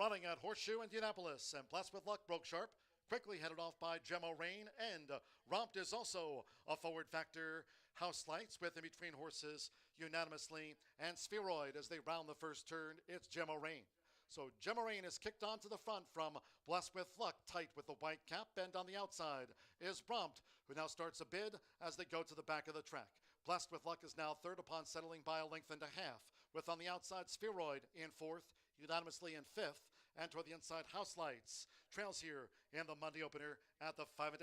running at Horseshoe Indianapolis, and Blessed with Luck broke sharp. Quickly headed off by Gemma Rain, and Romped is also a forward factor. House Lights with in between horses unanimously, and Spheroid as they round the first turn. It's Gemma Rain. So Gemma Rain is kicked onto the front from Blessed with Luck, tight with the white cap, and on the outside is Romped, who now starts a bid as they go to the back of the track. Blessed with Luck is now third upon settling by a length and a half, with on the outside Spheroid in fourth, unanimously in fifth, and toward the inside House Lights trails here in the Monday opener at the 5.5.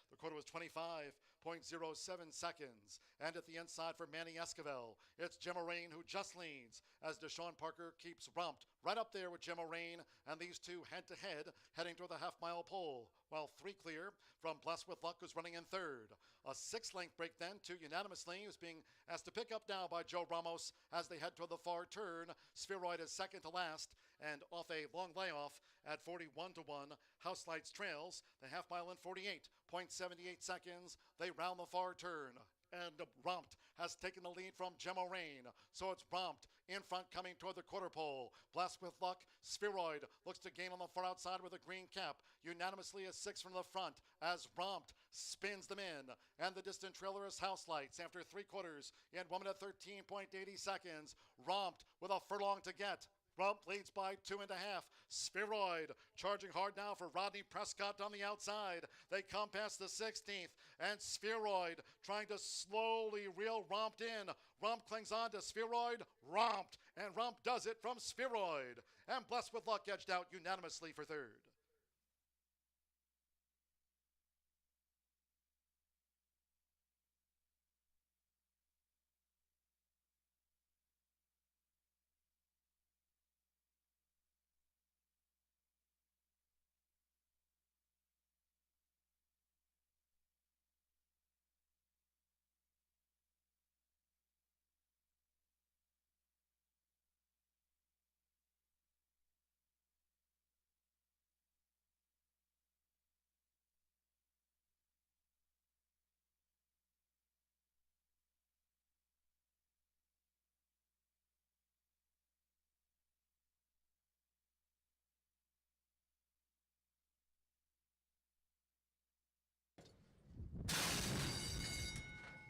The quarter was 25.07 seconds, and at the inside for Manny Esquivel, it's Gemma Rain who just leads as Deshaun Parker keeps Romped right up there with Gemma Rain, and these two head to head heading toward the half-mile pole, while three clear from Blessed with Luck, who's running in third. A 6-length break then to unanimously, who's being asked to pick up now by Joe Ramos as they head toward the far turn. Spheroid is second to last, and off a long layoff at 41-1. House Lights trails the half mile in 48.78 seconds. They round the far turn. And Romped has taken the lead from Gemma Rain. So it's Romped in front coming toward the quarter pole. Blessed with Luck, Spheroid looks to gain on the far outside with a green cap. Unanimously a 6 from the front as Romped spins them in. And the distant trailer is House Lights after 3/4 in 1 minute 13.80 seconds. Romped with a furlong to get. Romped leads by 2.5. Spheroid charging hard now for Rodney Prescott on the outside. They come past the 16th, and Spheroid trying to slowly reel Romped in. Romped clings on to Spheroid. Romped, and Romped does it from Spheroid. And Blessed with Luck edged out unanimously for third.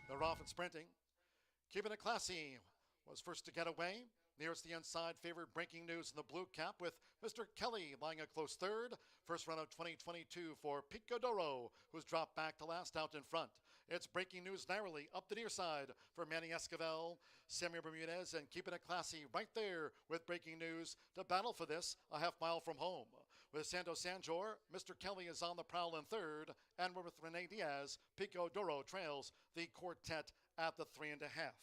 They're off and sprinting. Keeping it classy was first to get away. Nearest the inside, favored Breaking News in the blue cap with Mr. Kelly lying a close third. First run of 2022 for Picodoro, who's dropped back to last out in front. It's Breaking News narrowly up the near side for Manny Esquivel, Samuel Bermudez, and Keeping It Classy right there with Breaking News to battle for this a half mile from home. With Santo Sanjor, Mr. Kelly is on the prowl in third, and with Rene Diaz, Picodoro trails the quartet at the 3.5.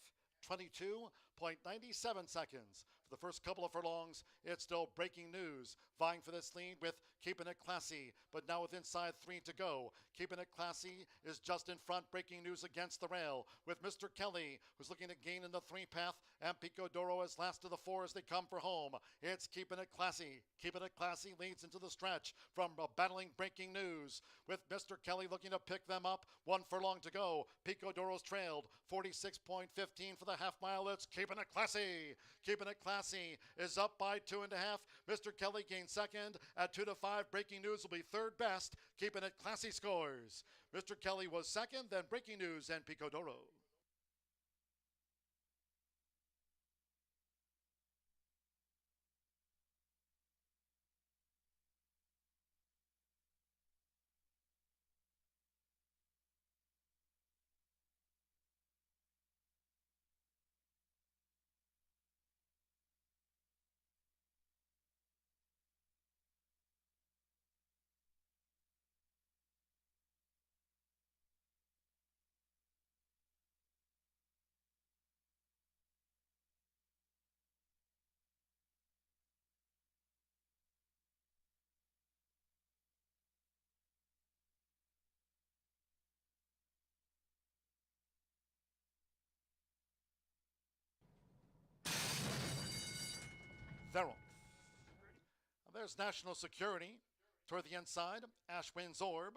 22.97 seconds. For the first couple of furlongs, it's still Breaking News, vying for this lead with Keeping It Classy, but now with inside 3 to go. Keeping It Classy is just in front, Breaking News against the rail, with Mr. Kelly, who's looking to gain in the 3 path, and Picodoro is last of the 4 as they come for home. It's Keeping It Classy. Keeping It Classy leads into the stretch from battling Breaking News, with Mr. Kelly looking to pick them up. 1 furlong to go. Picodoro's trailed 46.15 for the half mile. It's Keeping It Classy. Keeping It Classy is up by 2.5. Mr. Kelly gains second at 2-5. Breaking News will be third best. Keeping It Classy scores. Mr. Kelly was second, then Breaking News and Picodoro. Verrill. There's National Security. Toward the inside, Ashwin's Orb.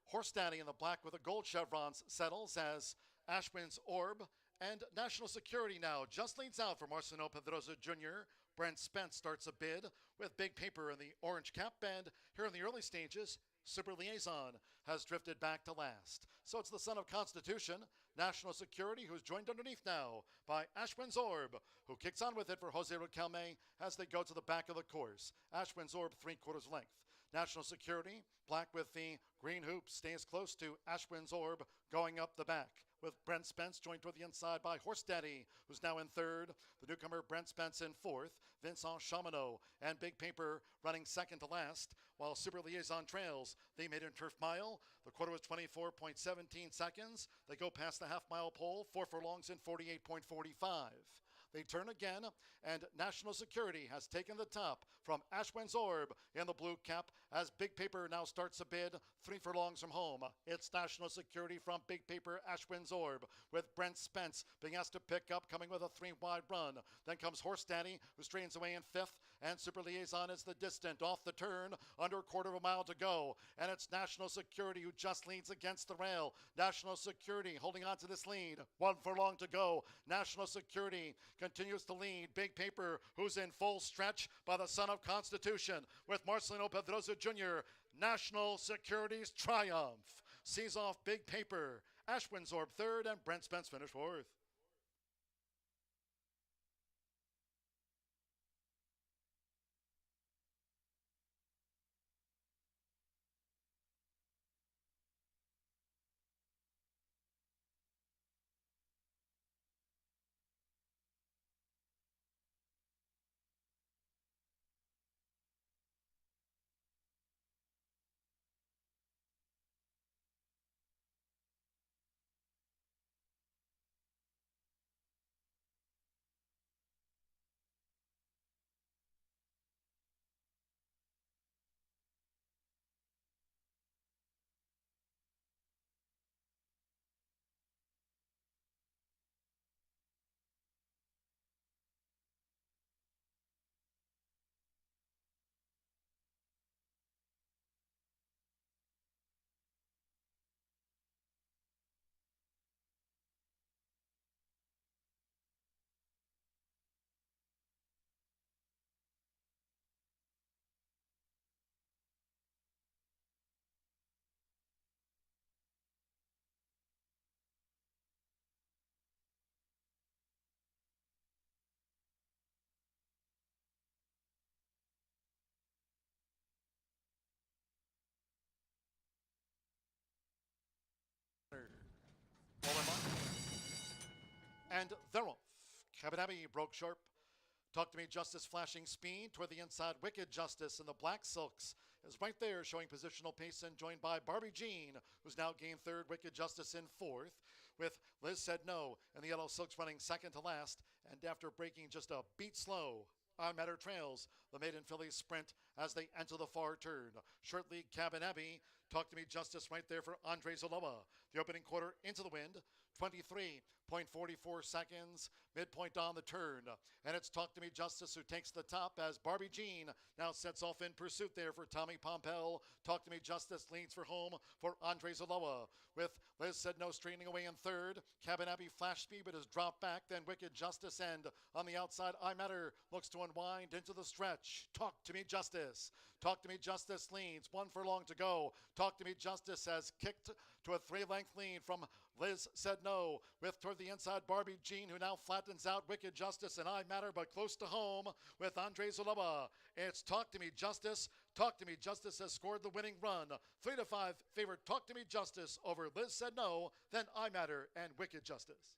Horse Daddy in the black with the gold chevrons settles as Ashwin's Orb. And National Security now just leads out for Marcelo Pedroza Jr. Brent Spence starts a bid with Big Paper in the orange cap, and here in the early stages, Super Liaison has drifted back to last. So it's the son of Constitution, National Security, who's joined underneath now by Ashwin Zorb, who kicks on with it for Jose Riquelme as they go to the back of the course. Ashwin Zorb, 3/4 length. National Security, black with the green hoop, stays close to Ashwin Zorb going up the back, with Brent Spence joined toward the inside by Horse Daddy, who's now in third. The newcomer Brent Spence in fourth. Vincent Chamonix and Big Paper running second to last, while Super Liaison trails the maiden turf mile. The quarter was 24.17 seconds. They go past the half-mile pole, 4 furlongs in 48.45. They turn again, and National Security has taken the top from Ashwin Zorb in the blue cap as Big Paper now starts a bid 3 furlongs from home. It's National Security from Big Paper, Ashwin Zorb, with Brent Spence being asked to pick up, coming with a 3-wide run. Then comes Horse Daddy, who strains away in fifth, and Super Liaison is the distant off the turn, under a quarter of a mile to go. And it's National Security who just leads against the rail. National Security holding on to this lead. 1 furlong to go. National Security continues to lead. Big Paper, who's in full stretch by the son of Constitution, with Marcelino Pedrosa Jr. National Security's triumph sees off Big Paper. Ashwin Zorb third, and Brent Spence finished fourth. And they're off. Cabinabi broke sharp. Talk to Me Justice flashing speed toward the inside. Wicked Justice in the black silks is right there showing positional pace and joined by Barbie Jean, who's now gained third. Wicked Justice in fourth, with Liz Said No and the yellow silks running second to last. And after breaking just a beat slow, On Matter trails the maiden fillies sprint as they enter the far turn. Short lead Cabinabi. Talk to Me Justice right there for Andre Zaloa. The opening quarter into the wind. 23.44 seconds, midpoint on the turn. And it's Talk to Me Justice who takes the top as Barbie Jean now sets off in pursuit there for Tommy Pompel. Talk to Me Justice leads for home for Andre Zaloa, with Liz Said No straining away in third. Cabinabi flash speed but has dropped back. Then Wicked Justice, and on the outside I Matter looks to unwind into the stretch. Talk to Me Justice. Talk to Me Justice leads. 1 furlong to go. Talk to Me Justice has kicked to a 3-length lead from Liz Said No, with toward the inside Barbie Jean, who now flattens out Wicked Justice and I Matter, but close to home with Andre Zaloa. It's Talk to Me Justice. Talk to Me Justice has scored the winning run. 3-5 favorite Talk to Me Justice over Liz Said No, then I Matter and Wicked Justice.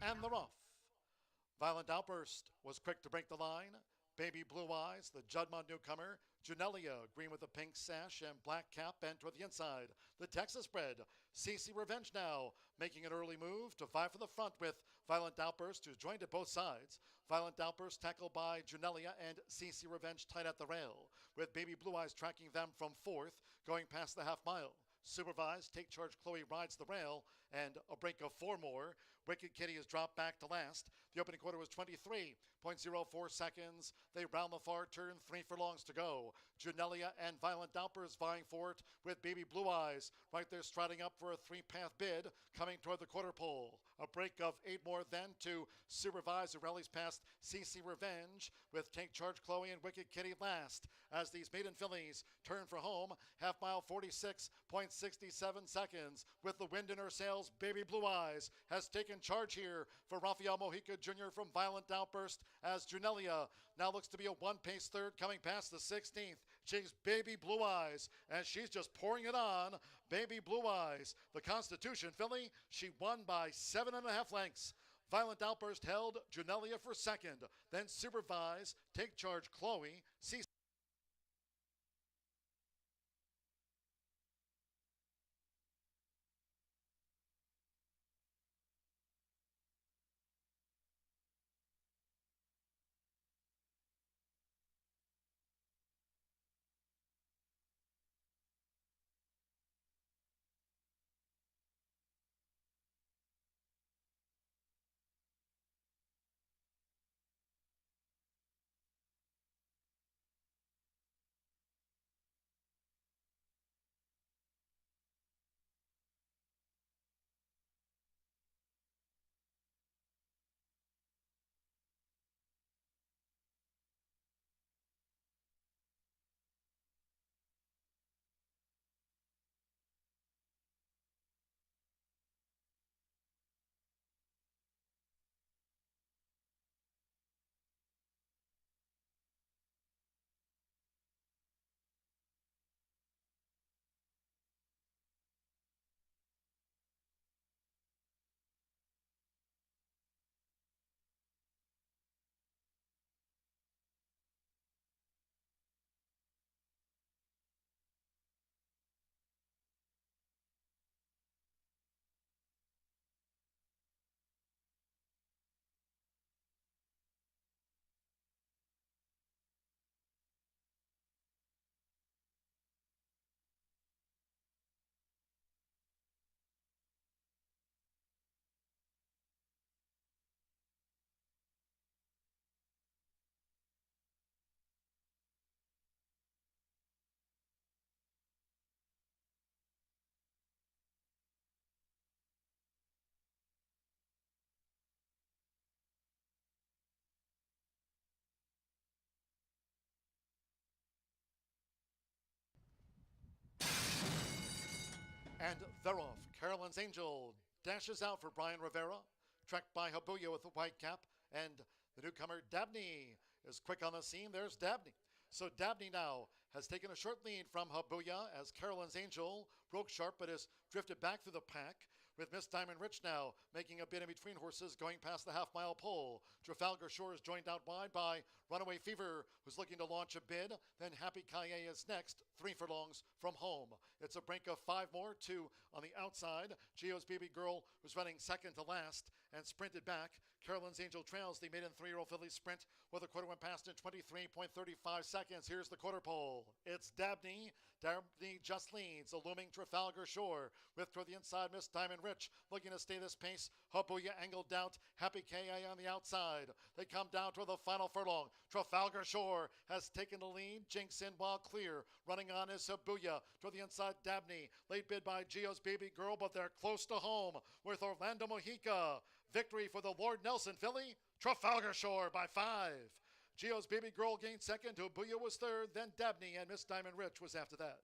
and they're off. Violent Outburst was quick to break the line. Baby Blue Eyes, the Judmont newcomer. Junelia, green with a pink sash and black cap bent toward the inside. The Texas bred, CC Revenge now, making an early move to vie for the front with Violent Outburst, who's joined at both sides. Violent Outburst tackled by Junelia and CC Revenge tight at the rail, with Baby Blue Eyes tracking them from fourth, going past the half mile. Supervised, Take Charge Chloe rides the rail, and a break of four more. Wicked Kitty has dropped back to last. The opening quarter was 23.04 seconds. They round the far turn, 3 furlongs to go. Junelia and Violent Outburst vying for it with Baby Blue Eyes right there striding up for a three-path bid coming toward the quarter pole. A break of 8 more then to Supervise, who rallies past CC Revenge with Take Charge Chloe and Wicked Kitty last as these maiden fillies turn for home. Half mile 46.67 seconds with the wind in her sails. Baby Blue Eyes has taken charge here for Rafael Mojica Jr. from Violent Outburst as Junelia now looks to be a one-pace third coming past the 16th. She's Baby Blue Eyes, and she's just pouring it on. Baby Blue Eyes, the Constitution filly, she won by 7.5 lengths. Violent Outburst held Junelia for second, then Supervise, Take Charge Chloe, C. And they're off. Carolyn's Angel dashes out for Brian Rivera, tracked by Habuya with the white cap, and the newcomer Dabney is quick on the scene. There's Dabney. So Dabney now has taken a short lead from Habuya as Carolyn's Angel broke sharp but has drifted back through the pack, with Miss Diamond Rich now making a bid in between horses going past the half-mile pole. Trafalgar Shore is joined out wide by Runaway Fever, who's looking to launch a bid. Then Happy Kaye is next, 3 furlongs from home. It's a break of 5 more, 2 on the outside. Gio's Baby Girl was running second to last and sprinted back. Carolyn's Angel trails the maiden 3-year-old filly sprint with a quarter went past in 23.35 seconds. Here's the quarter pole. It's Dabney. Dabney just leads, a looming Trafalgar Shore with toward the inside Miss Diamond Rich looking to stay this pace. Habuya angled out. Happy K.A. on the outside. They come down to the final furlong. Trafalgar Shore has taken the lead. Jinx in while clear. Running on is Habuya. To the inside, Dabney. Late bid by Gio's Baby Girl, but they're close to home with Orlando Mojica. Victory for the Lord Nelson filly. Trafalgar Shore by 5. Gio's Baby Girl gained second. Habuya was third. Then Dabney and Miss Diamond Rich was after that.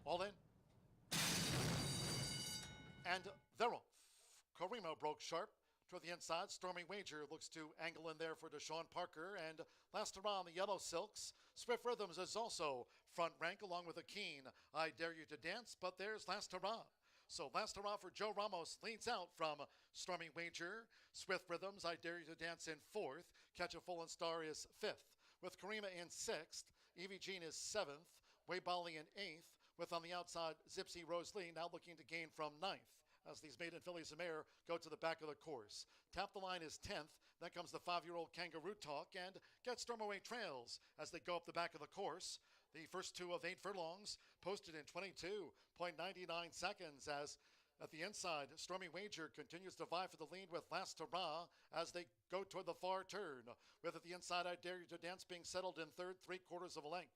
All in. And they're off. Karima broke sharp toward the inside. Stormy Wager looks to angle in there for Deshaun Parker. And last around, the Yellow Silks. Swift Rhythms is also front rank along with a keen I Dare You to Dance. But there's Last Hurrah. So Last Hurrah for Joe Ramos leads out from Stormy Wager. Swift Rhythms, I Dare You to Dance in fourth. Catch a Fallen Star is fifth. With Karima in sixth. Evie Jean is seventh. Way Bali in eighth. With on the outside, Zipsy Rose Lee now looking to gain from ninth as these maiden fillies of mare go to the back of the course. Tap the Line is 10th. Then comes the 5-year-old Kangaroo Talk and Get Stormaway Trails as they go up the back of the course. The first two of 8 furlongs posted in 22.99 seconds as at the inside, Stormy Wager continues to vie for the lead with Last Hurrah as they go toward the far turn. With at the inside, I Dare You to Dance being settled in third, 3/4 of a length.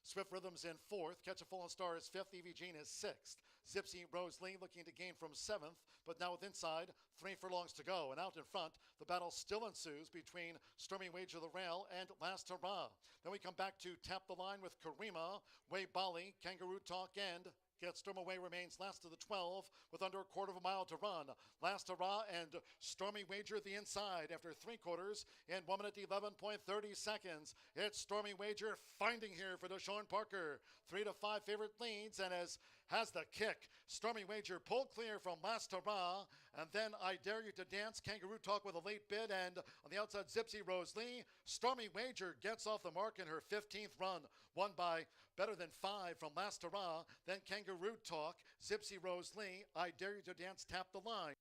Swift Rhythms in fourth. Catch a Fallen Star is fifth. Evie Jean is sixth. Zipsy Rose Lee looking to gain from seventh, but now with inside 3 furlongs to go. And out in front, the battle still ensues between Stormy Wager the Rail and Last Hurrah. Then we come back to Tap the Line with Karima, Way Bali, Kangaroo Talk, and Get Stormaway remains last of the 12 with under a quarter of a mile to run. Last Hurrah and Stormy Wager the inside after 3/4 in 1 minute 11.30 seconds. It's Stormy Wager finding here for Deshaun Parker. 3 to 5 favorite leads and has the kick. Stormy Wager pulled clear from Last Hurrah and then I Dare You to Dance. Kangaroo Talk with a late bid and on the outside Zipsy Rose Lee. Stormy Wager gets off the mark in her 15th run. Won by better than 5 from Last Hurrah. Then Kangaroo Talk, Zipsy Rose Lee, I Dare You to Dance, Tap the Line.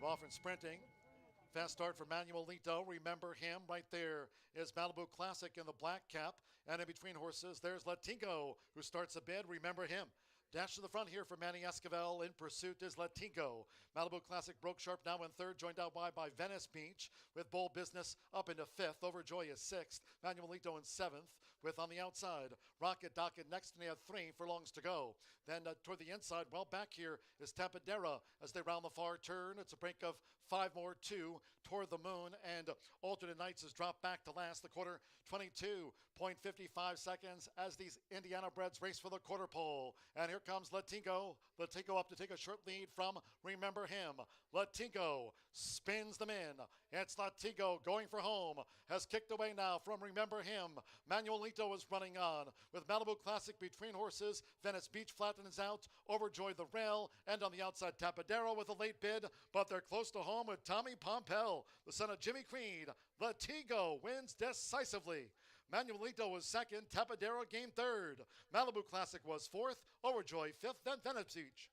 Off and sprinting. Fast start for Manuelito. Remember him. Right there is Malibu Classic in the black cap. And in between horses, there's Latingo, who starts a bid. Remember him. Dash to the front here for Manny Esquivel. In pursuit is Latingo. Malibu Classic broke sharp now in third, joined out wide by Venice Beach with Bold Business up into fifth. Overjoy is sixth. Manuelito in seventh with on the outside Rocket Docket next, and they have 3 furlongs to go. Then toward the inside, well back here is Tapadera as they round the far turn. It's a break of 5 more, 2 toward the moon, and Alternate Nights has dropped back to last. The quarter, 22.55 seconds as these Indiana breds race for the quarter pole. And here comes Latingo. Latingo up to take a short lead from Remember Him. Latingo spins them in. It's Latingo going for home. Has kicked away now from Remember Him. Manuelito is running on with Malibu Classic between horses. Venice Beach flattens out. Overjoy the Rail. And on the outside, Tapadero with a late bid. But they're close to home with Tommy Pompel, the son of Jimmy Creed. Latigo wins decisively. Manuelito was second. Tapadero gained third. Malibu Classic was fourth. Overjoy fifth. Then Venice Beach.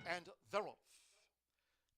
and Verov.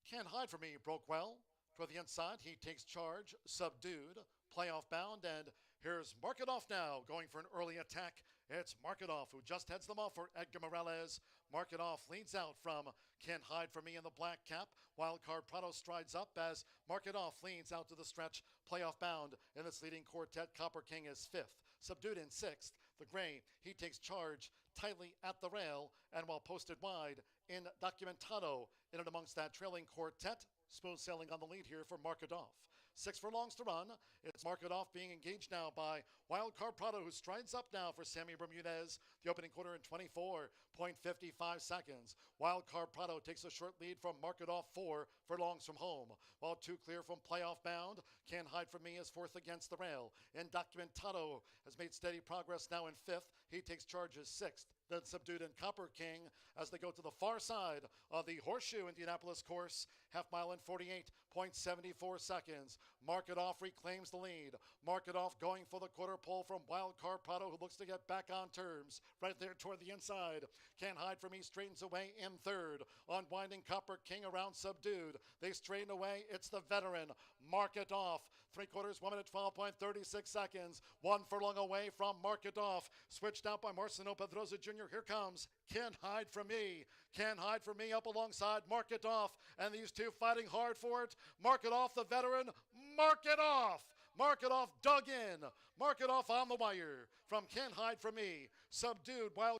Can't hide from me, broke well. Toward the inside, he takes charge, subdued, playoff bound, and here's Marketoff now, going for an early attack. It's Marketoff who just heads them off for Edgar Morales. Marketoff leads out from Can't Hide From Me in the black cap. Wildcard Prado strides up as Marketoff leans out to the stretch, playoff bound in this leading quartet. Copper King is fifth, subdued in sixth. The gray, he takes charge tightly at the rail, and while posted wide in Documentado, in and amongst that trailing quartet, smooth sailing on the lead here for Marketoff. 6 furlongs to run. It's Marketoff being engaged now by Wildcard Prado, who strides up now for Sammy Bermudez. The opening quarter in 24.55 seconds. Wildcard Prado takes a short lead from Marketoff, 4 furlongs from home. While 2 clear from playoff bound. Can't Hide From Me is fourth against the rail. And Documentado has made steady progress now in fifth. He takes charge as sixth. Then subdued in Copper King as they go to the far side of the Horseshoe Indianapolis course. Half mile in 48.74 seconds. Marketoff reclaims the lead. Marketoff going for the quarter pole from Wildcard Prado, who looks to get back on terms. Right there toward the inside. Can't Hide From Me straightens away in third. Unwinding Copper King around subdued. They straighten away. It's the veteran Marketoff. 3/4, 1 minute 12.36 seconds. 1 furlong away from Marketoff. Switched out by Marcelo Pedroza Jr. Here comes Can't Hide From Me. Can't Hide From Me up alongside Marketoff. And these two fighting hard for it. Marketoff, the veteran. Marketoff. Marketoff dug in. Marketoff on the wire from Can't Hide From Me. Subdued while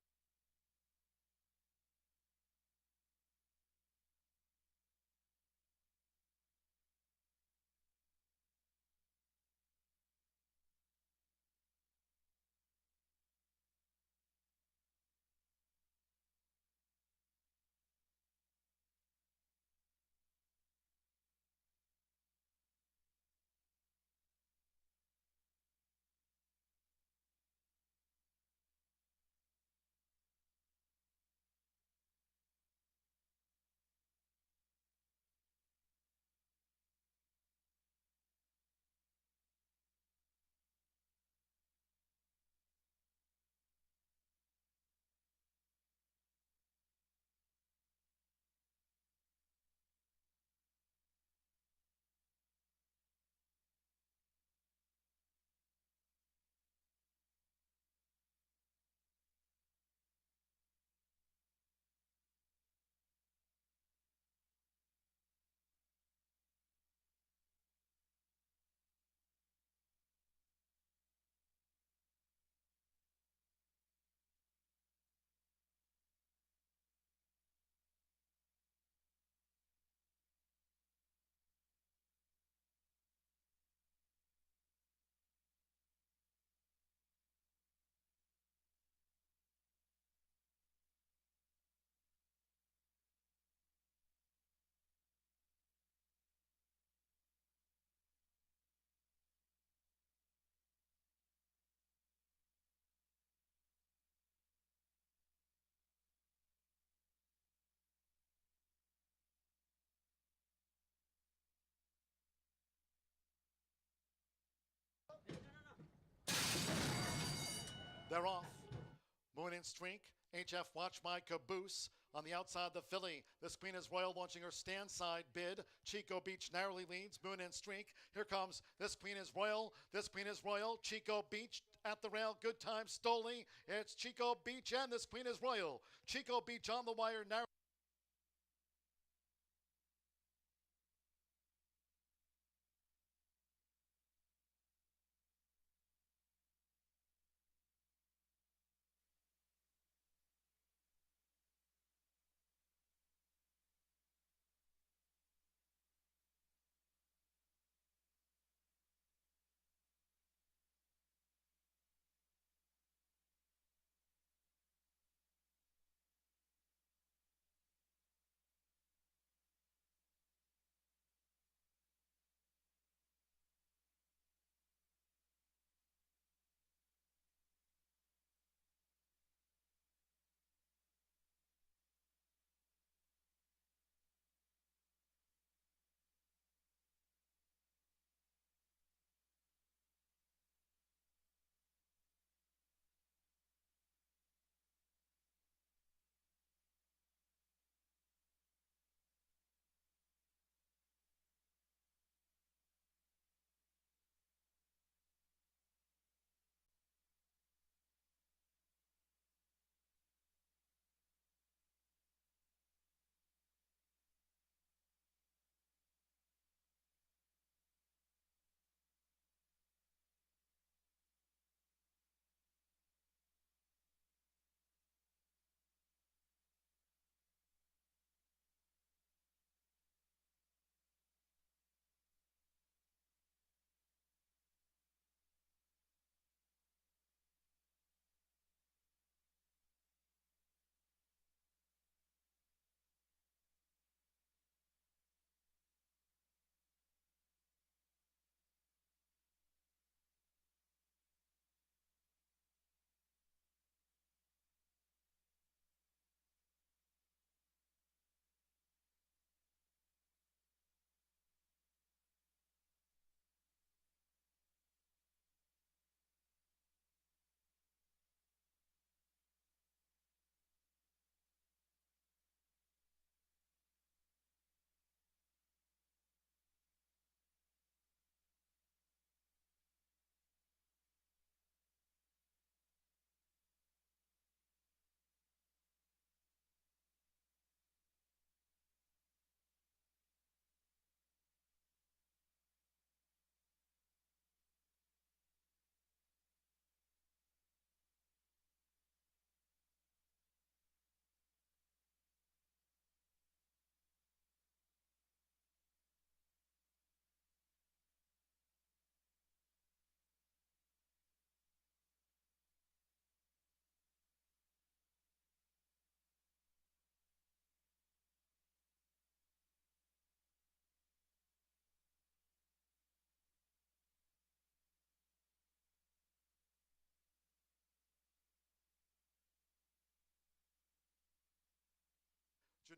they're off. Moon and Streak, HF Watch My Caboose. On the outside, the filly. This Queen is Royal launching her stand side bid. Chico Beach narrowly leads. Moon and Streak. Here comes This Queen is Royal. This Queen is Royal. Chico Beach at the rail. Good time. Stoley. It's Chico Beach and This Queen is Royal. Chico Beach on the wire. Narrow.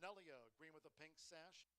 Janelia, green with a pink sash.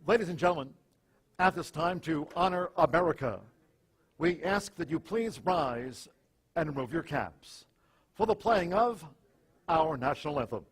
Ladies and gentlemen, at this time to honor America, we ask that you please rise and remove your caps for the playing of our national anthem.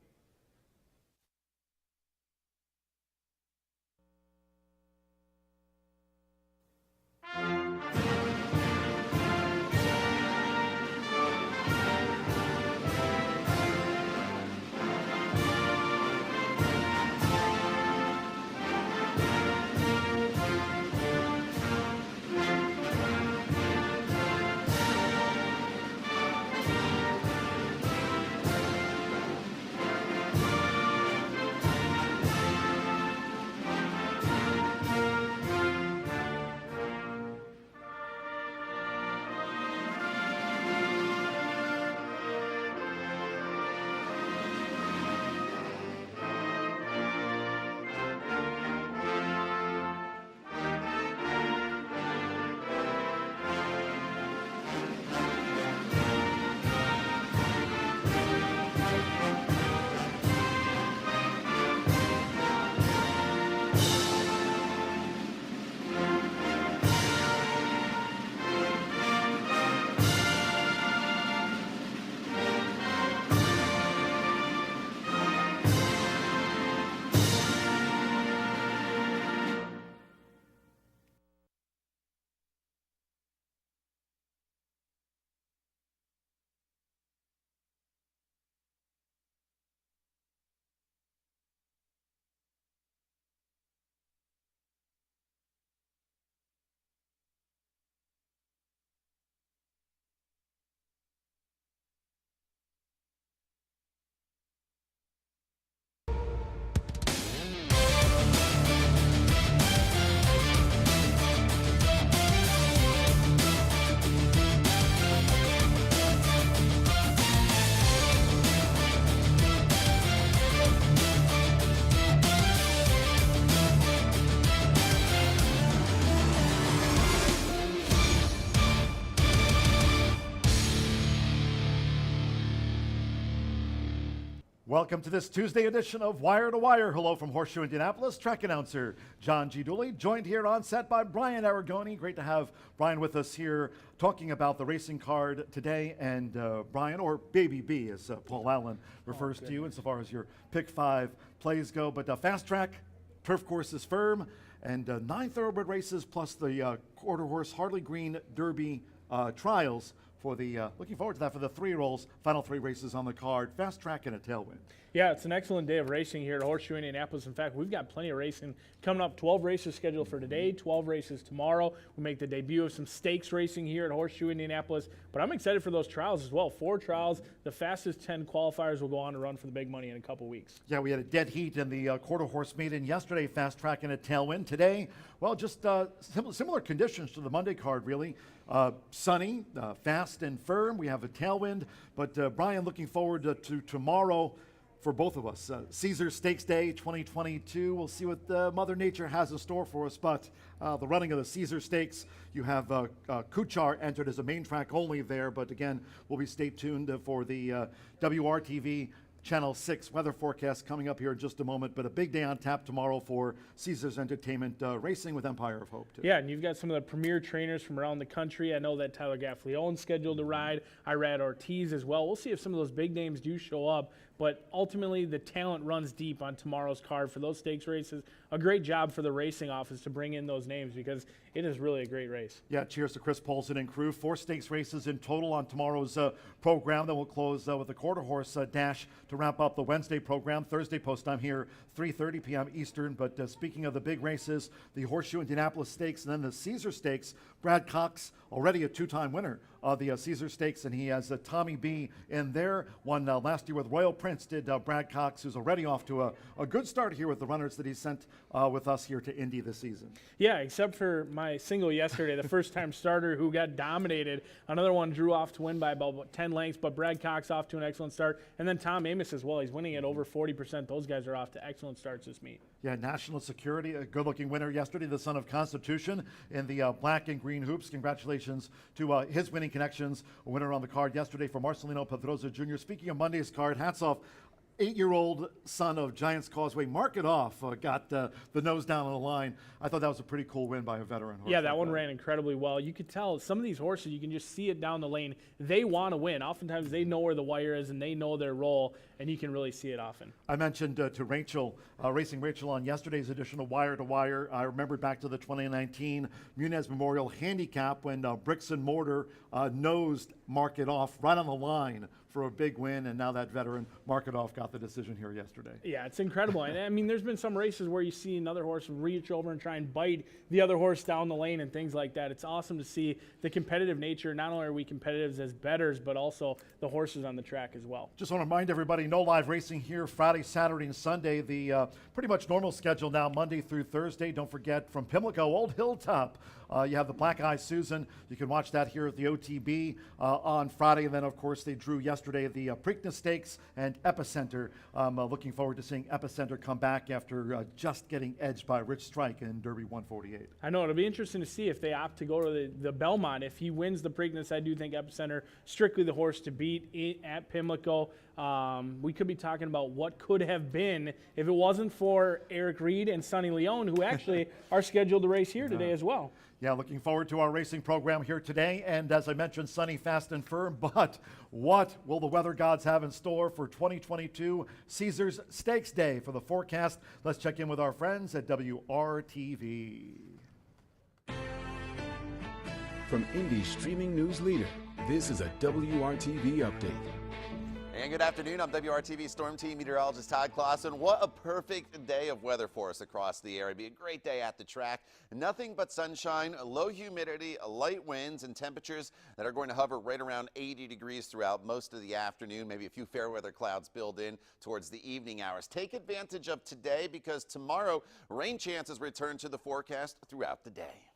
Welcome to this Tuesday edition of Wire to Wire. Hello from Horseshoe Indianapolis. Track announcer John G. Dooley, joined here on set by Brian Aragoni. Great to have Brian with us here talking about the racing card today. And Brian, or Baby B, as Paul Allen refers to you insofar as your pick 5 plays go. But fast track, turf courses firm, and 9 thoroughbred races plus the quarter horse Harley Green Derby trials. For the looking forward to that for the 3-year-olds. Final 3 races on the card. Fast track and a tailwind. Yeah, it's an excellent day of racing here at Horseshoe Indianapolis. In fact, we've got plenty of racing coming up. 12 races scheduled for today, 12 races tomorrow. We make the debut of some stakes racing here at Horseshoe Indianapolis. But I'm excited for those trials as well. 4 trials. The fastest 10 qualifiers will go on to run for the big money in a couple weeks. Yeah, we had a dead heat in the quarter horse meeting yesterday. Fast track and a tailwind. Today, well, just similar conditions to the Monday card, really. Sunny, fast and firm. We have a tailwind. But Brian, looking forward to tomorrow for both of us. Caesar Stakes Day 2022. We'll see what Mother Nature has in store for us. But the running of the Caesar Stakes, you have Kuchar entered as a main track only there. But again, we'll be stay tuned for the WRTV Channel 6 weather forecast coming up here in just a moment, but a big day on tap tomorrow for Caesars Entertainment Racing with Empire of Hope, too. Yeah, and you've got some of the premier trainers from around the country. I know that Tyler Gaffleone's scheduled to ride, Irad Ortiz as well. We'll see if some of those big names do show up, but ultimately the talent runs deep on tomorrow's card for those stakes races. A great job for the racing office to bring in those names because it is really a great race. Yeah, cheers to Chris Polson and crew. 4 stakes races in total on tomorrow's program. Then we'll close with the quarter horse dash to wrap up the Wednesday program. Thursday post time here, 3:30 p.m. Eastern. But speaking of the big races, the Horseshoe Indianapolis Stakes and then the Caesar Stakes, Brad Cox, already a 2-time winner of the Caesar Stakes, and he has Tommy B in there. Won last year with Royal Prince, did Brad Cox, who's already off to a good start here with the runners that he sent with us here to Indy this season. Yeah, except for my single yesterday, the first-time starter who got dominated. Another one drew off to win by about 10 lengths, but Brad Cox off to an excellent start. And then Tom Amos as well. He's winning at over 40%. Those guys are off to excellent starts this meet. Yeah, National Security, a good-looking winner yesterday, the son of Constitution in the black and green hoops. Congratulations to his winning connections. A winner on the card yesterday for Marcelino Pedroza Jr. Speaking of Monday's card, hats off. 8-year-old son of Giants Causeway, Mark It Off, got the nose down on the line. I thought that was a pretty cool win by a veteran horse. Yeah, that one ran incredibly well. You could tell some of these horses, you can just see it down the lane. They want to win. Oftentimes they know where the wire is and they know their role, and you can really see it often. I mentioned to Rachel, Racing Rachel on yesterday's edition of Wire to Wire, I remember back to the 2019 Muniz Memorial Handicap when Bricks and Mortar nosed Mark It Off right on the line for a big win, and now that veteran Mark It Off got the decision here yesterday. Yeah, it's incredible. And I mean, there's been some races where you see another horse reach over and try and bite the other horse down the lane and things like that. It's awesome to see the competitive nature. Not only are we competitive as bettors, but also the horses on the track as well. Just want to remind everybody, no live racing here Friday, Saturday, and Sunday. The pretty much normal schedule now, Monday through Thursday. Don't forget, from Pimlico, Old Hilltop, you have the Black Eye Susan. You can watch that here at the OTB on Friday. And then, of course, they drew yesterday the Preakness Stakes and Epicenter. Looking forward to seeing Epicenter come back after just getting edged by Rich Strike in Derby 148. I know. It'll be interesting to see if they opt to go to the Belmont. If he wins the Preakness, I do think Epicenter, strictly the horse to beat at Pimlico. We could be talking about what could have been if it wasn't for Eric Reed and Sonny Leone, who actually are scheduled to race here today as well. Yeah, looking forward to our racing program here today. And as I mentioned, sunny, fast, and firm. But what will the weather gods have in store for 2022 Caesars Stakes Day? For the forecast, let's check in with our friends at WRTV. From Indy's streaming news leader, this is a WRTV update. And good afternoon, I'm WRTV Storm Team meteorologist Todd Clausen. What a perfect day of weather for us across the area. It'll be a great day at the track. Nothing but sunshine, low humidity, light winds, and temperatures that are going to hover right around 80 degrees throughout most of the afternoon. Maybe a few fair weather clouds build in towards the evening hours. Take advantage of today because tomorrow rain chances return to the forecast throughout the day.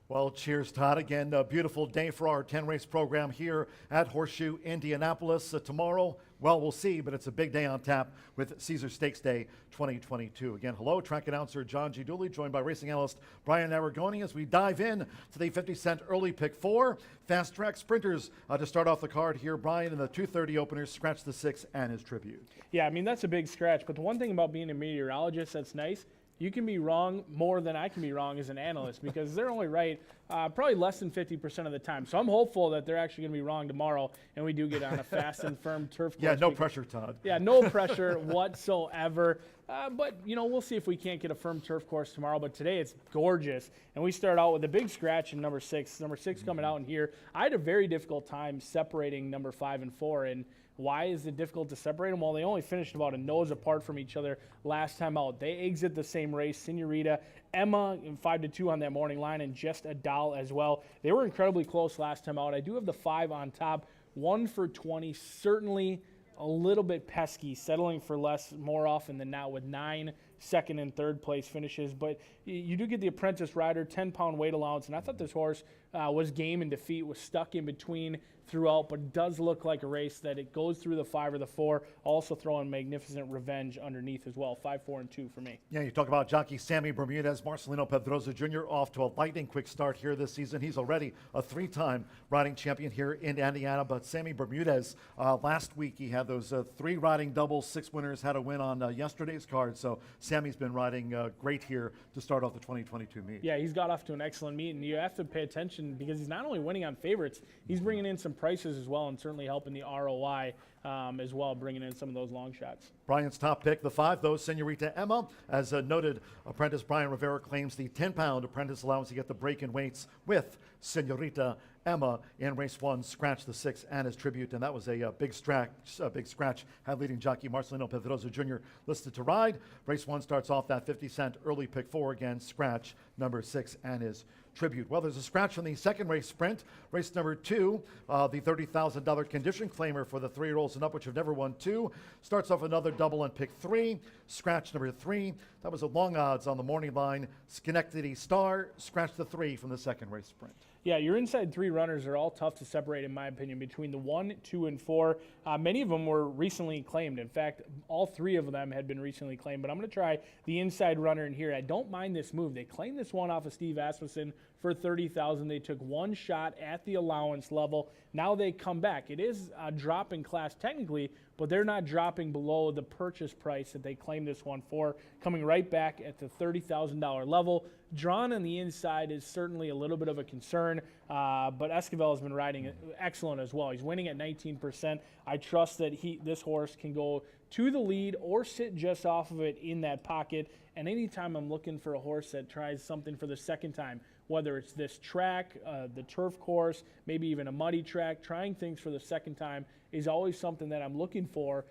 Well, cheers, Todd. Again, a beautiful day for our 10-race program here at Horseshoe Indianapolis. Tomorrow, well, we'll see, but it's a big day on tap with Caesars Stakes Day 2022. Again, hello, track announcer John G. Dooley, joined by racing analyst Brian Aragoni as we dive in to the 50-cent early pick 4. Fast track sprinters to start off the card here. Brian in the 2:30 openers, Scratch the 6 and his tribute. Yeah, I mean, that's a big scratch. But the one thing about being a meteorologist that's nice, you can be wrong more than I can be wrong as an analyst because they're only right probably less than 50% of the time. So I'm hopeful that they're actually going to be wrong tomorrow and we do get on a fast and firm turf course. Yeah, no pressure, Todd. Yeah, no pressure whatsoever. But, you know, we'll see if we can't get a firm turf course tomorrow. But today it's gorgeous. And we start out with a big scratch in number 6. Number 6 coming out in here. I had a very difficult time separating number 5 and 4. And why is it difficult to separate them? Well, they only finished about a nose apart from each other last time out. They exit the same race. Senorita, Emma, 5-2 on that morning line, and Just a Doll as well. They were incredibly close last time out. I do have the 5 on top. 1 for 20, certainly a little bit pesky, settling for less more often than not with 9 second and third place finishes. But you do get the apprentice rider, 10-pound weight allowance, and I thought this horse was game in defeat, was stuck in between throughout, but it does look like a race that it goes through the 5 or the 4, also throwing magnificent revenge underneath as well. 5, 4, and 2 for me. Yeah, you talk about jockey Sammy Bermudez, Marcelino Pedroza Jr. off to a lightning quick start here this season. He's already a 3-time riding champion here in Indiana, but Sammy Bermudez, last week he had those 3 riding doubles, 6 winners, had a win on yesterday's card, so Sammy's been riding great here to start off the 2022 meet. Yeah, he's got off to an excellent meet, and you have to pay attention because he's not only winning on favorites, he's bringing in some prices as well and certainly helping the ROI as well, bringing in some of those long shots. Brian's top pick, the 5, though, Senorita Emma. As noted, apprentice Brian Rivera claims the 10-pound apprentice allowance to get the break in weights with Senorita Emma in race 1, Scratch the 6 and his tribute, and that was a big scratch. Had leading jockey Marcelino Pedroza Jr. listed to ride. Race 1 starts off that 50-cent early pick 4 again, Scratch number 6 and his tribute. Well, there's a scratch on the second race sprint. Race number 2, the $30,000 condition claimer for the 3-year-olds and up, which have never won 2. Starts off another double on pick 3, Scratch number 3. That was a long odds on the morning line. Schenectady Star, Scratch the 3 from the second race sprint. Yeah, your inside three runners are all tough to separate, in my opinion, between the 1, 2, and 4. Many of them were recently claimed. In fact, all 3 of them had been recently claimed. But I'm going to try the inside runner in here. I don't mind this move. They claimed this one off of Steve Asmussen for $30,000. They took one shot at the allowance level. Now they come back. It is a drop in class technically, but they're not dropping below the purchase price that they claimed this one for, coming right back at the $30,000 level. Drawn on the inside is certainly a little bit of a concern, but Esquivel has been riding excellent as well. He's winning at 19%. I trust that this horse can go to the lead or sit just off of it in that pocket. And anytime I'm looking for a horse that tries something for the second time, whether it's this track, the turf course, maybe even a muddy track, trying things for the second time is always something that I'm looking for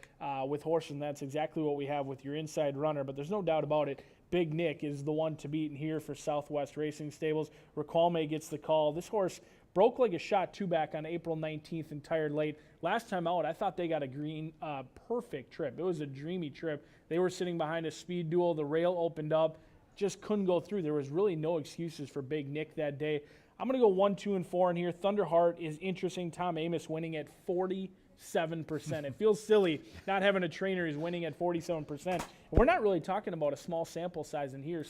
with horses, and that's exactly what we have with your inside runner. But there's no doubt about it, Big Nick is the one to beat in here for Southwest Racing Stables. Recalme gets the call. This horse broke like a shot 2-back on April 19th and tired late. Last time out, I thought they got a green, perfect trip. It was a dreamy trip. They were sitting behind a speed duel. The rail opened up. Just couldn't go through. There was really no excuses for Big Nick that day. I'm going to go 1, 2, and 4 in here. Thunderheart is interesting. Tom Amos winning at 47%. It feels silly not having a trainer who's winning at 47%. We're not really talking about a small sample size in here,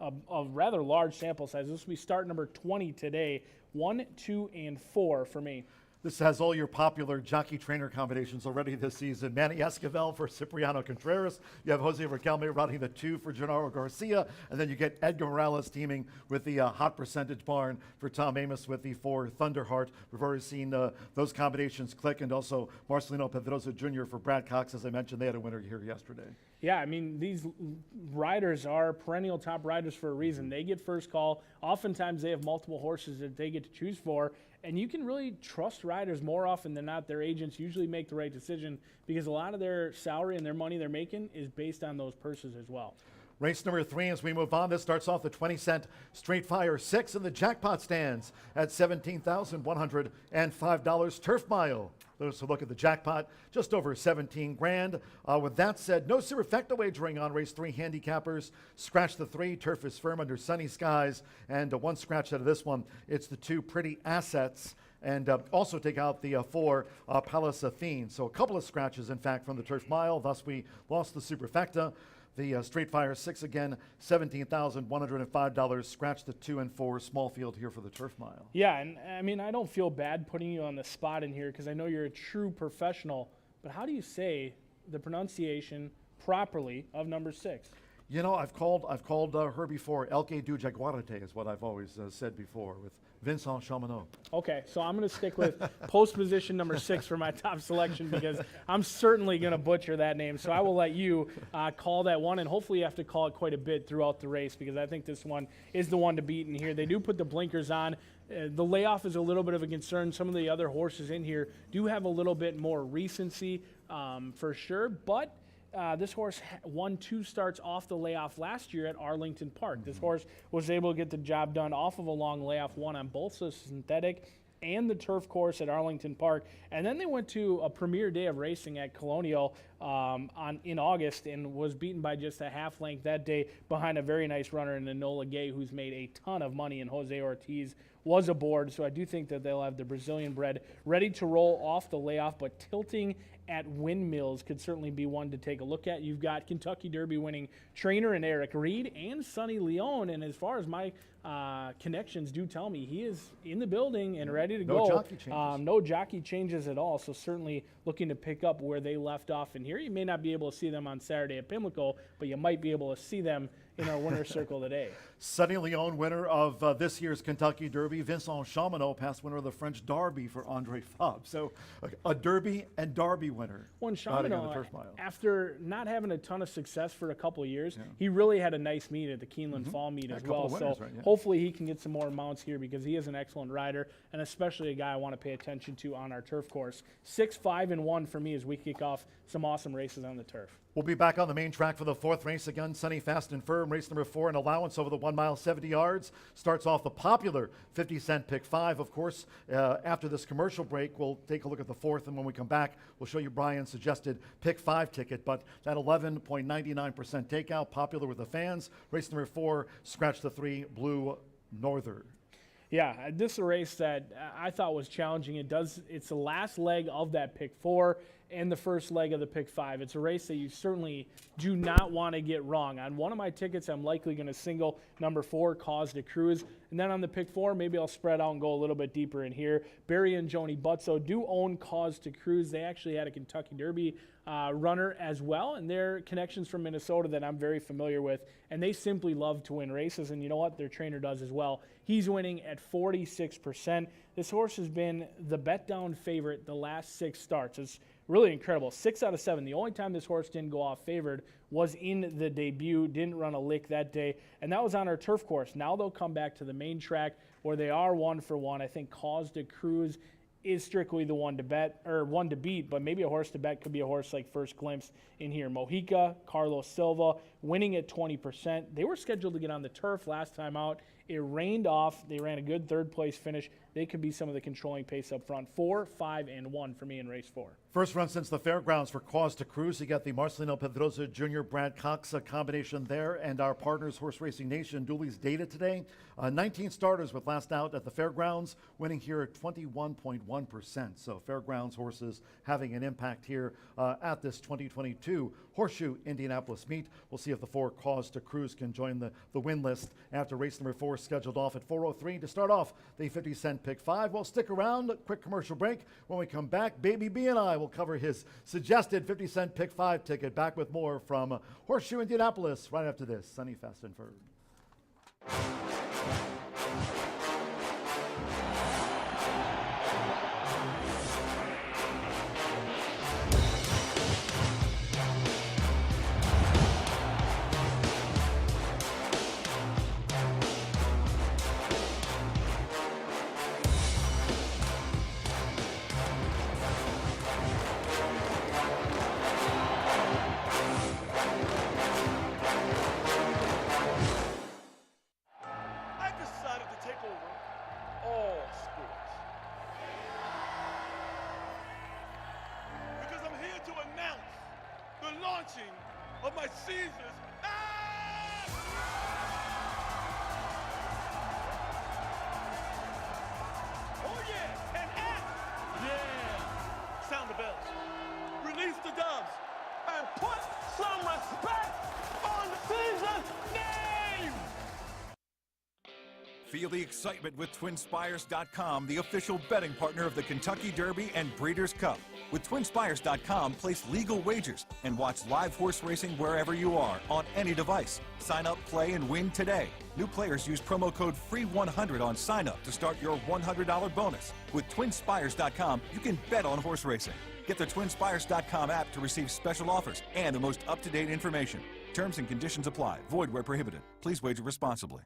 a rather large sample size. This will be start number 20 today. 1, 2, and 4 for me. This has all your popular jockey-trainer combinations already this season. Manny Esquivel for Cipriano Contreras. You have Jose Riquelme riding the 2 for Gennaro Garcia. And then you get Edgar Morales teaming with the hot percentage barn for Tom Amos with the 4 Thunderheart. We've already seen those combinations click. And also Marcelino Pedrosa Jr. for Brad Cox. As I mentioned, they had a winner here yesterday. Yeah, I mean, these riders are perennial top riders for a reason. They get first call. Oftentimes they have multiple horses that they get to choose for. And you can really trust riders more often than not. Their agents usually make the right decision because a lot of their salary and their money they're making is based on those purses as well. Race number 3 as we move on. This starts off the 20-cent Straight Fire 6 and the jackpot stands at $17,105 turf mile. Let's look at the jackpot, just over 17 grand. With that said, no superfecta wagering on race 3 handicappers. Scratch the 3, turf is firm under sunny skies, and one scratch out of this one. It's the 2 Pretty Assets, and also take out the 4 Palace Athene. So a couple of scratches, in fact, from the turf mile. Thus, we lost the superfecta. The Straight Fire 6 again, $17,105. Scratch the 2 and 4 small field here for the turf mile. Yeah, and I mean, I don't feel bad putting you on the spot in here because I know you're a true professional, but how do you say the pronunciation properly of number 6? You know, I've called her before. El que du Jaguarete is what I've always said before with Vincent Chamonix. Okay, so I'm going to stick with post position number 6 for my top selection because I'm certainly going to butcher that name. So I will let you call that one, and hopefully you have to call it quite a bit throughout the race because I think this one is the one to beat in here. They do put the blinkers on. The layoff is a little bit of a concern. Some of the other horses in here do have a little bit more recency for sure, but this horse won 2 starts off the layoff last year at Arlington Park. This horse was able to get the job done off of a long layoff, won on both the synthetic and the turf course at Arlington Park. And then they went to a premier day of racing at Colonial in August and was beaten by just a half length that day behind a very nice runner in Enola Gay, who's made a ton of money, and Jose Ortiz was aboard. So I do think that they'll have the Brazilian bred ready to roll off the layoff, but tilting at windmills could certainly be one to take a look at. You've got Kentucky Derby winning trainer and Eric Reed and Sonny Leone, and as far as my connections do tell me, he is in the building and ready to go. Jockey changes. No jockey changes at all, so certainly looking to pick up where they left off in here. You may not be able to see them on Saturday at Pimlico, but you might be able to see them in our winner's circle today. Sonny Leone, winner of this year's Kentucky Derby. Vincent Chamonix, past winner of the French Derby for Andre Fabre. So a Derby and Derby winner. When riding on the Chamonix, turf mile. after not having a ton of success for a couple of years, he really had a nice meet at the Keeneland Fall meet as well. Winners, so right, yeah. hopefully he can get some more mounts here because he is an excellent rider and especially a guy I want to pay attention to on our turf course. 6, 5, and 1 for me as we kick off some awesome races on the turf. We'll be back on the main track for the 4th race again. Sunny, fast, and firm. Race number 4, an allowance over the 1 mile, 70 yards. Starts off the popular 50-cent pick 5. Of course, after this commercial break, we'll take a look at the 4th, and when we come back, we'll show you Brian's suggested pick 5 ticket. But that 11.99% takeout, popular with the fans. Race number 4, scratch the 3, Blue Northern. Yeah, this is a race that I thought was challenging. It's the last leg of that pick 4 and the first leg of the pick 5. It's a race that you certainly do not want to get wrong. On one of my tickets, I'm likely going to single number 4, Cause to Cruise. And then on the pick 4, maybe I'll spread out and go a little bit deeper in here. Barry and Joni Butzo do own Cause to Cruise. They actually had a Kentucky Derby runner as well, and they're connections from Minnesota that I'm very familiar with, and they simply love to win races, and you know what? Their trainer does as well. He's winning at 46%. This horse has been the bet down favorite the last 6 starts. It's really incredible. 6 out of 7. The only time this horse didn't go off favored was in the debut, didn't run a lick that day, and that was on our turf course. Now they'll come back to the main track where they are 1-for-1. I think Cause to Cruise is strictly the one to bet, or one to beat, but maybe a horse to bet could be a horse like First Glimpse in here. Mojica, Carlos Silva, winning at 20%. They were scheduled to get on the turf last time out. It rained off. They ran a good third-place finish. They could be some of the controlling pace up front. 4, 5, and 1 for me in race 4. First run since the fairgrounds for Cause to Cruise. You got the Marcelino Pedrosa Jr. Brad Cox combination there, and our partners Horse Racing Nation Dooley's data today. 19 starters with last out at the fairgrounds, winning here at 21.1%. So fairgrounds horses having an impact here at this 2022 Horseshoe Indianapolis meet. We'll see if the 4 Cause to Cruise can join the win list after race number 4 scheduled off at 4:03 to start off the 50-cent pick 5. Well, stick around. Quick commercial break. When we come back, Baby B and I will cover his suggested 50-cent pick 5 ticket. Back with more from Horseshoe Indianapolis right after this. Sunny, Fast, and Furred. of my Caesars. Ah! Oh yeah, and yeah. Sound the bells. Release the doves and put some respect on Caesar's name. Feel the excitement with TwinSpires.com, the official betting partner of the Kentucky Derby and Breeders' Cup. With TwinSpires.com, place legal wagers and watch live horse racing wherever you are on any device. Sign up, play, and win today. New players use promo code FREE100 on sign up to start your $100 bonus. With TwinSpires.com, you can bet on horse racing. Get the TwinSpires.com app to receive special offers and the most up-to-date information. Terms and conditions apply. Void where prohibited. Please wager responsibly.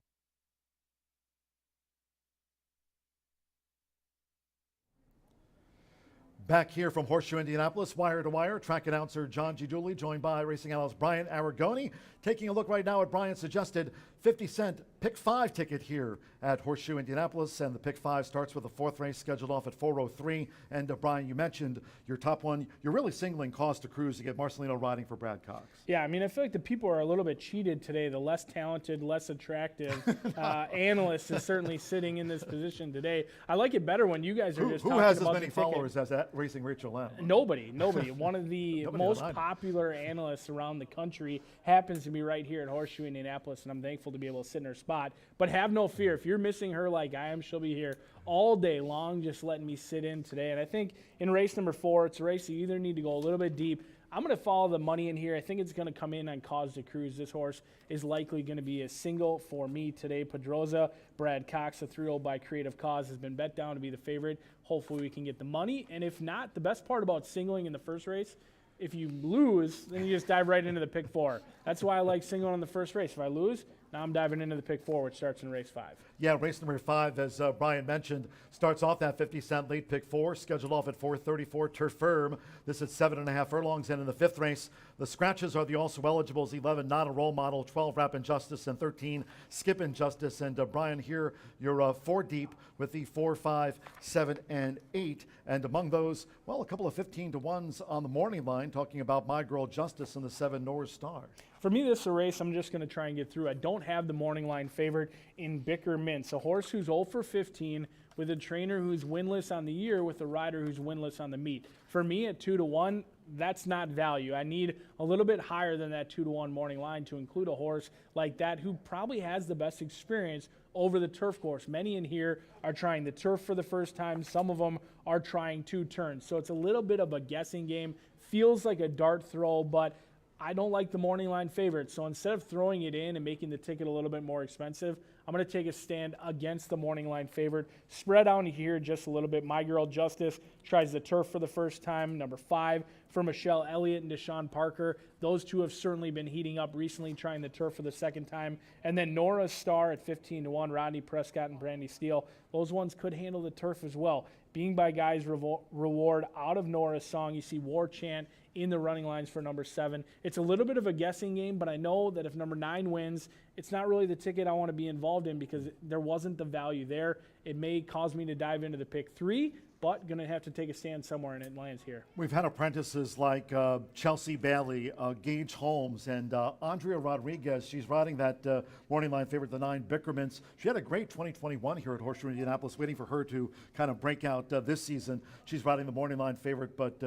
Back here from Horseshoe Indianapolis, wire to wire, track announcer John G. Dooley, joined by racing analyst Brian Aragoni. Taking a look right now at Brian's suggested 50-cent pick 5 ticket here at Horseshoe Indianapolis, and the pick 5 starts with the 4th race scheduled off at 4:03. And Brian, you mentioned your top one. You're really singling Cause to Cruise to get Marcelino riding for Brad Cox. Yeah, I mean, I feel like the people are a little bit cheated today. The less talented, less attractive analyst is certainly sitting in this position today. I like it better when you guys are just talking about who has as the many ticket. followers as that Racing Rachel M? Nobody. One of the most popular analysts around the country happens to be right here at Horseshoe Indianapolis, and I'm thankful to be able to sit in her spot. But have no fear. If you're missing her like I am, she'll be here all day long just letting me sit in today. And I think in race number 4, it's a race you either need to go a little bit deep. I'm going to follow the money in here. I think it's going to come in on Cause to Cruise. This horse is likely going to be a single for me today. Pedrosa, Brad Cox, a 3-0 by Creative Cause, has been bet down to be the favorite. Hopefully we can get the money. And if not, the best part about singling in the first race, if you lose, then you just dive right into the pick 4. That's why I like singling in the first race. If I lose, now I'm diving into the pick 4, which starts in race 5. Yeah, race number 5, as Brian mentioned, starts off that 50-cent late pick 4, scheduled off at 4:34, Turf Firm. This is 7.5 furlongs, and in the 5th race, the scratches are the also eligibles: 11, Not a Role Model, 12, Rap Injustice, and 13, Skip Injustice. And Brian, here you're 4 deep with the 4, 5, 7, and 8. And among those, well, a couple of 15-to-1s on the morning line, talking about My Girl Justice and the 7 North Star. For me, this is a race I'm just going to try and get through. I don't have the morning line favorite in Bicker Mints, a horse who's 0 for 15 with a trainer who's winless on the year with a rider who's winless on the meet. For me, at 2-1, that's not value. I need a little bit higher than that 2-1 morning line to include a horse like that who probably has the best experience over the turf course. Many in here are trying the turf for the first time. Some of them are trying 2 turns. So it's a little bit of a guessing game. Feels like a dart throw, but I don't like the morning line favorite. So instead of throwing it in and making the ticket a little bit more expensive, I'm going to take a stand against the morning line favorite. Spread out here just a little bit. My Girl Justice tries the turf for the first time. Number 5 for Michelle Elliott and Deshaun Parker. Those two have certainly been heating up recently, trying the turf for the second time. And then Nora's Star at 15-1, Rodney Prescott and Brandy Steele. Those ones could handle the turf as well. Being by Guys Reward out of Nora's Song. You see War Chant in the running lines for number 7. It's a little bit of a guessing game, but I know that if number 9 wins, it's not really the ticket I want to be involved in because there wasn't the value there. It may cause me to dive into the pick 3, but going to have to take a stand somewhere and it lands here. We've had apprentices like Chelsea Bailey, Gage Holmes, and Andrea Rodriguez. She's riding that morning line favorite, the 9 Bickermans. She had a great 2021 here at Horseshoe Indianapolis, waiting for her to kind of break out this season. She's riding the morning line favorite, but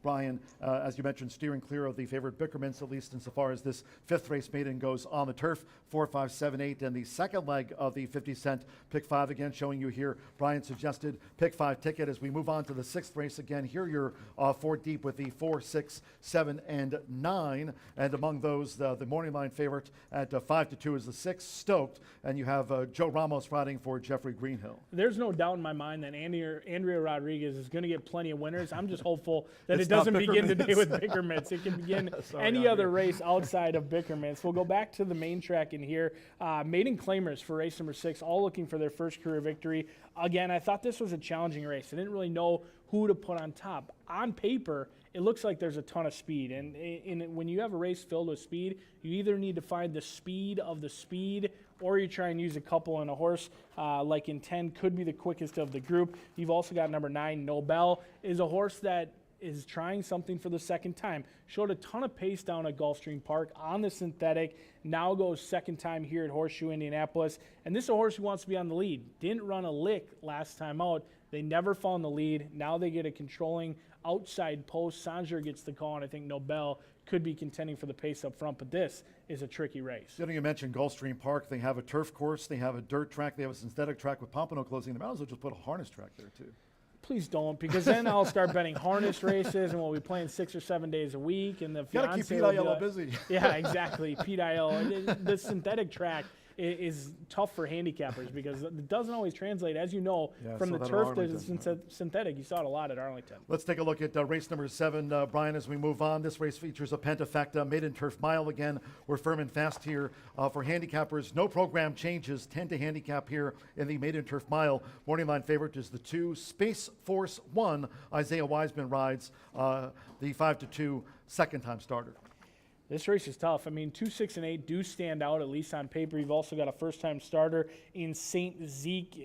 Brian, as you mentioned, steering clear of the favorite Bickermans, at least insofar as this 5th race maiden goes on the turf. 4, 5, 7, 8, and the second leg of the 50-cent pick 5 again, showing you here. Brian suggested pick 5 ticket. As we move on to the 6th race again, here you're 4 deep with the 4, 6, 7, and 9, and among those the morning line favorite at 5-2 is the 6 Stoked, and you have Joe Ramos riding for Jeffrey Greenhill. There's no doubt in my mind that Andrea Rodriguez is going to get plenty of winners. I'm just hopeful that it doesn't begin today with Bickermans. It can begin any other race outside of Bickermans. We'll go back to the main track in here. Maiden claimers for race number 6, all looking for their first career victory. Again, I thought this was a challenging race. I didn't really know who to put on top. On paper, it looks like there's a ton of speed. And when you have a race filled with speed, you either need to find the speed of the speed or you try and use a couple, and a horse like in 10 could be the quickest of the group. You've also got number 9, Nobel, is a horse that is trying something for the second time. Showed a ton of pace down at Gulfstream Park on the synthetic. Now goes second time here at Horseshoe Indianapolis. And this is a horse who wants to be on the lead. Didn't run a lick last time out. They never found the lead. Now they get a controlling outside post. Sanger gets the call, and I think Nobel could be contending for the pace up front. But this is a tricky race. You mentioned Gulfstream Park. They have a turf course. They have a dirt track. They have a synthetic track with Pompano closing. They might as well just put a harness track there, too. Please don't, because then I'll start betting harness races, and we'll be playing 6 or 7 days a week. And the you got to keep Pete Aiello busy. Yeah, exactly. Pete Aiello. The synthetic track is tough for handicappers because it doesn't always translate, as you know, from the turf to the synthetic. You saw it a lot at Arlington. Let's take a look at race number 7, Brian, as we move on. This race features a pentafecta, maiden turf mile again. We're firm and fast here for handicappers. No program changes. 10 to handicap here in the maiden turf mile. Morning line favorite is the 2 Space Force 1. Isaiah Wiseman rides the 5-2 second time starter. This race is tough. I mean, 2, 6, and 8 do stand out, at least on paper. You've also got a first-time starter in St. Zeke.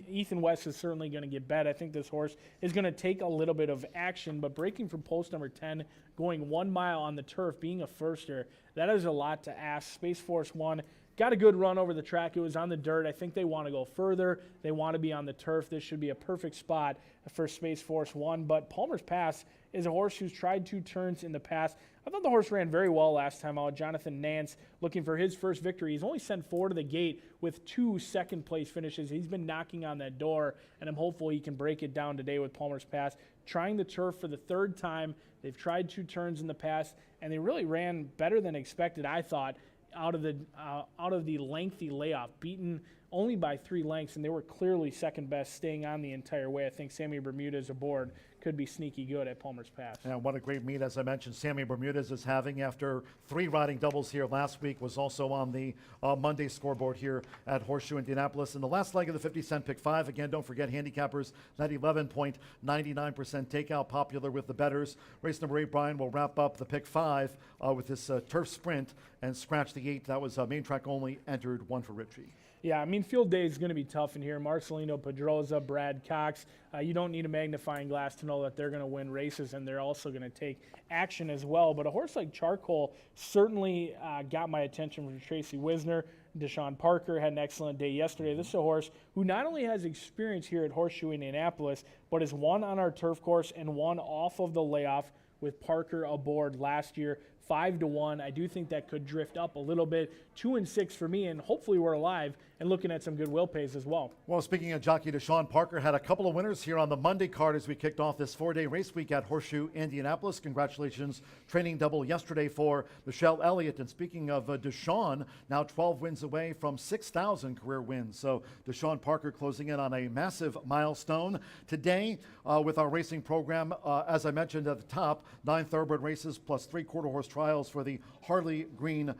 Ethan West is certainly going to get bet. I think this horse is going to take a little bit of action, but breaking from post number 10, going 1 mile on the turf, being a firster, that is a lot to ask. Space Force 1 got a good run over the track. It was on the dirt. I think they want to go further. They want to be on the turf. This should be a perfect spot for Space Force 1, but Palmer's Pass is a horse who's tried 2 turns in the past. I thought the horse ran very well last time out. Jonathan Nance looking for his first victory. He's only sent 4 to the gate with 2 second-place finishes. He's been knocking on that door, and I'm hopeful he can break it down today with Palmer's Pass. Trying the turf for the 3rd time. They've tried 2 turns in the past, and they really ran better than expected, I thought, out of the lengthy layoff, beaten only by 3 lengths, and they were clearly second best, staying on the entire way. I think Sammy Bermudez aboard could be sneaky good at Palmer's Pass. And what a great meet, as I mentioned, Sammy Bermudez is having after 3 riding doubles here last week, was also on the Monday scoreboard here at Horseshoe Indianapolis. In the last leg of the 50-cent pick 5, again, don't forget handicappers, that 11.99% takeout, popular with the bettors. Race number 8, Brian, will wrap up the pick 5 with this turf sprint and scratch the 8. That was main track only, entered 1 for Richie. Yeah, I mean, field day is going to be tough in here. Marcelino Pedroza, Brad Cox. You don't need a magnifying glass to know know that they're going to win races, and they're also going to take action as well. But a horse like Charcoal certainly got my attention from Tracy Wisner. Deshaun Parker had an excellent day yesterday. This is a horse who not only has experience here at Horseshoe Indianapolis, but has won on our turf course and won off of the layoff with Parker aboard last year. 5-1. I do think that could drift up a little bit. 2-6 for me, and hopefully we're alive and looking at some good will pays as well. Well, speaking of jockey Deshaun Parker, had a couple of winners here on the Monday card as we kicked off this 4-day race week at Horseshoe Indianapolis. Congratulations, training double yesterday for Michelle Elliott. And speaking of Deshaun, now 12 wins away from 6,000 career wins. So Deshaun Parker closing in on a massive milestone. Today, with our racing program, as I mentioned at the top, 9 thoroughbred races plus 3 quarter horse trials for the Harley Green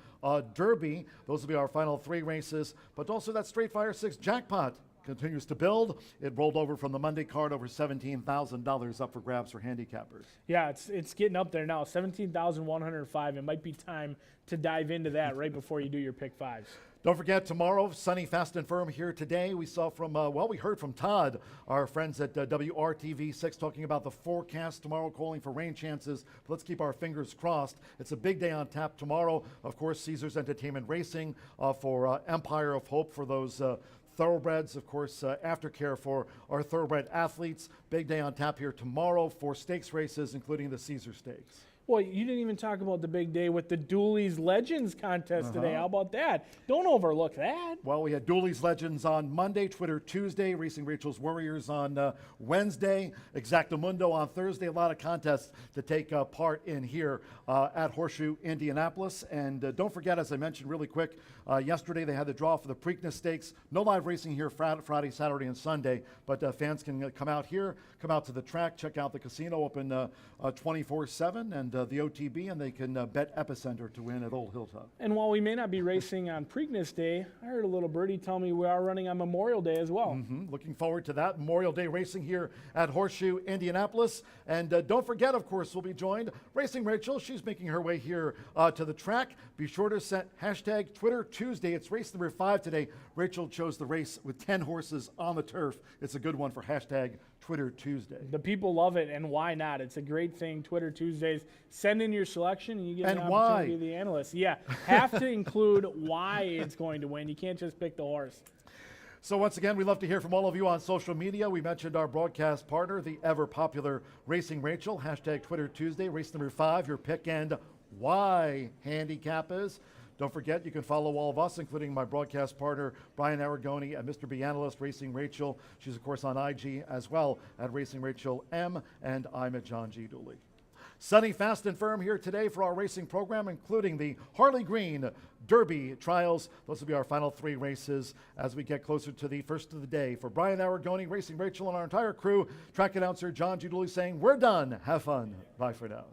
Derby. Those will be our final 3 races, but also that Straight Fire 6 jackpot continues to build. It rolled over from the Monday card, over $17,000 up for grabs for handicappers. Yeah, it's getting up there now, $17,105. It might be time to dive into that right before you do your pick fives. Don't forget, tomorrow, sunny, fast and firm here today. We saw from, we heard from Todd, our friends at WRTV 6, talking about the forecast tomorrow, calling for rain chances. But let's keep our fingers crossed. It's a big day on tap tomorrow. Of course, Caesars Entertainment Racing for Empire of Hope for those thoroughbreds. Of course, aftercare for our thoroughbred athletes. Big day on tap here tomorrow for stakes races, including the Caesar Stakes. Well, you didn't even talk about the big day with the Dooley's Legends contest today. How about that? Don't overlook that. Well, we had Dooley's Legends on Monday, Twitter Tuesday, Racing Rachel's Warriors on Wednesday, Exactamundo on Thursday. A lot of contests to take part in here at Horseshoe Indianapolis. And don't forget, as I mentioned really quick, yesterday they had the draw for the Preakness Stakes. No live racing here Friday, Saturday, and Sunday, but fans can come out here, come out to the track, check out the casino open 24/7 and the OTB, and they can bet Epicenter to win at Old Hilltop. And while we may not be racing on Preakness Day, I heard a little birdie tell me we are running on Memorial Day as well. Looking forward to that Memorial Day racing here at Horseshoe Indianapolis. And don't forget, of course, we'll be joined Racing Rachel. She's making her way here to the track. Be sure to set hashtag Twitter Tuesday. It's race number 5 today. Rachel chose the race with 10 horses on the turf. It's a good one for hashtag Twitter Tuesday. The people love it, and why not? It's a great thing. Twitter Tuesdays. Send in your selection, and you get an opportunity to be the analyst. Yeah, have to include why it's going to win. You can't just pick the horse. So once again, we love to hear from all of you on social media. We mentioned our broadcast partner, the ever-popular Racing Rachel. Hashtag Twitter Tuesday, race number 5, your pick and why handicap is. Don't forget, you can follow all of us, including my broadcast partner, Brian Aragoni, at Mr. B Analyst, Racing Rachel. She's, of course, on IG as well at Racing Rachel M, and I'm at John G. Dooley. Sunny, fast, and firm here today for our racing program, including the Harley Green Derby trials. Those will be our final 3 races as we get closer to the first of the day. For Brian Aragoni, Racing Rachel, and our entire crew, track announcer John G. Dooley saying, we're done. Have fun. Bye for now.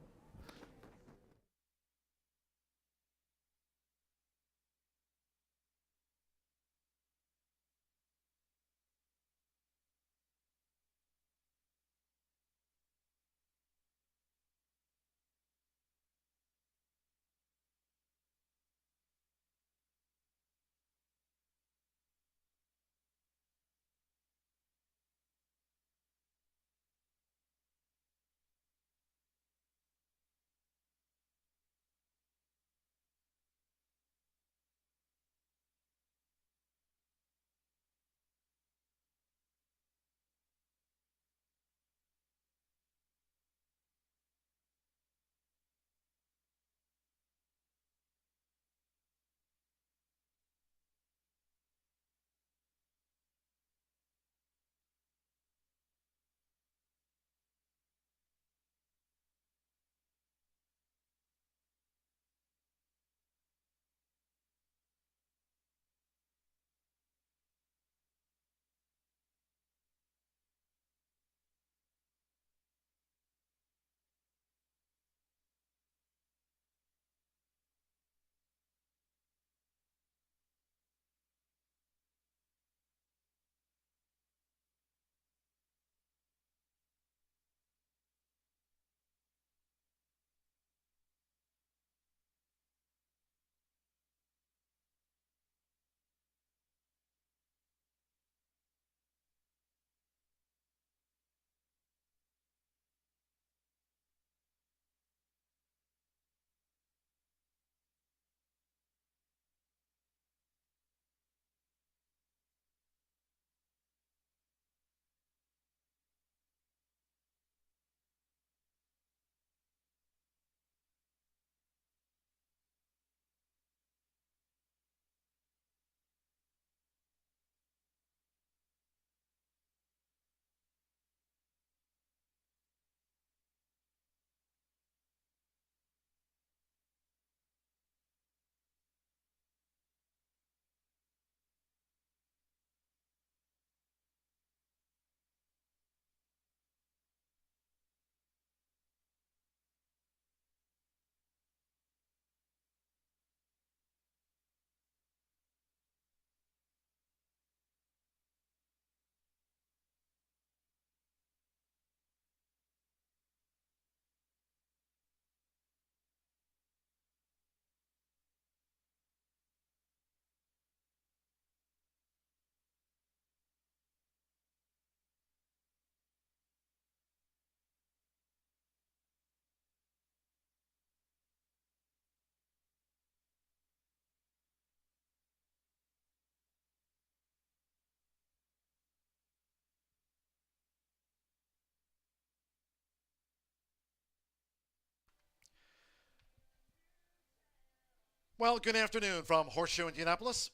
Well, good afternoon from Horseshoe Indianapolis.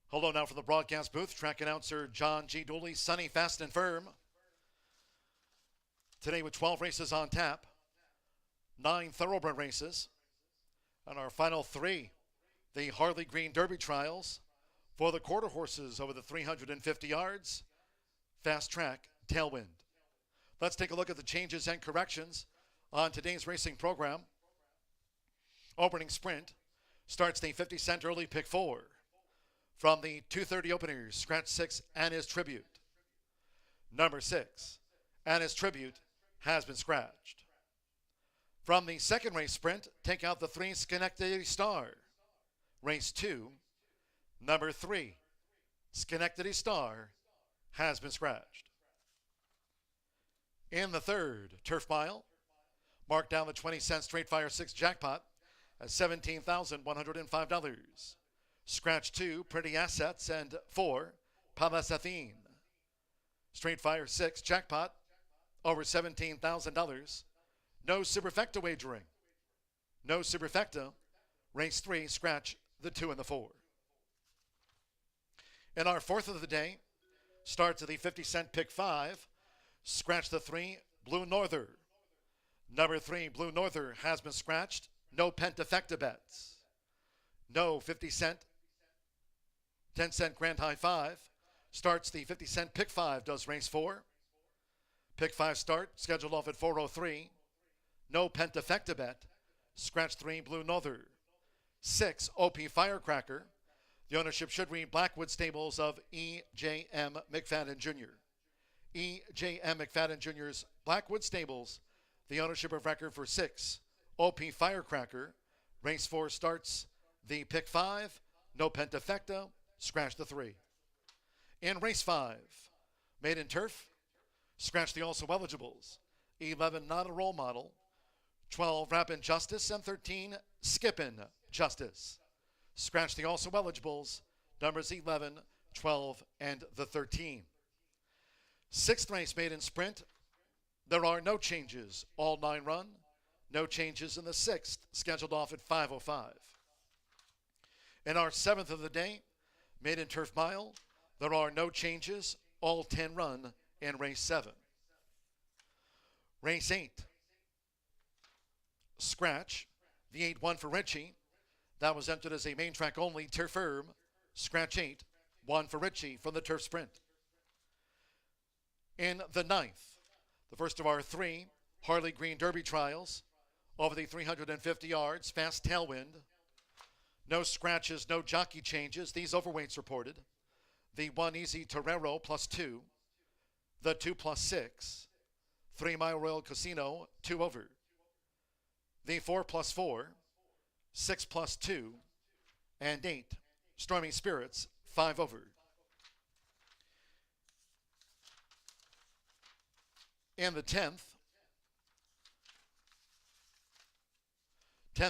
Hello now from the broadcast booth. Track announcer John G. Dooley, sunny, fast, and firm. Today with 12 races on tap, 9 thoroughbred races, and our final 3, the Harley Green Derby trials for the quarter horses over the 350 yards, fast track, tailwind. Let's take a look at the changes and corrections on today's racing program. Opening sprint starts the 50-cent early pick 4. From the 2:30 openers, scratch 6, Anna's Tribute. Number 6, Anna's Tribute, has been scratched. From the second race sprint, take out the 3, Schenectady Star. Race 2, number 3, Schenectady Star, has been scratched. In the third Turf Mile, mark down the 20-cent Straight Fire 6 jackpot at $17,105. Scratch 2, Pretty Assets, and 4, Palace Athene. Straight Fire 6 jackpot, over $17,000. No superfecta wagering. No superfecta. Race 3, scratch the 2 and the 4. In our fourth of the day, starts at the 50-cent pick 5. Scratch the 3, Blue Norther. Number 3, Blue Norther, has been scratched. No pentafecta bets. No 50-cent, 10-cent Grand High 5. Starts the 50-cent pick 5, does race 4. Pick 5 start, scheduled off at 4:03. No pentafecta bet. Scratch 3, Blue Norther. 6, OP Firecracker. The ownership should read Blackwood Stables of E.J.M. McFadden Jr. E.J.M. McFadden Jr.'s Blackwood Stables. The ownership of record for 6, OP Firecracker. Race 4 starts the pick 5. No pentafecta. Scratch the 3. In race 5, maiden turf. Scratch the also eligibles. 11, Not a Role Model. 12, Rappin' Justice, and 13, Skippin' Justice. Scratch the also eligibles, numbers 11, 12, and the 13. Sixth race maiden sprint. There are no changes. All 9 run. No changes in the 6th, scheduled off at 5:05. In our 7th of the day, maiden turf mile, there are no changes. All 10 run in race 7. Race 8. Scratch, the 8-1 for Richie. That was entered as a main track only, turf firm. Scratch 8, 1 for Richie from the turf sprint. In the 9th, the first of our 3 Harley Green Derby trials, over the 350 yards, fast tailwind. No scratches, no jockey changes. These overweights reported. The 1 Easy Torero +2. The 2 +6. 3 Mile Royal Casino, 2 over. The 4 +4. 6 +2. And 8 Stormy Spirits, 5 over. In the 10th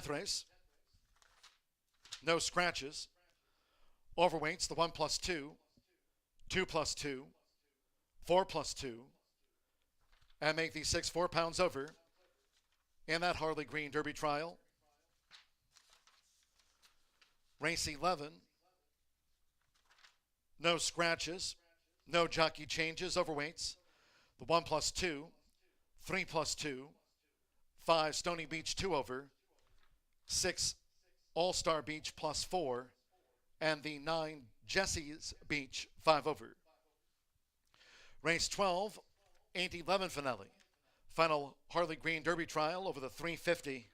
race, no scratches. Overweights, the 1 +2, 2 +2, 4 +2, and make the 6 4 pounds over in that Harley Green Derby trial. Race 11, no scratches, no jockey changes. Overweights, the 1 +2, 3 +2, 5 Stony Beach 2 over, 6 All-Star Beach +4, and the 9 Jesse's Beach 5 over. Race 12, 8-11 finale. Final Harley Green Derby trial over the 350.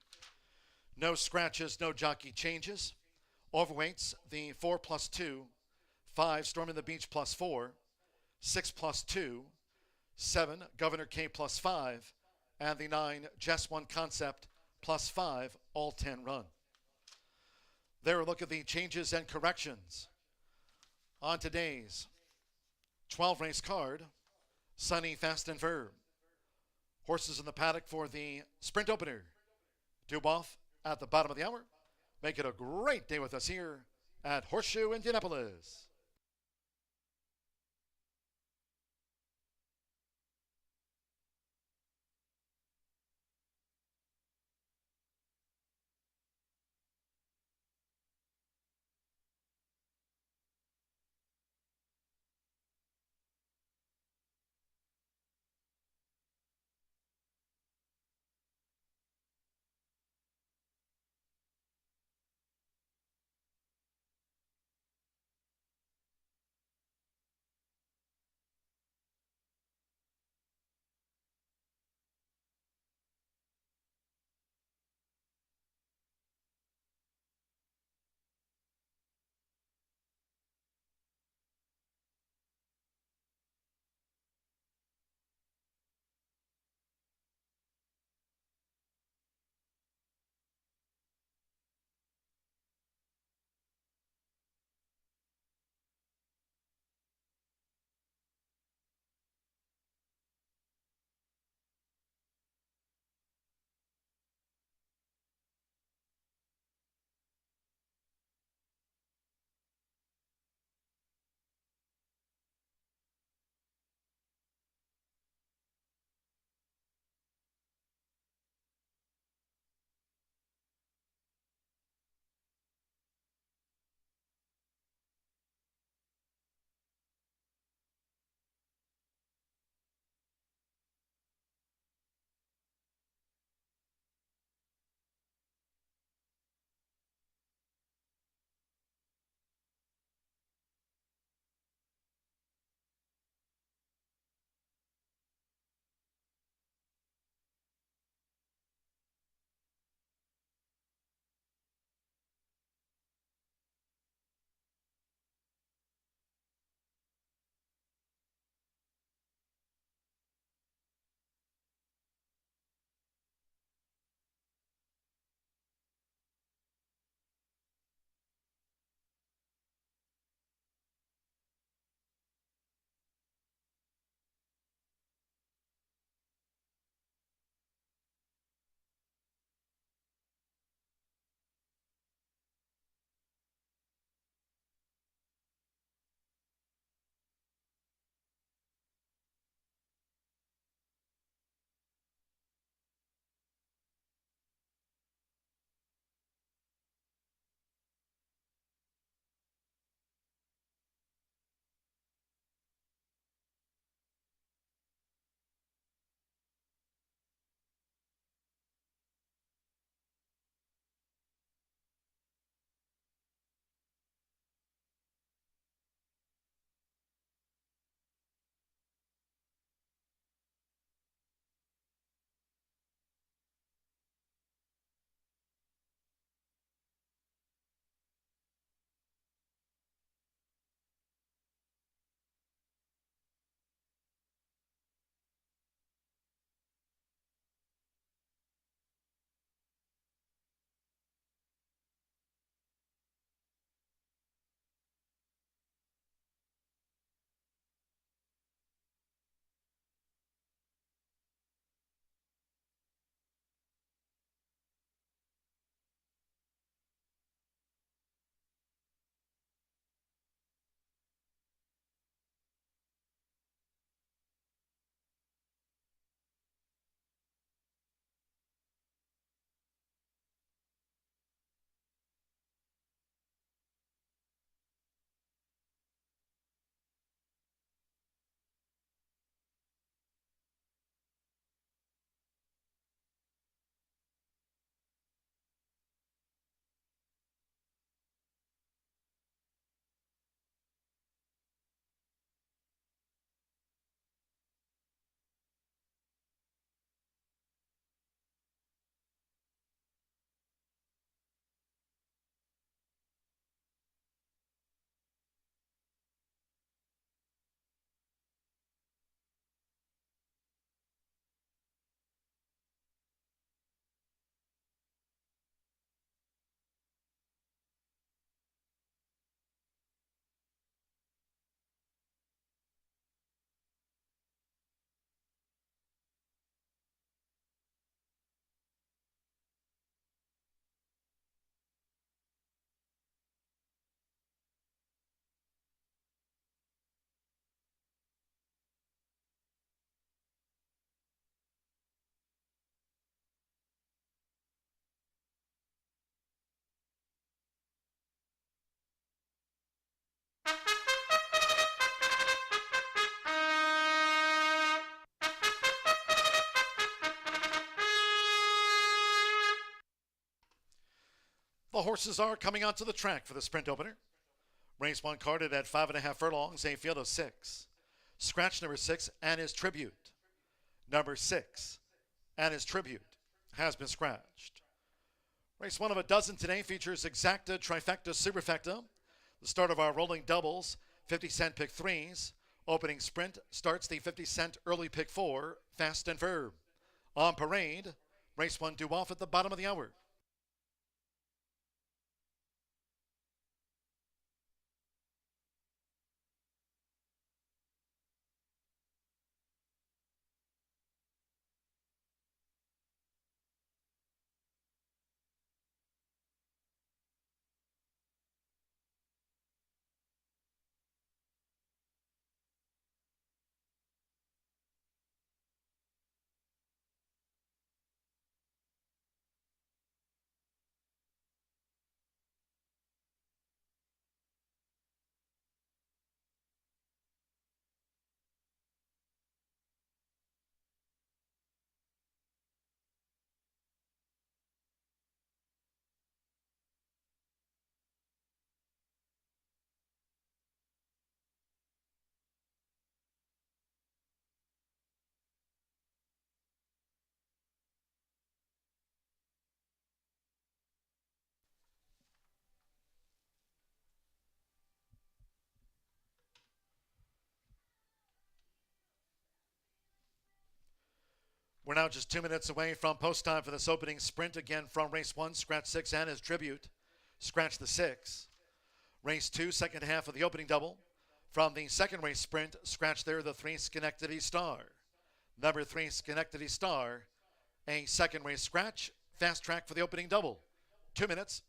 No scratches, no jockey changes. Overweights, the 4 +2, 5 Storm in the Beach +4, 6 +2, 7 Governor K +5, and the 9 Just One Concept +5, all 10 run. There, a look at the changes and corrections on today's 12 race card. Sunny, fast, and firm. Horses in the paddock for the sprint opener. Due off at the bottom of the hour. Make it a great day with us here at Horseshoe Indianapolis. the horses are coming onto the track for the sprint opener. Race 1 carded at 5.5 furlongs, a field of 6. Scratch number 6 and his tribute. Number 6 and his tribute has been scratched. Race 1 of a dozen today features exacta, trifecta, superfecta. The start of our rolling doubles, 50-cent pick 3s. Opening sprint starts the 50-cent early pick 4, fast and firm. On parade, race 1 due off at the bottom of the hour. We're now just 2 minutes away from post time for this opening sprint. Again from race 1, scratch 6 and his tribute. Scratch the 6. Race 2, second half of the opening double. From the second race sprint, scratch there the 3 Schenectady Star. Number 3 Schenectady Star, a second race scratch. Fast track for the opening double. 2 minutes.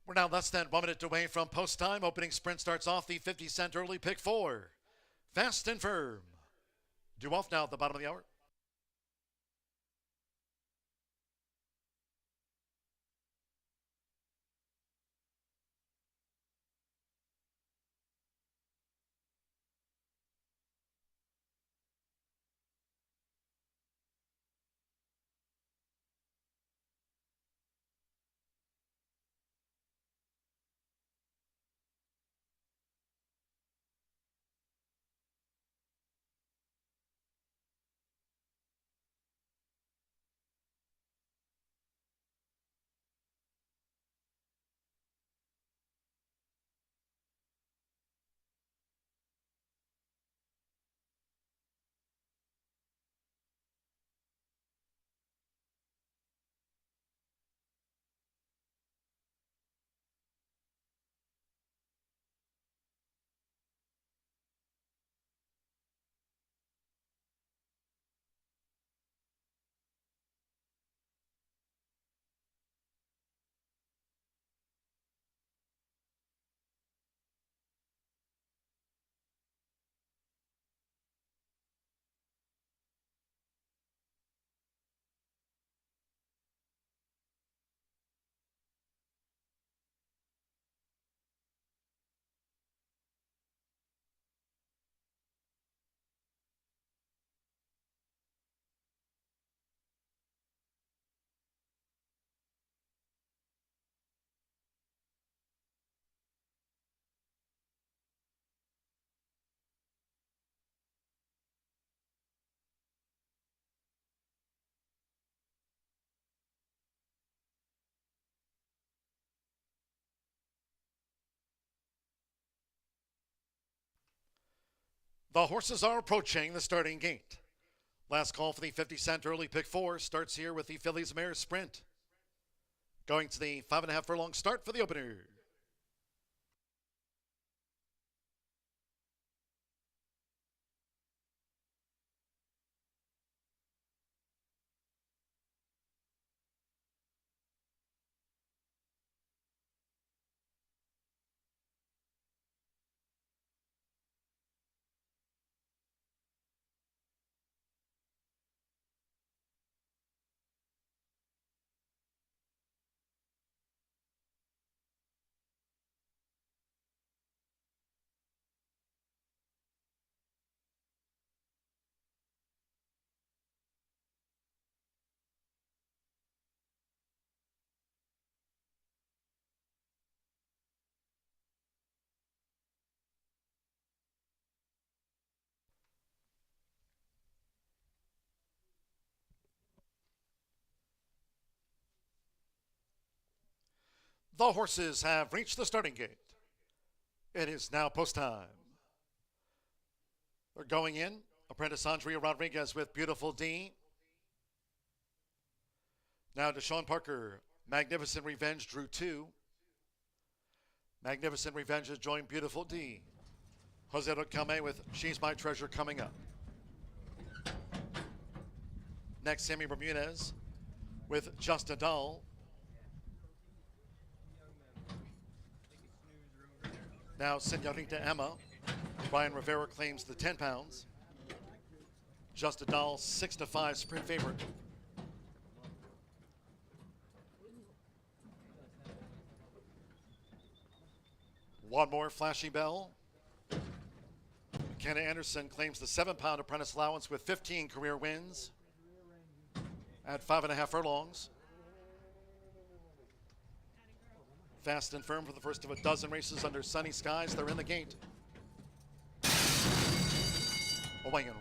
We're now less than 1 minute away from post time. Opening sprint starts off the 50-cent early pick 4. Fast and firm. Due off now at the bottom of the hour. The horses are approaching the starting gate. Last call for the 50-cent early pick 4 starts here with the Fillies Mare Sprint. Going to the 5.5 furlong start for the opener. The horses have reached the starting gate. It is now post time. They're going in. Apprentice Andrea Rodriguez with Beautiful D. Now Deshaun Parker, Magnificent Revenge drew 2. Magnificent Revenge has joined Beautiful D. Jose Rocame with She's My Treasure coming up. Next, Sammy Bermudez with Just a Doll. Now, Senorita Emma. Brian Rivera claims the 10 pounds. Just a Doll, 6-5 sprint favorite. One more Flashy Bell. McKenna Anderson claims the 7-pound apprentice allowance with 15 career wins at 5.5 furlongs. Fast and firm for the first of a dozen races under sunny skies. They're in the gate. Away and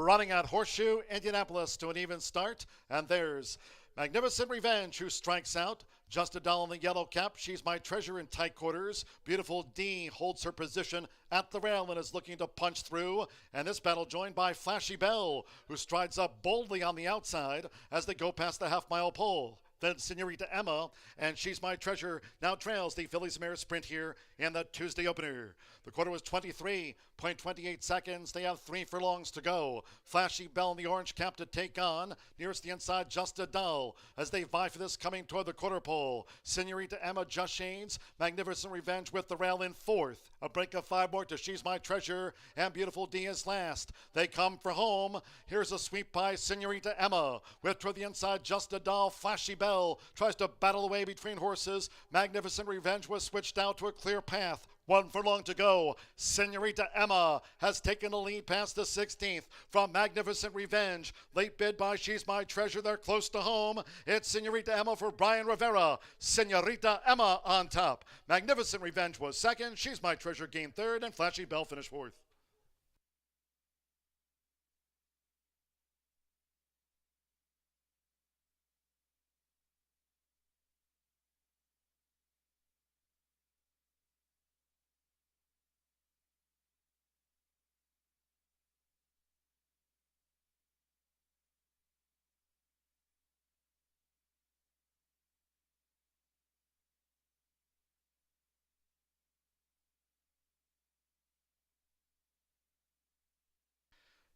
running out Horseshoe Indianapolis to an even start. And there's Magnificent Revenge, who strikes out. Just a Doll in the yellow cap. She's My Treasure in tight quarters. Beautiful D holds her position at the rail and is looking to punch through. And this battle joined by Flashy Bell, who strides up boldly on the outside as they go past the half-mile pole. Then Senorita Emma and She's My Treasure now trails the Fillies Mare Sprint here in the Tuesday opener. The quarter was 23.28 seconds. They have 3 furlongs to go. Flashy Bell in the orange cap to take on. Nearest the inside, Just a Doll as they vie for this coming toward the quarter pole. Senorita Emma just shades. Magnificent Revenge with the rail in 4th. A break of 5 more to She's My Treasure and Beautiful D is last. They come for home. Here's a sweep by Senorita Emma with toward the inside, Just a Doll. Flashy Bell tries to battle away between horses. Magnificent Revenge was switched out to a clear path. 1 furlong to go. Senorita Emma has taken the lead past the 16th from Magnificent Revenge. Late bid by She's My Treasure. They're close to home. It's Senorita Emma for Brian Rivera. Senorita Emma on top. Magnificent Revenge was second. She's My Treasure gained third, and Flashy Bell finished fourth.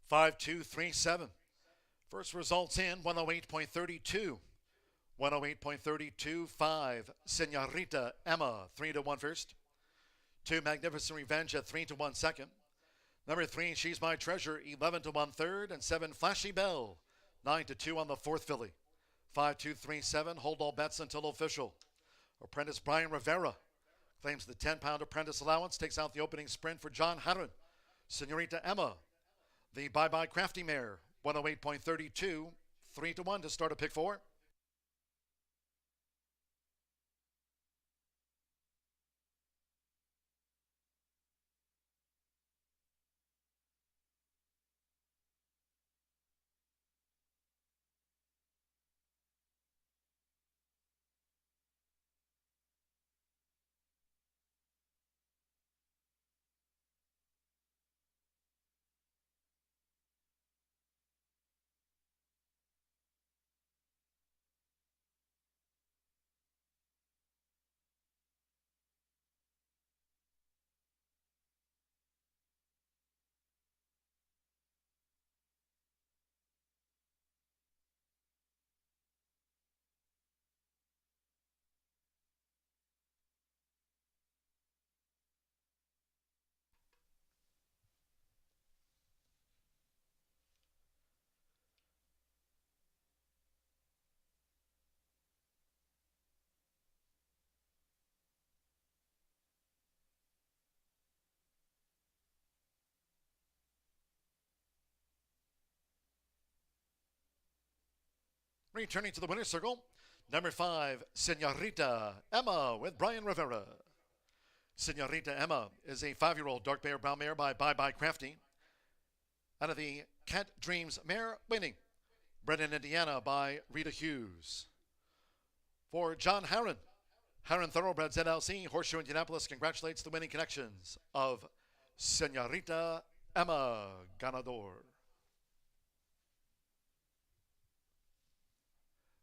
Five, 2, 3, 7. First results in 108.32. 108.32, 5. Senorita Emma, 3-1 first. 2, Magnificent Revenge at 3-1 second. Number 3, She's My Treasure, 11-1 third. And 7, Flashy Bell, 9-2 on the fourth filly. 5, 2, 3, 7. Hold all bets until official. Apprentice Brian Rivera claims the 10-pound apprentice allowance, takes out the opening sprint for John Harron. Senorita Emma, the Bye-Bye Crafty Mare, 108.32, 3-1 to start a pick 4. Returning to the winner's circle, number 5, Senorita Emma with Brian Rivera. Senorita Emma is a 5-year-old dark mare brown mare by Bye Bye Crafty. Out of the Cat Dreams mare winning, bred in Indiana by Rita Hughes. For John Harron, Harron Thoroughbreds LLC, Horseshoe Indianapolis congratulates the winning connections of Senorita Emma Ganador.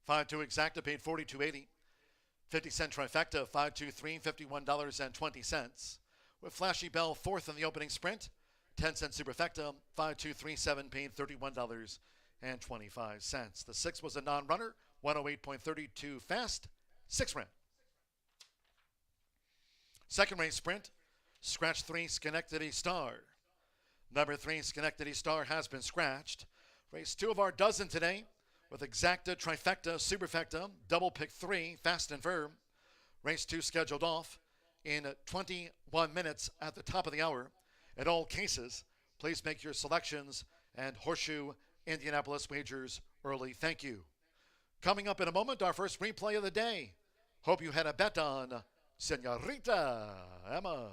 5-2 exacta paid $42.80. 50-cent trifecta, 5-2-3, $51.20. With Flashy Bell fourth in the opening sprint. 10-cent superfecta, 5-2-3-7 paid $31.25. The 6 was a non-runner, 108.32 fast, 6 ran. Second race sprint, scratch 3, Schenectady Star. Number 3, Schenectady Star has been scratched. Race 2 of our dozen today with exacta, trifecta, superfecta, double pick 3, fast and firm. Race 2 scheduled off in 21 minutes at the top of the hour. In all cases, please make your selections and Horseshoe Indianapolis wagers early. Thank you. Coming up in a moment, our first replay of the day. Hope you had a bet on Senorita Emma.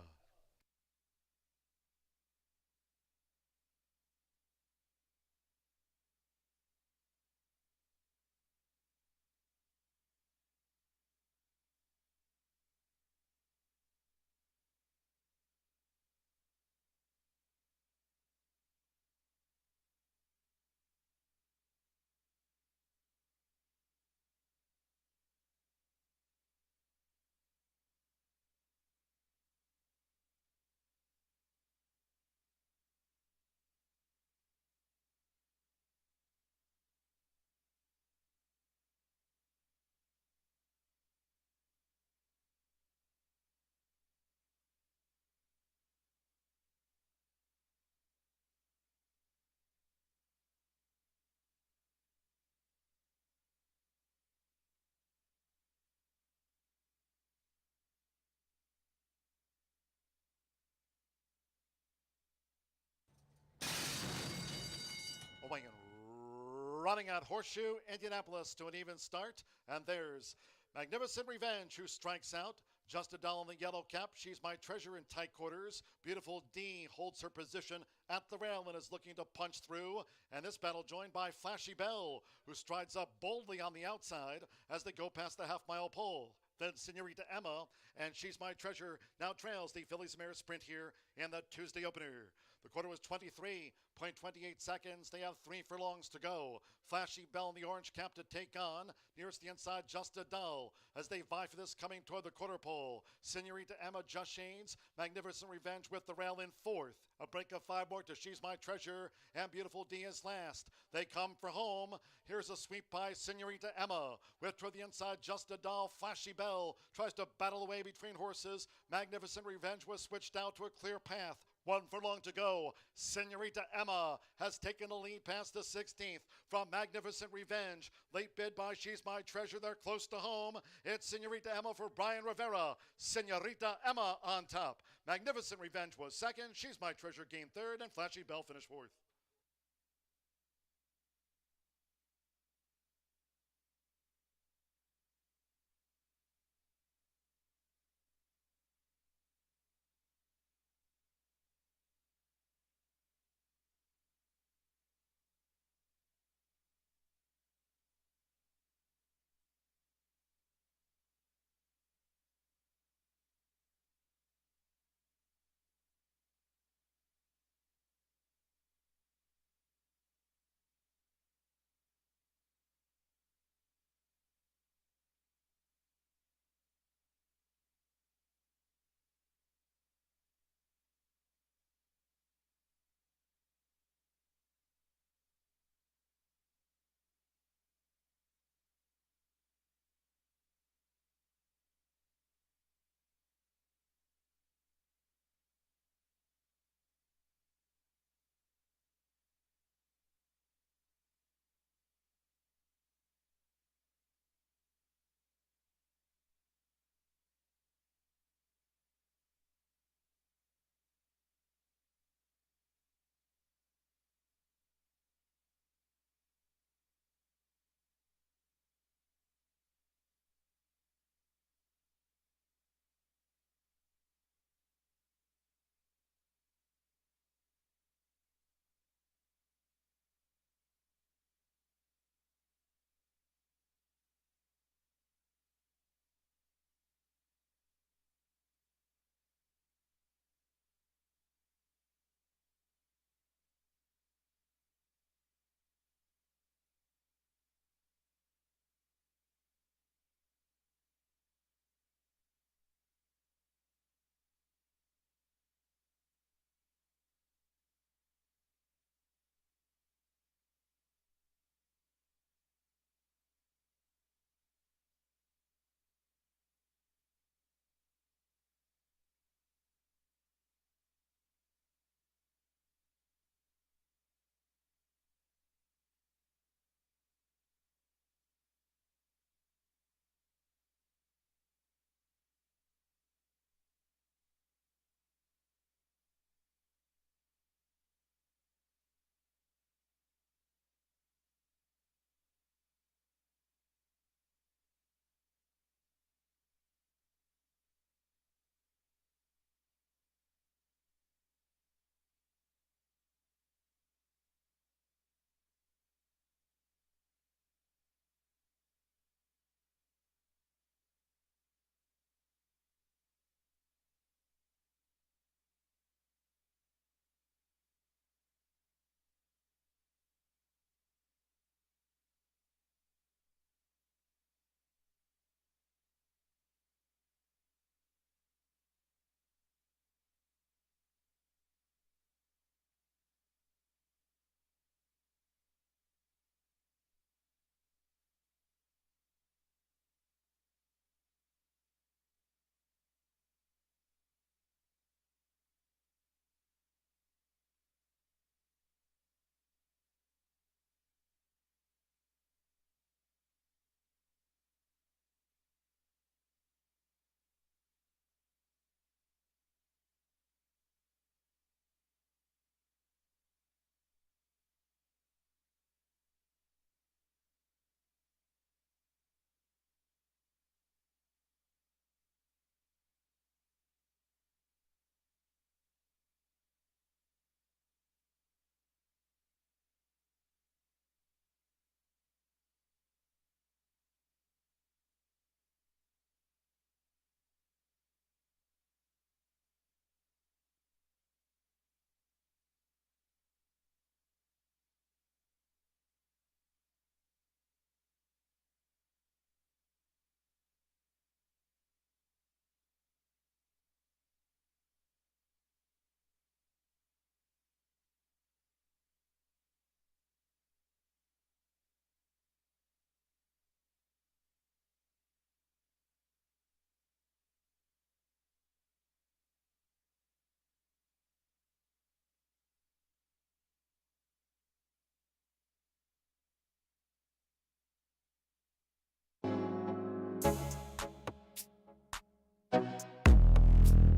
Away and running at Horseshoe Indianapolis to an even start. And there's Magnificent Revenge, who strikes out. Just a doll in the yellow cap. She's My Treasure in tight quarters. Beautiful D holds her position at the rail and is looking to punch through. And this battle joined by Flashy Bell, who strides up boldly on the outside as they go past the half-mile pole. Then Senorita Emma and She's My Treasure now trails the Phillies Mare Sprint here in the Tuesday opener. The quarter was 23.28 seconds. They have 3 furlongs to go. Flashy Bell in the orange cap to take on. Nearest the inside, Just a Doll as they vie for this coming toward the quarter pole. Senorita Emma just shades. Magnificent Revenge with the rail in fourth. A break of 5 more to She's My Treasure, and Beautiful D is last. They come for home. Here's a sweep by Senorita Emma. With toward the inside, Just a Doll. Flashy Bell tries to battle away between horses. Magnificent Revenge was switched out to a clear path. 1 furlong to go. Senorita Emma has taken the lead past the 16th from Magnificent Revenge. Late bid by She's My Treasure. They're close to home. It's Senorita Emma for Brian Rivera. Senorita Emma on top. Magnificent Revenge was second. She's My Treasure gained third, and Flashy Bell finished fourth.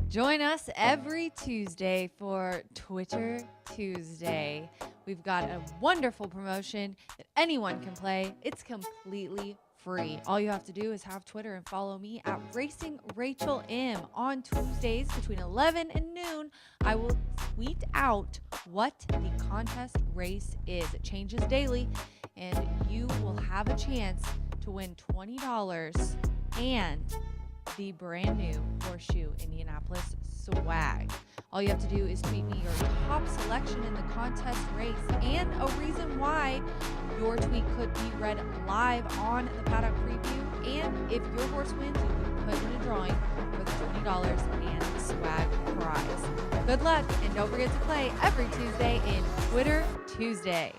Join us every Tuesday for Twitter Tuesday. We've got a wonderful promotion that anyone can play. It's completely free. All you have to do is have Twitter and follow me at Racing Rachel M. On Tuesdays between 11 and noon, I will tweet out what the contest race is. It changes daily, and you will have a chance to win $20 and the brand new Horseshoe Indianapolis swag. All you have to do is tweet me your top selection in the contest race and a reason why your tweet could be read live on the Paddock Preview. And if your horse wins, you will be put in a drawing for the $20 and swag prize. Good luck, and don't forget to play every Tuesday in Twitter Tuesday.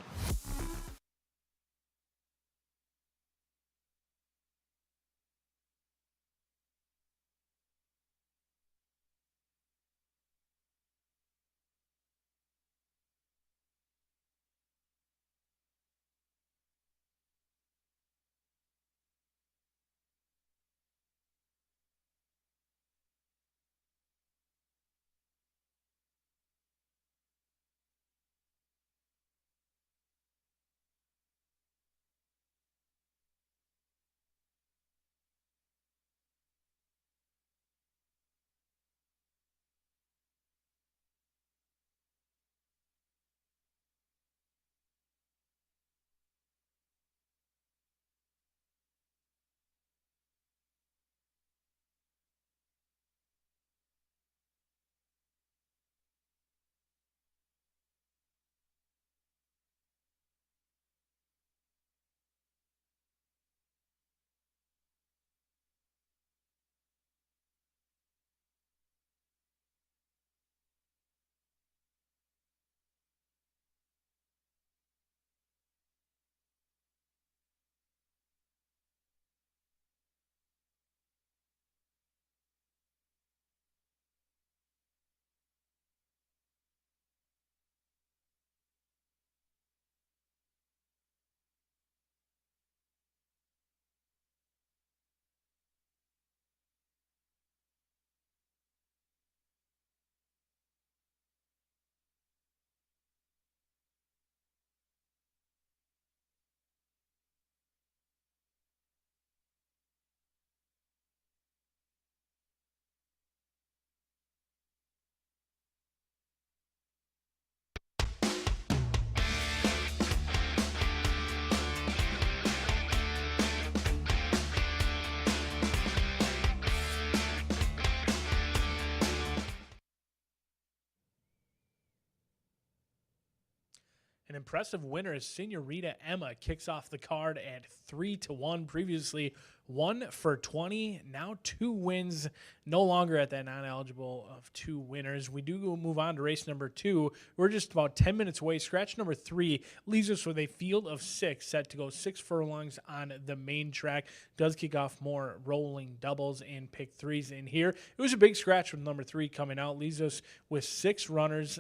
An impressive winner is Senorita Emma, kicks off the card at 3-1. Previously 1 for 20, now 2 wins, no longer at that non-eligible of 2 winners. We do move on to race number 2. We're just about 10 minutes away. Scratch number 3 leaves us with a field of 6 set to go 6 furlongs on the main track. Does kick off more rolling doubles and pick 3s in here. It was a big scratch with number 3 coming out. Leaves us with 6 runners.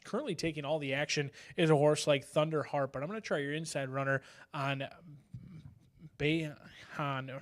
Currently taking all the action is a horse like Thunder Heart, but I'm going to try your inside runner on Bayhan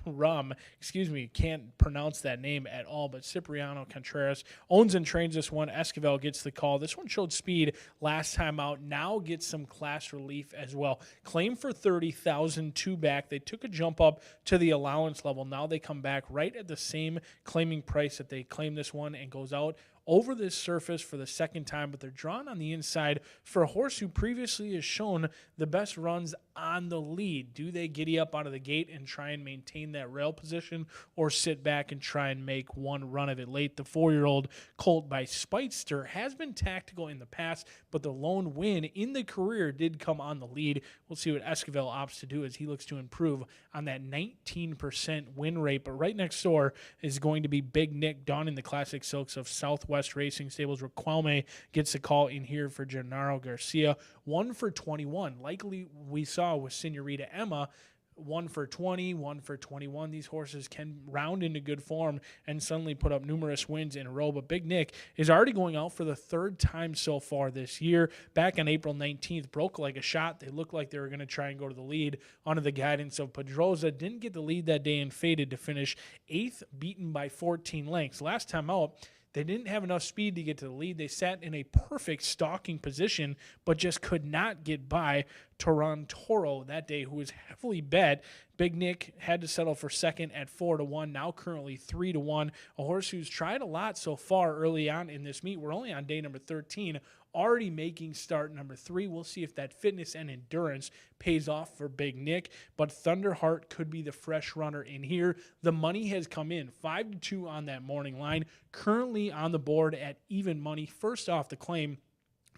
Rum. Excuse me, can't pronounce that name at all, but Cipriano Contreras owns and trains this one. Esquivel gets the call. This one showed speed last time out, now gets some class relief as well. Claim for 30,000, 2 back. They took a jump up to the allowance level. Now they come back right at the same claiming price that they claimed this one, and goes out over this surface for the second time, but they're drawn on the inside for a horse who previously has shown the best runs on the lead. Do they giddy up out of the gate and try and maintain that rail position, or sit back and try and make one run of it late? The 4-year-old colt by Speitster has been tactical in the past, but the lone win in the career did come on the lead. We'll see what Esquivel opts to do as he looks to improve on that 19% win rate. But right next door is going to be Big Nick donning the classic silks of Southwest Racing Stables. Raquelme gets a call in here for Gennaro Garcia. 1 for 21. Likely we saw with Senorita Emma, 1 for 20, 1 for 21. These horses can round into good form and suddenly put up numerous wins in a row. But Big Nick is already going out for the 3rd time so far this year. Back on April 19th, broke like a shot. They looked like they were going to try and go to the lead under the guidance of Pedroza. Didn't get the lead that day and faded to finish 8th, beaten by 14 lengths. Last time out, They didn't have enough speed to get to the lead. They sat in a perfect stalking position, but just could not get by Toro that day, who was heavily bet. Big Nick had to settle for second at 4-1, now currently 3-1. A horse who's tried a lot so far early on in this meet. We're only on day number 13, already making start number 3. We'll see if that fitness and endurance pays off for Big Nick, but Thunderheart could be the fresh runner in here. The money has come in 5-2 on that morning line, currently on the board at even money. First off the claim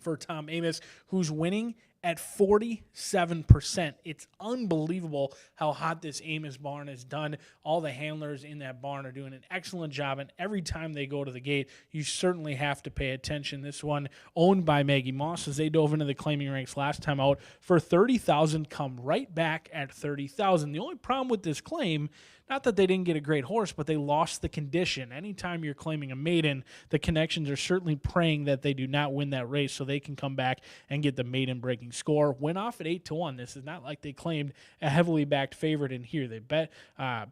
for Tom Amos, who's winning at 47%. It's unbelievable how hot this Amos barn has done. All the handlers in that barn are doing an excellent job, and every time they go to the gate, you certainly have to pay attention. This one owned by Maggie Moss, as they dove into the claiming ranks last time out for $30,000, come right back at $30,000. The only problem with this claim, not that they didn't get a great horse, but they lost the condition. Anytime you're claiming a maiden, the connections are certainly praying that they do not win that race so they can come back and get the maiden breaking score. Went off at 8-1. This is not like they claimed a heavily backed favorite in here. They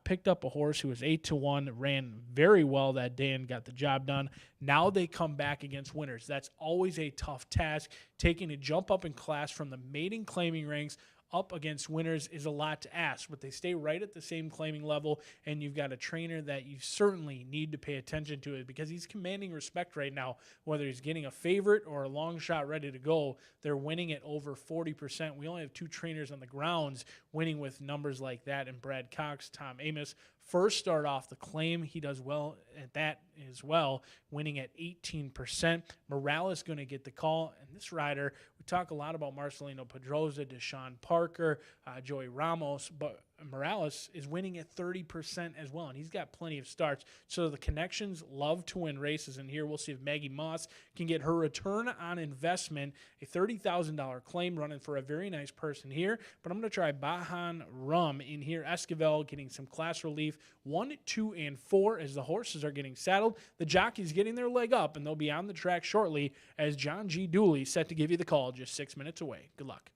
picked up a horse who was 8-1, ran very well that day and got the job done. Now they come back against winners. That's always a tough task. Taking a jump up in class from the maiden claiming ranks up against winners is a lot to ask, but they stay right at the same claiming level, and you've got a trainer that you certainly need to pay attention to it because he's commanding respect right now. Whether he's getting a favorite or a long shot ready to go, they're winning at over 40%. We only have 2 trainers on the grounds winning with numbers like that, and Brad Cox, Tom Amos. First start off the claim, he does well at that as well, winning at 18%. Morales going to get the call, and this rider, we talk a lot about Marcelino Pedroza, Deshaun Parker, Joey Ramos, but Morales is winning at 30% as well, and he's got plenty of starts. So the connections love to win races, and here we'll see if Maggie Moss can get her return on investment, a $30,000 claim running for a very nice person here. But I'm going to try Bahan Rum in here. Esquivel getting some class relief, 1, 2, and 4 as the horses are getting saddled. The jockeys getting their leg up, and they'll be on the track shortly as John G. Dooley set to give you the call just 6 minutes away. Good luck.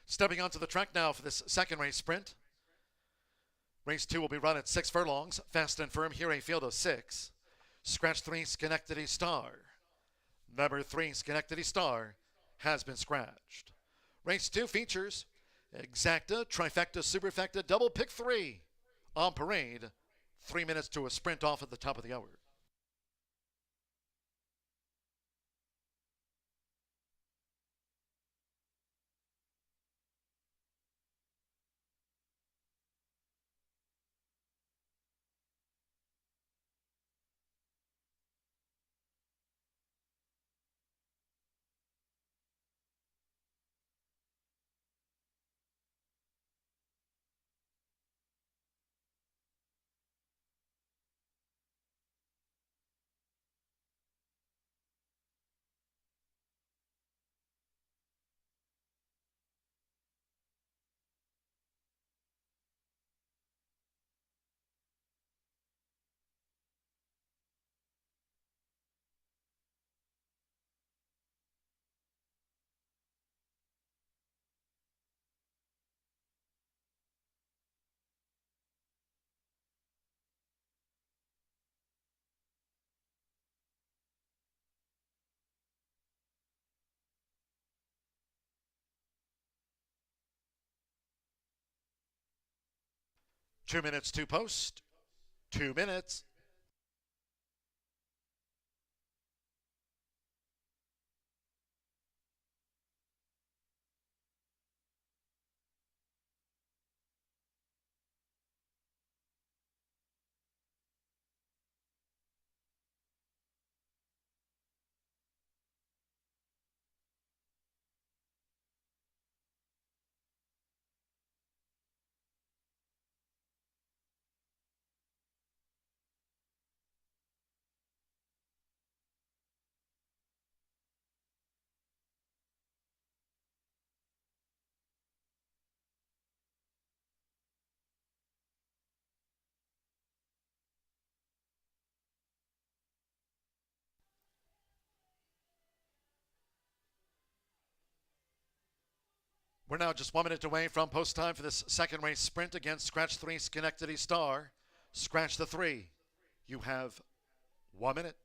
Stepping onto the track now for this second race sprint, Race 2 will be run at 6 furlongs. Fast and firm here, a field of 6. Scratch 3, Schenectady Star. Number 3, Schenectady Star, has been scratched. Race 2 features Exacta, Trifecta, Superfecta, Double Pick 3 on parade. 3 minutes to a sprint off at the top of the hour. Two minutes to post. 2 minutes. We're now just 1 minute away from post time for this second race sprint against Scratch 3, Schenectady Star. Scratch the 3. You have 1 minute.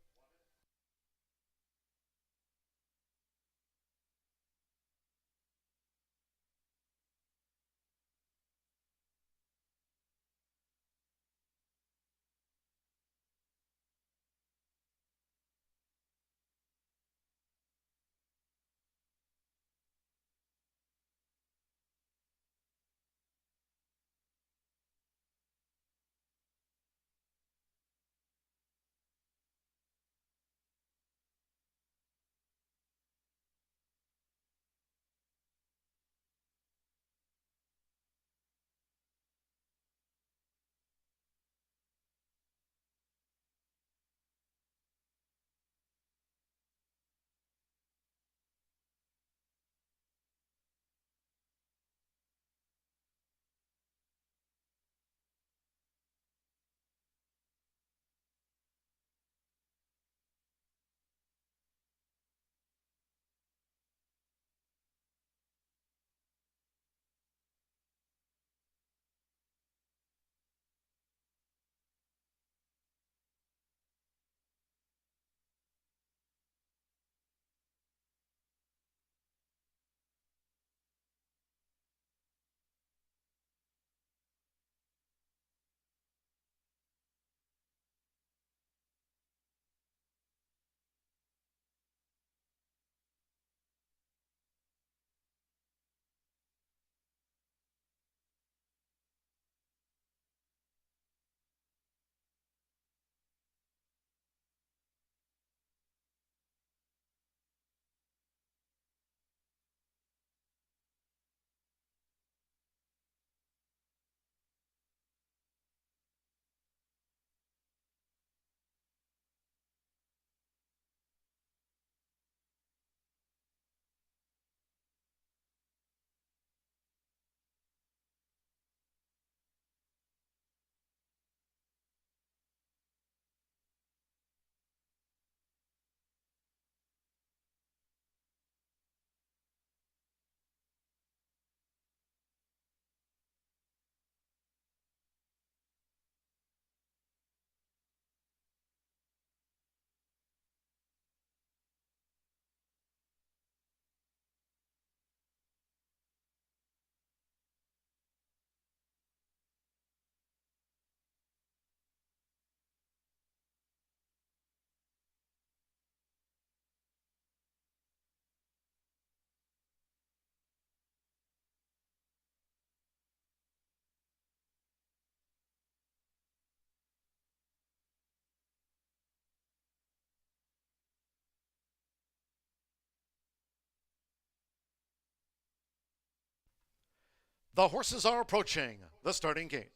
The horses are approaching the starting gate.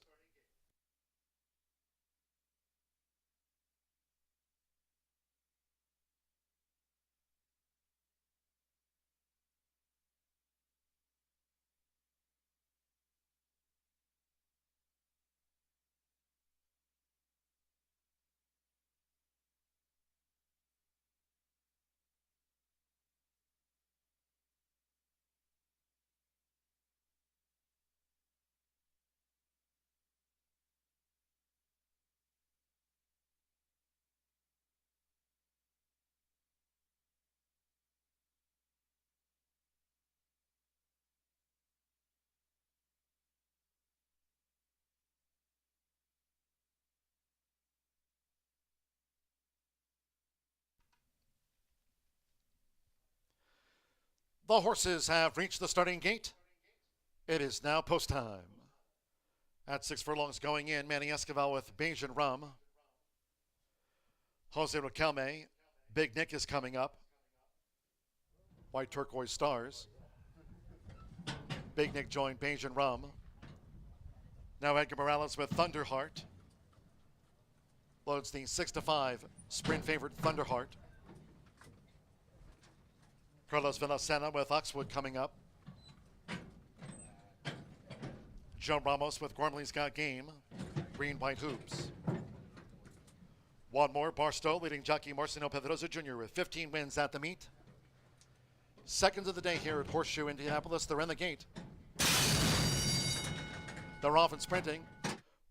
The horses have reached the starting gate. It is now post time. At 6 furlongs going in, Manny Esquivel with Bajan Rum. Jose Riquelme, Big Nick is coming up. White Turquoise Stars. Big Nick joined Bajan Rum. Now Edgar Morales with Thunderheart. Loads the 6-5 sprint favorite Thunderheart. Carlos Villasena with Oxwood coming up. Joe Ramos with Gormley's Got Game. Green White Hoops. One more, Barstow leading jockey Marcino Pedroza Jr. with 15 wins at the meet. Seconds of the day here at Horseshoe Indianapolis. They're in the gate. They're off and sprinting.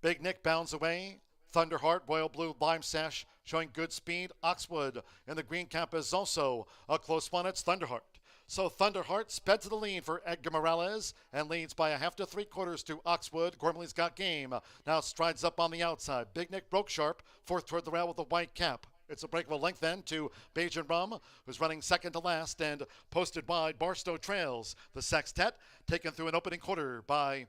Big Nick bounds away. Thunderheart, Royal Blue, Lime Sash showing good speed. Oxwood in the green cap is also a close one. It's Thunderheart. So Thunderheart sped to the lead for Edgar Morales and leads by a half to 3/4 to Oxwood. Gormley's Got Game now strides up on the outside. Big Nick broke sharp, fourth toward the rail with a white cap. It's a breakable length then to Bajan Rum, who's running second to last, and posted wide. Barstow trails the sextet, taken through an opening quarter by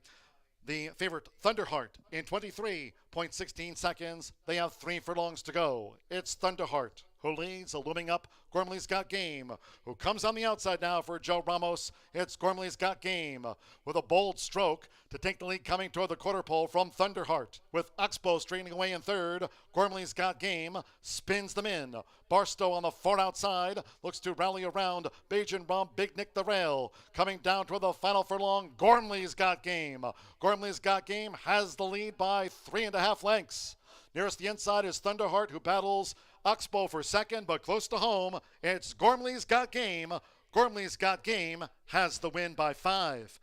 the favorite Thunderheart in 23.16 seconds. They have 3 furlongs to go. It's Thunderheart who leads, looming up Gormley's Got Game, who comes on the outside now for Joe Ramos. It's Gormley's Got Game with a bold stroke to take the lead coming toward the quarter pole from Thunderheart. With Oxbow straightening away in third, Gormley's Got Game spins them in. Barstow on the far outside looks to rally around Bajan Rum, Big Nick the rail. Coming down toward the final furlong, Gormley's Got Game. Gormley's Got Game has the lead by 3.5 lengths. Nearest the inside is Thunderheart, who battles Oxbow for second, but close to home, it's Gormley's Got Game. Gormley's Got Game has the win by 5.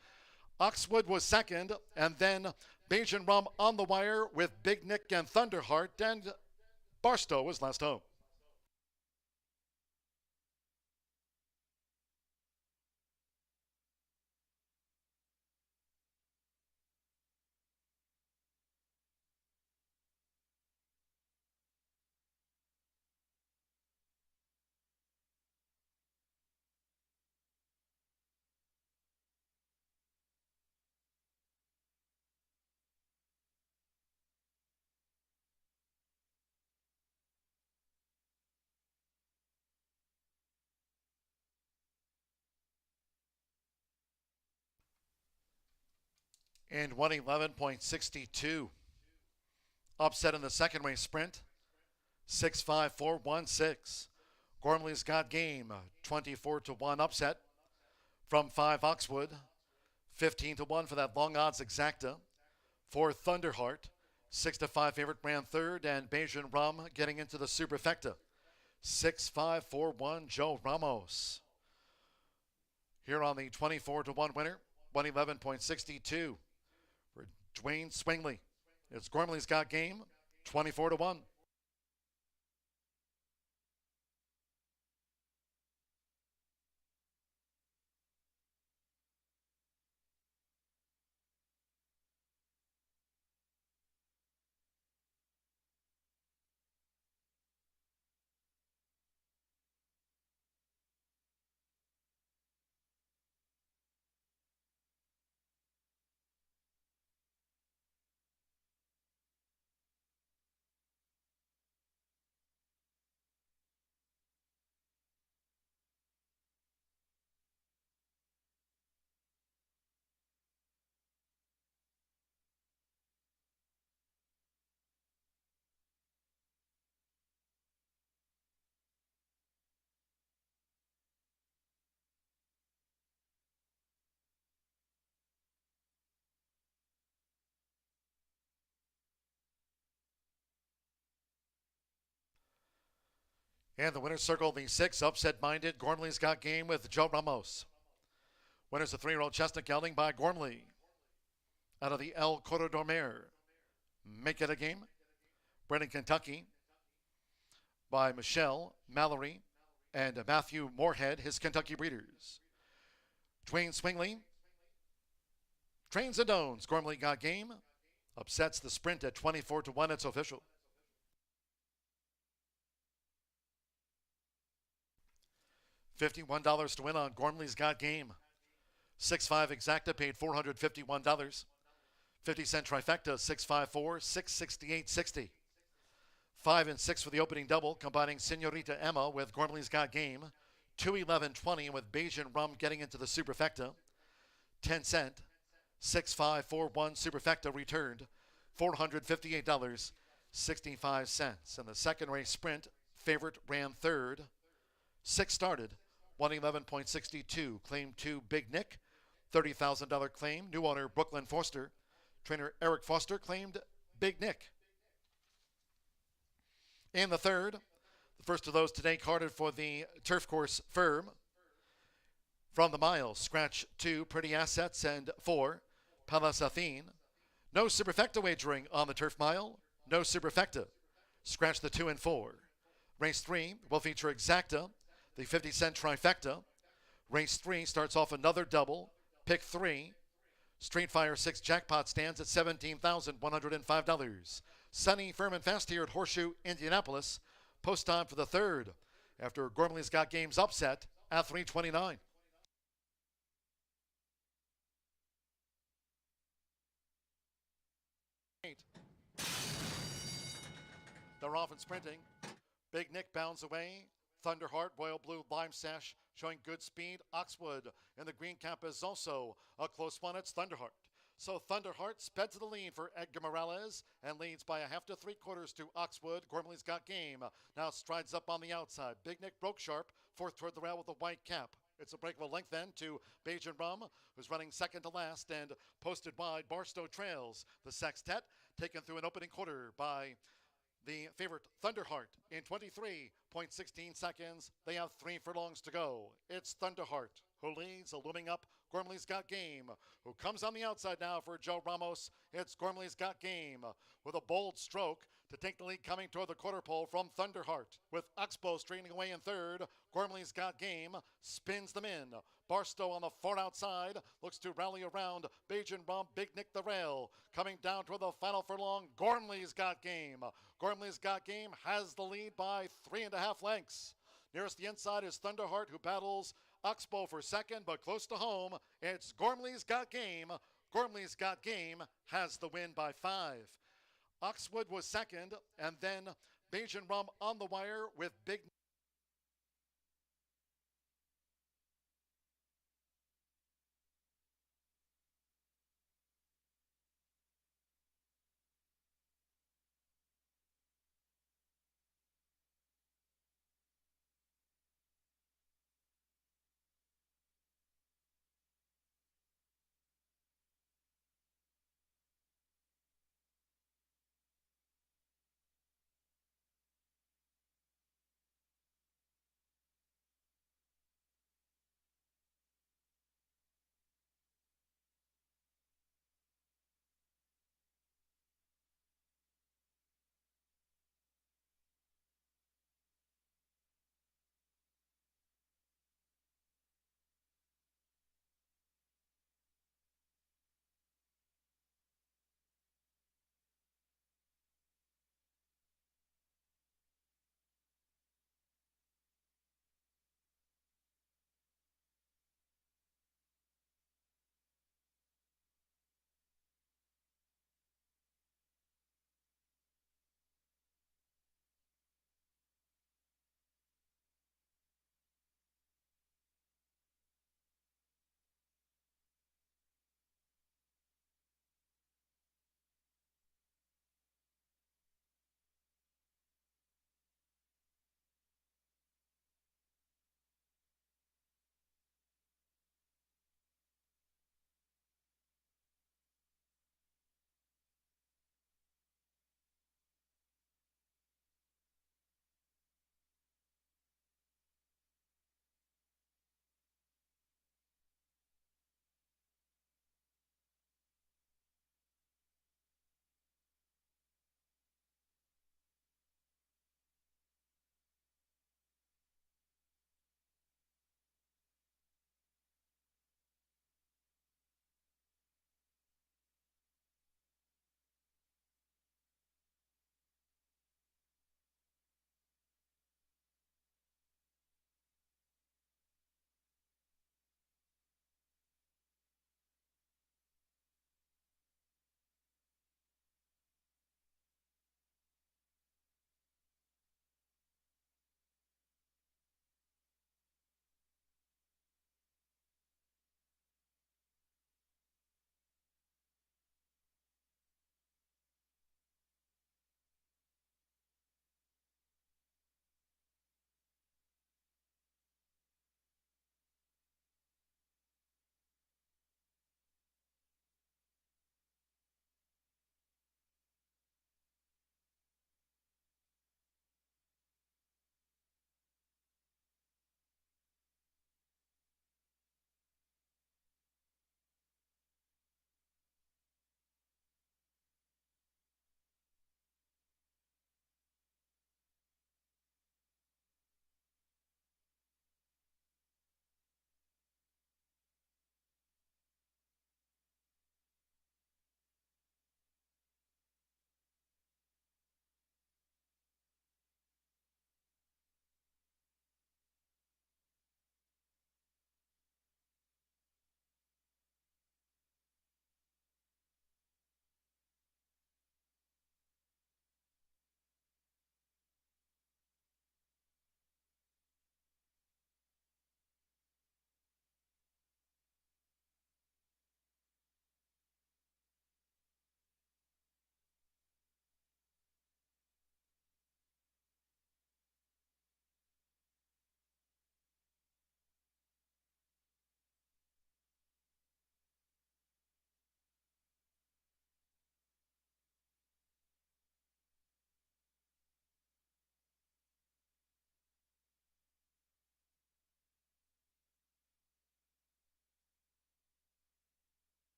Oxwood was second, and then Bajan Rum on the wire with Big Nick and Thunderheart, and Barstow was last home. In 111.62. Upset in the second race sprint. 6-5-4-1-6. Gormley's Got Game, 24-1 upset from 5 Oxwood. 15-1 for that long odds exacta. For Thunderheart, 6-5 favorite ran third, and Bajan Rum getting into the superfecta. 6-5-4-1 Joe Ramos. Here on the 24-1 winner, 111.62. For Dwayne Swingley. It's Gormley's Got Game, 24-1. And the winner's circle, the 6 upset-minded Gormley's Got Game with Joe Ramos. Winners a 3-year-old chestnut gelding by Gormley out of the El Corredor Mare. Make It a Game. Bred in Kentucky by Michelle Mallory and Matthew Moorhead, his Kentucky breeders. Dwayne Swingley trains and owns Gormley Got Game. Upsets the sprint at 24-1. It's official. $51 to win on Gormley's Got Game. 6-5 exacta paid $451. 50-cent trifecta 654, 668.60. 5 and 6 for the opening double, combining Senorita Emma with Gormley's Got Game. 211.20 with Bajan Rum getting into the superfecta. 10 cent 6541 superfecta returned $458.65. And the second race sprint, favorite ran third. 6 started, 111.62. Claim 2, Big Nick, $30,000 claim. New owner Brooklyn Foster. Trainer Eric Foster claimed Big Nick. In the third, the first of those today carded for the turf course firm. From the miles, scratch 2, Pretty Assets, and 4, Palace Athene. No superfecta wagering on the turf mile. No superfecta. Scratch the 2 and 4. Race 3 will feature exacta, the 50-cent trifecta. Race 3 starts off another double. Pick 3. Street Fire 6 jackpot stands at $17,105. Sunny, firm, and fast here at Horseshoe Indianapolis. Post time for the third after Gormley's Got Game's upset at 3:29. They're off and sprinting. Big Nick bounds away. Thunderheart, Royal Blue, Lime Sash showing good speed. Oxwood in the green cap is also a close one. It's Thunderheart. So Thunderheart sped to the lead for Edgar Morales and leads by a half to 3/4 to Oxwood. Gormley's Got Game now strides up on the outside. Big Nick broke sharp, fourth toward the rail with a white cap. It's a break of a length then to Bajan Rum, who's running second to last, and posted wide Barstow trails the sextet, taken through an opening quarter by the favorite Thunderheart in 23.16 seconds. They have 3 furlongs to go. It's Thunderheart who leads, looming up Gormley's Got Game, who comes on the outside now for Joe Ramos. It's Gormley's Got Game with a bold stroke to take the lead, coming toward the quarter pole from Thunderheart, with Oxbow straightening away in third. Gormley's Got Game spins them in. Barstow on the far outside looks to rally around Bajan Rum. Big Nick the rail coming down toward the final furlong. Gormley's Got Game. Gormley's Got Game has the lead by 3.5 lengths. Nearest the inside is Thunderheart, who battles Oxbow for second, but close to home, it's Gormley's Got Game. Gormley's Got Game has the win by 5. Oxwood was second, and then Bajan Rum on the wire with Big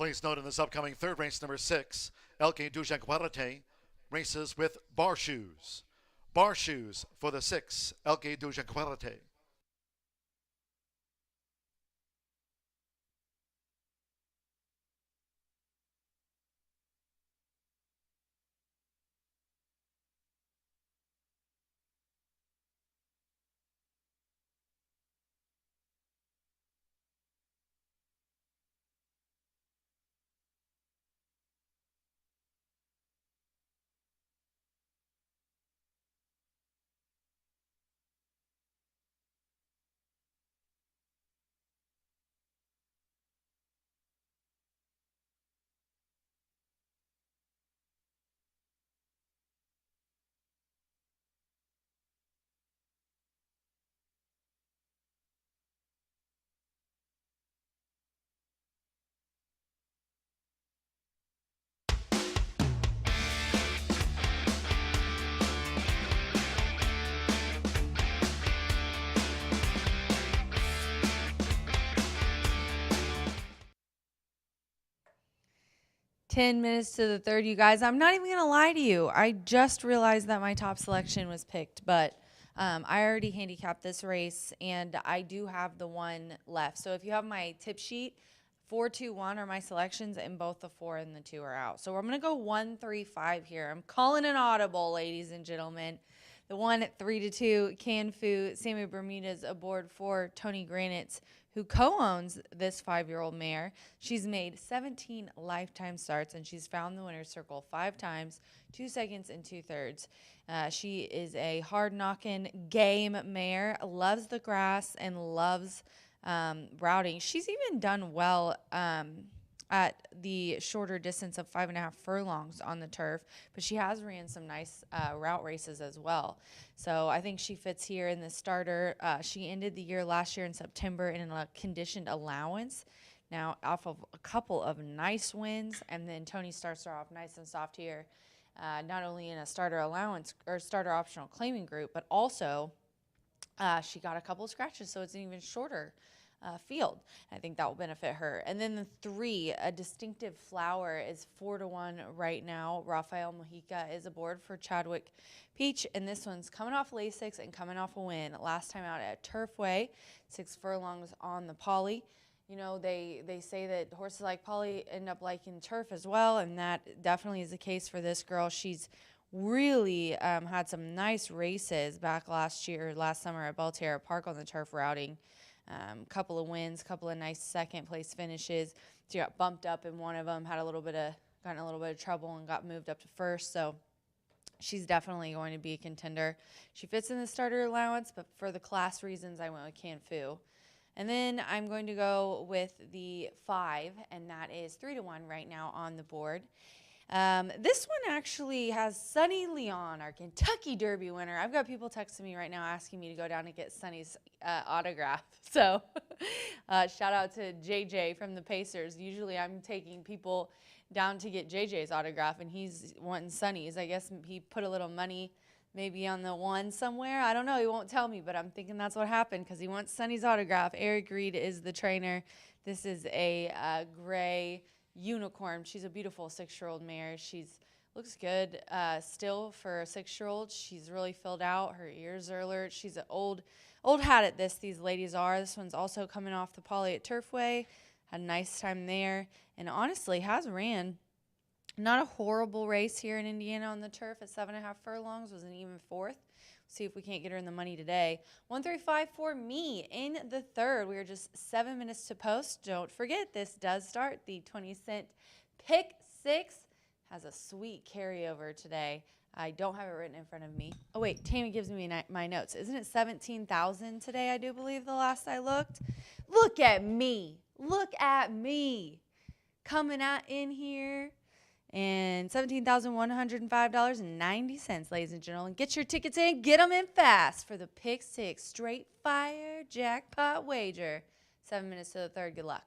Please note in this upcoming third race, number 6, El Que du Jaguarete, races with bar shoes. Bar shoes for the 6, El Que du Jaguarete. Ten minutes to the third, you guys. I'm not even going to lie to you. I just realized that my top selection was picked, but I already handicapped this race, and I do have the one left. So if you have my tip sheet, 4, 2, 1 are my selections, and both the 4 and the 2 are out. So I'm going to go 1, 3, 5 here. I'm calling an audible, ladies and gentlemen. The one at 3 to 2, Canfu, Sammy Bermudez aboard for Tony Granitz, who co-owns this 5-year-old mare. She's made 17 lifetime starts, and she's found the winner's circle 5 times, 2 seconds and 2/3. She is a hard-knocking game mare, loves the grass, and loves routing. She's even done well at the shorter distance of 5.5 furlongs on the turf, but she has ran some nice route races as well. So I think she fits here in the starter. She ended the year last year in September in a conditioned allowance. Now off of a couple of nice wins, and then Tony starts her off nice and soft here, not only in a starter allowance or starter optional claiming group, but also she got a couple of scratches, so it's an even shorter field. I think that will benefit her. And then the 3, a distinctive flower, is 4 to 1 right now. Rafael Mojica is aboard for Chadwick Peach, and this one's coming off Lasix and coming off a win last time out at Turfway, 6 furlongs on the poly. You know, they say that horses like poly end up liking turf as well, and that definitely is the case for this girl. She's really had some nice races back last summer at Belterra Park on the turf routing. Couple of wins, couple of nice second place finishes. She got bumped up in one of them, got in a little bit of trouble and got moved up to first. So she's definitely going to be a contender. She fits in the starter allowance, but for the class reasons, I went with Canfu. And then I'm going to go with the 5, and that is 3 to 1 right now on the board. This one actually has Sunny Leon, our Kentucky Derby winner. I've got people texting me right now asking me to go down and get Sunny's autograph. So shout out to JJ from the Pacers. Usually I'm taking people down to get JJ's autograph, and he's wanting Sunny's. I guess he put a little money maybe on the one somewhere. I don't know. He won't tell me, but I'm thinking that's what happened because he wants Sunny's autograph. Eric Reed is the trainer. This is a gray unicorn. She's a beautiful 6-year-old mare. Looks good still for a 6-year-old. She's really filled out. Her ears are alert. She's an old hat at this. These ladies are. This one's also coming off the poly at Turfway. Had a nice time there, and honestly has ran not a horrible race here in Indiana on the turf at 7.5 furlongs. Was an even 4th. See if we can't get her in the money today. 135 for me in the third. We are just 7 minutes to post. Don't forget, this does start the 20-cent pick 6. Has a sweet carryover today. I don't have it written in front of me. Oh, wait, Tammy gives me my notes. Isn't it 17,000 today, I do believe, the last I looked? Look at me. Look at me. Coming out in here. And $17,105.90, ladies and gentlemen. Get your tickets in. Get them in fast for the Pick 6 Straight Fire Jackpot Wager. 7 minutes to the third. Good luck.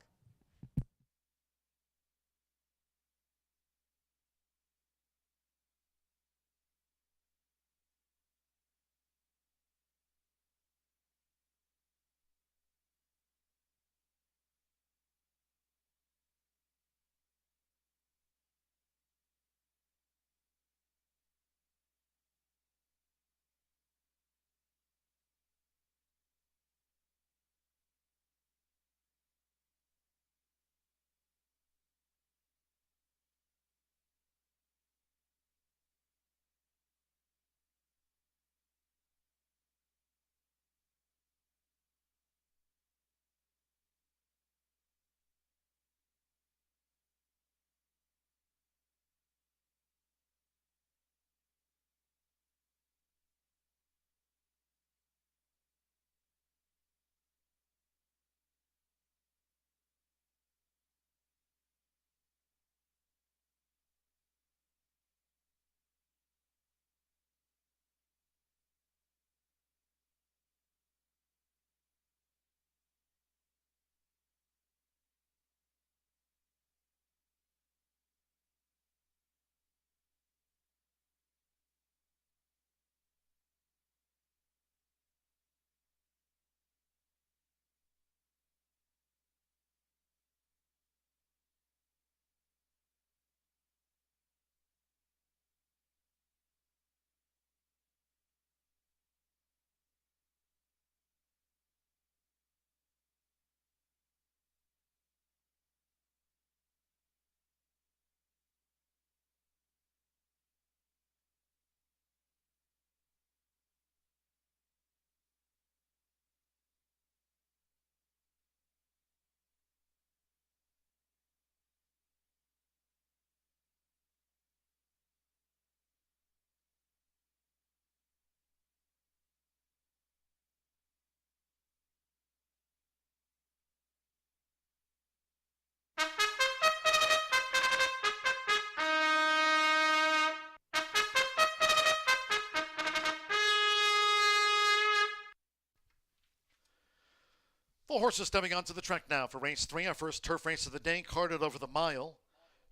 The horses stepping onto the track now for race 3, our first turf race of the day, carded over the mile.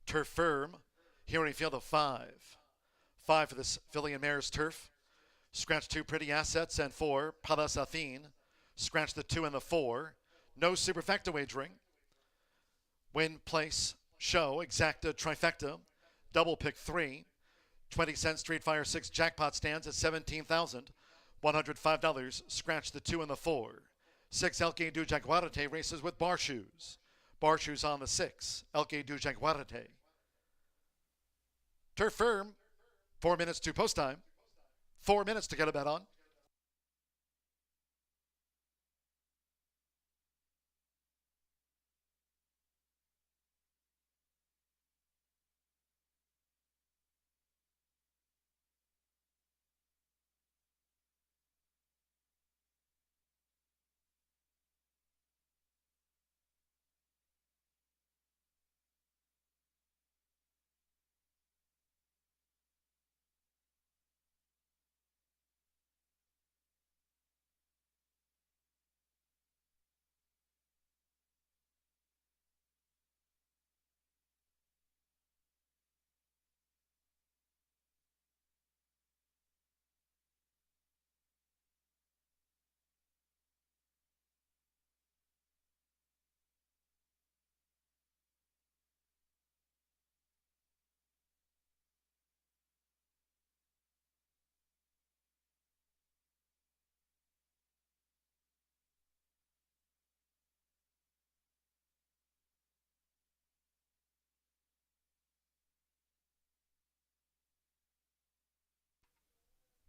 Turf firm, here in a field of 5. 5 for this filly and mare's turf. Scratch 2 Pretty Assets and 4 Palas Athene. Scratch the 2 and the 4. No superfecta wagering. Win, place, show, exacta, trifecta. Double pick 3. 20-cent Street Fire 6 jackpot stands at $17,105. Scratch the 2 and the 4. 6 El Que du Jaguarete races with bar shoes. Bar shoes on the 6. El Que du Jaguarete. Turf firm. 4 minutes to post time. 4 minutes to get a bet on.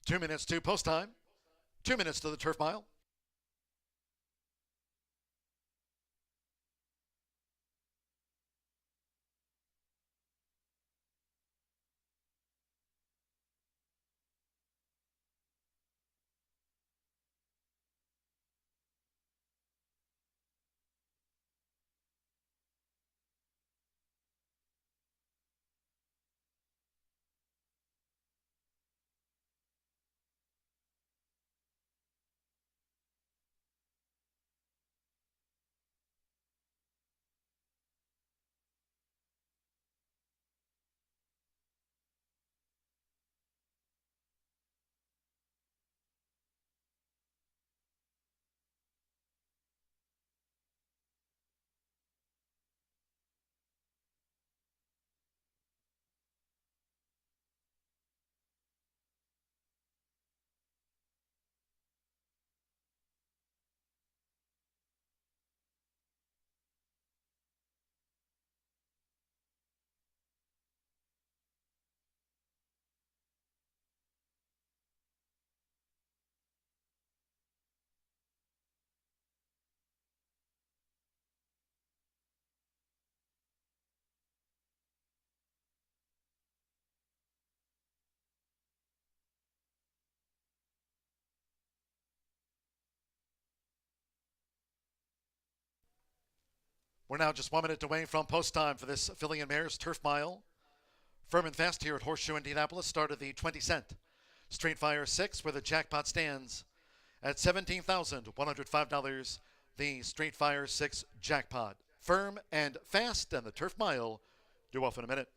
Two minutes to post time. 2 minutes to the turf mile. We're now just 1 minute away from post time for this filly and mare's turf mile. Firm and fast here at Horseshoe Indianapolis, started the 20-cent Street Fire 6, where the jackpot stands at $17,105. The Street Fire 6 jackpot. Firm and fast, and the turf mile due off in a minute.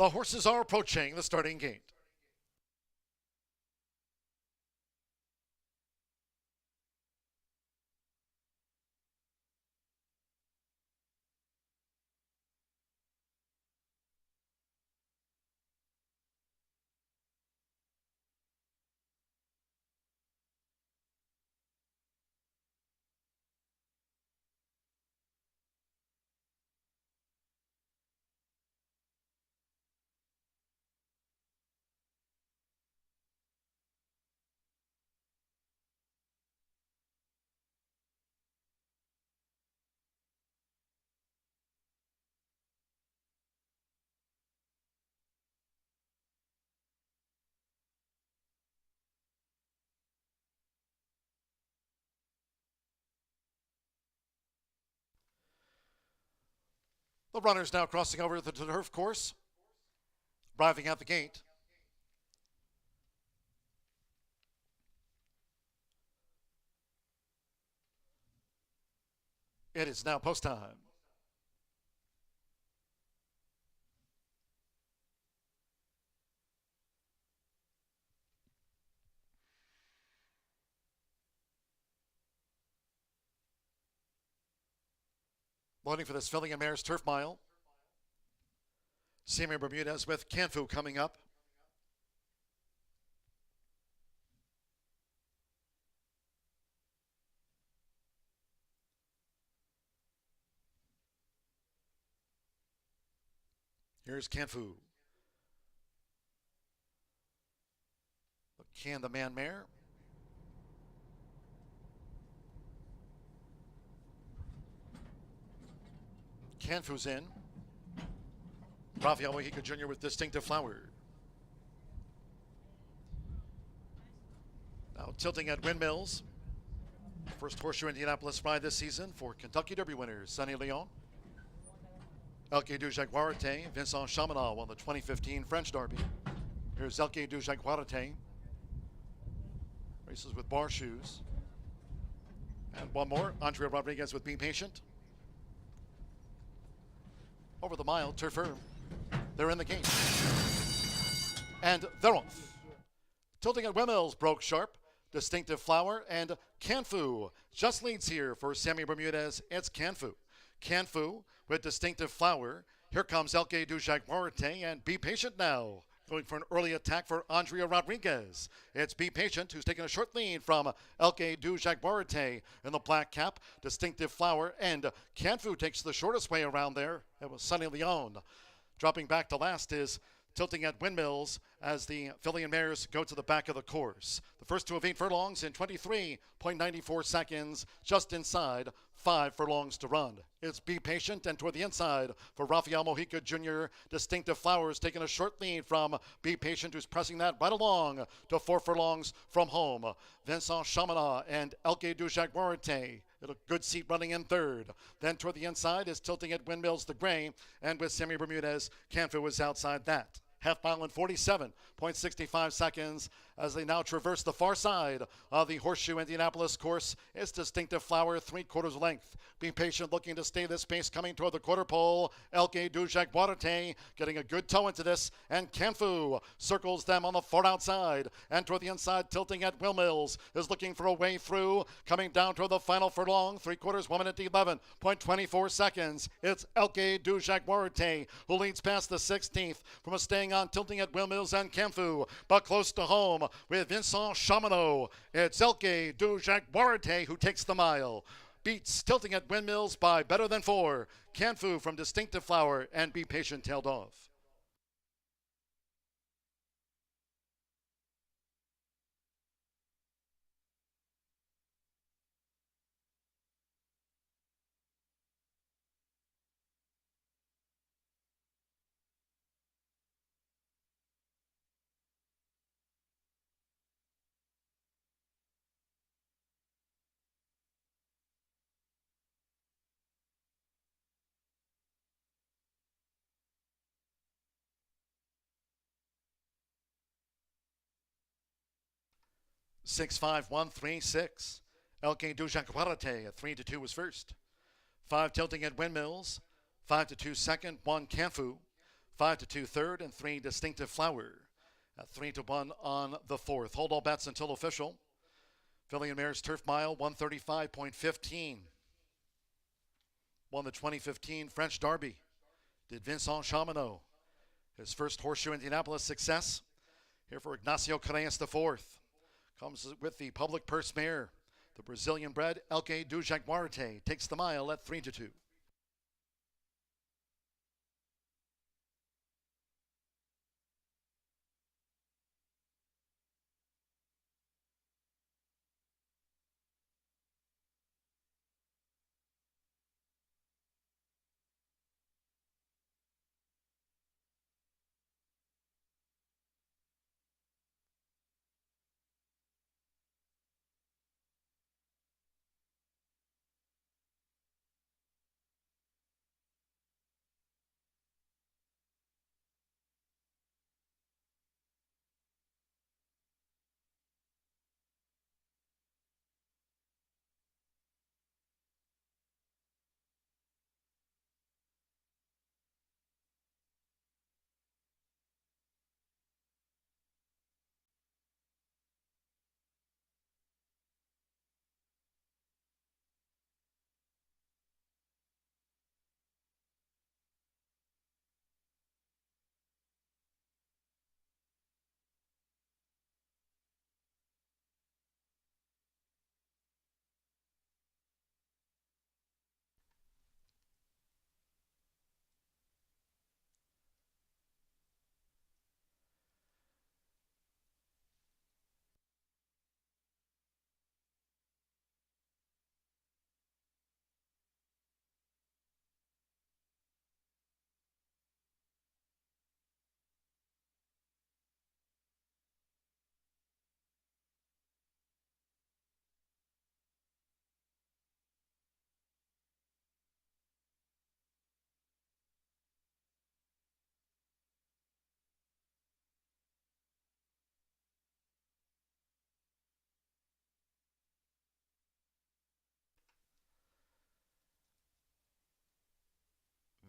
The horses are approaching the starting gate. The runners now crossing over the turf course, arriving at the gate. It is now post time. Loading for this filly and mare's turf mile. Sammy Bermudez with Canfu coming up. Here's Canfu. Can the man mare. Canfu's in. Rafael Mojica Jr. with Distinctive Flower. Now tilting at Windmills. First Horseshoe Indianapolis ride this season for Kentucky Derby winners Sonny Leon. Elke du Jaguarete, Vincent Chaminade won the 2015 French Derby. Here's Elke du Jaguarete. Races with bar shoes. And one more, Andrea Rodriguez with Be Patient. Over the mile, turf firm. They're in the game. And they're off. Tilting at Windmills broke sharp. Distinctive Flower and Canfu just leads here for Sammy Bermudez. It's Canfu. Canfu with Distinctive Flower. Here comes Elke du Jaguarete and Be Patient now. Going for an early attack for Andrea Rodriguez. It's Be Patient who's taking a short lead from Elke du Jaguarete in the black cap. Distinctive Flower and Canfu takes the shortest way around there. It was Sonny Leon. Dropping back to last is Tilting at Windmills as the filly and mares go to the back of the course. The first two of 8 furlongs in 23.94 seconds, just inside 5 furlongs to run. It's Be Patient, and toward the inside for Rafael Mojica Jr. Distinctive Flowers taking a short lead from Be Patient, who's pressing that right along to 4 furlongs from home. Vincent Chaminade and Elke du Jaguarete at a good seat running in third. Then toward the inside is Tilting at Windmills the Gray, and with Sammy Bermudez, Canfu is outside that. Half mile in 47.65 seconds as they now traverse the far side of the Horseshoe Indianapolis course. It's Distinctive Flower, 3/4 length. Be Patient looking to stay this pace coming toward the quarter pole. Elke du Jaguarete getting a good toe into this, and Canfu circles them on the far outside. And toward the inside, Tilting at Windmills is looking for a way through. Coming down toward the final furlong, 3/4, 1 minute 11.24 seconds. It's Elke du Jaguarete who leads past the 16th from a staying on Tilting at Windmills and Canfu, but close to home with Vincent Chaminade. It's Elke du Jaguarete who takes the mile. Beats Tilting at Windmills by better than 4. Canfu from Distinctive Flower and Be Patient tailed off. Six, 5, 1, 3, 6. Elke du Jaguarete at 3-2 was first. 5 Tilting at Windmills. 5-2 second. 1 Canfu. 5-2 third, and 3 Distinctive Flower at 3-1 on the fourth. Hold all bets until official. Filly and Mare's Turf Mile, 135.15. Won the 2015 French Derby. Did Vincent Chamonix. His first Horseshoe Indianapolis success. Here for Ignacio Correas IV. Comes with the public purse mare. The Brazilian-bred Elke du Jaguarte takes the mile at 3-2.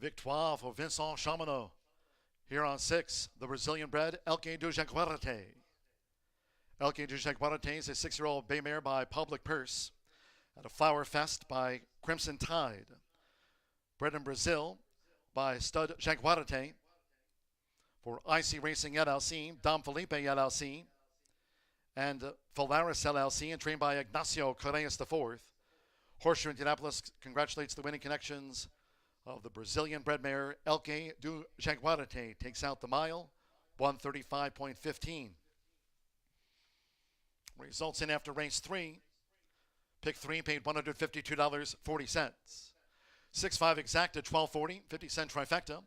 Victoire for Vincent Chamonix. Here on 6, the Brazilian-bred Elke du Jaguarte. Elke du Jaguarte is a 6-year-old bay mare by Public Purse at a Flower Fest by Crimson Tide. Bred in Brazil by Stud Jaguarte for IC Racing LLC, Dom Felipe LLC, and Phalaris LLC, and trained by Ignacio Correas IV. Horseshoe Indianapolis congratulates the winning connections of the Brazilian-bred mare Elke du Jaguarte. Takes out the mile, 135.15. Results in after race 3. Pick 3 paid $152.40. 6-5 exact at $12.40, 50-cent trifecta.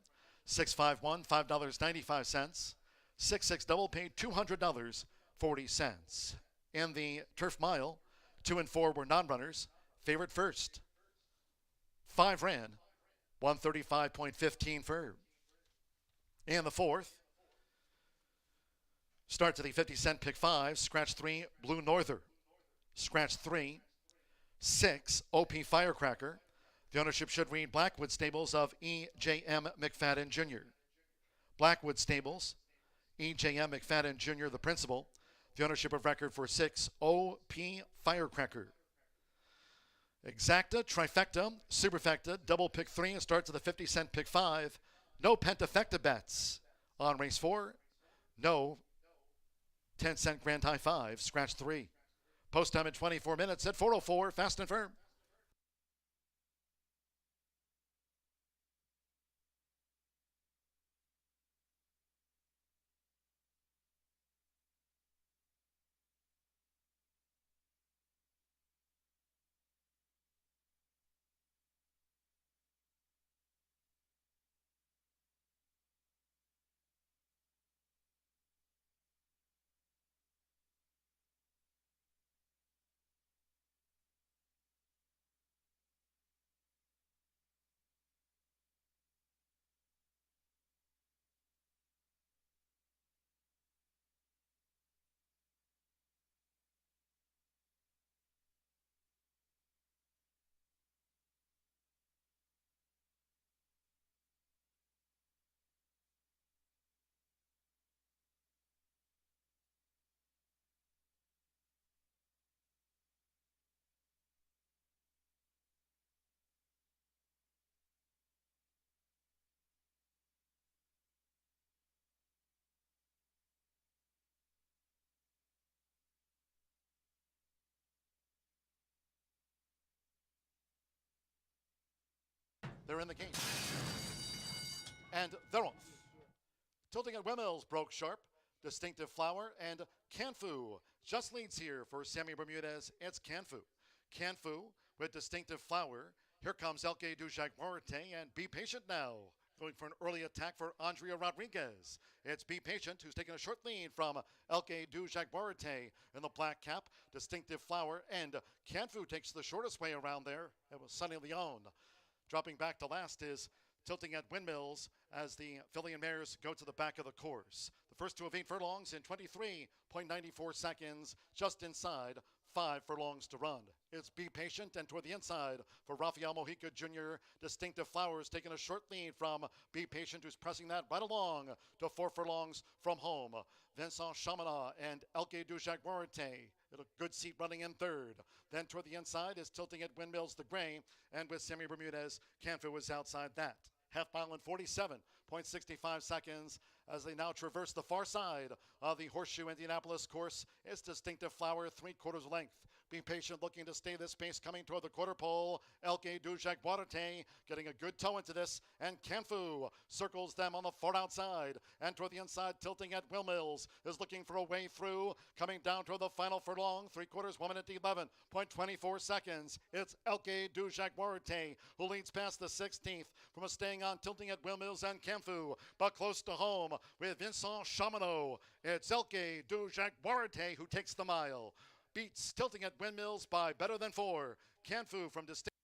6-5-1, $5.95. 6-6 double paid $200.40. In the Turf Mile, 2 and 4 were non-runners. Favorite first. 5 ran, 135.15 for. In the fourth, start to the 50-cent pick 5, scratch 3, Blue Norther. Scratch 3, 6, OP Firecracker. The ownership should read Blackwood Stables of E.J.M. McFadden Jr. Blackwood Stables, E.J.M. McFadden Jr., the principal. The ownership of record for 6, O.P. Firecracker. Exacta, trifecta, superfecta, double pick 3, and start to the 50-cent pick 5. No pentafecta bets on race 4. No 10-cent grand high 5, scratch 3. Post time in 24 minutes at 4:04, fast and firm. They're in the game. And they're off. Tilting at Windmills broke sharp. Distinctive Flower and Canfu just leads here for Sammy Bermudez. It's Canfu. Canfu with Distinctive Flower. Here comes Elke du Jaguarte and Be Patient now. Going for an early attack for Andrea Rodriguez. It's Be Patient who's taking a short lead from Elke du Jaguarte in the black cap. Distinctive Flower and Canfu takes the shortest way around there. It was Sunny Leon. Dropping back to last is Tilting at Windmills as the filly and mares go to the back of the course. The first two of 8 furlongs in 23.94 seconds, just inside 5 furlongs to run. It's Be Patient and toward the inside for Rafael Mojica Jr. Distinctive Flowers taking a short lead from Be Patient, who's pressing that right along to 4 furlongs from home. Vincent Chaminade and Elke du Jaguarte at a good seat running in third. Then toward the inside is Tilting at Windmills the Gray, and with Sammy Bermudez, Canfu was outside that. Half mile in 47.65 seconds as they now traverse the far side of the Horseshoe Indianapolis course. It's Distinctive Flower, 3/4 length. Be Patient looking to stay this pace coming toward the quarter pole. Elke du Jaguarte getting a good toe into this, and Canfu circles them on the far outside. And toward the inside, Tilting at Windmills is looking for a way through, coming down toward the final furlong, 3/4, 1 minute 11.24 seconds. It's Elke du Jaguarte who leads past the 16th from a staying on Tilting at Windmills and Canfu, but close to home with Vincent Chaminade. It's Elke du Jaguarte who takes the mile. Beats Tilting at Windmills by better than 4. Canfu from distinct.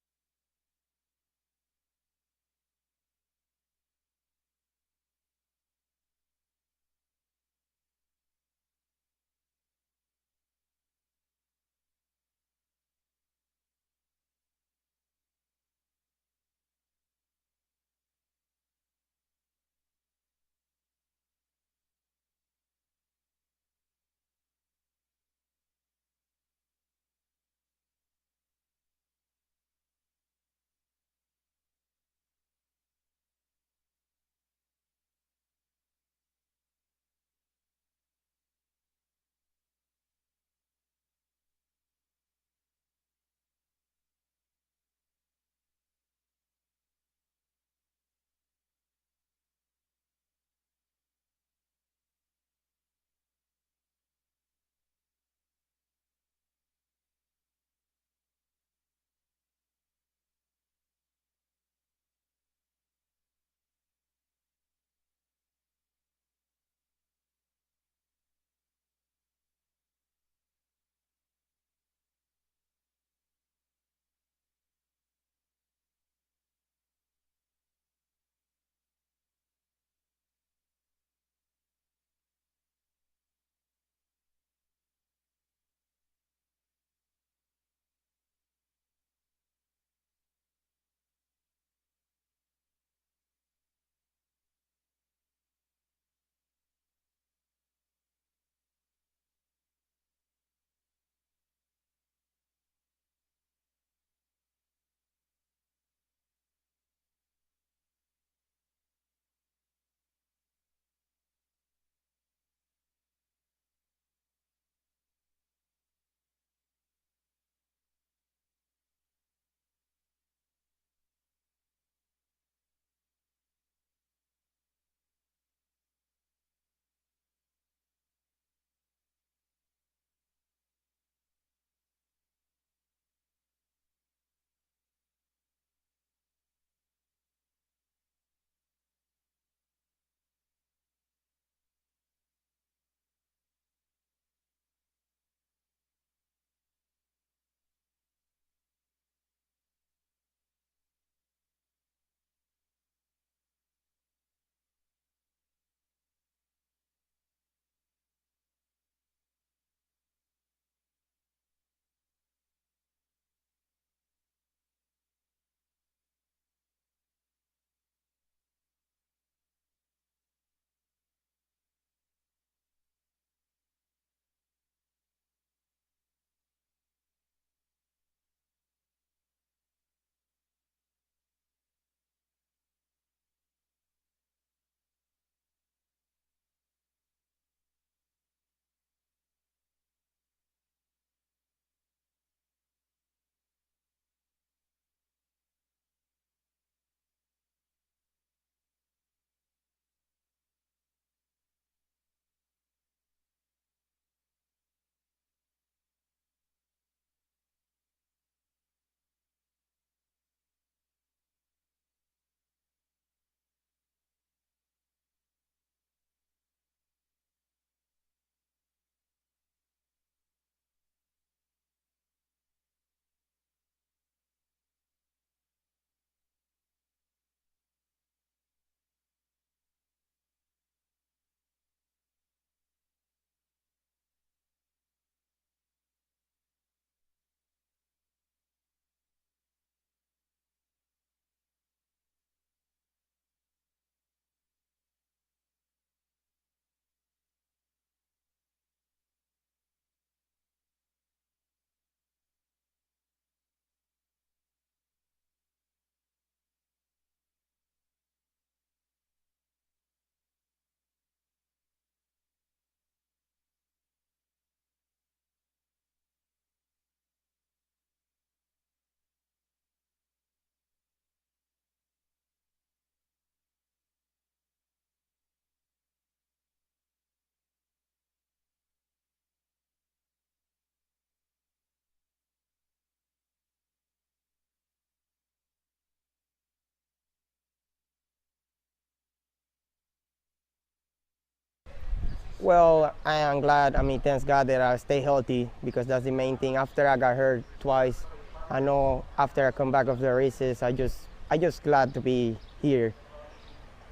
Well, I am glad. I mean, thanks God that I stay healthy because that's the main thing. After I got hurt twice, I know after I come back of the races, I just glad to be here.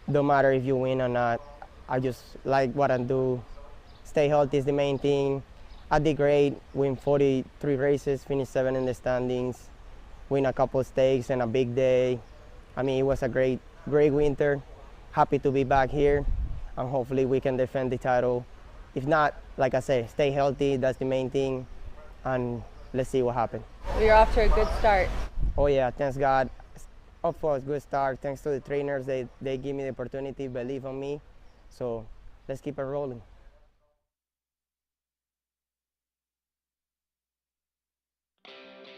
No matter if you win or not, I just like what I do. Stay healthy is the main thing. I did great. Win 43 races, finished 7 in the standings, win a couple stakes and a big day. I mean, it was a great winter. Happy to be back here, and hopefully we can defend the title. If not, like I say, stay healthy, that's the main thing, and let's see what happens. You're off to a good start. Oh yeah, thanks God. Of course, good start. Thanks to the trainers, they give me the opportunity, believe on me. So let's keep it rolling.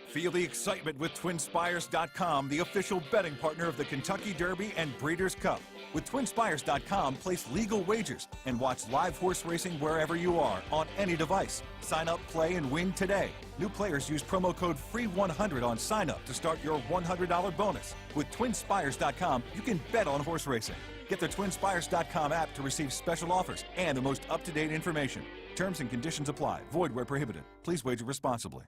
Feel the excitement with TwinSpires.com, the official betting partner of the Kentucky Derby and Breeders' Cup. With TwinSpires.com, place legal wagers and watch live horse racing wherever you are on any device. Sign up, play, and win today. New players use promo code FREE100 on sign up to start your $100 bonus. With TwinSpires.com, you can bet on horse racing. Get the TwinSpires.com app to receive special offers and the most up-to-date information. Terms and conditions apply. Void where prohibited. Please wager responsibly.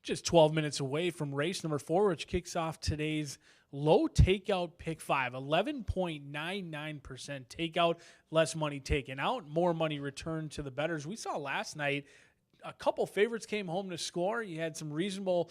Just 12 minutes away from race number 4, which kicks off today's low takeout pick 5. 11.99% takeout, less money taken out, more money returned to the bettors. We saw last night a couple favorites came home to score. You had some reasonable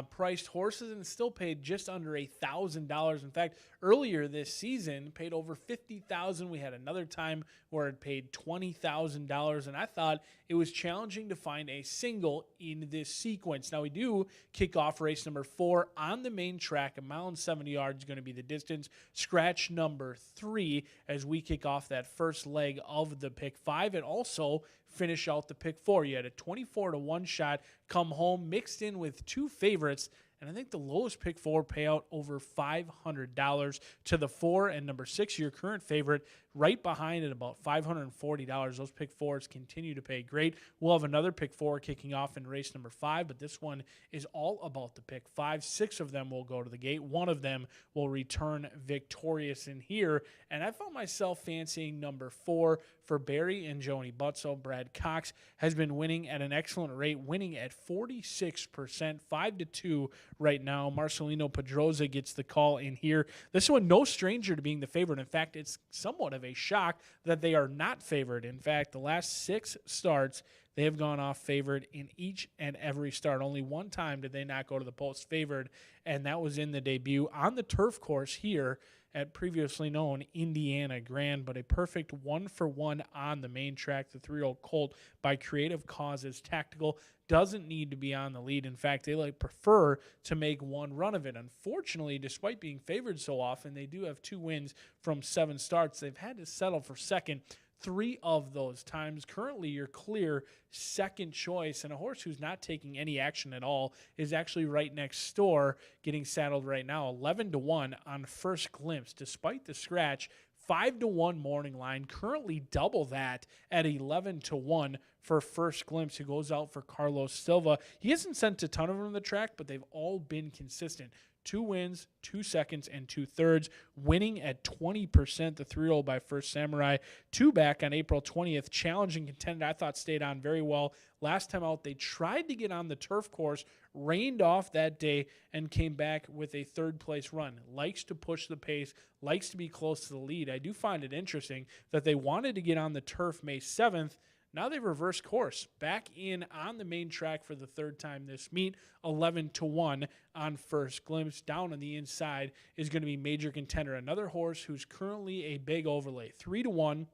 priced horses and still paid just under $1,000. In fact, earlier this season, paid over $50,000. We had another time where it paid $20,000, and I thought it was challenging to find a single in this sequence. Now, we do kick off race number 4 on the main track. 1 mile and 70 yards is going to be the distance. Scratch number 3 as we kick off that first leg of the pick 5, and also finish out the pick 4. You had a 24-1 shot come home mixed in with 2 favorites, and I think the lowest pick 4 payout over $500 to the 4 and number 6, your current favorite, right behind at about $540. Those pick 4s continue to pay great. We'll have another pick 4 kicking off in race number 5, but this one is all about the pick 5. 6 of them will go to the gate. 1 of them will return victorious in here, and I found myself fancying number 4 for Barry and Joni Butso. Brad Cox has been winning at an excellent rate, winning at 46%, 5-2 right now. Marcelino Pedroza gets the call in here. This one, no stranger to being the favorite. In fact, it's somewhat of a shock that they are not favored. In fact, the last 6 starts, they have gone off favored in each and every start. Only one time did they not go to the post favored, and that was in the debut on the turf course here at previously known Indiana Grand, but a perfect 1-for-1 on the main track. The 3-year-old colt by Creative Causes Tactical doesn't need to be on the lead. In fact, they prefer to make one run of it. Unfortunately, despite being favored so often, they do have 2 wins from 7 starts. They've had to settle for second 3 of those times. Currently, your clear second choice, and a horse who's not taking any action at all is actually right next door, getting saddled right now, 11-1 on First Glimpse. Despite the scratch, 5-1 morning line, currently double that at 11-1 for First Glimpse, who goes out for Carlos Silva. He hasn't sent a ton of them to the track, but they've all been consistent. 2 wins, 2 seconds, and 2/3, winning at 20%. The 3-year-old by First Samurai, 2 back on April 20th. Challenging contender, I thought stayed on very well. Last time out, they tried to get on the turf course, rained off that day, and came back with a 3rd-place run. Likes to push the pace, likes to be close to the lead. I do find it interesting that they wanted to get on the turf May 7th. Now they've reversed course, back in on the main track for the 3rd time this meet, 11-1 on First Glimpse. Down on the inside is going to be Major Contender, another horse who's currently a big overlay, 3-1.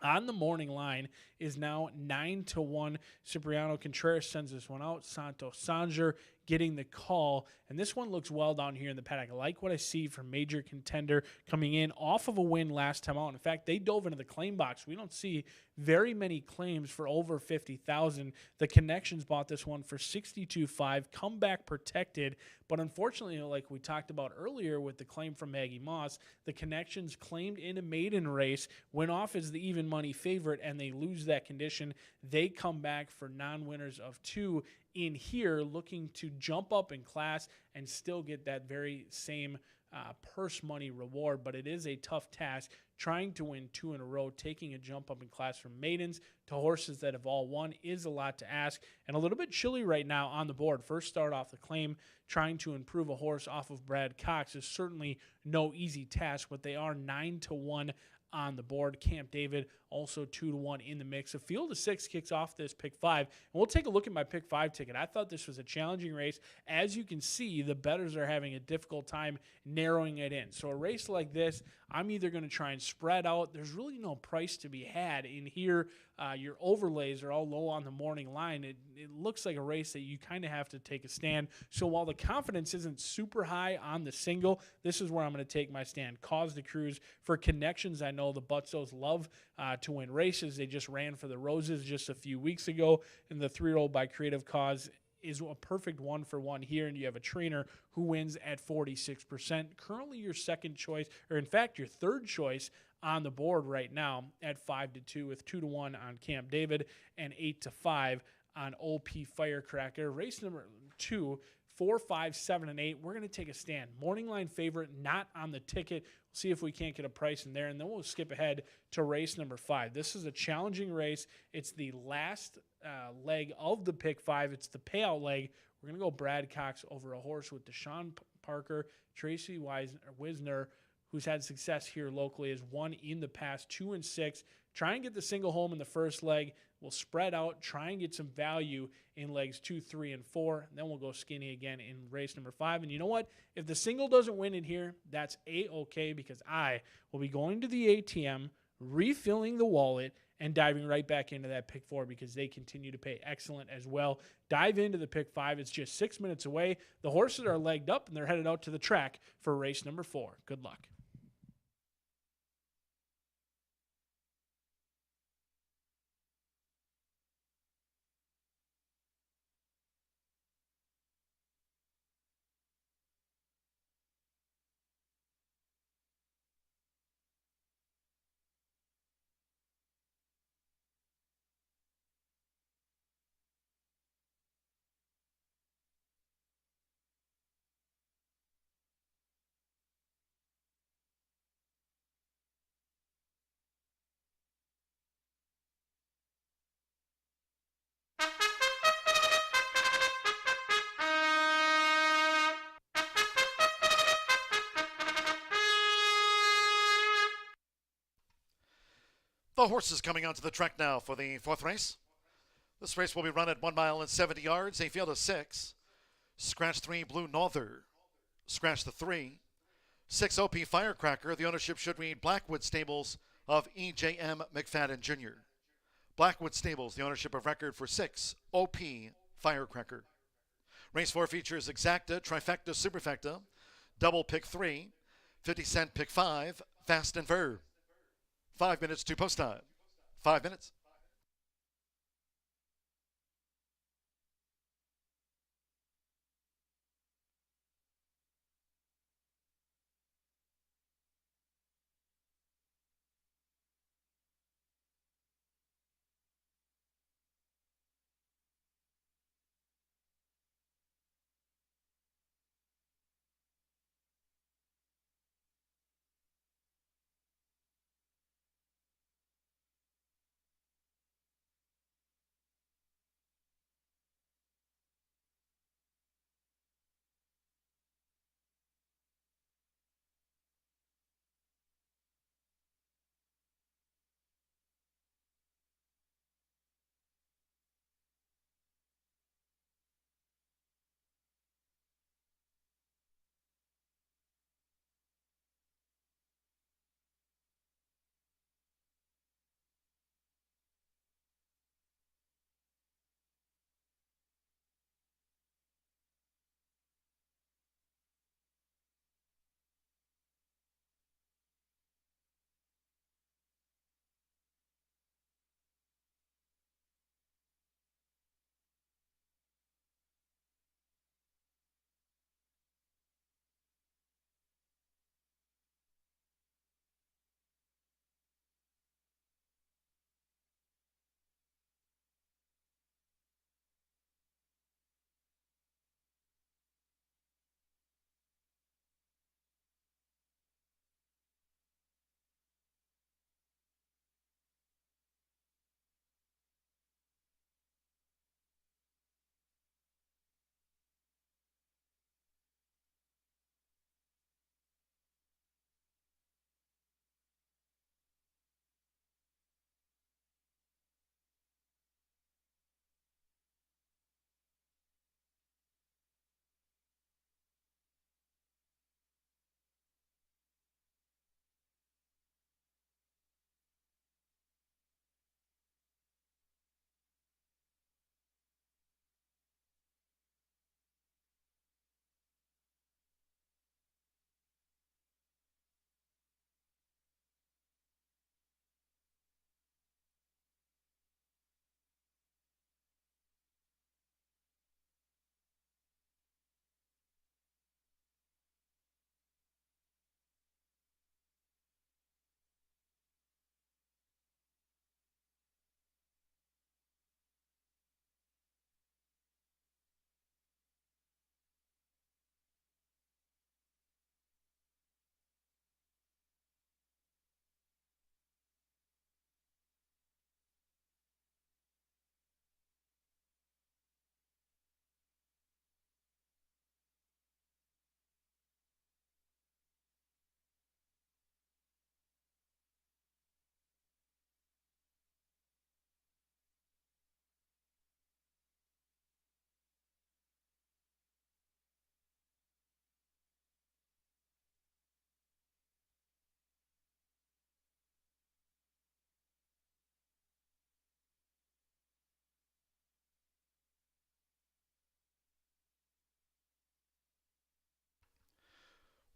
On the morning line is now 9-1. Cipriano Contreras sends this one out. Santos Sanger getting the call. And this one looks well down here in the paddock. I like what I see from Major Contender coming in off of a win last time out. In fact, they dove into the claim box. We don't see very many claims for over 50,000. The Connections bought this one for 62.5, comeback protected. But unfortunately, like we talked about earlier with the claim from Maggie Moss, the Connections claimed in a maiden race, went off as the even money favorite, and they lose that condition. They come back for non-winners of 2 in here, looking to jump up in class and still get that very same purse money reward. But it is a tough task trying to win 2 in a row. Taking a jump up in class from maidens to horses that have all won is a lot to ask, and a little bit chilly right now on the board. First start off the claim, trying to improve a horse off of Brad Cox is certainly no easy task, but they are 9-1 on the board. Camp David also 2-1 in the mix. A field of 6 kicks off this pick 5, and we'll take a look at my pick 5 ticket. I thought this was a challenging race. As you can see, the bettors are having a difficult time narrowing it in. So a race like this, I'm either going to try and spread out. There's really no price to be had in here. Your overlays are all low on the morning line. It looks like a race that you kind of have to take a stand. So while the confidence isn't super high on the single, this is where I'm going to take my stand. Cause the Cruise for Connections. I know the Butsos love to win races. They just ran for the Roses just a few weeks ago, and the 3-year-old by Creative Cause is a perfect 1-for-1 here, and you have a trainer who wins at 46%. Currently your second choice, or in fact your 3rd choice on the board right now at 5-2, with 2-1 on Camp David and 8-5 on OP Firecracker. Race number 2, 4, 5, 7, and 8. We're going to take a stand. Morning line favorite, not on the ticket. We'll see if we can't get a price in there, and then we'll skip ahead to race number 5. This is a challenging race. It's the last leg of the pick 5. It's the payout leg. We're going to go Brad Cox over a horse with Deshaun Parker, Tracy Wisner, who's had success here locally, has won in the past 2-6. Try and get the single home in the first leg. We'll spread out, try and get some value in legs 2, 3, and 4. And then we'll go skinny again in race number 5. And you know what? If the single doesn't win it here, that's A-okay, because I will be going to the ATM, refilling the wallet, and diving right back into that pick 4 because they continue to pay excellent as well. Dive into the pick 5. It's just 6 minutes away. The horses are legged up, and they're headed out to the track for race number 4. Good luck. The horses coming onto the track now for the 4th race. This race will be run at 1 mile and 70 yards, a field of 6. Scratch 3, Blue Norther. Scratch the 3. 6, OP Firecracker. The ownership should read Blackwood Stables of E.J.M. McFadden Jr. Blackwood Stables, the ownership of record for 6, OP Firecracker. Race 4 features Exacta, Trifecta, Superfecta, Double Pick 3, 50-cent Pick 5, Fast and Verb. 5 minutes to post time. 5 minutes.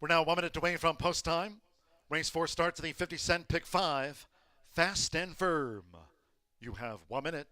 We're now 1 minute away from post time. Race 4 starts at the 50-cent pick 5. Fast and firm. You have 1 minute.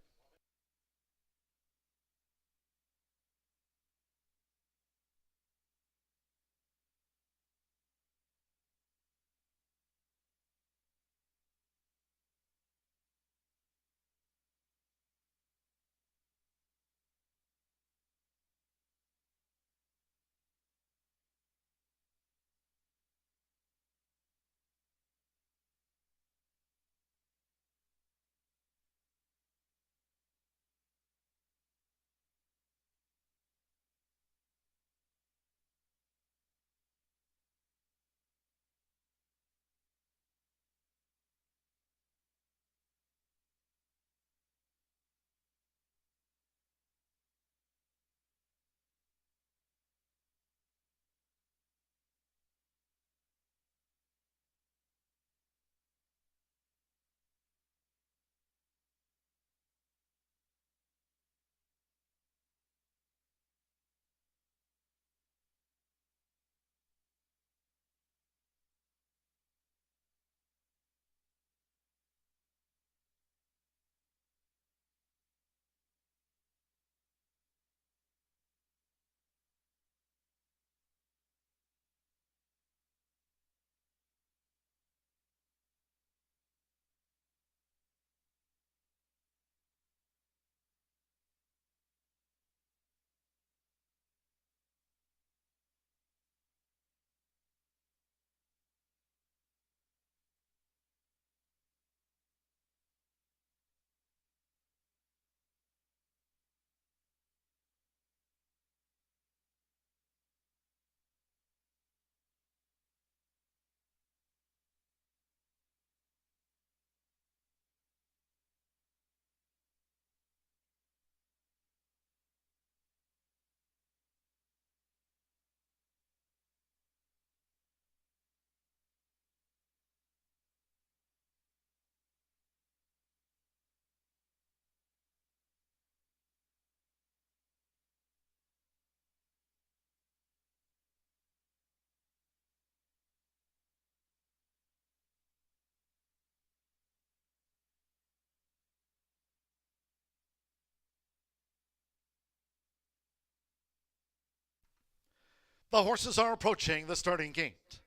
The horses are approaching the starting gate.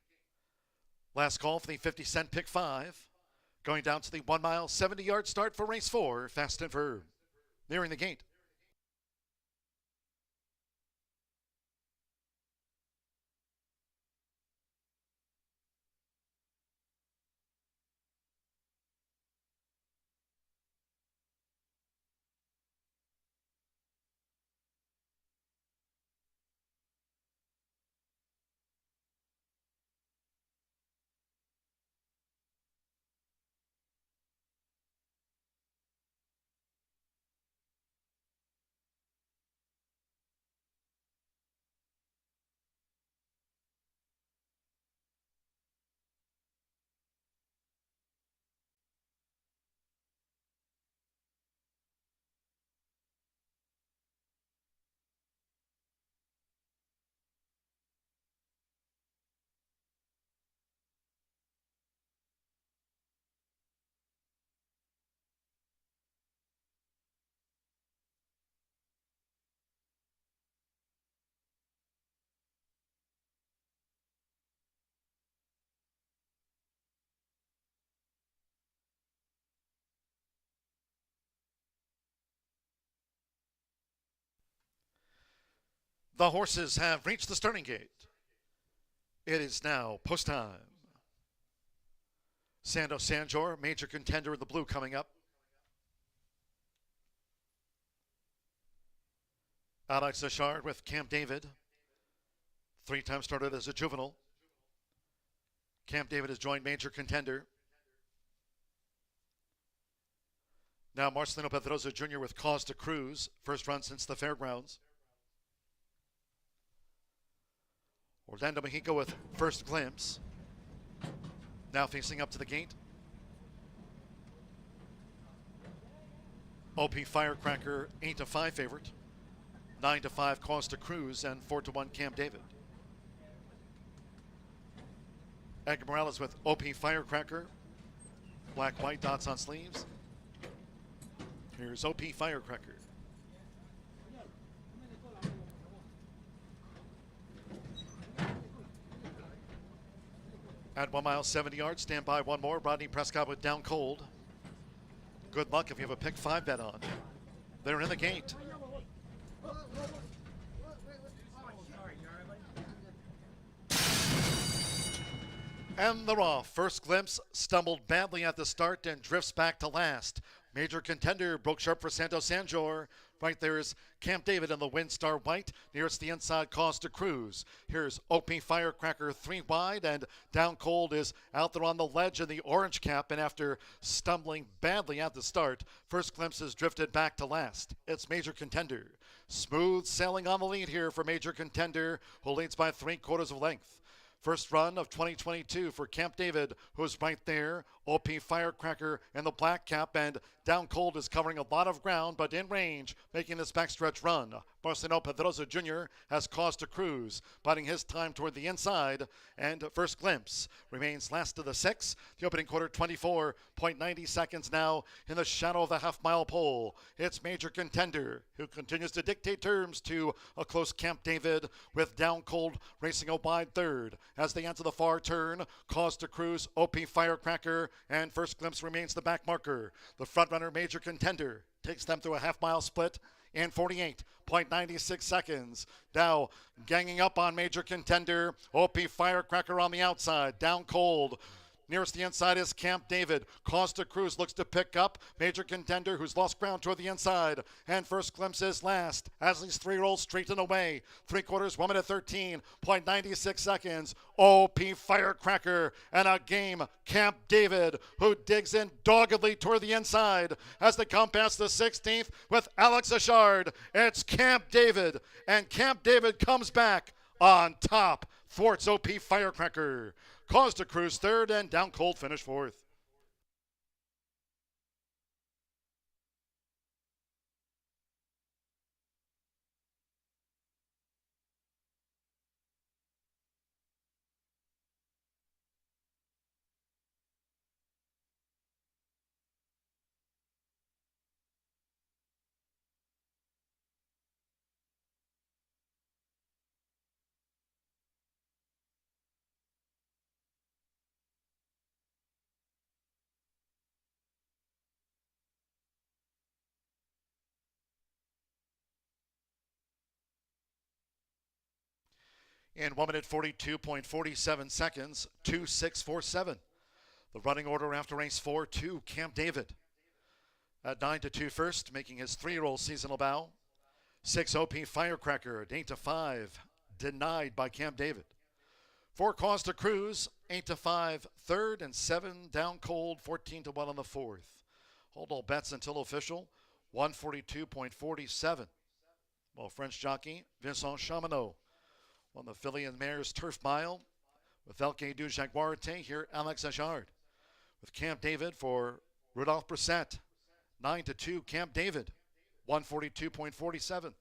Last call for the 50-cent pick 5. Going down to the 1 mile, 70-yard start for race 4, Fast and Firm. Nearing the gate. The horses have reached the starting gate. It is now post time. Sando Sanjor, major contender in the blue, coming up. Alex Achard with Camp David. 3-time started as a juvenile. Camp David has joined major contender. Now Marcelino Pedroza Jr. with Cause to Cruise. First run since the fairgrounds. Orlando Mexico with First Glimpse. Now facing up to the gate. OP Firecracker, 8-5 favorite. 9-5 Cause to Cruise, and 4-1 Camp David. Edgar Morales with OP Firecracker. Black, white dots on sleeves. Here's OP Firecracker. At 1 mile, 70 yards, stand by one more. Rodney Prescott with Down Cold. Good luck if you have a pick 5 bet on. They're in the gate. And they're off. First Glimpse stumbled badly at the start and drifts back to last. Major Contender broke sharp for Santo Sanjor. Right there is Camp David in the Windstar White. Nearest the inside, Costa Cruz. Here's OP Firecracker 3 wide, and Down Cold is out there on the ledge in the orange cap. And after stumbling badly at the start, First Glimpse has drifted back to last. It's Major Contender. Smooth sailing on the lead here for Major Contender, who leads by 3/4 of length. First run of 2022 for Camp David, who's right there. OP Firecracker in the black cap, and Down Cold is covering a lot of ground, but in range, making this backstretch run. Marcelo Pedrosa Jr. has Costa Cruz, biding his time toward the inside, and First Glimpse remains last of the 6. The opening quarter, 24.90 seconds now in the shadow of the half-mile pole. It's Major Contender, who continues to dictate terms to a close Camp David, with Down Cold racing a wide third. As they enter the far turn, Costa Cruz, OP Firecracker, and First Glimpse remains the back marker. The front runner, Major Contender, takes them through a half-mile split in 48.96 seconds. Now ganging up on Major Contender. OP Firecracker on the outside. Down Cold. Nearest the inside is Camp David. Costa Cruz looks to pick up Major Contender, who's lost ground toward the inside. And First Glimpse is last as these 3 rolls straight and away. 3/4, 1 minute 13.96 seconds. OP Firecracker and a game Camp David, who digs in doggedly toward the inside as they come past the 16th with Alex Achard. It's Camp David, and Camp David comes back on top. Thwarts OP Firecracker. Costa Cruz 3rd, and Down Cold finished 4th. In 1 minute 42.47 seconds, 2:6.47. The running order after race 4 to Camp David. At 9-2 first, making his 3-year-old seasonal bow. 6 OP Firecracker at 8-5, denied by Camp David. 4 Costa Cruz, 8-5 third, and 7 Down Cold, 14-1 on the 4th. Hold all bets until official, 142.47. Well, French jockey Vincent Chamonix won the Filly and Mares Turf Mile with Elke du Jaguarte. Here, Alex Achard with Camp David for Rudolph Brissett. 9-2 Camp David, 142.47.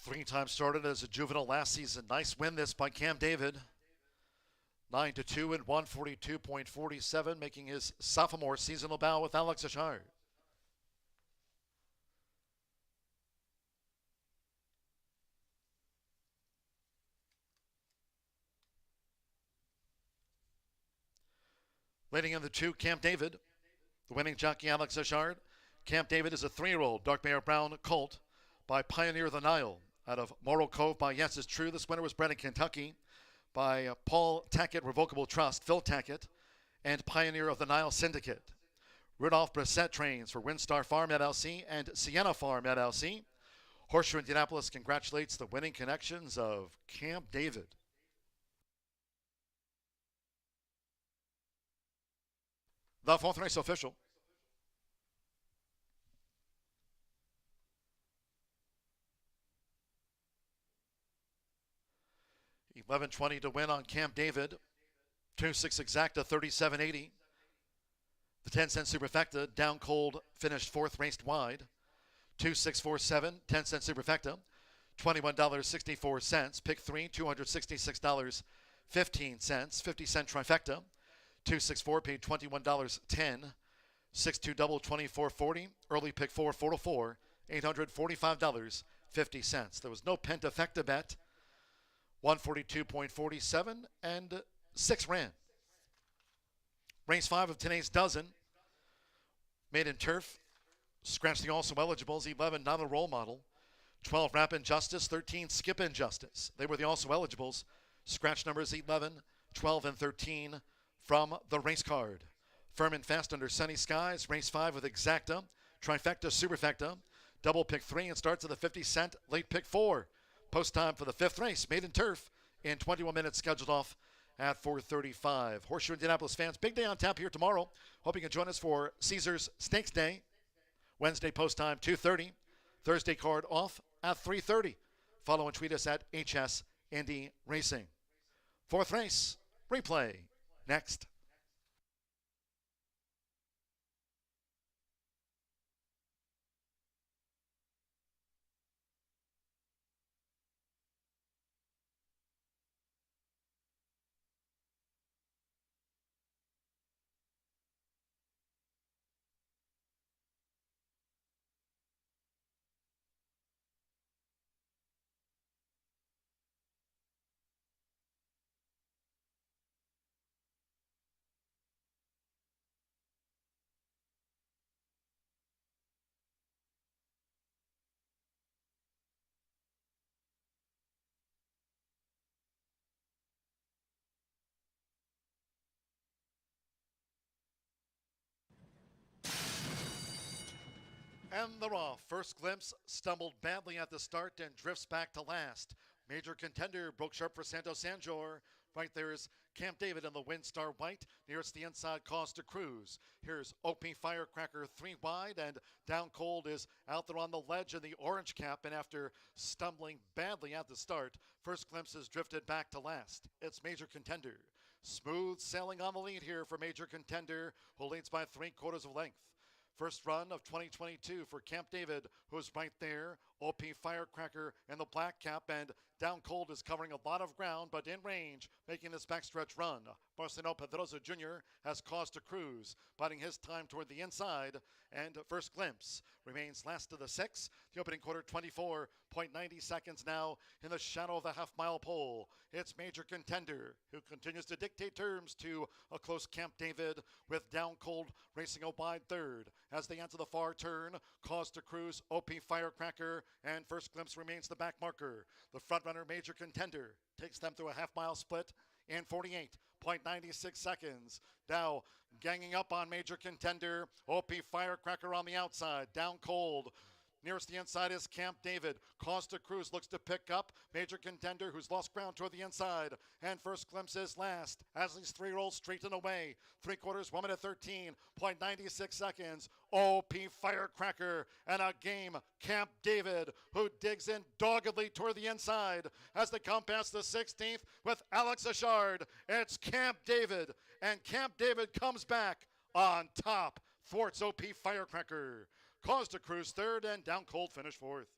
Three-time started as a juvenile last season. Nice win this by Camp David. 9-2 and 142.47, making his sophomore seasonal bow with Alex Achard. Leading in the 2, Camp David. The winning jockey, Alex Achard. Camp David is a 3-year-old Dark Bear Brown colt by Pioneer of the Nile. Out of Morro Cove by Yes It's True. This winner was bred in Kentucky by Paul Tackett Revocable Trust, Phil Tackett, and Pioneer of the Nile Syndicate. Rudolph Brissett trains for Windstar Farm LLC and Sienna Farm LLC. Horseshoe Indianapolis congratulates the winning connections of Camp David. The fourth race official. $11.20 to win on Camp David. 2-6 exacta, 37.80. The 10-cent superfecta, down cold, finished fourth, raced wide. 2-6-4-7, 10-cent superfecta, $21.64. Pick 3, $266.15. 50-cent trifecta. 2-6-4 paid $21.10. 6-2 double, $24.40. Early pick 4, 4-4, $845.50. There was no pentafecta bet. 142.47 and 6 ran. Race 5 of today's dozen. Made in turf. Scratch the also eligibles. 11 not a role model. 12 Rap Injustice. 13 Skip Injustice. They were the also eligibles. Scratch numbers 11, 12, and 13 from the race card. Firm and fast under sunny skies. Race 5 with exacta, trifecta, superfecta. Double pick 3 and starts at the 50-cent. Late pick 4. Post time for the 5th race, made in turf, in 21 minutes, scheduled off at 4:35. Horseshoe Indianapolis fans, big day on tap here tomorrow. Hope you can join us for Caesars Stakes Day. Wednesday post time, 2:30. Thursday card off at 3:30. Follow and tweet us at HS Indy Racing. 4th race, replay, next. And they're off. First Glimpse stumbled badly at the start and drifts back to last. Major contender broke sharp for Santo Sanjor. Right there is Camp David in the Windstar White. Nearest the inside, Costa Cruz. Here's OP Firecracker 3 wide, and Down Cold is out there on the ledge in the orange cap. And after stumbling badly at the start, First Glimpse has drifted back to last. It's Major Contender. Smooth sailing on the lead here for Major Contender, who leads by 3/4 of length. First run of 2022 for Camp David, who's right there. OP Firecracker in the black cap, and Down Cold is covering a lot of ground, but in range, making this backstretch run. Marcelo Pedrosa Jr. has Costa Cruz, biding his time toward the inside, and First Glimpse remains last of the 6. The opening quarter, 24.90 seconds now in the shadow of the half-mile pole. It's Major Contender, who continues to dictate terms to a close Camp David, with Down Cold racing a wide third. As they enter the far turn, Costa Cruz, OP Firecracker, and First Glimpse remains the back marker. The front runner, Major Contender, takes them through a half-mile split in 48.96 seconds. Now ganging up on Major Contender. OP Firecracker on the outside. Down Cold. Nearest the inside is Camp David. Costa Cruz looks to pick up Major Contender, who's lost ground toward the inside. And First Glimpse is last as these 3 rolls straight and away. 3/4, 1 minute 13.96 seconds. OP Firecracker and a game Camp David, who digs in doggedly toward the inside as they come past the 16th with Alex Ashard. It's Camp David, and Camp David comes back on top. Thwarts OP Firecracker. Costa Cruz third, and Down Cold finished 4th.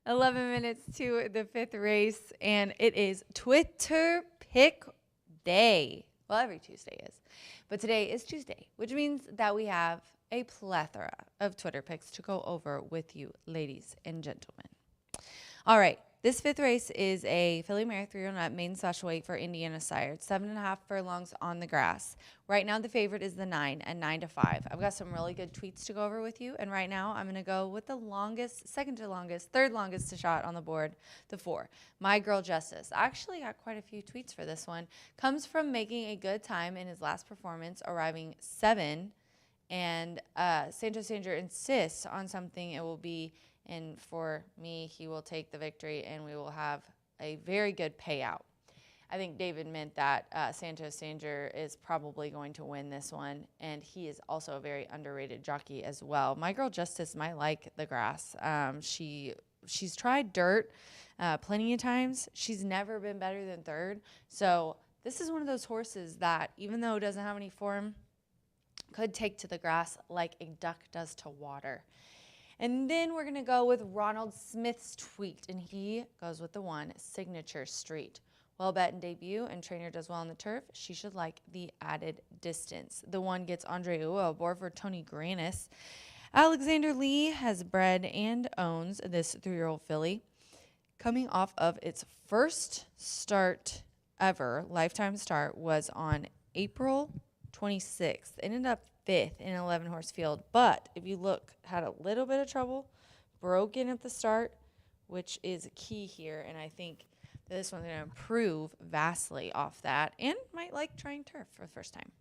11 minutes to the 5th race, and it is Twitter Pick Day. Well, every Tuesday is. But today is Tuesday, which means that we have a plethora of Twitter picks to go over with you, ladies and gentlemen. All right. This 5th race is a filly mare 309 maiden special weight for Indiana sire. It's 7.5 furlongs on the grass. Right now, the favorite is the 9 at 9-5. I've got some really good tweets to go over with you. And right now, I'm going to go with the longest, second to longest, third longest shot on the board, the 4. My Girl Justice. I actually got quite a few tweets for this one. Comes from making a good time in his last performance, arriving 7. And Sancho Sanger insists on something. It will be, and for me, he will take the victory, and we will have a very good payout. I think David meant that Sancho Sanger is probably going to win this one, and he is also a very underrated jockey as well. My Girl Justice might like the grass. She's tried dirt plenty of times. She's never been better than 3rd. So this is one of those horses that, even though it doesn't have any form, could take to the grass like a duck does to water. And then we're going to go with Ronald Smith's tweet, and he goes with the 1, Signature Street. Well bet in debut, and trainer does well on the turf. She should like the added distance. The 1 gets Andre Ua aboard for Tony Granis. Alexander Lee has bred and owns this 3-year-old filly. Coming off of its first start ever, lifetime start, was on April 26th. It ended up 5th in an 11-horse field. But if you look, had a little bit of trouble, broke in at the start, which is key here. And I think that this one's going to improve vastly off that and might like trying turf for the first time.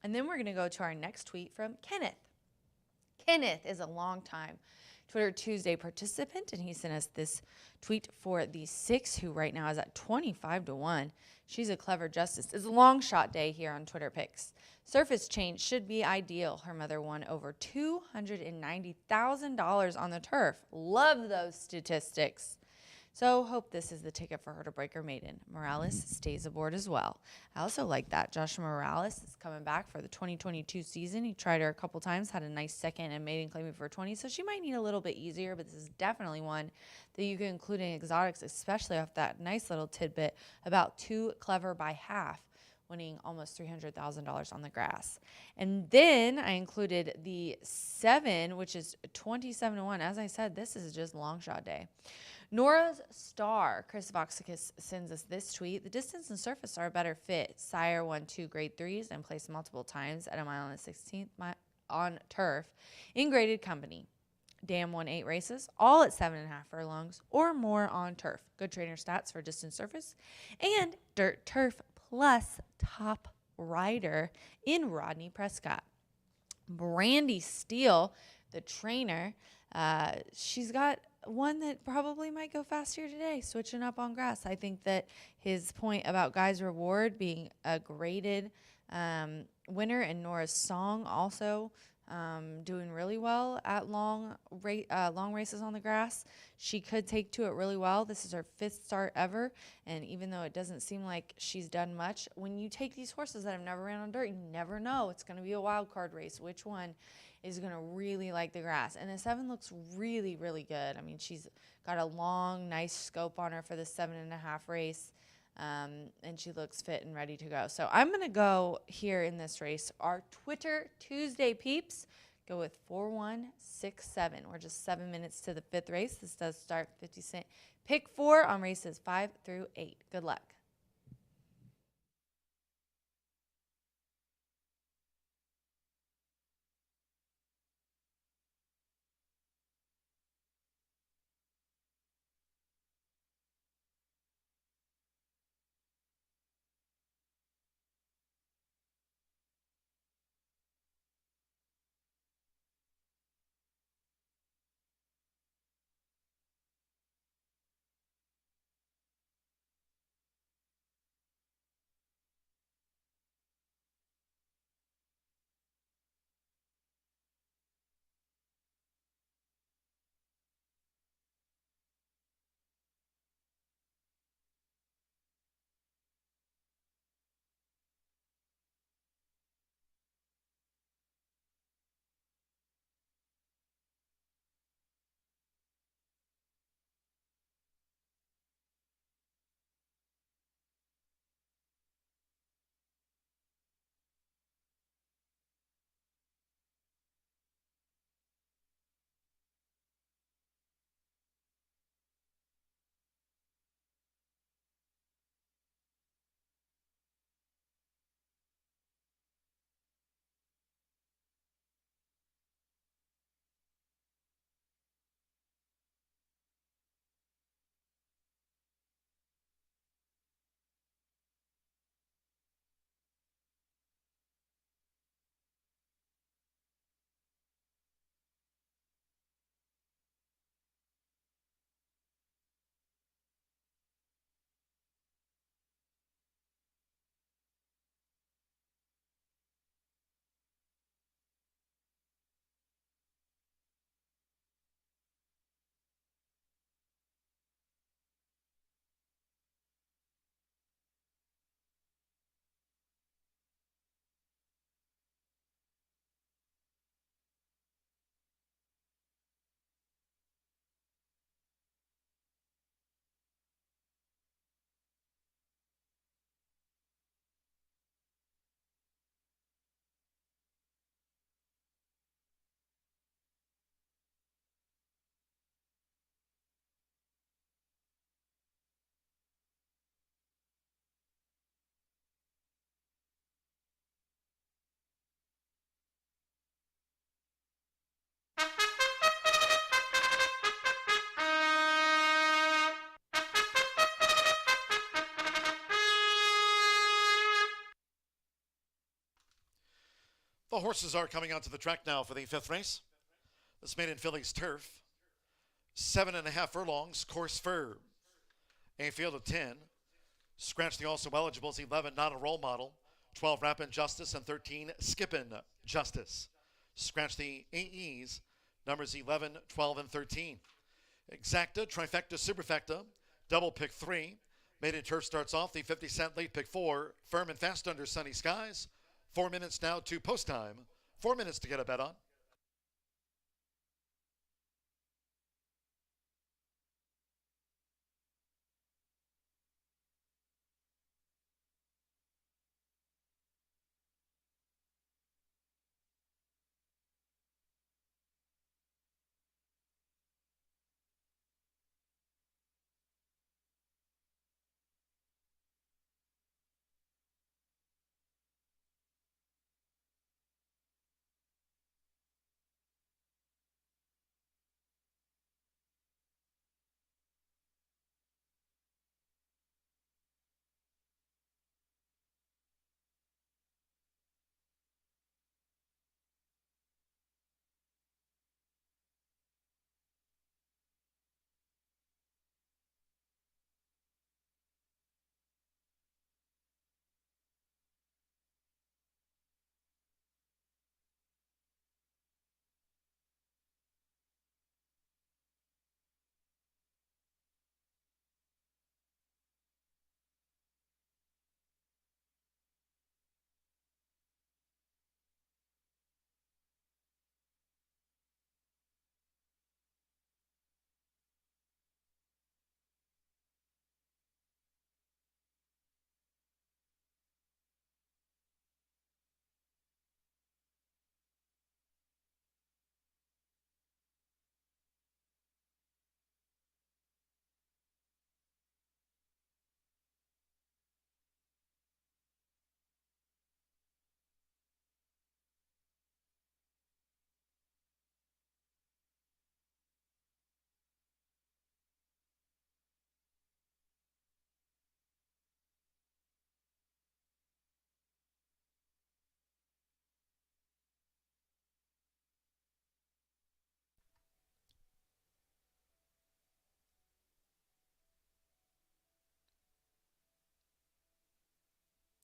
And then we're going to go to our next tweet from Kenneth. Kenneth is a long-time Twitter Tuesday participant, and he sent us this tweet for the 6, who right now is at 25-1. She's a Clever Justice. It's a long shot day here on Twitter Picks. Surface change should be ideal. Her mother won over $290,000 on the turf. Love those statistics. So hope this is the ticket for her to break her maiden. Morales stays aboard as well. I also like that. Joshua Morales is coming back for the 2022 season. He tried her a couple times, had a nice second and maiden claiming for 20, so she might need a little bit easier, but this is definitely one that you can include in exotics, especially off that nice little tidbit about 2 Clever by half, winning almost $300,000 on the grass. And then I included the 7, which is 27-1. As I said, this is just long shot day. Nora's Star. Chris Voxicus sends us this tweet. The distance and surface are a better fit. Sire won 2 grade 3s and placed multiple times at a mile and 16th on turf in graded company. Dam won 8 races, all at 7.5 furlongs or more on turf. Good trainer stats for distance surface and dirt turf plus top rider in Rodney Prescott. Brandy Steele, the trainer, she's got one that probably might go faster today, switching up on grass. I think that his point about Guy's Reward being a graded winner, and Nora's Song also doing really well at long races on the grass. She could take to it really well. This is her 5th start ever, and even though it doesn't seem like she's done much, when you take these horses that have never ran on dirt, you never know. It's going to be a wild card race. Which one is going to really like the grass? And the 7 looks really, really good. I mean, she's got a long, nice scope on her for the 7.5 race. And she looks fit and ready to go. So I'm going to go here in this race. Our Twitter Tuesday peeps go with 4167. We're just 7 minutes to the 5th race. This does start 50 cent. Pick 4 on races 5 through 8. Good luck. The horses are coming onto the track now for the 5th race. This made in Phillies turf. 7.5 furlongs, course fur. A field of 10. Scratch the also eligibles, 11 not a role model, 12 Rapid Justice, and 13 Skippin' Justice. Scratch the AEs, numbers 11, 12, and 13. Exacta, Trifecta, Superfecta, double pick 3. Maiden Turf starts off the 50-cent late pick 4. Firm and fast under sunny skies. 4 minutes now to post time. 4 minutes to get a bet on.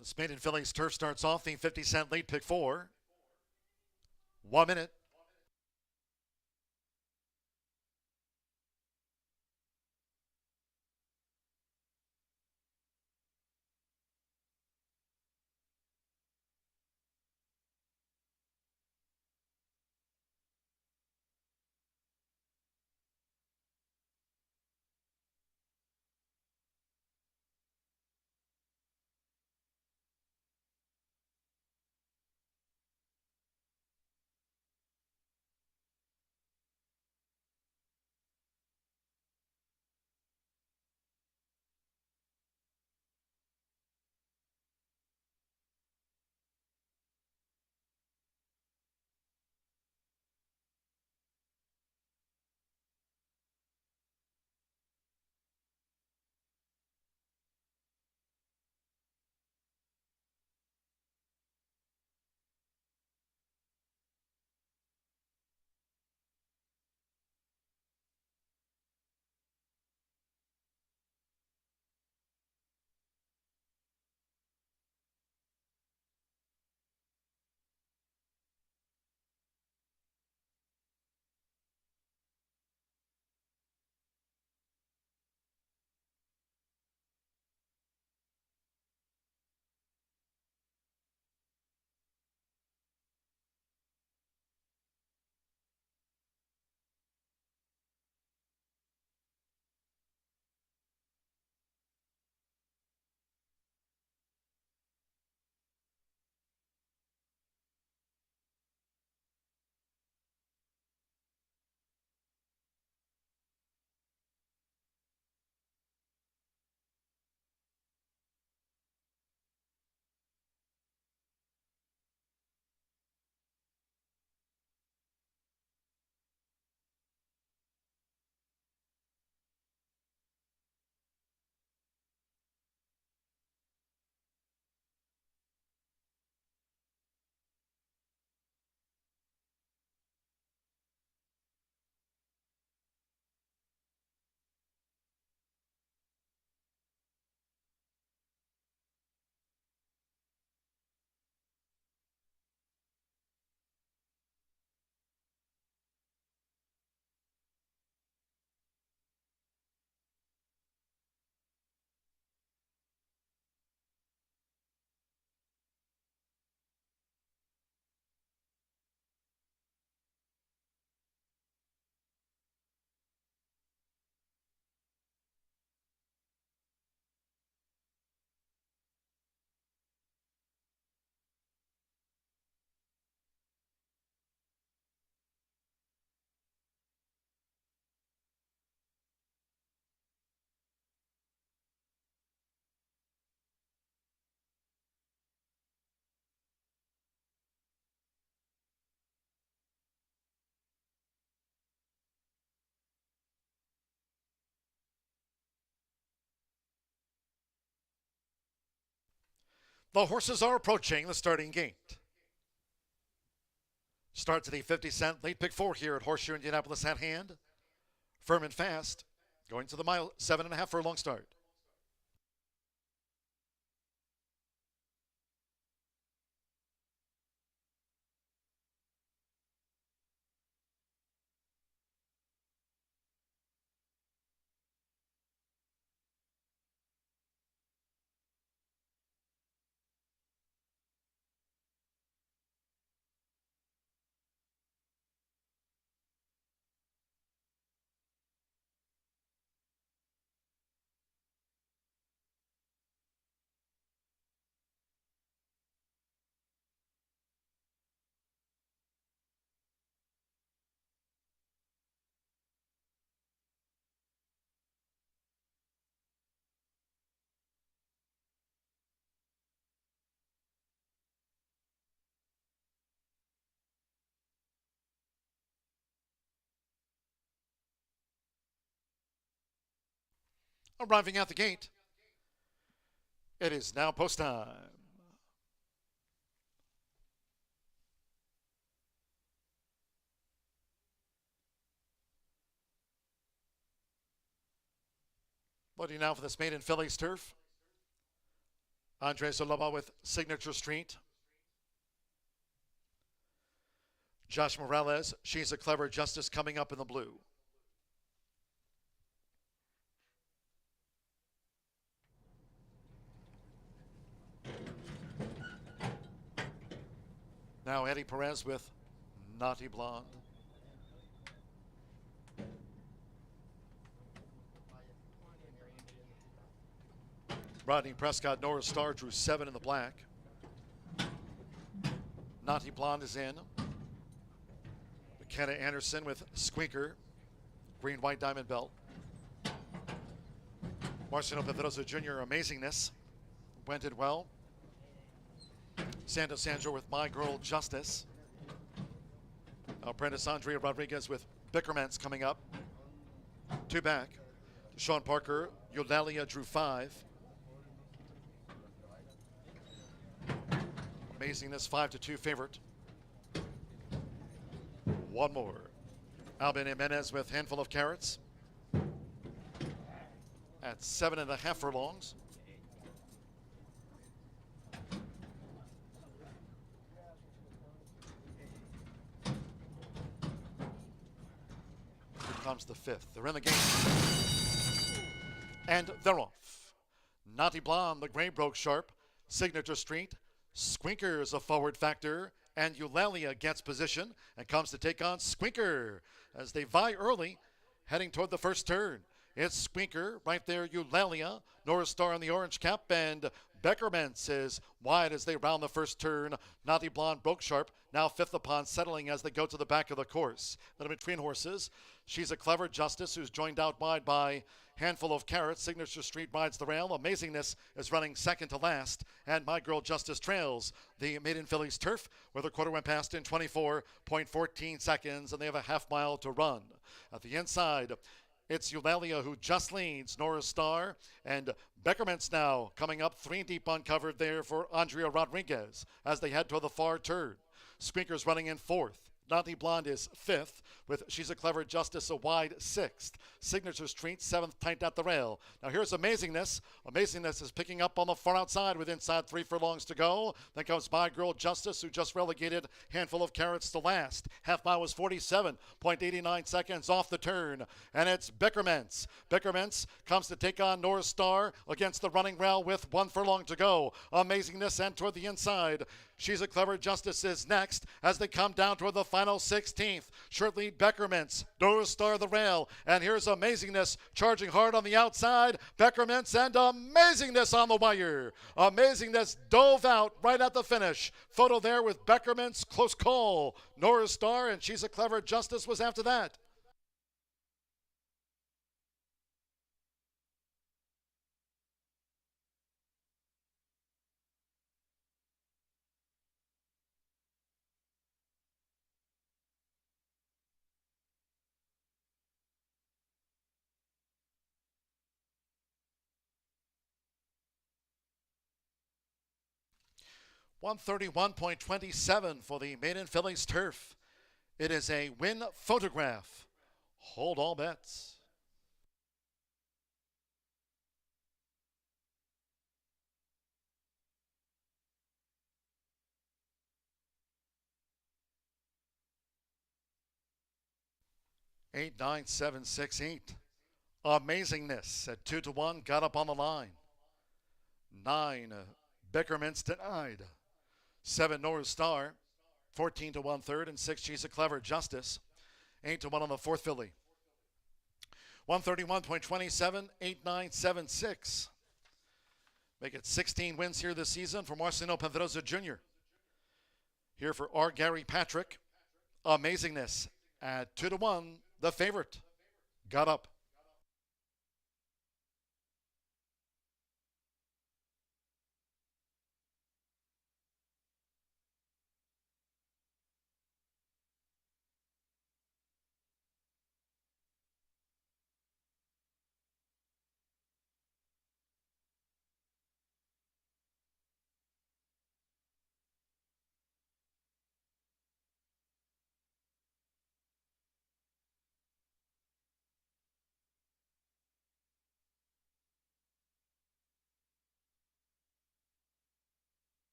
This maiden Phillies turf starts off the 50-cent late pick 4. 1 minute. The horses are approaching the starting gate. Starts at the 50-cent late pick 4 here at Horseshoe Indianapolis at hand. Firm and fast, going to the mile, 7.5 for a long start. Arriving at the gate, it is now post time. Loading now for this maiden Phillies turf. Andre Soloma with Signature Street. Josh Morales, She's a Clever Justice coming up in the blue. Now Eddie Perez with Naughty Blonde. Rodney Prescott, Norris Star drew 7 in the black. Naughty Blonde is in. McKenna Anderson with Squeaker, green, white diamond belt. Marcelo Pedrosa Jr., Amazingness, went it well. Santa Sandro with My Girl Justice. Apprentice Andrea Rodriguez with Bickermans coming up. 2 back. Sean Parker, Eulalia drew 5. Amazingness 5-2 favorite. 1 more. Albin Jimenez with Handful of Carrots at 7.5 furlongs. Here comes the 5th. They're in the game. And they're off. Naughty Blonde, the gray broke sharp. Signature Street. Squinker is a forward factor, and Eulalia gets position and comes to take on Squinker as they vie early, heading toward the first turn. It's Squinker right there, Eulalia, Norris Star in the orange cap, and Beckermans is wide as they round the first turn. Naughty Blonde broke sharp, now 5th upon settling as they go to the back of the course. Then between horses, She's a Clever Justice, who's joined out wide by Handful of Carrots. Signature Street rides the rail. Amazingness is running second to last. And My Girl Justice trails the maiden Phillies turf, where the quarter went past in 24.14 seconds, and they have a half mile to run. At the inside, it's Eulalia who just leads. Norris Star and Beckermans now coming up 3 deep uncovered there for Andrea Rodriguez as they head toward the far turn. Squeaker's running in 4th. Naughty Blonde is 5th, with She's a Clever Justice a wide 6th. Signature Street 7th, tight at the rail. Now here's Amazingness. Amazingness is picking up on the far outside with inside 3 furlongs to go. Then comes My Girl Justice, who just relegated Handful of Carrots to last. Half mile was 47.89 seconds off the turn. And it's Beckermans. Beckermans comes to take on Norris Star against the running rail with 1 furlong to go. Amazingness and toward the inside. She's a Clever Justice is next as they come down toward the final 16th. Shortly, Beckermans, Norris Star the rail, and here's Amazingness charging hard on the outside. Beckermans and Amazingness on the wire. Amazingness dove out right at the finish. Photo there with Beckermans, close call. Norris Star and She's a Clever Justice was after that. 131.27 for the maiden Phillies turf. It is a win photograph. Hold all bets. Eight, 9, 7, 6, 8. Amazingness at 2-1 got up on the line. 9, Bickerman's denied. 7, North Star. 14 to 1/3, and 6, She's a Clever Justice. 8 to 1 on the fourth filly. 131.27, 8, 9, 7, 6. Make it 16 wins here this season for Marcelino Pedroza Jr. Here for R. Gary Patrick. Amazingness at 2 to 1, the favorite. Got up.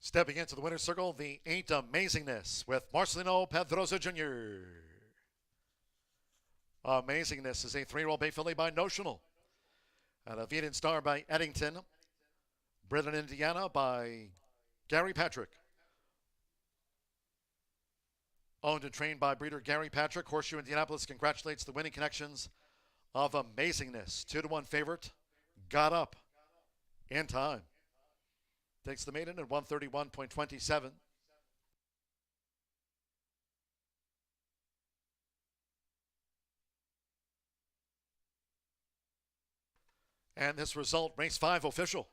Stepping into the winner's circle, the 8 Amazingness with Marcelino Pedroza Jr. Amazingness is a 3-year-old bay filly by Notional. And a Vietnam Star by Eddington. Bred in Indiana by Gary Patrick. Owned and trained by breeder Gary Patrick. Horseshoe Indianapolis congratulates the winning connections of Amazingness. 2 to 1 favorite. Got up in time. Takes the maiden at 131.27. And this result, race 5 official.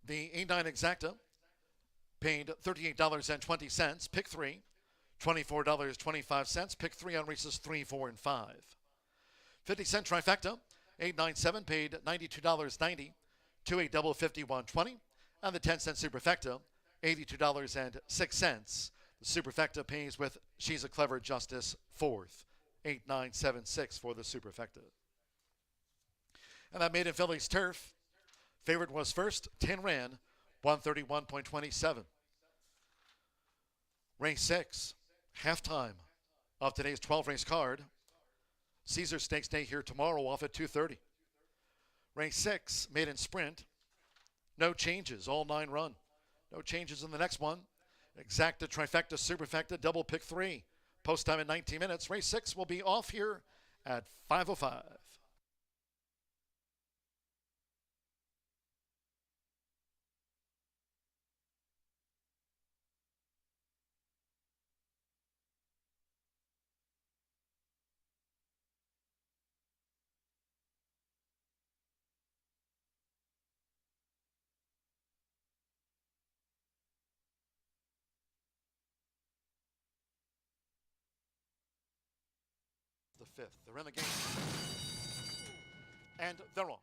The A9 Exacta paid $38.20. Pick 3, $24.25. Pick 3 on races 3, 4, and 5. 50-cent trifecta. 897 paid $92.90, 2-8 double 51.20, and the 10-cent superfecta, $82.06. The superfecta pays with She's a Clever Justice 4th, 8976 for the superfecta. And that maiden Phillies turf. Favorite was first, 10 ran, 131.27. Race 6, halftime of today's 12-race card. Caesar Stakes Day here tomorrow off at 2:30. Race 6, maiden sprint. No changes, all 9 run. No changes in the next one. Exacta, trifecta, superfecta, double pick 3. Post time in 19 minutes. Race 6 will be off here at 5:05. The 5th. They're in the game. And they're off.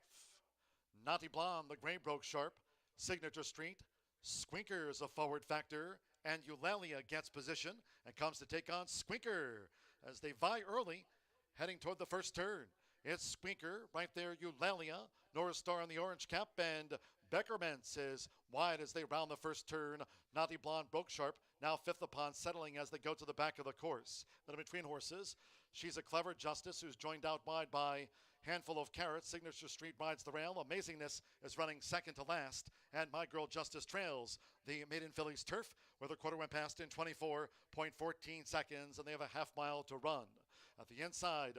Naughty Blonde, the gray broke sharp. Signature Street. Squinker is a forward factor. And Eulalia gets position and comes to take on Squinker as they vie early, heading toward the first turn. It's Squinker right there, Eulalia, North Star in the orange cap, and Beckermans is wide as they round the first turn. Naughty Blonde broke sharp, now 5th upon settling as they go to the back of the course. Then in between horses, She's a Clever Justice, who's joined out wide by Handful of Carrots, Signature Street rides the rail. Amazingness is running second to last. And My Girl Justice trails the Maiden Fillies turf, where the quarter went past in 24.14 seconds, and they have a half mile to run. At the inside,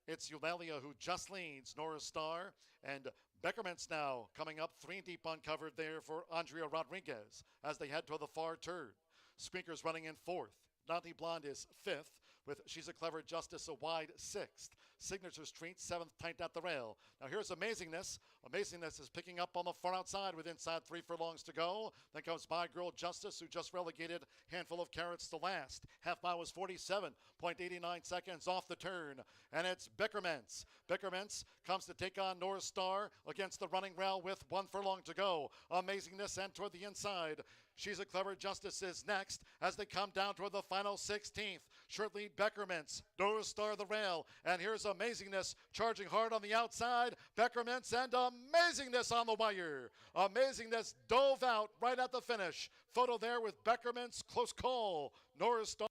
it's Eulalia who just leads. Norris Star and Beckerman's now coming up 3 deep uncovered there for Andrea Rodriguez as they head toward the far turn. Squeaker's running in 4th. Dante Blonde is 5th, with She's a Clever Justice a wide 6th. Signature Street 7th, tight at the rail. Now here's Amazingness. Amazingness is picking up on the far outside with inside 3 furlongs to go. Then comes My Girl Justice, who just relegated Handful of Carrots to last. Half mile was 47.89 seconds off the turn. And it's Beckermans. Beckermans comes to take on North Star against the running rail with 1 furlong to go. Amazingness and toward the inside. She's a Clever Justice is next as they come down toward the final 16th. Short lead Beckermans, North Star the rail, and here's Amazingness charging hard on the outside. Beckermans and Amazingness on the wire. Amazingness dove out right at the finish. Photo there with Beckermans, close call. North Star.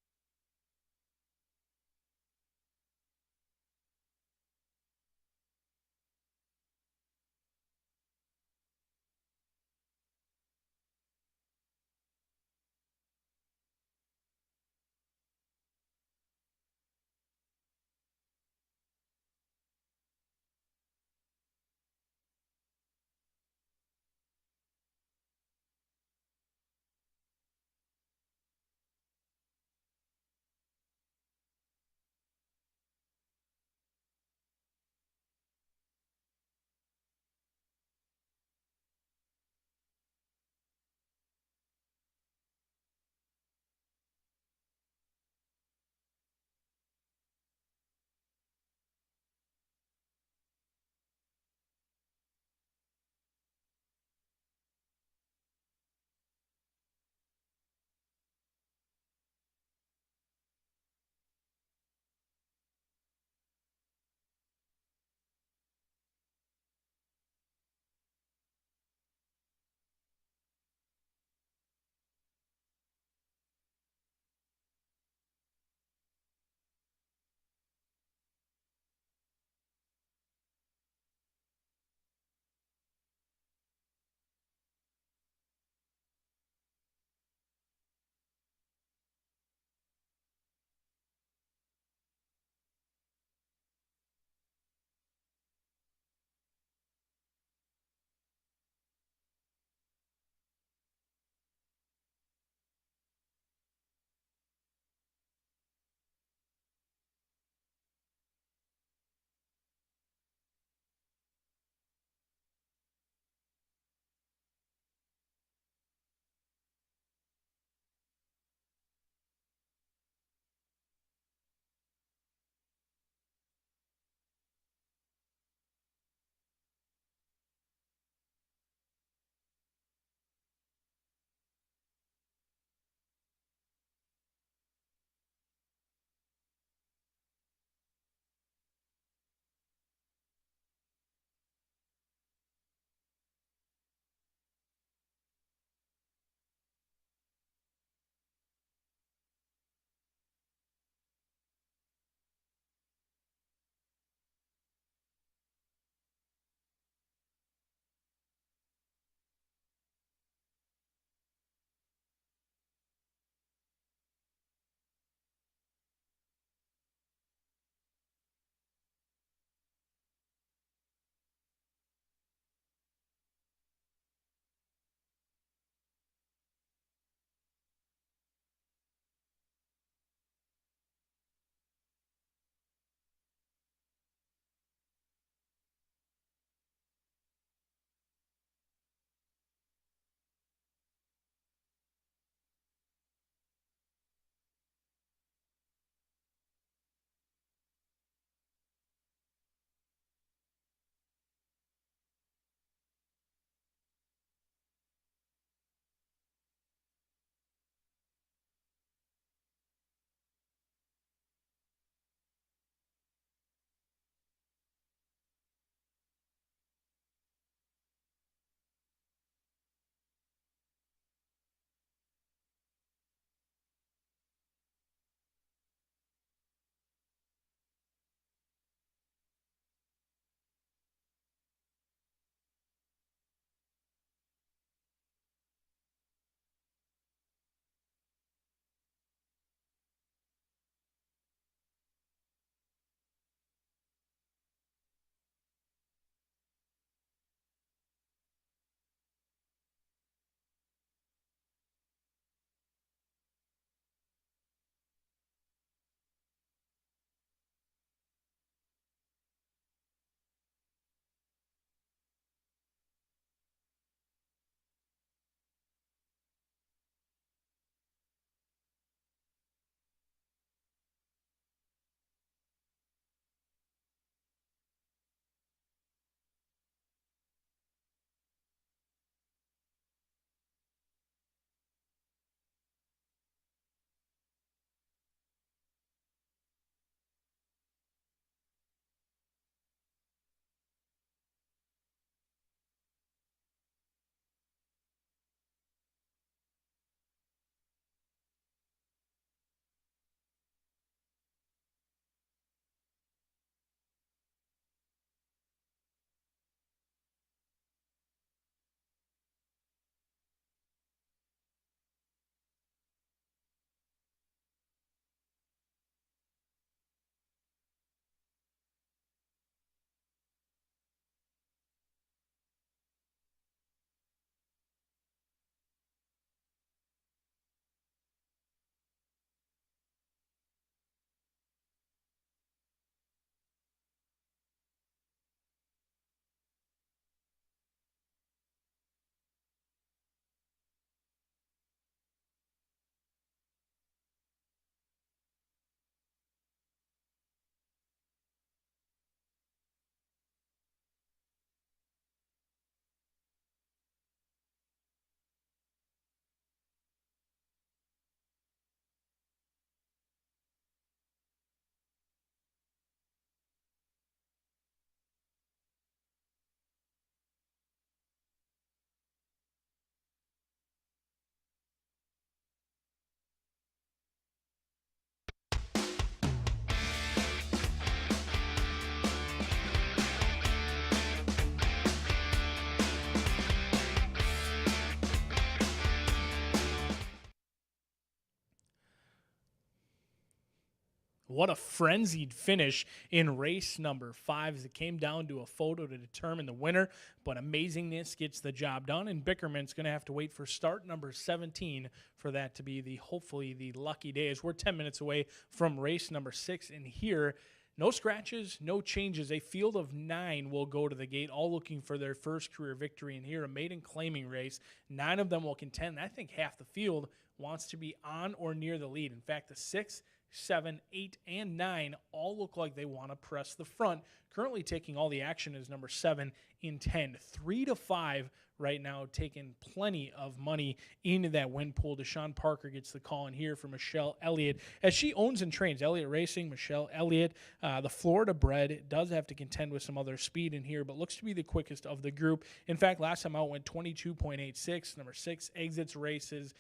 What a frenzied finish in race number 5 as it came down to a photo to determine the winner. But amazingness gets the job done, and Bickerman's going to have to wait for start number 17 for that to be hopefully the lucky day, as we're 10 minutes away from race number 6. And here, no scratches, no changes. A field of 9 will go to the gate, all looking for their first career victory. And here, a maiden claiming race. 9 of them will contend. I think half the field wants to be on or near the lead. In fact, the 6, 7, 8, and 9 all look like they want to press the front. Currently taking all the action is number 7 in 10. 3 to 5 right now, taking plenty of money into that win pool. Deshaun Parker gets the call in here for Michelle Elliott, as she owns and trains Elliott Racing. Michelle Elliott, the Florida bred, does have to contend with some other speed in here, but looks to be the quickest of the group. In fact, last time out went 22.86. Number 6 exits races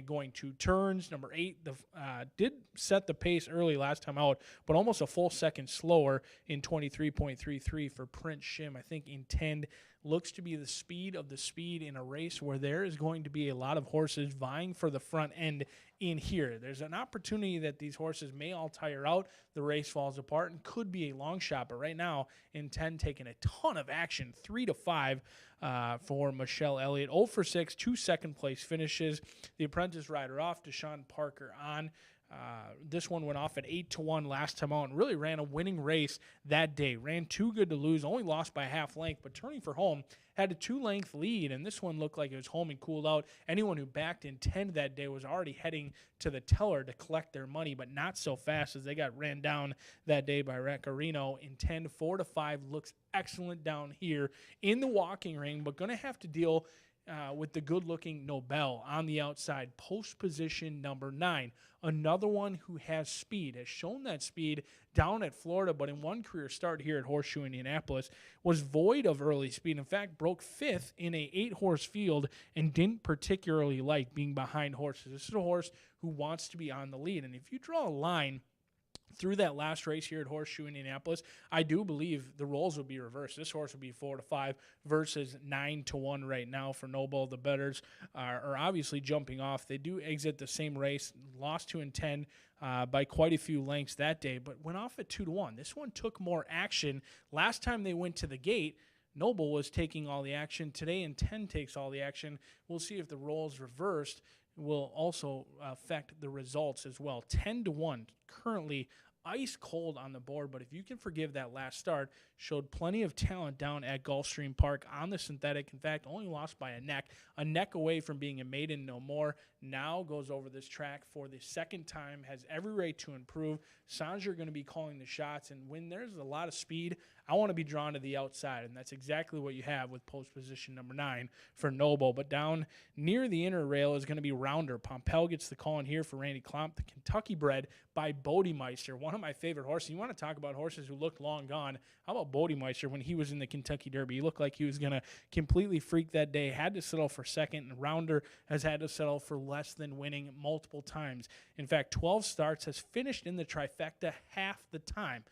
going 2 turns. Number 8 did set the pace early last time out, but almost a full second slower in 23.33 for Prince Shim. I think intend looks to be the speed of the speed in a race where there is going to be a lot of horses vying for the front end in here. There's an opportunity that these horses may all tire out, the race falls apart, and could be a long shot. But right now, Intend taking a ton of action, 3 to 5 for Michelle Elliott. 0 for 6, 2 second place finishes. The apprentice rider off, Deshaun Parker on. This one went off at 8 to 1 last time out and really ran a winning race that day. Ran too good to lose, only lost by half length, but turning for home had a 2-length lead, and this one looked like it was home and cooled out. Anyone who backed Intend that day was already heading to the teller to collect their money, but not so fast as they got ran down that day by Reccarino. Intend 4 to 5 looks excellent down here in the walking ring, but going to have to deal with the good-looking Nobel on the outside, post position number 9. Another one who has speed, has shown that speed down at Florida, but in one career start here at Horseshoe Indianapolis, was void of early speed. In fact, broke 5th in a 8-horse field and didn't particularly like being behind horses. This is a horse who wants to be on the lead, and if you draw a line through that last race here at Horseshoe Indianapolis, I do believe the roles will be reversed. This horse will be 4 to 5 versus 9 to 1 right now for Noble. The bettors are obviously jumping off. They do exit the same race, lost to Intend by quite a few lengths that day, but went off at 2 to 1. This one took more action. Last time they went to the gate, Noble was taking all the action. Today, Intend takes all the action. We'll see if the roles reversed will also affect the results as well. 10 to 1 currently ice cold on the board, but if you can forgive that last start, showed plenty of talent down at Gulfstream Park on the synthetic. In fact, only lost by a neck away from being a maiden no more. Now goes over this track for the second time, has every right to improve. Sanger going to be calling the shots, and when there's a lot of speed, I want to be drawn to the outside, and that's exactly what you have with post position number 9 for Noble. But down near the inner rail is going to be Rounder. Pompel gets the call in here for Randy Klomp, the Kentucky bred by Bodemeister, one of my favorite horses. You want to talk about horses who looked long gone. How about Bodemeister when he was in the Kentucky Derby? He looked like he was going to completely freak that day, had to settle for second, and Rounder has had to settle for less than winning multiple times. In fact, 12 starts, has finished in the trifecta half the time.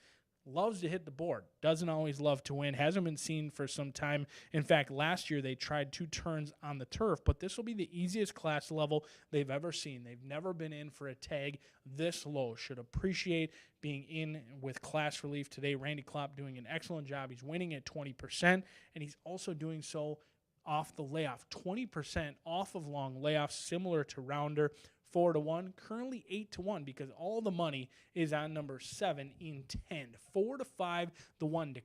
Loves to hit the board, doesn't always love to win, hasn't been seen for some time. In fact, last year they tried 2 turns on the turf, but this will be the easiest class level they've ever seen. They've never been in for a tag this low. Should appreciate being in with class relief today. Randy Klopp doing an excellent job. He's winning at 20%, and he's also doing so off the layoff. 20% off of long layoffs, similar to Rounder. 4 to 1, currently 8 to 1 because all the money is on number 7 in 10. 4 to 5, the one to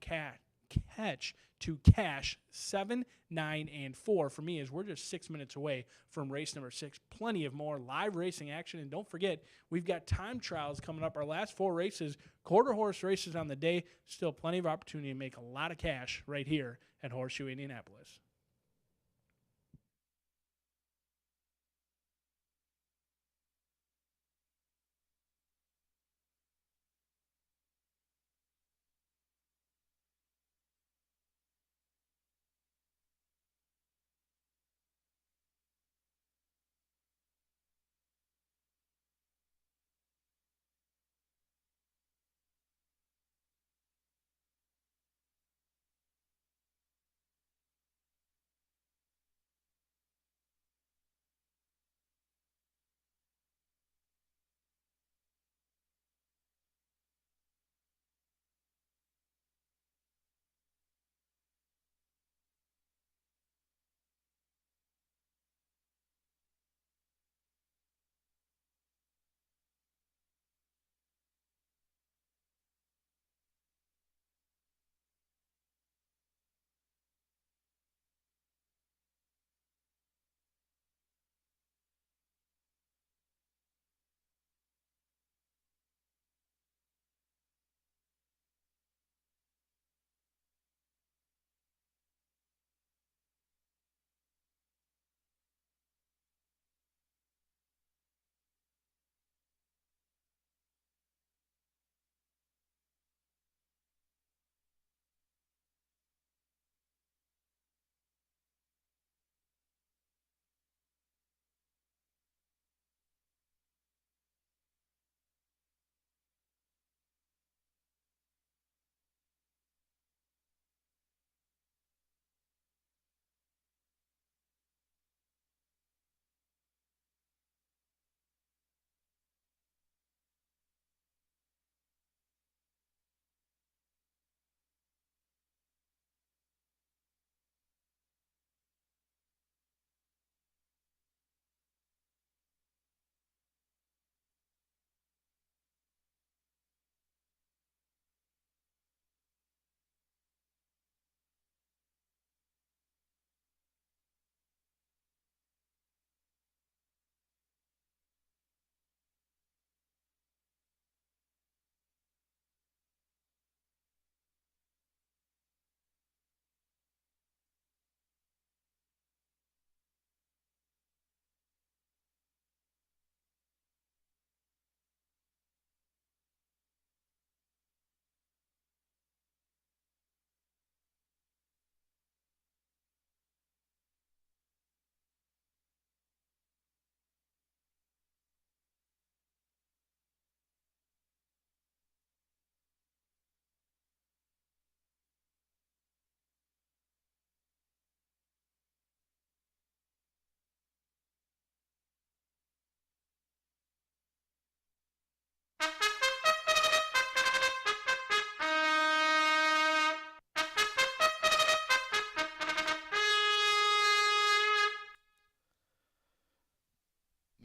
cash 7, 9, and 4 for me, as we're just 6 minutes away from race number 6. Plenty of more live racing action, and don't forget, we've got time trials coming up. Our last 4 races, quarter horse races on the day. Still plenty of opportunity to make a lot of cash right here at Horseshoe Indianapolis.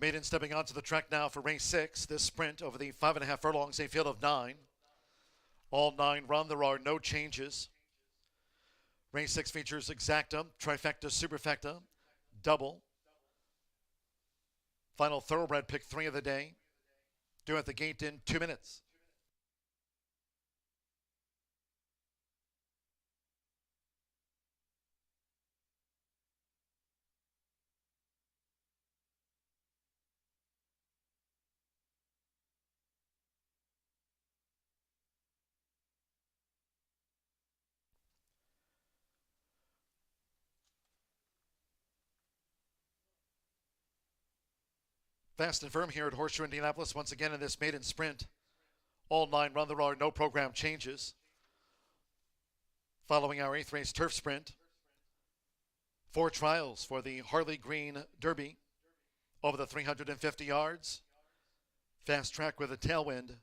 Maiden stepping onto the track now for race 6. This sprint over the 5.5 furlongs, a field of 9. All 9 run. There are no changes. Race 6 features exacta, trifecta, superfecta, double. Final thoroughbred pick 3 of the day. Due at the gate in 2 minutes. Fast and firm here at Horseshoe Indianapolis once again in this maiden sprint. All 9 run. There are no program changes. Following our 8th race turf sprint, 4 trials for the Harley Green Derby over the 350 yards. Fast track with a tailwind.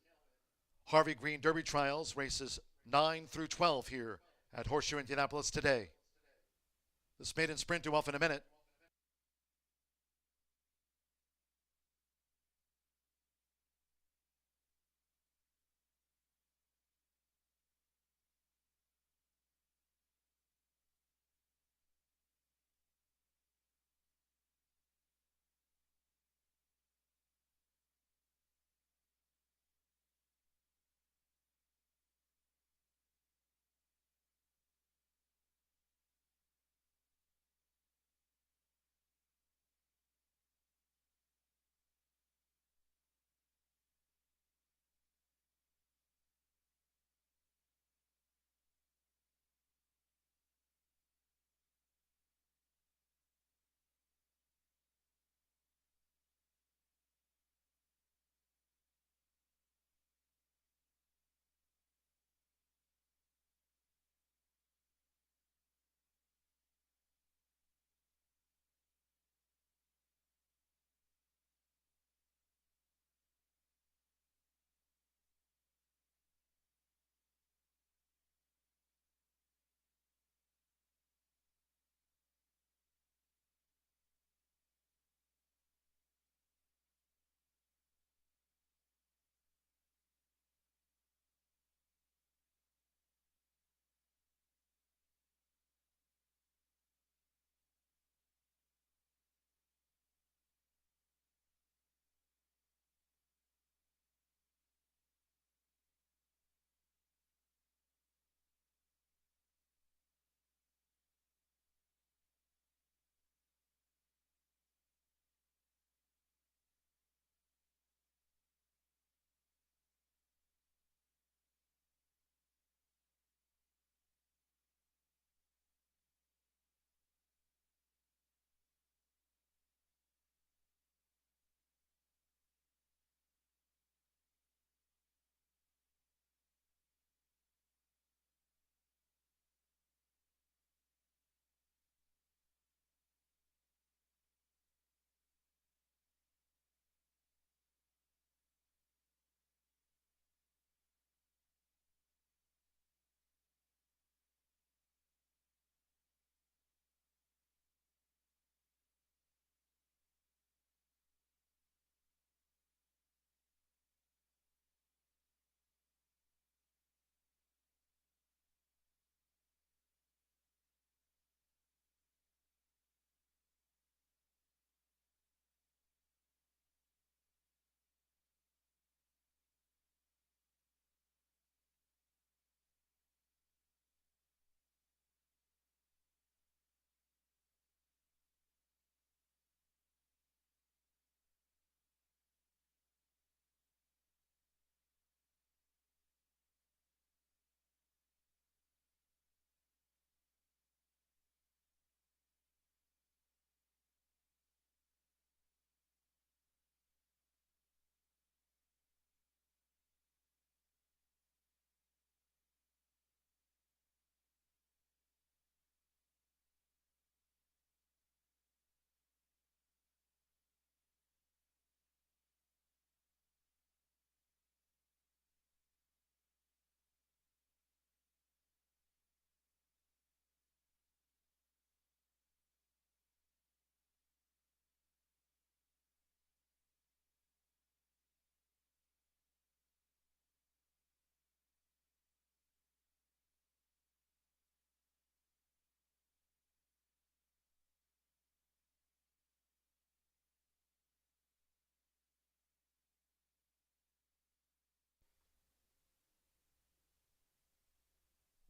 Harvey Green Derby trials, races 9 through 12 here at Horseshoe Indianapolis today. This maiden sprint due off in a minute.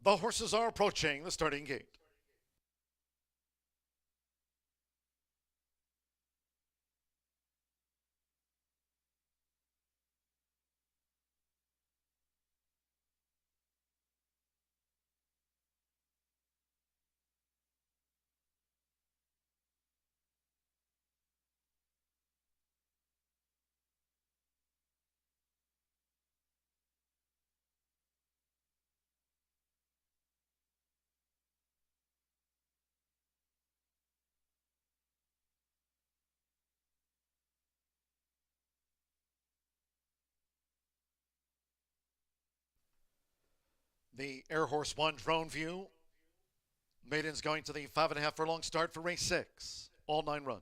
The horses are approaching the starting gate. The Air Horse 1 drone view. Maidens going to the 5.5 furlong start for race 6. All 9 run.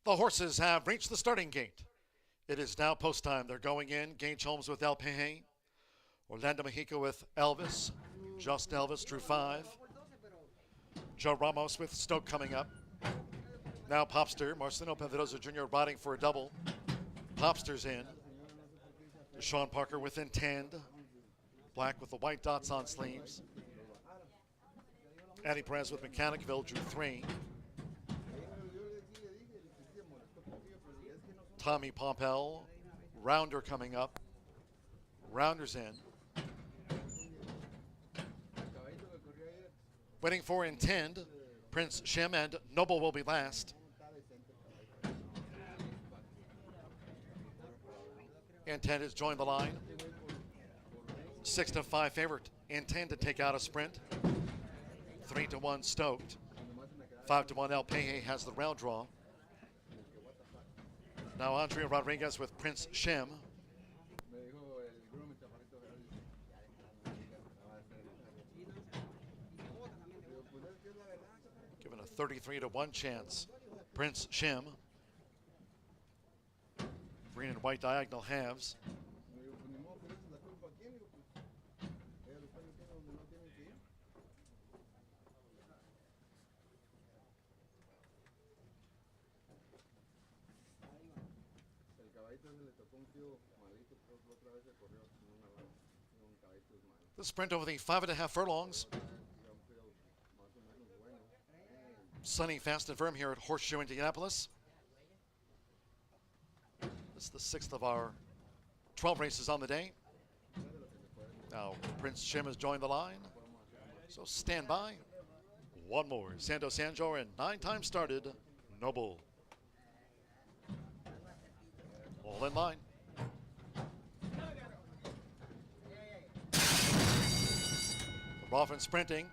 The horses have reached the starting gate. It is now post time. They're going in. Gage Holmes with El Peje. Orlando Mexico with Elvis. Just Elvis drew 5. Joe Ramos with Stoke coming up. Now Popster. Marcelino Pedrosa Jr. riding for a double. Popster's in. Deshaun Parker with Intend. Black with the white dots on sleeves. Eddie Perez with Mechanicville drew 3. Tommy Pompel, Rounder coming up. Rounder's in. Waiting for Intend. Prince Shim and Noble will be last. Intend has joined the line. 6-5 favorite. Intend to take out a sprint. 3-1 Stoked. 5-1 El Peje has the round draw. Now Andrea Rodriguez with Prince Shim. Given a 33-1 chance. Prince Shim. Green and white diagonal halves. The sprint over the 5.5 furlongs. Sunny, fast and firm here at Horseshoe Indianapolis. This is the 6th of our 12 races on the day. Now Prince Shim has joined the line. So stand by. One more. Santo Sanjor and 9 times started. Noble. All in line. Roffin sprinting.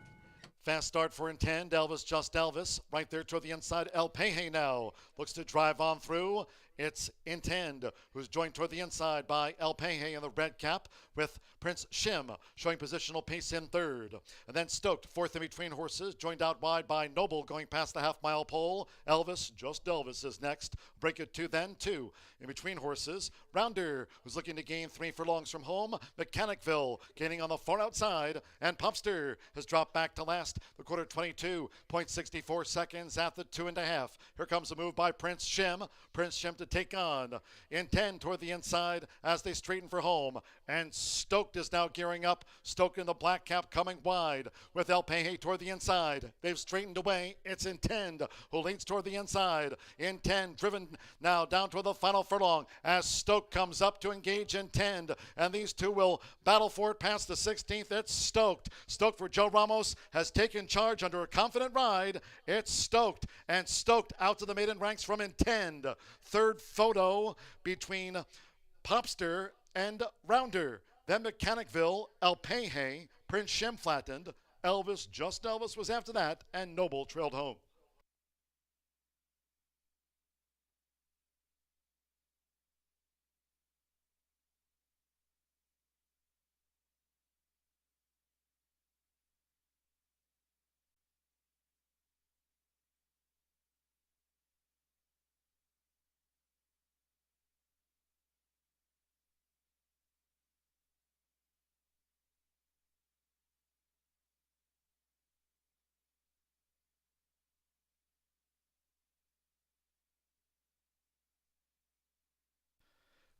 Fast start for Intend. Elvis, just Elvis. Right there toward the inside. El Peje now looks to drive on through. It's Intend, who's joined toward the inside by El Peje in the red cap with Prince Shim showing positional pace in 3rd. And then Stoked, 4th in between horses, joined out wide by Noble going past the half-mile pole. Elvis, just Elvis is next. Break it 2, then 2 in between horses. Rounder, who's looking to gain 3 furlongs from home. Mechanicville gaining on the far outside. And Popster has dropped back to last. The quarter 22.64 seconds at the 2.5. Here comes a move by Prince Shim. Prince Shim to take on Intend toward the inside as they straighten for home. And Stoked is now gearing up. Stoked in the black cap coming wide with El Peje toward the inside. They've straightened away. It's Intend who leads toward the inside. Intend driven now down toward the final furlong as Stoked comes up to engage Intend. And these two will battle for it past the 16th. It's Stoked. Stoked for Joe Ramos has taken charge under a confident ride. It's Stoked. And Stoked out to the maiden ranks from Intend. 3rd photo between Popster and Rounder. Then Mechanicville, El Peje, Prince Shim flattened. Elvis, just Elvis was after that, and Noble trailed home.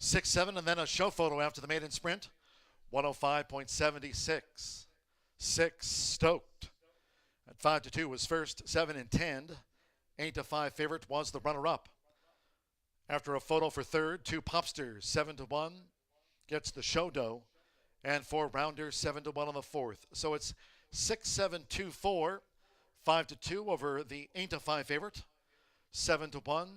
6-7, and then a show photo after the maiden sprint. 105.76. 6 Stoked. At 5-2 was first. 7 and 10. 8-5 favorite was the runner-up. After a photo for third, 2 Popsters. 7-1 gets the show dough. And 4 Rounders, 7-1 on the fourth. So it's 6-7-2-4. 5-2 over the 8-5 favorite. 7-1,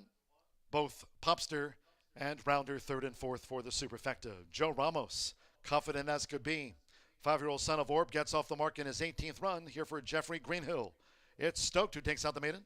both Popster and Rounder, third and fourth for the Superfecta. Joe Ramos, confident as could be. 5-year-old son of Orb gets off the mark in his 18th run here for Jeffrey Greenhill. It's Stoked who takes out the maiden.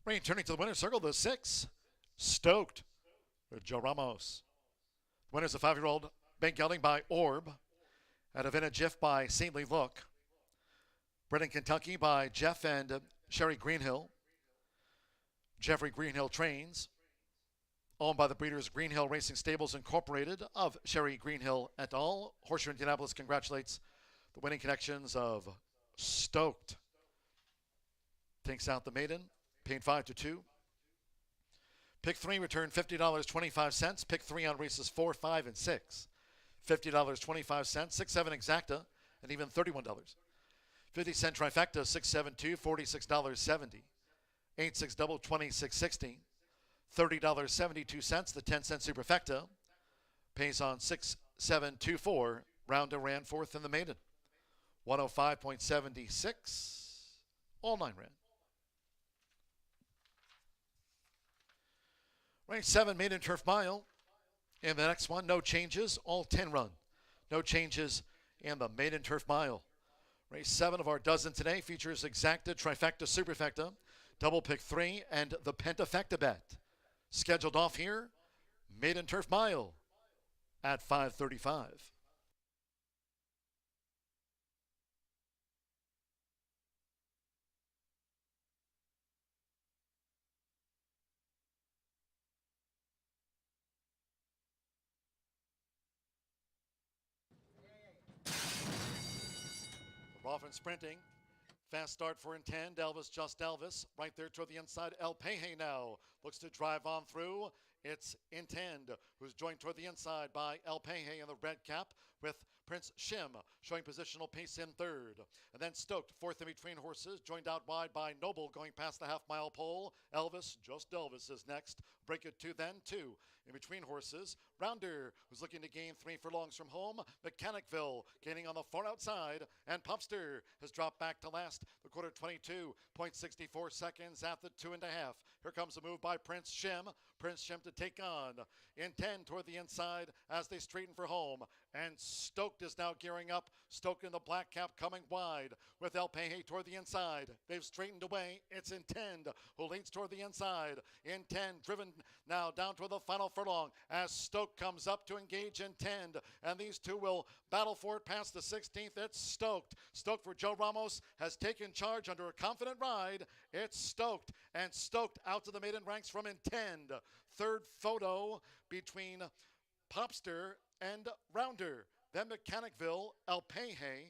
Rain turning to the winner's circle, the 6 Stoked with Joe Ramos. Winner's a 5-year-old Ben Gelding by Orb. At Avena Jiff by Saintly Look. Bred in Kentucky by Jeff and Sherry Greenhill. Jeffrey Greenhill trains. Owned by the breeders Greenhill Racing Stables Incorporated of Sherry Greenhill et al. Horseshoe Indianapolis congratulates the winning connections of Stoked. Takes out the maiden, paying 5-2. Pick 3 returned $50.25. Pick 3 on races 4, 5, and 6. $50.25. 6-7 exacta, and even $31. 50-cent trifecta, 6-7-2, $46.70. 8-6 double, $26.60. $30.72. The 10-cent superfecta pays on 6-7-2-4. Rounder ran fourth in the maiden. 105.76. All 9 ran. Race 7 maiden turf mile. In the next one, no changes. All 10 run. No changes in the maiden turf mile. Race 7 of our dozen today features exacta, trifecta, superfecta, double pick 3, and the pentafecta bet. Scheduled off here, maiden turf mile at 5:35. Off and sprinting. Fast start for Intend. Elvis, just Elvis. Right there toward the inside. El Peje now looks to drive on through. It's Intend, who's joined toward the inside by El Peje in the red cap with Prince Shim showing positional pace in third. And then Stoked, fourth in between horses, joined out wide by Noble going past the half-mile pole. Elvis, just Elvis is next. Break it 2 then 2. In between horses, Rounder, who's looking to gain 3 furlongs from home. Mechanicville gaining on the far outside. And Popster has dropped back to last. The quarter 22.64 seconds at the 2.5. Here comes a move by Prince Shim. Prince Shim to take on Intend toward the inside as they straighten for home. And Stoked is now gearing up. Stoked in the black cap coming wide with El Peje toward the inside. They've straightened away. It's Intend who leads toward the inside. Intend driven now down toward the final furlong as Stoked comes up to engage Intend. And these two will battle for it past the 16th. It's Stoked. Stoked for Joe Ramos has taken charge under a confident ride. It's Stoked. And Stoked out to the maiden ranks from Intend. Third photo between Popster and Rounder. then Mechanicville, El Peje,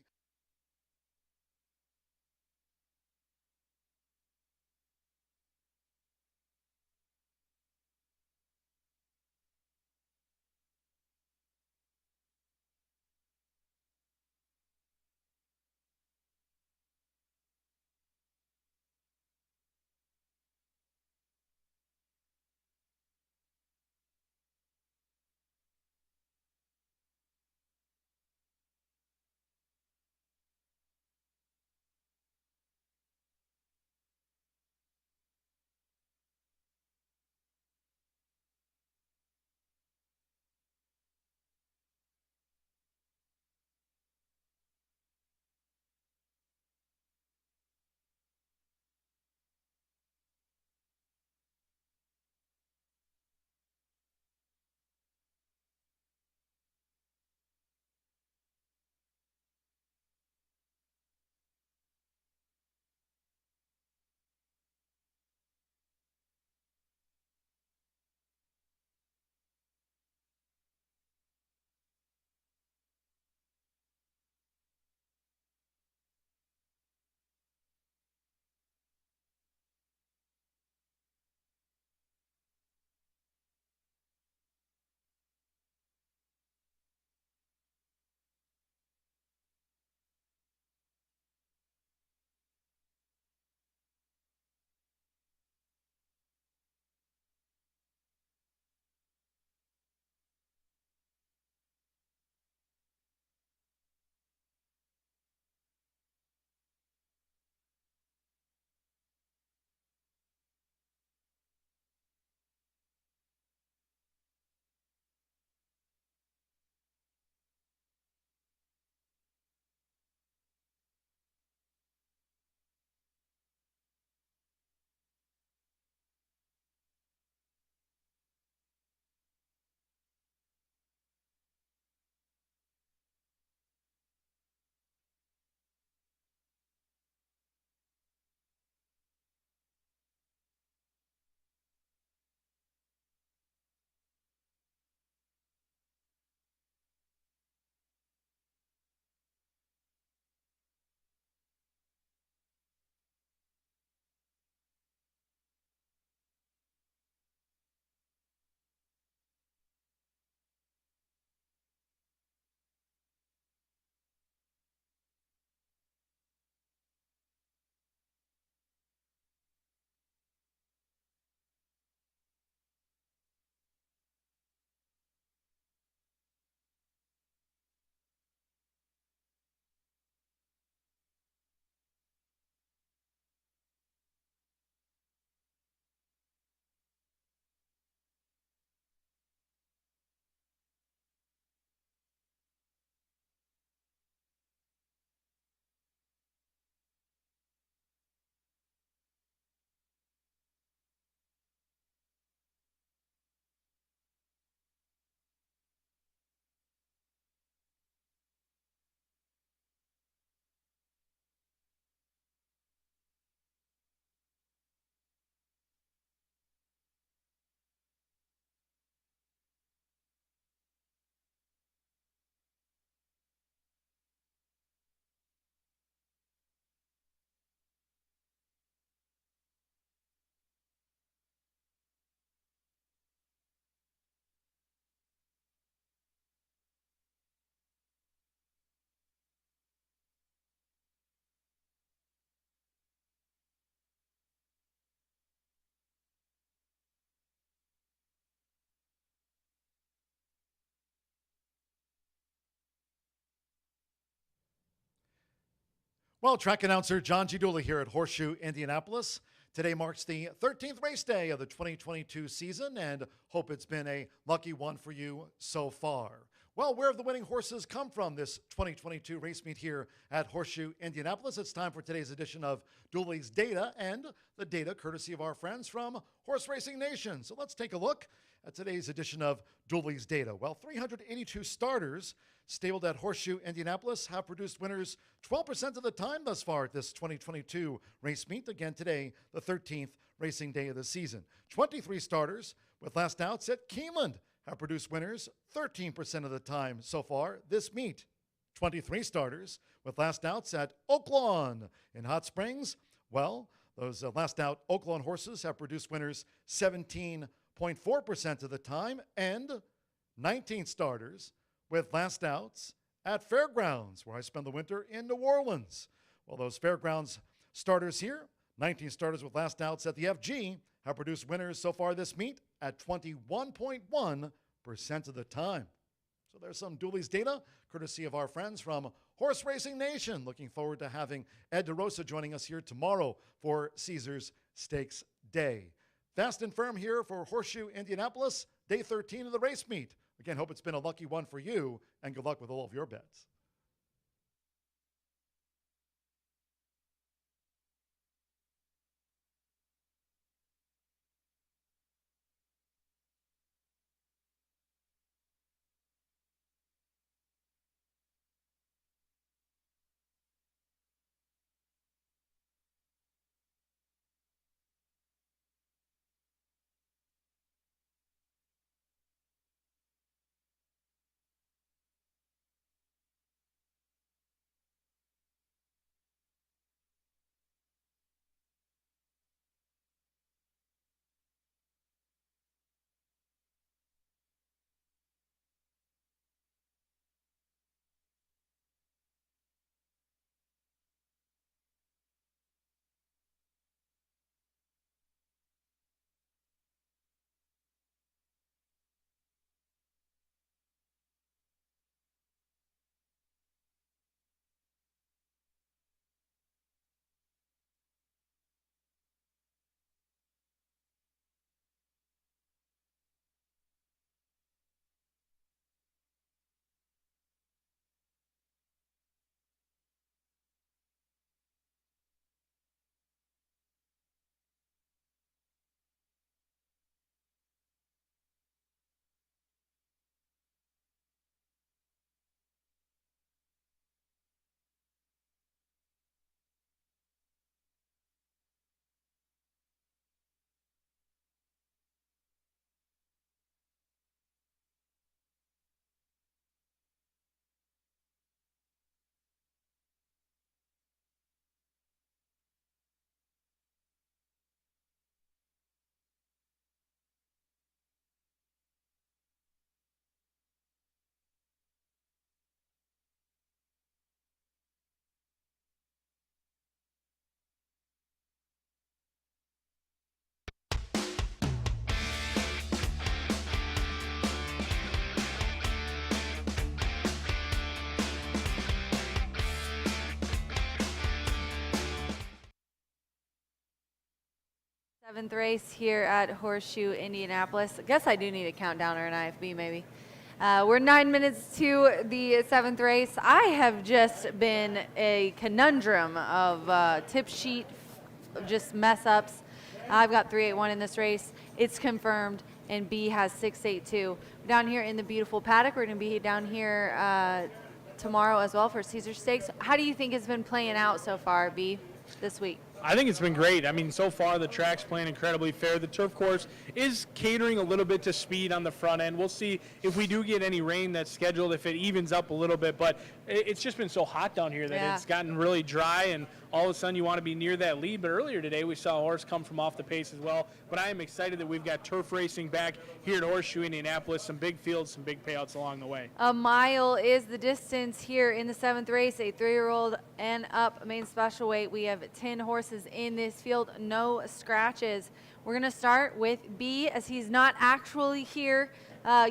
Well, track announcer John G. Dooley here at Horseshoe Indianapolis. Today marks the 13th race day of the 2022 season, and hope it's been a lucky one for you so far. Well, where have the winning horses come from this 2022 race meet here at Horseshoe Indianapolis? It's time for today's edition of Dooley's Data, and the data courtesy of our friends from Horse Racing Nation. So let's take a look at today's edition of Dooley's Data. Well, 382 starters stabled at Horseshoe Indianapolis have produced winners 12% of the time thus far at this 2022 race meet. Again today, the 13th racing day of the season. 23 starters with last outs at Keeneland have produced winners 13% of the time so far this meet. 23 starters with last outs at Oaklawn in Hot Springs. Well, those last out Oaklawn horses have produced winners 17.4% of the time, and 19 starters with last outs at Fairgrounds, where I spent the winter in New Orleans. Well, those Fairgrounds starters here, 19 starters with last outs at the FG, have produced winners so far this meet at 21.1% of the time. So there's some Dooley's data, courtesy of our friends from Horse Racing Nation. Looking forward to having Ed DeRosa joining us here tomorrow for Caesars Stakes Day. Fast and firm here for Horseshoe Indianapolis, day 13 of the race meet. Again, hope it's been a lucky one for you, and good luck with all of your bets. Seventh race here at Horseshoe Indianapolis. I guess I do need a countdown or an IFB maybe. We're 9 minutes to the seventh race. I have just been a conundrum of tip sheet, just mess ups. I've got 381 in this race. It's confirmed, and B has 682. Down here in the beautiful paddock, we're going to be down here tomorrow as well for Caesar Stakes. How do you think it's been playing out so far, B, this week? I think it's been great. I mean, so far the track's playing incredibly fair. The turf course is catering a little bit to speed on the front end. We'll see if we do get any rain that's scheduled, if it evens up a little bit. But it's just been so hot down here that it's gotten really dry, and all of a sudden you want to be near that lead. But earlier today we saw a horse come from off the pace as well. But I am excited that we've got turf racing back here at Horseshoe Indianapolis. Some big fields, some big payouts along the way. A mile is the distance here in the seventh race. A 3-year-old and up main special weight. We have 10 horses in this field, no scratches. We're going to start with B, as he's not actually here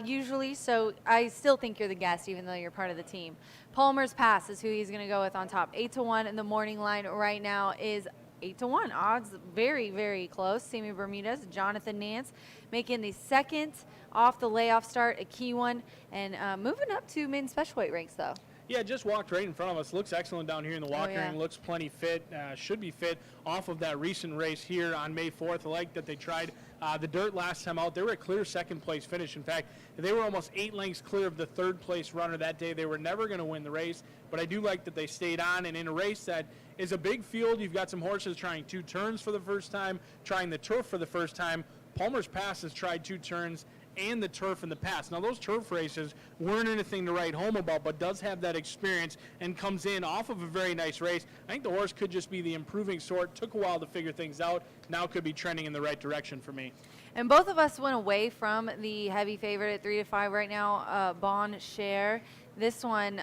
usually, so I still think you're the guest even though you're part of the team. Palmer's Pass is who he's going to go with on top. 8-1 in the morning line right now is 8-1. Odds very, very close. Sammy Bermudez, Jonathan Nance making the second off the layoff start, a key one, and moving up to main special weight ranks though. Yeah, just walked right in front of us. Looks excellent down here in the walking ring. Looks plenty fit. Should be fit off of that recent race here on May 4th. I like that they tried the dirt last time out. They were a clear second place finish. In fact, they were almost 8 lengths clear of the third place runner that day. They were never going to win the race, but I do like that they stayed on. And in a race that is a big field, you've got some horses trying 2 turns for the first time, trying the turf for the first time. Palmer's Pass has tried 2 turns and the turf in the past. Now, those turf races weren't anything to write home about, but does have that experience and comes in off of a very nice race. I think the horse could just be the improving sort. Took a while to figure things out. Now could be trending in the right direction for me. And both of us went away from the heavy favorite at 3-5 right now, Bon Cher. This one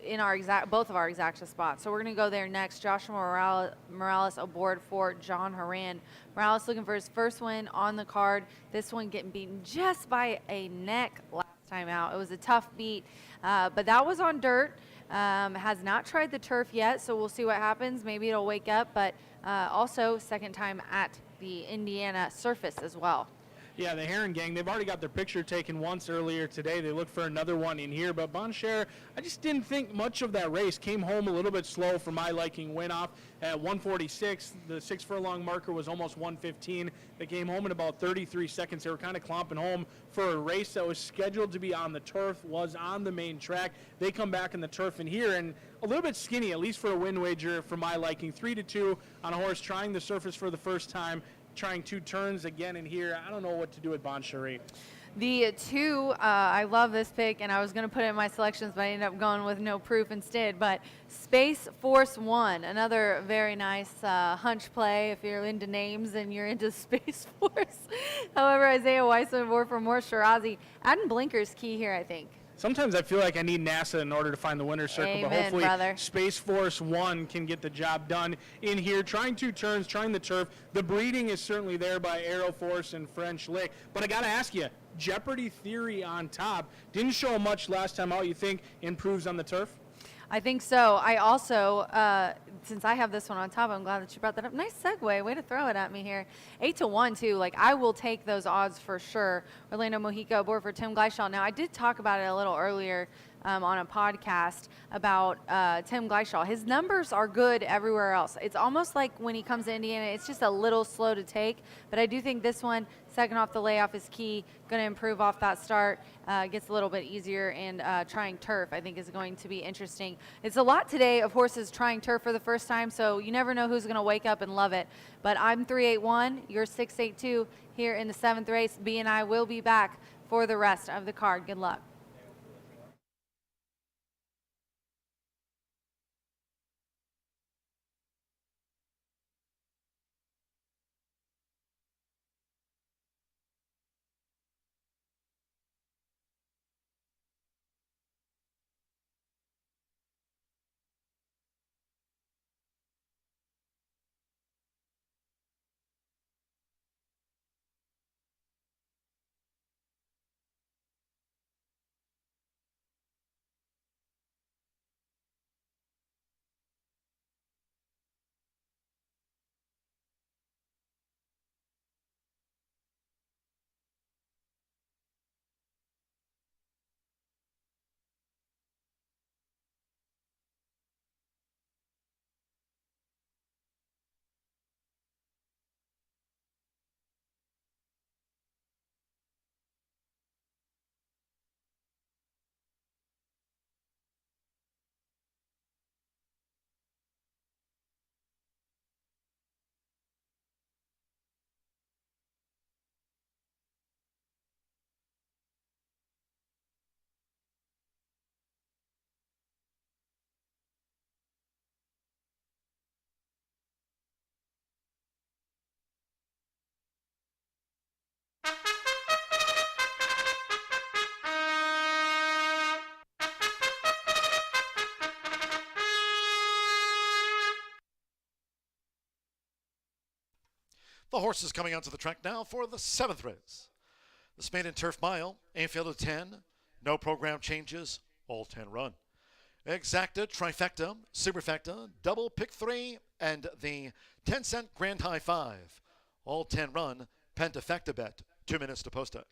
in our both of our exacta spots. So we're going to go there next. Joshua Morales aboard for John Horan. Morales looking for his first win on the card. This one getting beaten just by a neck last time out. It was a tough beat, but that was on dirt. Has not tried the turf yet, so we'll see what happens. Maybe it'll wake up, but also second time at the Indiana surface as well. Yeah, the Heron gang, they've already got their picture taken once earlier today. They look for another one in here. But Bon Cher, I just didn't think much of that race. Came home a little bit slow for my liking. Went off at 146. The 6 furlong marker was almost 115. They came home in about 33 seconds. They were kind of clomping home for a race that was scheduled to be on the turf, was on the main track. They come back in the turf in here and a little bit skinny, at least for a win wager for my liking. 3-2 on a horse trying the surface for the first time. Trying 2 turns again in here. I don't know what to do with Bon Cher. The 2, I love this pick, and I was going to put it in my selections, but I ended up going with no proof instead. But Space Force 1, another very nice hunch play if you're into names and you're into Space Force. However, Isaiah Weissman aboard for more Shirazi. Adding blinkers key here, I think. Sometimes I feel like I need NASA in order to find the winner's circle, Amen, but hopefully brother. Space Force 1 can get the job done in here. Trying 2 turns, trying the turf. The breeding is certainly there by Aero Force and French Lick. But I got to ask you, Jeopardy Theory on top. Didn't show much last time out. You think improves on the turf? I think so. I also, since I have this one on top, I'm glad that you brought that up. Nice segue. Way to throw it at me here. 8-1 too. Like, I will take those odds for sure. Orlando Mojica aboard for Tim Gleishaw. Now, I did talk about it a little earlier on a podcast about Tim Gleishaw. His numbers are good everywhere else. It's almost like when he comes to Indiana, it's just a little slow to take. But I do think this one, second off the layoff, is key. Going to improve off that start. Gets a little bit easier, and trying turf, I think, is going to be interesting. It's a lot today of horses trying turf for the first time, so you never know who's going to wake up and love it. But I'm 3-8-1. You're 6-8-2 here in the 7th race. B and I will be back for the rest of the card. Good luck. The horses coming onto the track now for the 7th race. This maiden turf mile, infield of 10, no program changes, all 10 run. Exacta, trifecta, superfecta, double pick 3, and the 10-cent grand high 5. All 10 run, pentafecta bet, 2 minutes to post it.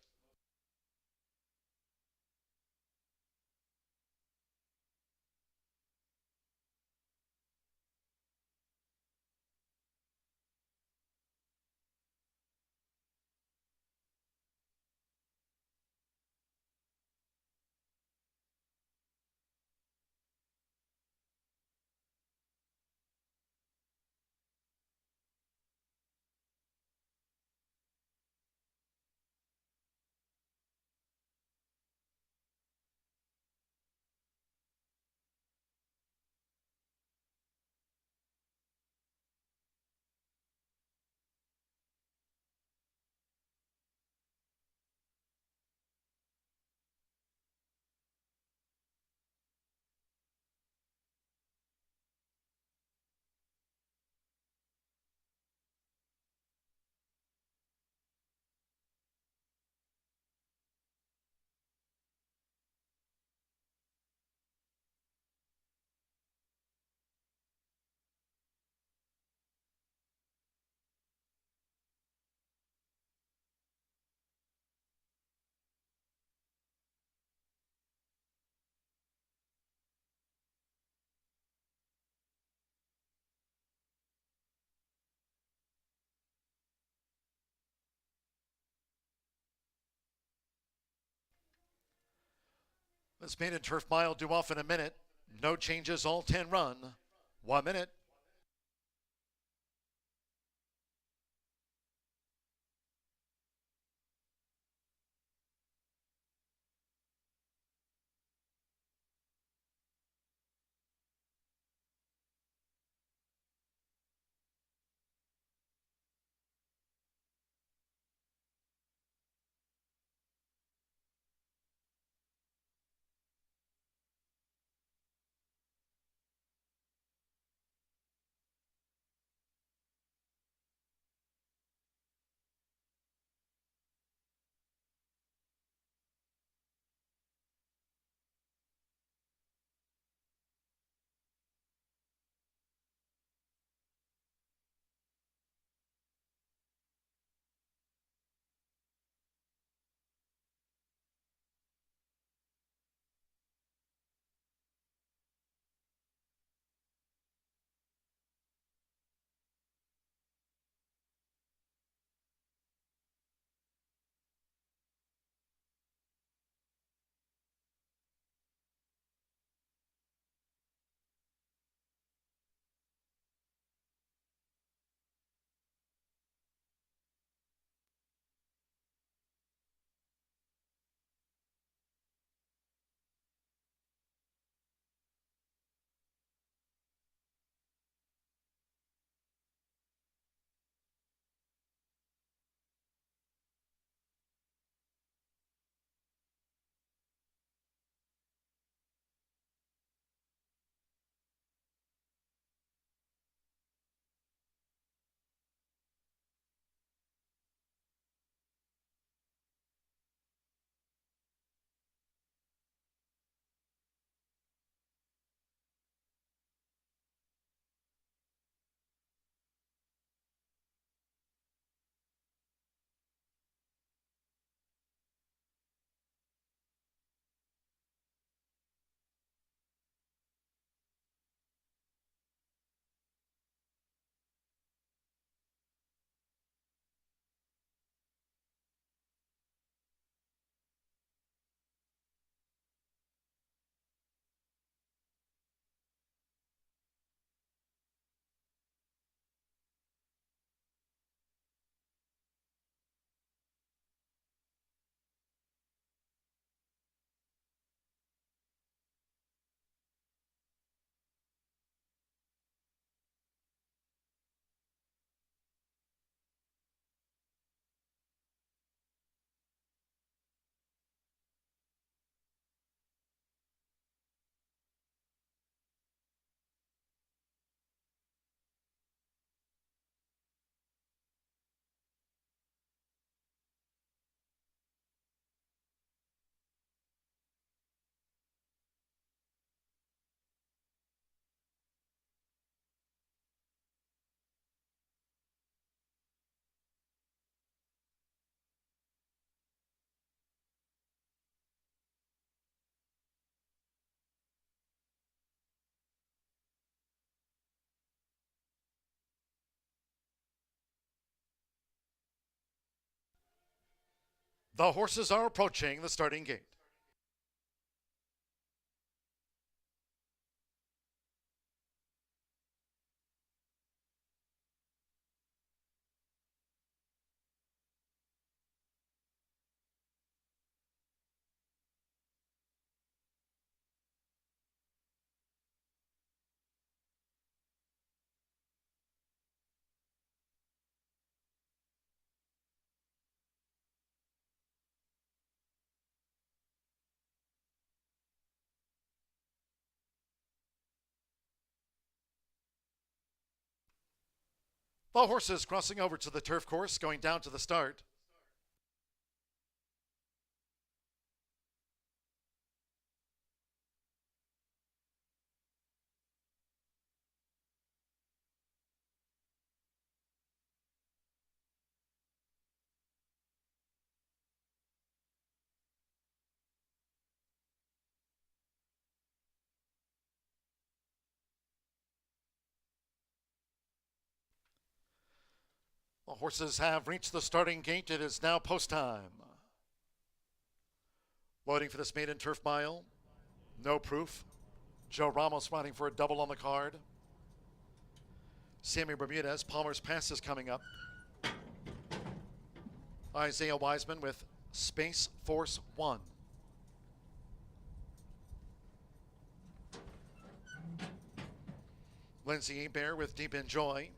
This maiden turf mile due off in a minute. No changes, all 10 run. 1 minute. The horses are approaching the starting gate. The horses crossing over to the turf course, going down to the start. The horses have reached the starting gate. It is now post time. Loading for this maiden turf mile. No Proof. Joe Ramos riding for a double on the card. Sammy Bermudez, Palmer's Pass is coming up. Isaiah Wiseman with Space Force 1. Lindsay Hebert with Deep in Joy.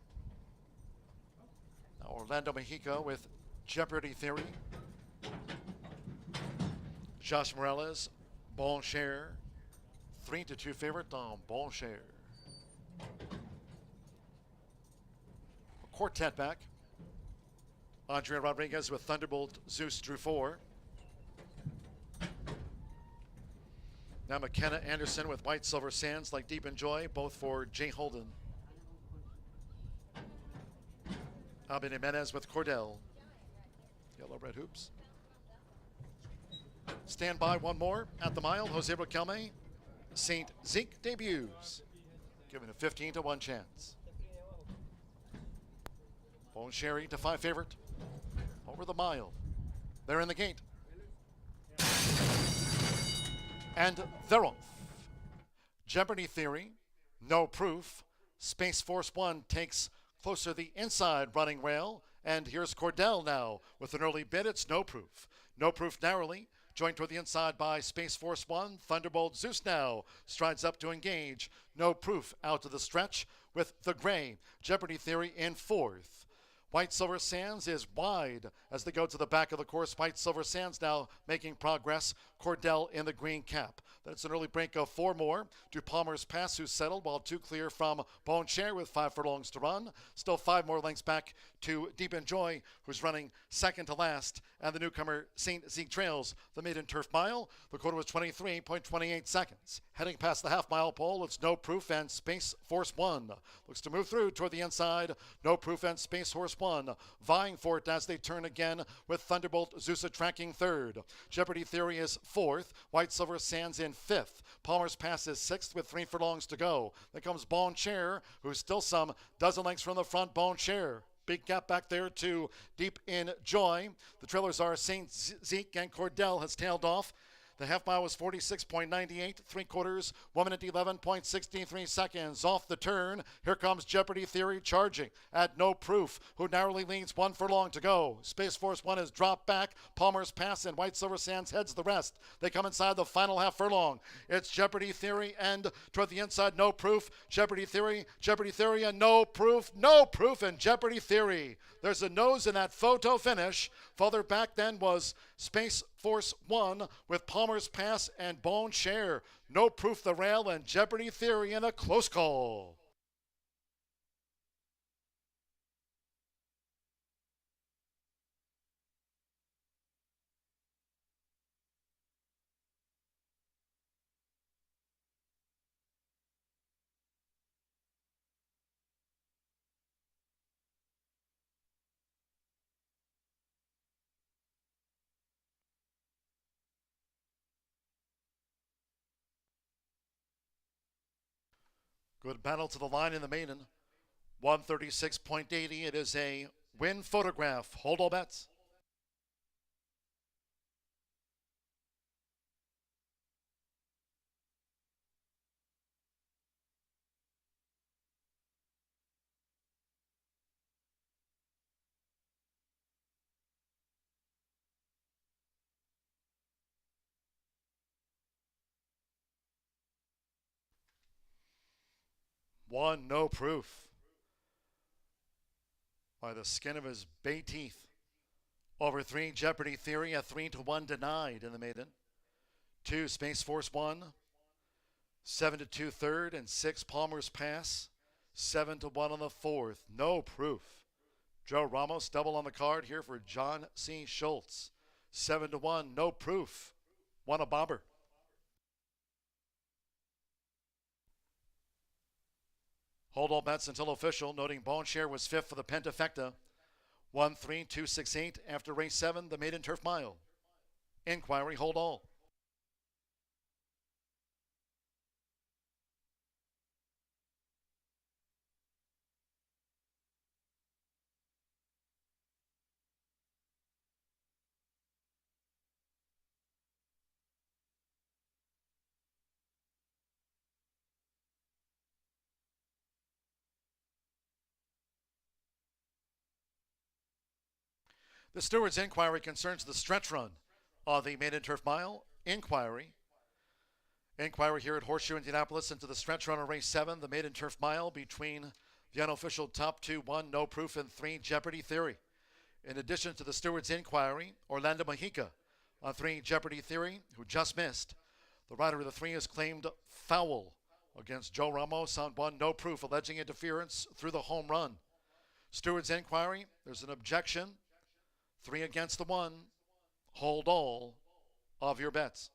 Orlando Mexico with Jeopardy Theory. Josh Morales, Bon Cher. 3-2 favorite on Bon Cher. Quartet back. Andrea Rodriguez with Thunderbolt Zeus drew 4. Now McKenna Anderson with White Silver Sands like Deep in Joy, both for Jay Holden. Albin Jimenez with Cordell. Yellow red hoops. Stand by one more at the mile. Jose Riquelme, St. Zeke debuts. Given a 15-1 chance. Bon Sherry to 5 favorite. Over the mile. They're in the gate. And they're off. Jeopardy Theory, No Proof. Space Force 1 takes closer the inside running rail. And here's Cordell now with an early bid. It's No Proof. No Proof narrowly. Joined toward the inside by Space Force 1. Thunderbolt Zeus now strides up to engage. No Proof out to the stretch with the gray. Jeopardy Theory in 4th. White Silver Sands is wide as they go to the back of the course. White Silver Sands now making progress. Cordell in the green cap. That's an early break of 4 more. To Palmer's Pass, who's settled, while 2 clear from Bon Cher with 5 furlongs to run. Still 5 more lengths back to Deep in Joy, who's running second to last. And the newcomer, St. Zeke Trails, the maiden turf mile. The quarter was 23.28 seconds. Heading past the half-mile pole, it's No Proof and Space Force 1. Looks to move through toward the inside. No Proof and Space Force 1 vying for it as they turn again with Thunderbolt Zeus tracking 3rd. Jeopardy Theory is 4th. White Silver Sands in 5th. Palmer's Pass is 6th with 3 furlongs to go. Then comes Bon Cher, who's still some dozen lengths from the front. Bon Cher. Big gap back there to Deep in Joy. The trailers are St. Zeke and Cordell has tailed off. The half mile was 46.98, 3/4, 1 minute 11.63 seconds off the turn. Here comes Jeopardy Theory charging at No Proof, who narrowly leads 1 furlong to go. Space Force 1 is dropped back. Palmer's Pass and White Silver Sands heads the rest. They come inside the final half furlong. It's Jeopardy Theory and toward the inside No Proof. Jeopardy Theory and No Proof, and Jeopardy Theory. There's a nose in that photo finish. Further back then was Space Force 1 with Palmer's Pass and Bon Cher. No Proof the rail and Jeopardy Theory in a close call. Good battle to the line in the maiden. 136.80. It is a win photograph. Hold all bets. One, No Proof. By the skin of his bay teeth. Over 3, Jeopardy Theory, a 3-1 denied in the maiden. 2, Space Force 1. 7-2 third and 6, Palmer's Pass. 7-1 on the 4th. No Proof. Joe Ramos double on the card here for John C. Schultz. 7-1, No Proof. Won a bobber. Hold all bets until official, noting Bon Cher was 5th for the Pentafecta. 1-3-2-6-8 after race 7, the maiden turf mile. Inquiry, hold all. The steward's inquiry concerns the stretch run of the maiden turf mile. Inquiry here at Horseshoe Indianapolis into the stretch run of race 7, the maiden turf mile between the unofficial top 2, 1, No Proof, and 3, Jeopardy Theory. In addition to the steward's inquiry, Orlando Mejica on 3, Jeopardy Theory, who just missed. The rider of the 3 has claimed foul against Joe Ramos on 1, No Proof, alleging interference through the home run. Steward's inquiry, there's an objection. 3 against the 1. Hold all of your bets.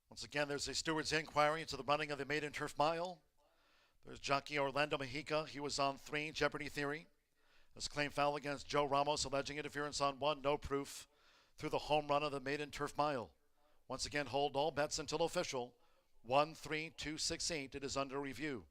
Once again, there's a steward's inquiry into the running of the maiden turf mile. There's jockey Orlando Mejica. He was on 3, Jeopardy Theory. Has claimed foul against Joe Ramos, alleging interference on 1, No Proof, through the home run of the maiden turf mile. Once again, hold all bets until official. 13268. It is under review.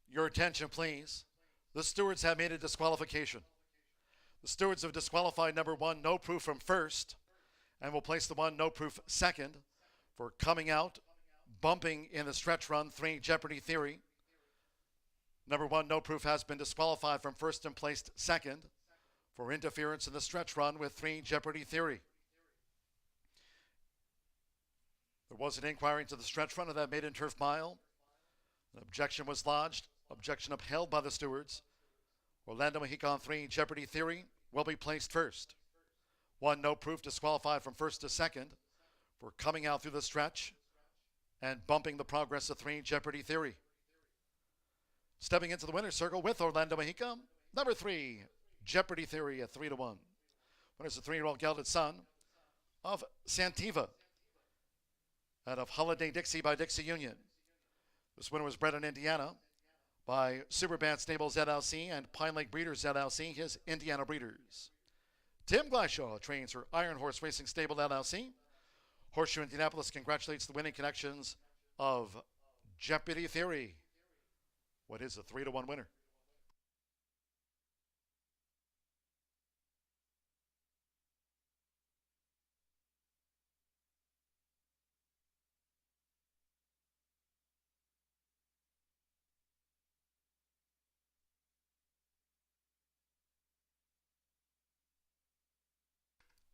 Your attention, please. The stewards have made a disqualification. The stewards have disqualified number 1, No Proof, from first, And we'll place the 1 No Proof second for coming out, bumping in the stretch run, 3 Jeopardy Theory. Number 1 No Proof has been disqualified from first and placed second for interference in the stretch run with 3 Jeopardy Theory. There was an inquiry into the stretch run of that maiden turf mile. An objection was lodged. Objection upheld by the stewards. Orlando Mexican 3 Jeopardy Theory will be placed first. 1 No Proof disqualified from first to second for coming out through the stretch and bumping the progress of 3 Jeopardy Theory. Stepping into the winner's circle with Orlando Mexican, number 3 Jeopardy Theory at 3-1. Winner's the 3-year-old gelded son of Santiva out of Holiday Dixie by Dixie Union. This winner was bred in Indiana by Superbad Stables LLC and Pine Lake Breeders LLC, his Indiana breeders. Tim Gleishaw trains for Iron Horse Racing Stable LLC. Horseshoe Indianapolis congratulates the winning connections of Jeopardy Theory. What is a 3-1 winner?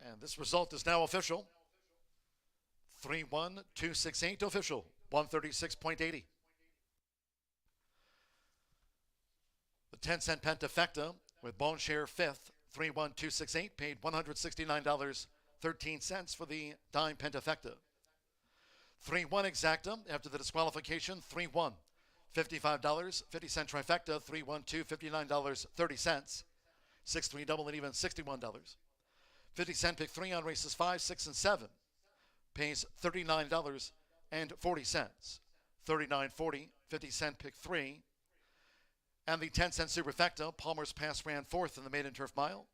And this result is now official. 3-1-2-6-8 official, 136.80. The 10-cent pentafecta with bone share fifth, 3-1-2-6-8, paid $169.13 for the dime pentafecta. 3-1 exacta after the disqualification, 3-1, $55, 50-cent trifecta, 3-1-2, $59.30. 6-3 double and even $61. 50-cent pick 3 on races 5, 6, and 7 pays $39.40. $39.40, 50-cent pick 3. And the 10-cent superfecta, Palmer's Pass ran fourth in the maiden turf mile.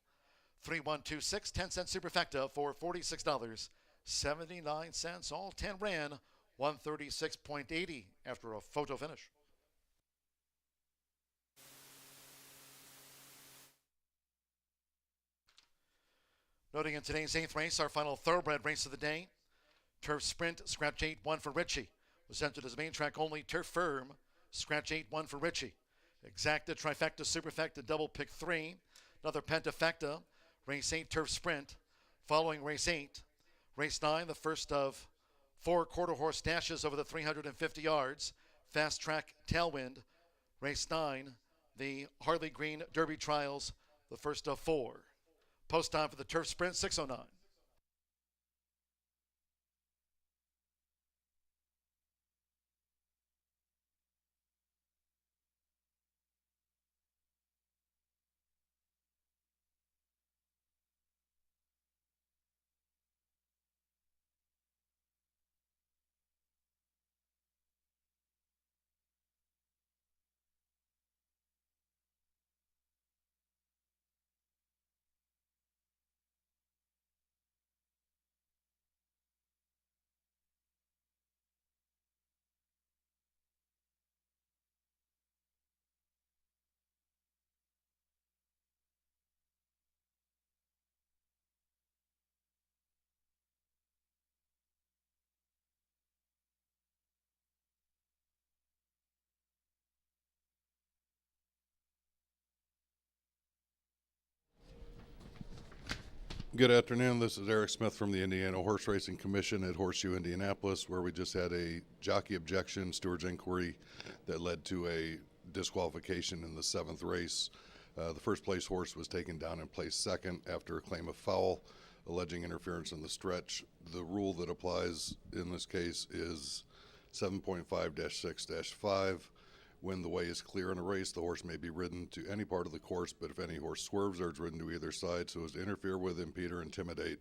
3-1-2-6, 10-cent superfecta for $46.79. All 10 ran 136.80 after a photo finish. Noting in today's 8th race, our final thoroughbred race of the day, Turf Sprint, Scratch 8, 1 for Richie. Was entered as main track only. Turf Firm, Scratch 8, 1 for Richie. Exacta, Trifecta, Superfecta, Double Pick 3. Another Pentafecta, Race 8, Turf Sprint. Following Race 8, Race 9, the first of 4 quarter horse dashes over the 350 yards. Fast Track, Tailwind. Race 9, the Harley Green Derby Trials, the first of 4. Post time for the Turf Sprint, 6:09. Good afternoon. This is Eric Smith from the Indiana Horse Racing Commission at Horseshoe Indianapolis, where we just had a jockey objection, steward's inquiry, that led to a disqualification in the 7th race. The first place horse was taken down and placed second after a claim of foul, alleging interference in the stretch. The rule that applies in this case is 7.5-6-5. When the way is clear in a race, the horse may be ridden to any part of the course, but if any horse swerves or is ridden to either side so as to interfere with, impede, or intimidate,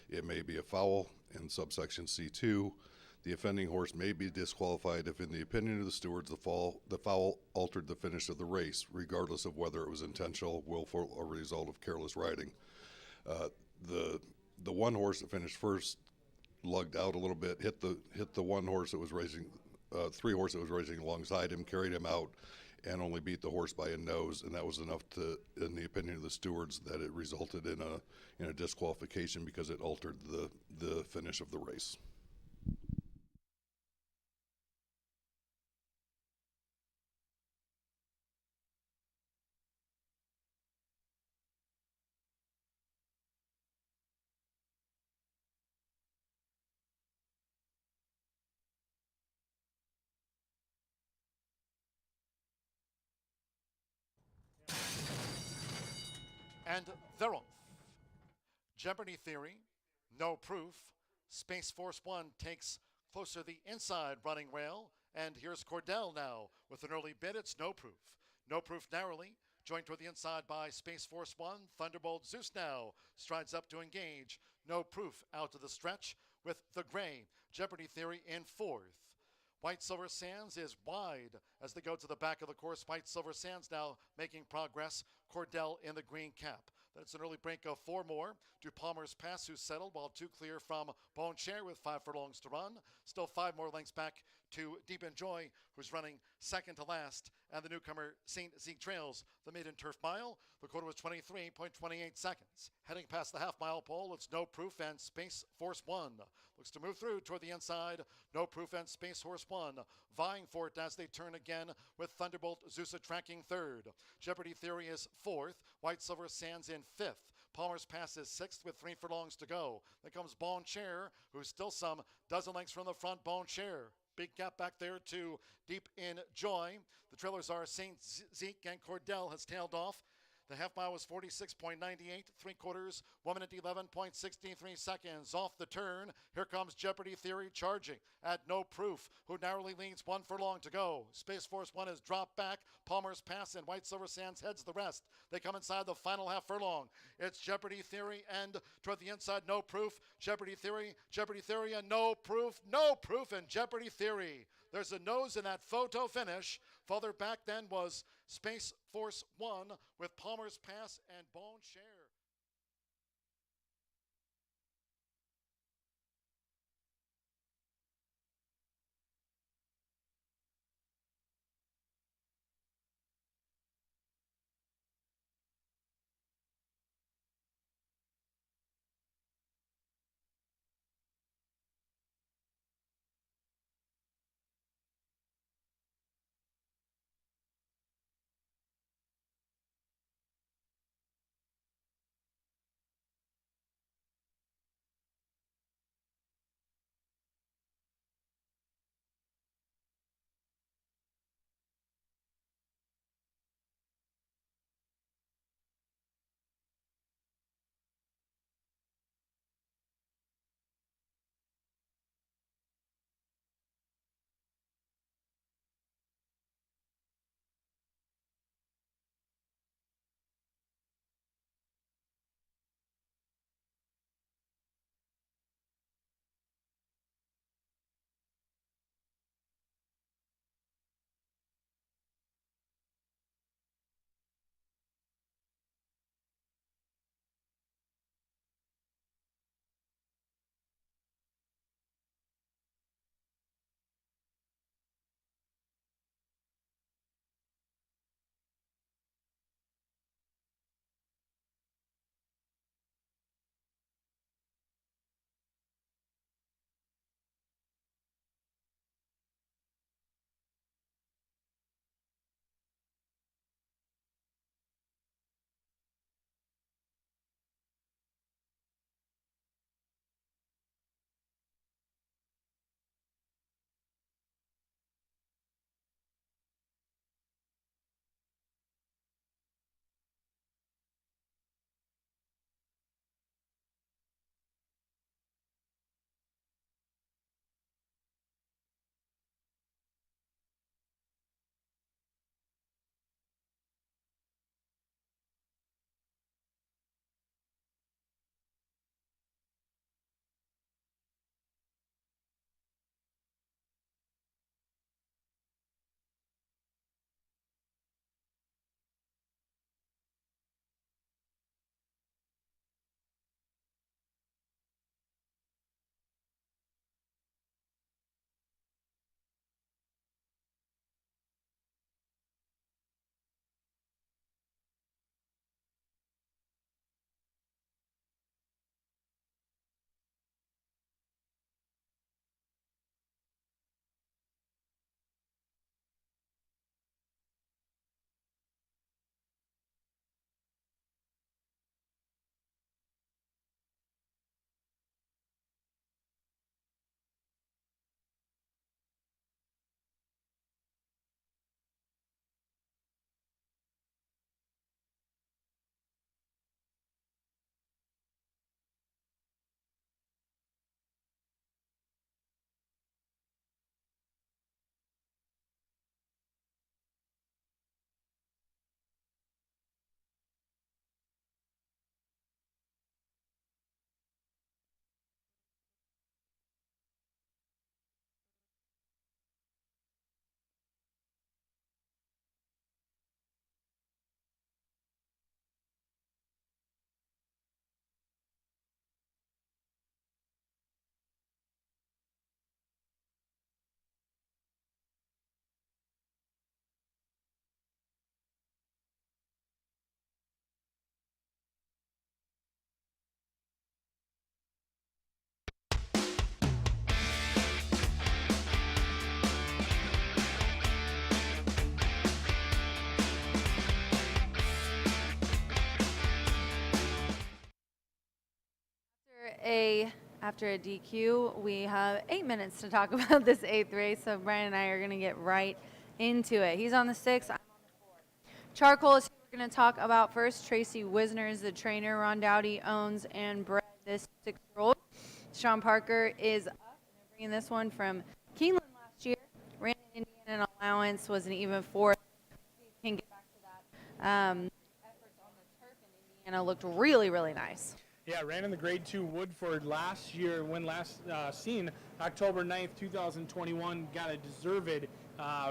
it may be a foul. In subsection C2, the offending horse may be disqualified if, in the opinion of the stewards, the foul altered the finish of the race, regardless of whether it was intentional, willful, or a result of careless riding. The one horse that finished first lugged out a little bit, hit the one horse that was racing. 3 horse that was racing alongside him, carried him out, and only beat the horse by a nose, and that was enough to, in the opinion of the stewards, that it resulted in a disqualification because it altered the finish of the race. And they're off. Jeopardy Theory, no proof. Space Force One takes closer the inside running rail. And here's Cordell now with an early bid. It's no proof. No proof narrowly. Joined toward the inside by Space Force One. Thunderbolt Zeus now strides up to engage. No proof out to the stretch with the gray. Jeopardy Theory in fourth. White Silver Sands is wide as they go to the back of the course. White Silver Sands now making progress. Cordell in the green cap. That's an early break of 4 more. To Palmer's Pass, who settled, while 2 clear from Bone Chair with 5 furlongs to run. Still 5 more lengths back to Deep Enjoy, who's running second to last. And the newcomer, St. Zeke Trails, the maiden turf mile. The quarter was 23.28 seconds. Heading past the half-mile pole, it's No Proof and Space Force One. Looks to move through toward the inside. No Proof and Space Horse One vying for it as they turn again with Thunderbolt Zeus tracking third. Jeopardy Theory is fourth. White Silver Sands in fifth. Palmer's Pass is sixth with 3 furlongs to go. Then comes Bone Chair, who's still some dozen lengths from the front. Bone Chair. Big gap back there to Deep in Joy. The trailers are St. Zeke, and Cordell has tailed off. The half mile was 46.98, 3/4, 1 minute 11.63 seconds off the turn. Here comes Jeopardy Theory charging at No Proof, who narrowly leads 1 furlong to go. Space Force One has dropped back. Palmer's Pass and White Silver Sands heads the rest. They come inside the final half furlong. It's Jeopardy Theory and toward the inside No Proof. Jeopardy Theory, and No Proof, and Jeopardy Theory. There's a nose in that photo finish. Further back then was Space Force One with Palmer's Pass and Bone Chair. after a DQ, we have 8 minutes to talk about this 8th race, so Brian and I are going to get right into it. He's on the 6th, I'm on the 4th. Charcoal is who we're going to talk about first. Tracy Wisner is the trainer. Ron Dowdy owns and bred this 6-year-old. Sean Parker is up, and they're bringing this one from Keeneland last year. Ran in Indiana allowance, was an even 4th. See if he can get back to that. Efforts on the turf in Indiana looked really, really nice. Yeah, ran in the Grade 2 Woodford last year when last seen October 9th, 2021. Got a deserved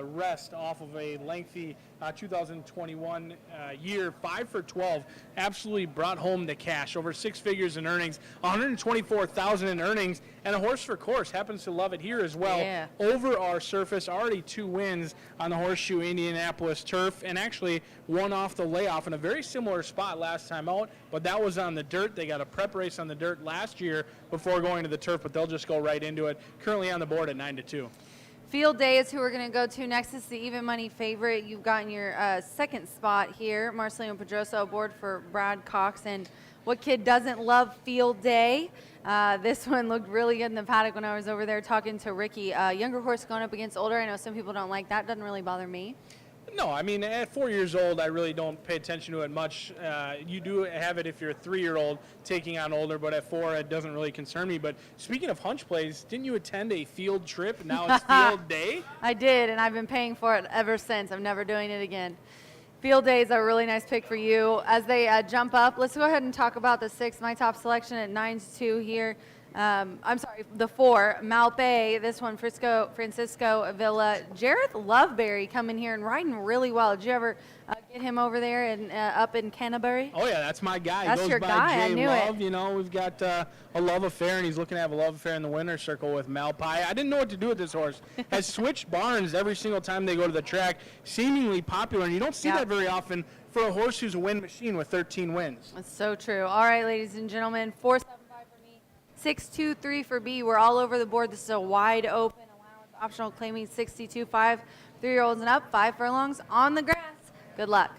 rest off of a lengthy 2021 year. 5 for 12. Absolutely brought home the cash. Over 6 figures in earnings. 124,000 in earnings. And a horse for course. Happens to love it here as well. Yeah. Over our surface. Already 2 wins on the Horseshoe Indianapolis turf. And actually one off the layoff in a very similar spot last time out. But that was on the dirt. They got a prep race on the dirt last year before going to the turf. But they'll just go right into it. Currently on the board at 9-2. Field Day is who we're going to go to next. This is the even money favorite. You've gotten your second spot here. Marcelino Pedrosa aboard for Brad Cox. And what kid doesn't love Field Day? This one looked really good in the paddock when I was over there talking to Ricky. Younger horse going up against older. I know some people don't like that. Doesn't really bother me. No, I mean, at 4 years old, I really don't pay attention to it much. You do have it if you're a 3-year-old taking on older, but at 4, it doesn't really concern me. But speaking of hunch plays, didn't you attend a field trip? Now it's Field Day? I did, and I've been paying for it ever since. I'm never doing it again. Field Day is a really nice pick for you. As they jump up, let's go ahead and talk about the 6. My top selection at 9-2 here. I'm sorry, the 4, Malpe, this one, Francisco Avila. Jareth Loveberry coming here and riding really well. Did you ever get him over there and up in Canterbury? Oh, yeah, that's my guy. That's he goes your by guy. Jay I knew Love. it. You know, we've got a love affair, and he's looking to have a love affair in the winner's circle with Malpai. I didn't know what to do with this horse. Has switched barns every single time they go to the track. Seemingly popular, and you don't see that very often for a horse who's a win machine with 13 wins. That's so true. All right, ladies and gentlemen, 4-7-5 for me, 6-2-3 for B. We're all over the board. This is a wide open allowance, optional claiming 62, 5 3-year-olds and up, 5 furlongs on the grass. Good luck.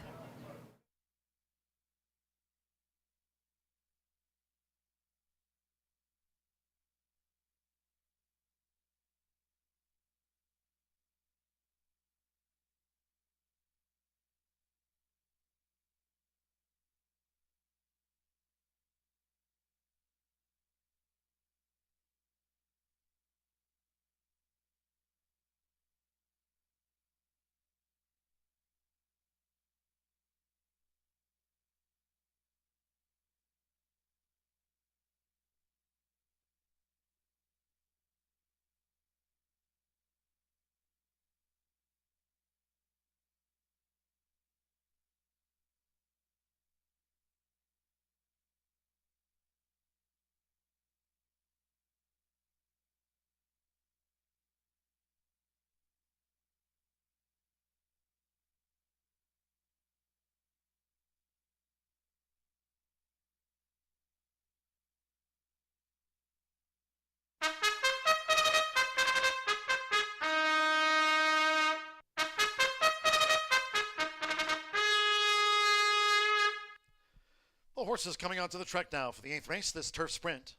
The horses coming onto the track now for the 8th race, this turf sprint.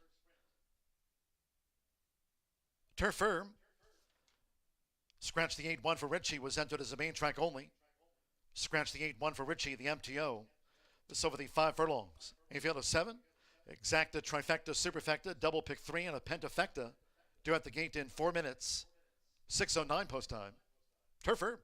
Turf firm. Scratch the 8-1 for Ritchie was entered as a main track only. Scratch the 8-1 for Ritchie, the MTO. This over the 5 furlongs. A field of 7. Exacta, trifecta, superfecta, double pick 3, and a pentafecta. Due at the gate in 4 minutes. 6:09 post time. Turf firm.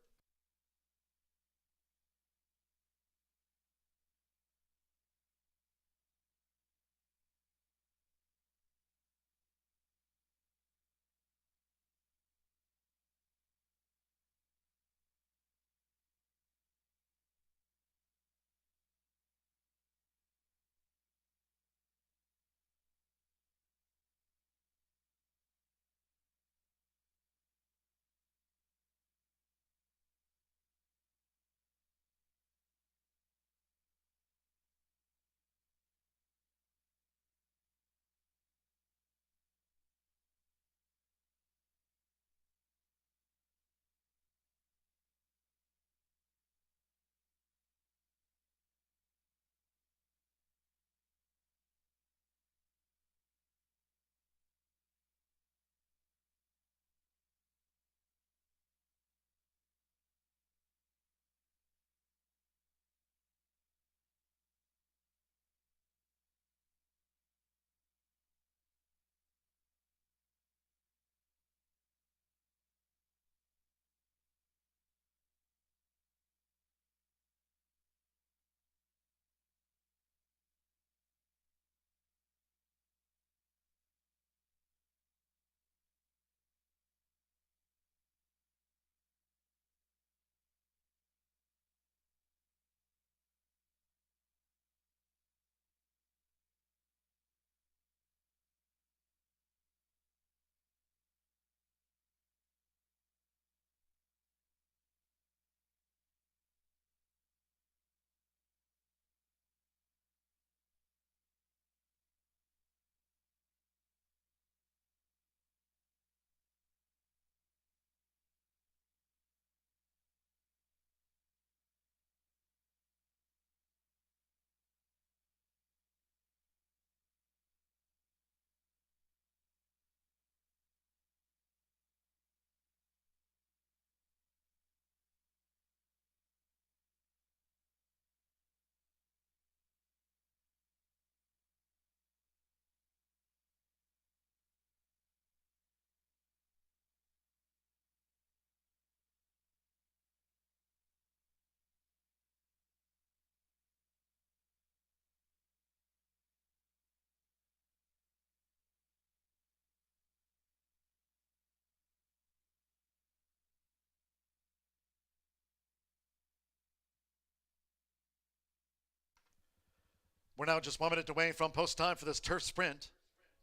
We're now just 1 minute away from post time for this turf sprint.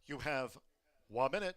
You have 1 minute.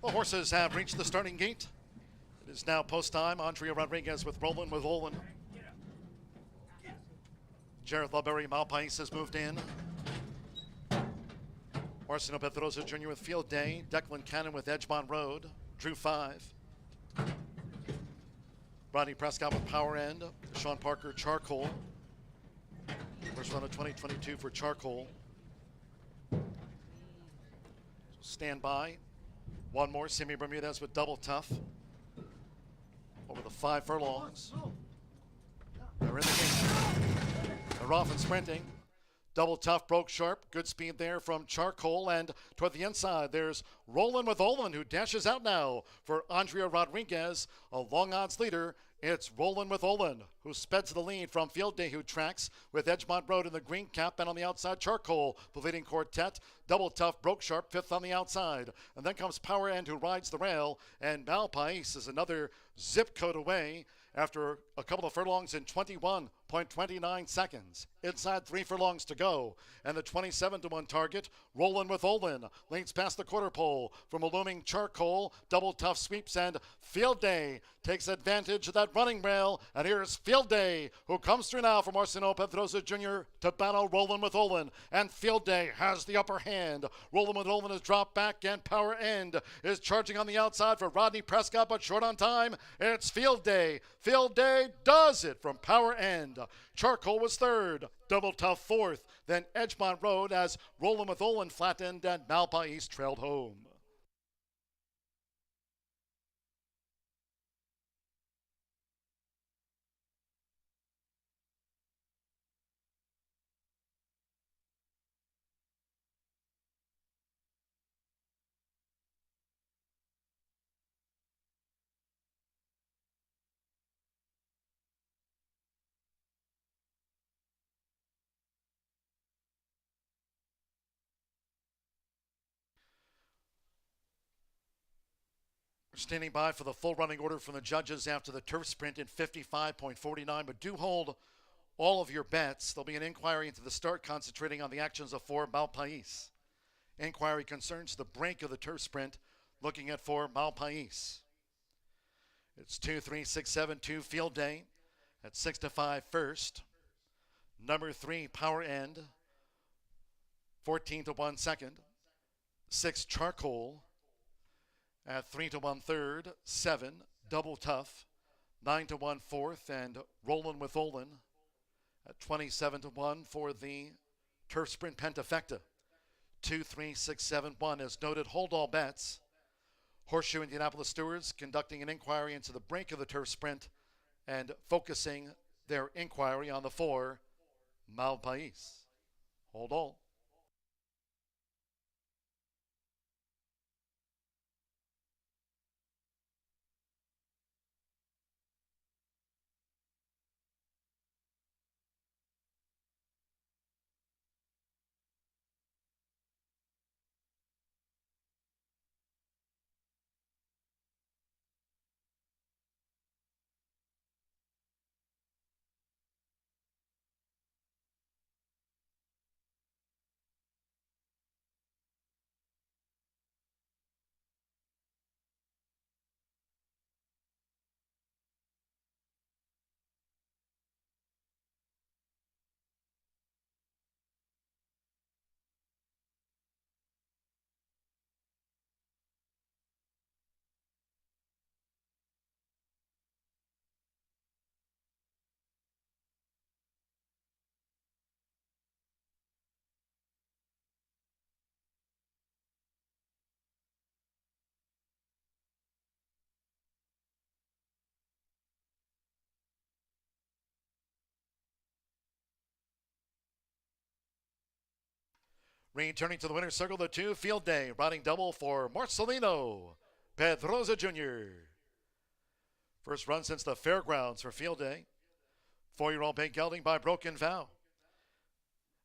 The horses have reached the starting gate. It is now post time. Andrea Rodriguez with Roland with Olin. Jared Lawberry, Malpais has moved in. Marcino Pedrosa Jr. with Field Day. Declan Cannon with Edgemont Road. Drew 5. Rodney Prescott with Power End. Sean Parker, Charcoal. First run of 2022 for Charcoal. Stand by. One more, Simi Bermudez with Double Tough. Over the 5 furlongs. They're in the game. They're off and sprinting. Double Tough broke sharp. Good speed there from Charcoal. And toward the inside, there's Roland with Olin, who dashes out now for Andrea Rodriguez, a long odds leader. It's Roland with Olin, who sped to the lead from Field Day, who tracks with Edgemont Road in the green cap, and on the outside, Charcoal, the leading quartet. Double Tough broke sharp, 5th on the outside. And then comes Power End, who rides the rail, and Malpais is another zip code away after a couple of furlongs in 21.29 seconds. Inside 3 furlongs to go. And the 27-1 target, Roland with Olin, leads past the quarter pole from a looming Charcoal. Double Tough sweeps, and Field Day takes advantage of that running rail. And here's Field Day, who comes through now from Marcino Pedrosa Jr. to battle Roland with Olin. And Field Day has the upper hand. Roland with Olin is dropped back, and Power End is charging on the outside for Rodney Prescott, but short on time. It's Field Day. Field Day does it from Power End. Charcoal was 3rd. Double Tough 4th. Then Edgemont Road as Roland with Olin flattened, and Malpais trailed home. We're standing by for the full running order from the judges after the turf sprint in 55.49, but do hold all of your bets. There'll be an inquiry into the start concentrating on the actions of 4 Malpais. Inquiry concerns the break of the turf sprint, looking at 4 Malpais. It's 2, 3, 6, 7, 2 Field Day at 6 to 5 first. Number 3 Power End, 14 to 1 second. 6 Charcoal at 3 to 1 third. 7 Double Tough, 9 to 1 fourth, and Roland with Olin at 27 to 1 for the turf sprint pentafecta. 2, 3, 6, 7, 1 is noted. Hold all bets. Horseshoe Indianapolis stewards conducting an inquiry into the break of the turf sprint and focusing their inquiry on the 4 Malpais. Hold all. Returning to the winner's circle, the 2 Field Day, riding double for Marcelino Pedrosa Jr. First run since the fairgrounds for Field Day. 4-year-old Bay Gelding by Broken Vow.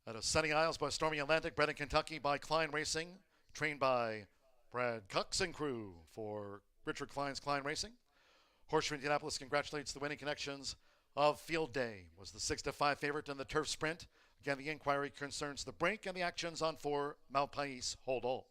Out of Sunny Isles by Stormy Atlantic, bred in Kentucky by Klein Racing, trained by Brad Cox and crew for Richard Klein's Klein Racing. Horseshoe Indianapolis congratulates the winning connections of Field Day. Was the 6 to 5 favorite in the turf sprint. Again, the inquiry concerns the break and the actions on 4 Malpais. Hold all.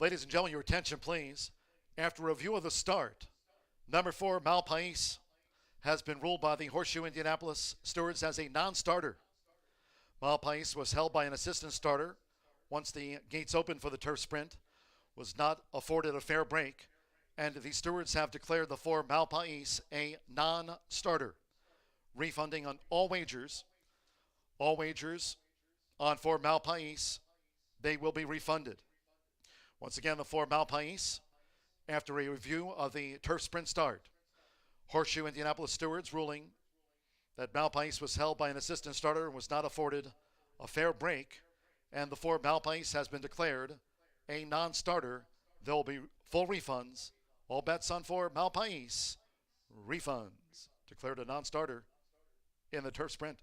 Ladies and gentlemen, your attention, please. After review of the start, number 4, Malpais, has been ruled by the Horseshoe Indianapolis stewards as a non-starter. Malpais was held by an assistant starter once the gates opened for the turf sprint, was not afforded a fair break, and the stewards have declared the 4 Malpais a non-starter, refunding on all wagers. All wagers on 4 Malpais, they will be refunded. Once again, the 4 Malpais, after a review of the turf sprint start, Horseshoe Indianapolis stewards ruling that Malpais was held by an assistant starter and was not afforded a fair break, and the 4 Malpais has been declared a non-starter. There will be full refunds. All bets on 4 Malpais, refunds. Declared a non-starter in the turf sprint.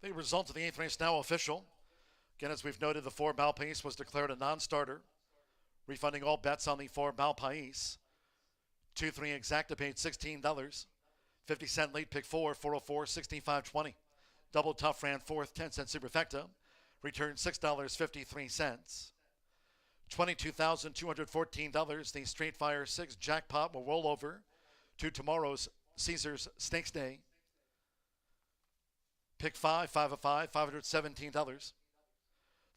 The result of the 8th race now official. Again, as we've noted, the 4 Malpais was declared a non-starter, refunding all bets on the 4 Malpais. 2-3 exacta paid $16. 50-cent lead pick 4, 404, 65.20. Double tough ran 4th, 10-cent superfecta, returned $6.53. $22,214. The Straight Fire 6 jackpot will roll over to tomorrow's Caesars Stakes Day. Pick 5, 5 of 5, $517.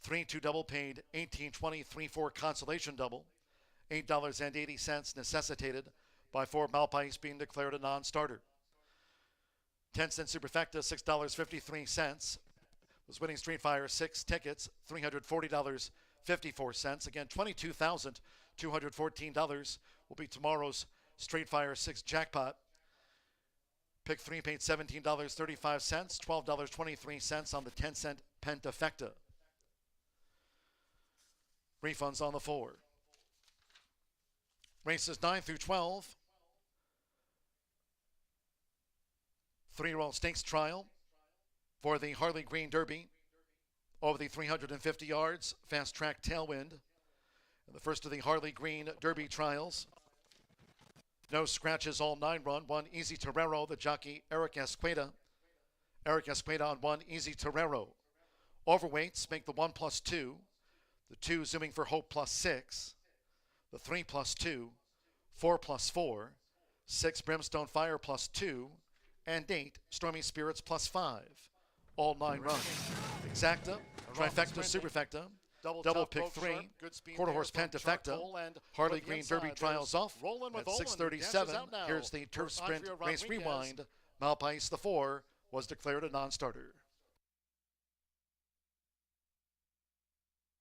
3-2 double paid $18.20, 3-4 consolation double, $8.80 necessitated by 4 Malpais being declared a non-starter. 10-cent superfecta, $6.53. Was winning Street Fire 6 tickets, $340.54. Again, $22,214 will be tomorrow's Street Fire 6 jackpot. Pick 3 paid $17.35, $12.23 on the 10-cent pentafecta. Refunds on the 4. Races 9 through 12. 3-year-old stakes trial for the Harley Green Derby over the 350 yards, fast track tailwind. The first of the Harley Green Derby trials. No scratches, all 9 run. 1 Easy Torero, the jockey Eric Esqueda. Eric Esqueda on 1 Easy Torero. Overweights make the 1+2. The 2 zooming for Hope +6. The 3+2. 4+4. 6 Brimstone Fire +2. And 8 Stormy Spirits +5. All 9 run. Exacta, trifecta, superfecta. Double pick 3, quarter horse pentafecta, Harley Green Derby trials off at 6:37. Here's the turf sprint race rewind. Malpais the 4 was declared a non-starter.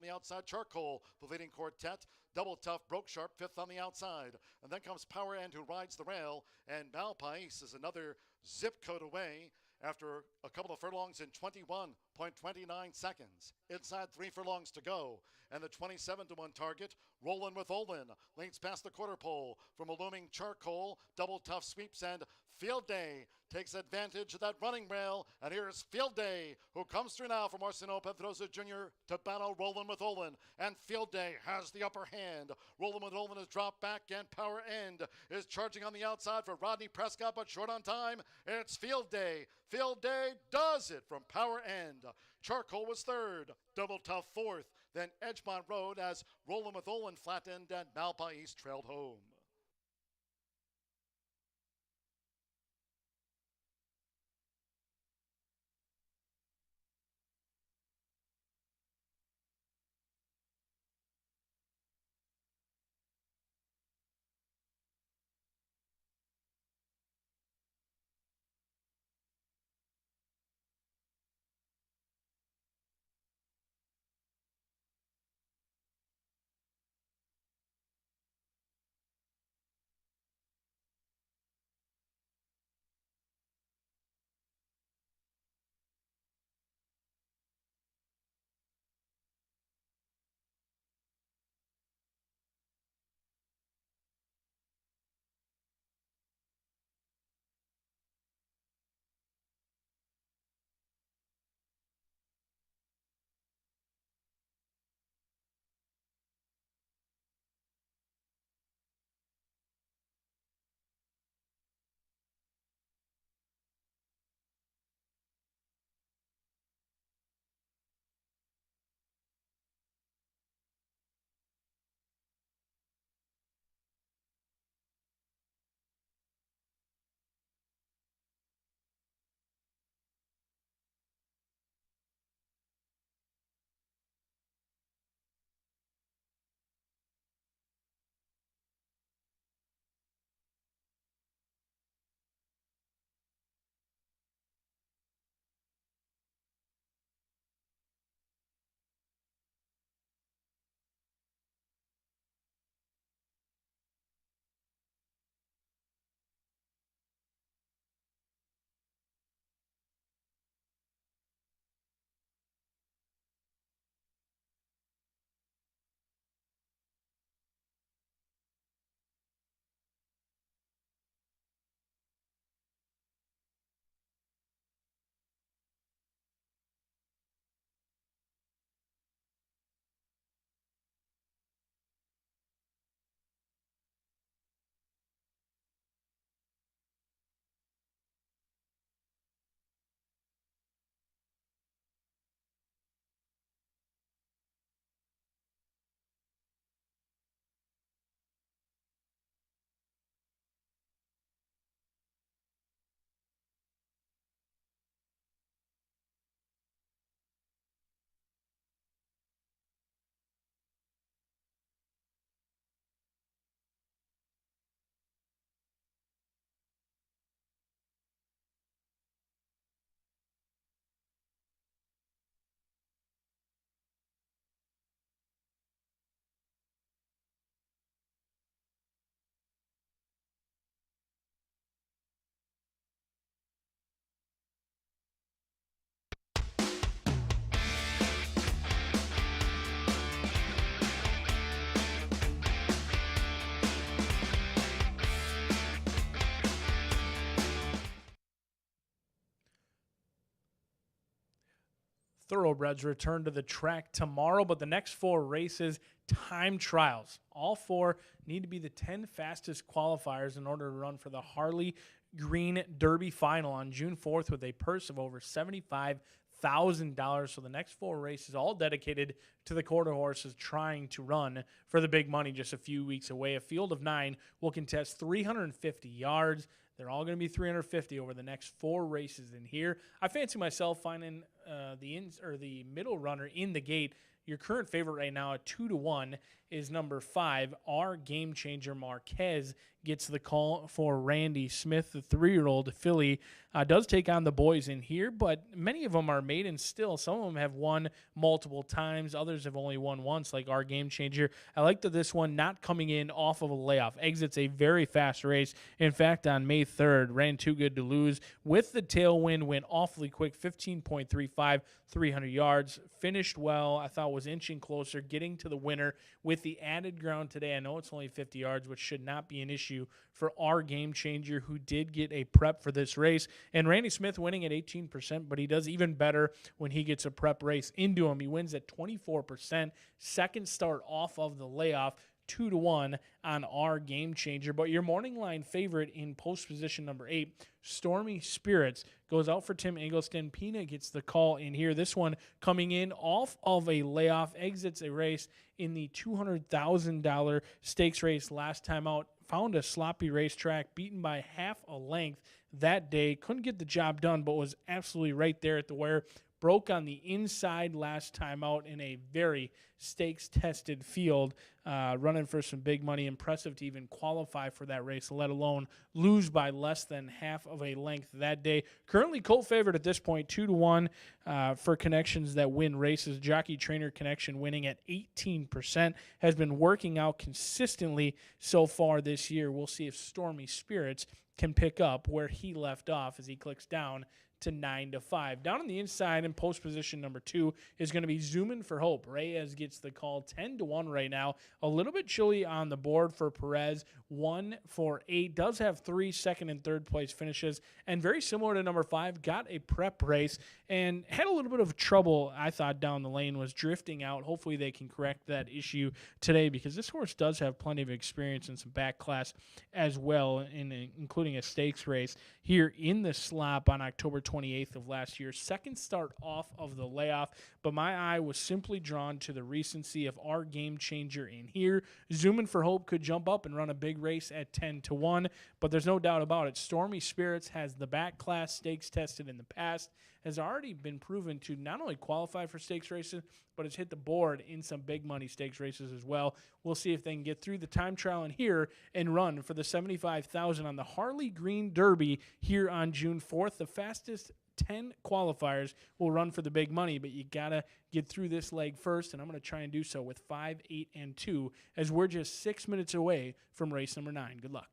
The outside, Charcoal, the leading quartet. Double Tough broke sharp, 5th on the outside. And then comes Power End, who rides the rail. And Malpais is another zip code away. after a couple of furlongs in 21.29 seconds. Inside 3 furlongs to go. And the 27-1 target, Rollin' with Olin, leans past the quarter pole from a looming Charcoal. Double Tough sweeps, and Field Day takes advantage of that running rail. And here's Field Day, who comes through now from Arsenio Pedrosa Jr. to battle Rollin' with Olin. And Field Day has the upper hand. Rollin' with Olin is dropped back, and Power End is charging on the outside for Rodney Prescott, but short on time. It's Field Day. Field Day does it from Power End. Charcoal was third, Double Tough fourth, then Edgemont Road as Rollin' with Olin flattened and Malpa East trailed home. Thoroughbreds return to the track tomorrow, but the next 4 races, time trials. All 4 need to be the 10 fastest qualifiers in order to run for the Harley Green Derby final on June 4th with a purse of over $75,000. So the next 4 races, all dedicated to the quarter horses trying to run for the big money just a few weeks away. A field of 9 will contest 350 yards. They're all going to be 350 over the next 4 races in here. I fancy myself finding the middle runner in the gate. Your current favorite right now at 2-1 is number 5. Our game changer Marquez gets the call for Randy Smith, the 3-year-old filly. Does take on the boys in here, but many of them are maidens still. Some of them have won multiple times. Others have only won once, like Our Game Changer. I like that this one not coming in off of a layoff. Exits a very fast race. In fact, on May 3rd, ran Too Good to Lose. With the tailwind, went awfully quick, 15.35, 300 yards. Finished well. I thought was inching closer, getting to the winner. With the added ground today, I know it's only 50 yards, which should not be an issue for Our Game Changer, who did get a prep for this race. And Randy Smith winning at 18%, but he does even better when he gets a prep race into him. He wins at 24%. Second start off of the layoff, 2-1 on Our Game Changer. But your morning line favorite in post position number 8, Stormy Spirits, goes out for Tim Eggleston. Pina gets the call in here. This one coming in off of a layoff, exits a race in the $200,000 stakes race last time out. Found a sloppy racetrack, beaten by half a length that day. Couldn't get the job done, but was absolutely right there at the wire. Broke on the inside last time out in a very stakes-tested field, running for some big money. Impressive to even qualify for that race, let alone lose by less than half of a length that day. Currently colt favorite at this point, 2-1 for Connections that win races. Jockey Trainer Connection winning at 18%. Has been working out consistently so far this year. We'll see if Stormy Spirits can pick up where he left off as he clicks down to 9-5. Down on the inside in post position number 2 is going to be Zoomin' for Hope. Reyes gets the call, 10-1 right now. A little bit chilly on the board for Perez, 1 for 8. Does have 3 second and third place finishes, and very similar to number 5, got a prep race and had a little bit of trouble, I thought, down the lane, was drifting out. Hopefully they can correct that issue today, because this horse does have plenty of experience in some back class as well, including a stakes race here in the slop on October 28th of last year. Second start off of the layoff, but my eye was simply drawn to the recency of Our Game Changer in here. Zoomin' for Hope could jump up and run a big race at 10-1, but there's no doubt about it. Stormy Spirits has the back class, stakes tested in the past, has already been proven to not only qualify for stakes races, but has hit the board in some big money stakes races as well. We'll see if they can get through the time trial in here and run for the $75,000 on the Harley Green Derby here on June 4th. The fastest 10 qualifiers will run for the big money, but you got to get through this leg first, and I'm going to try and do so with 5, 8, and 2 as we're just 6 minutes away from race number 9. Good luck.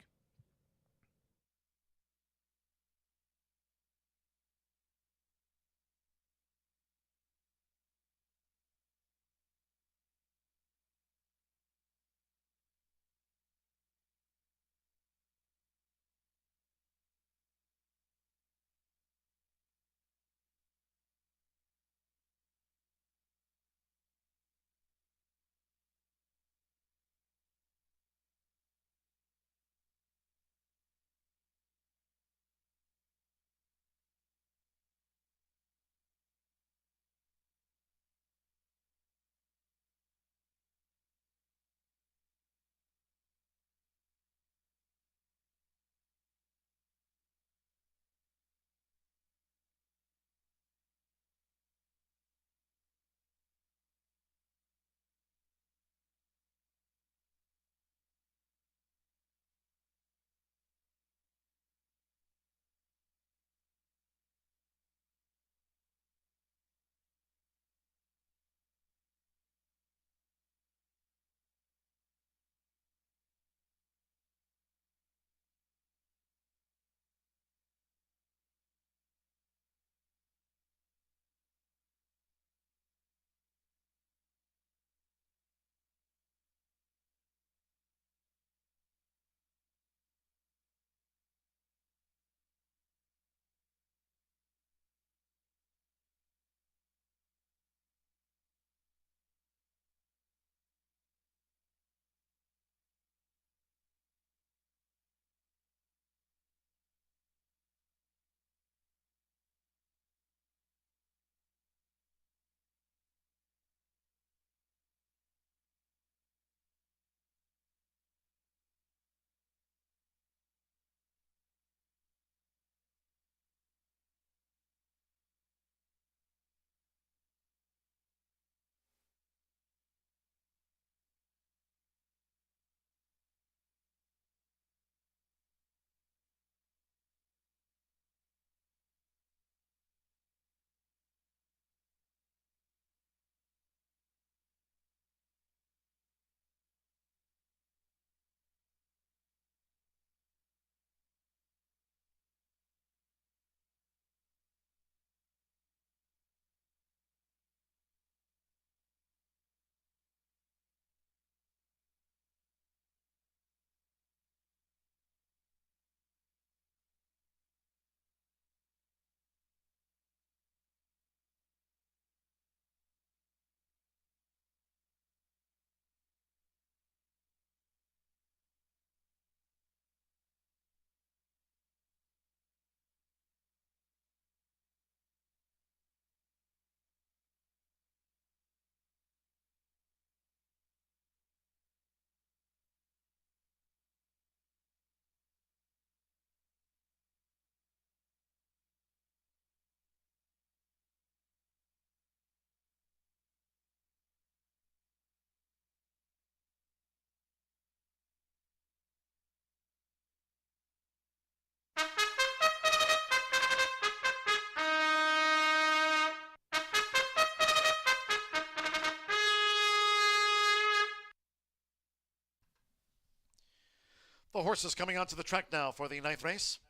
The horses coming onto the track now for the ninth race.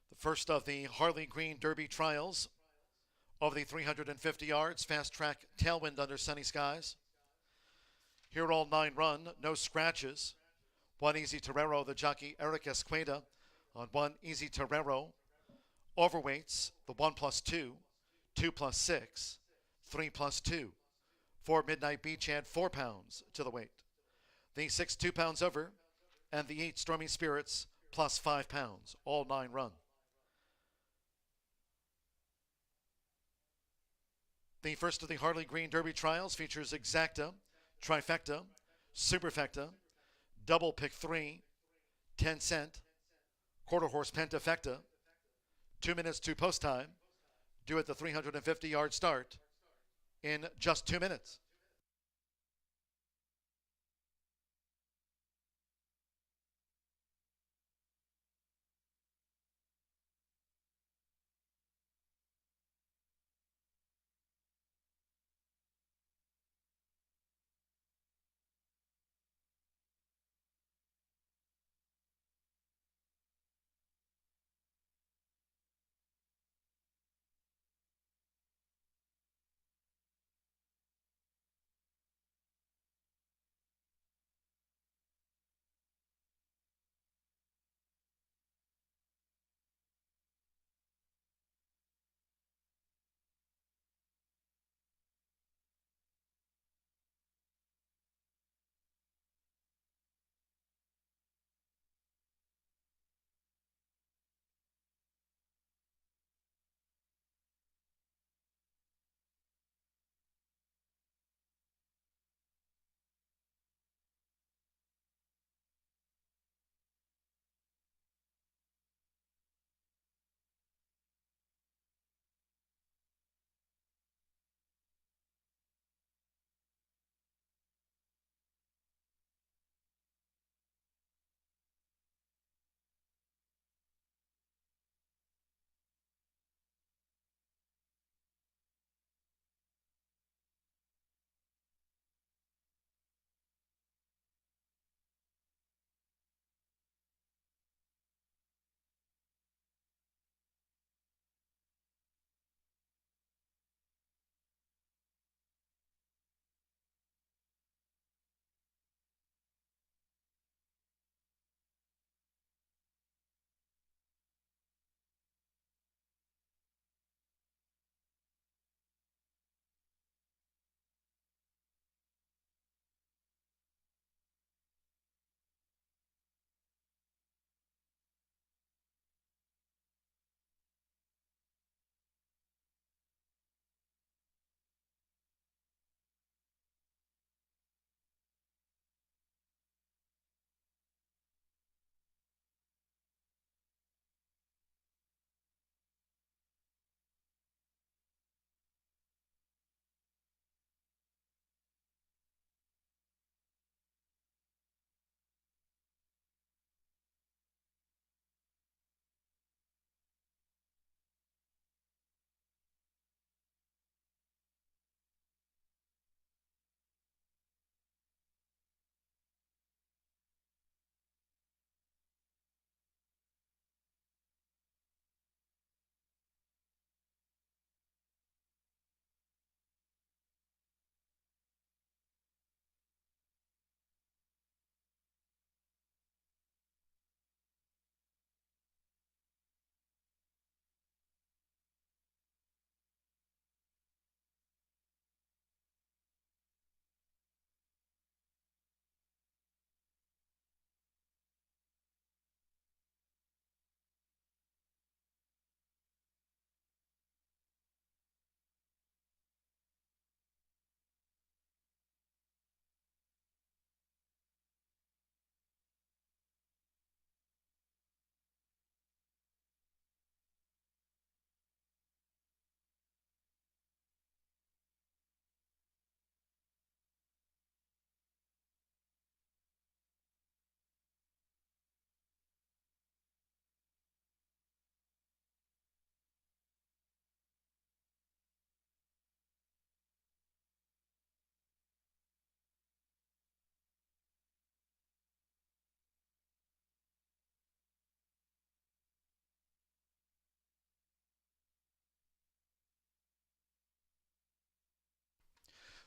The first of the Harley Green Derby trials over the 350 yards, fast track tailwind under sunny skies. Here all 9 run, no scratches. 1 Easy Torero, the jockey Eric Esqueda on 1 Easy Torero. Overweights, the 1+2, 2+6, 3+2. 4 Midnight Beach add 4 pounds to the weight. The 6 2 pounds over, and the 8 Stormy Spirits plus 5 pounds, all 9 run. The first of the Harley Green Derby trials features Exacta, Trifecta, Superfecta, Double Pick 3, 10 Cent, Quarter Horse Pentafecta, 2 minutes to post time, due at the 350-yard start in just 2 minutes.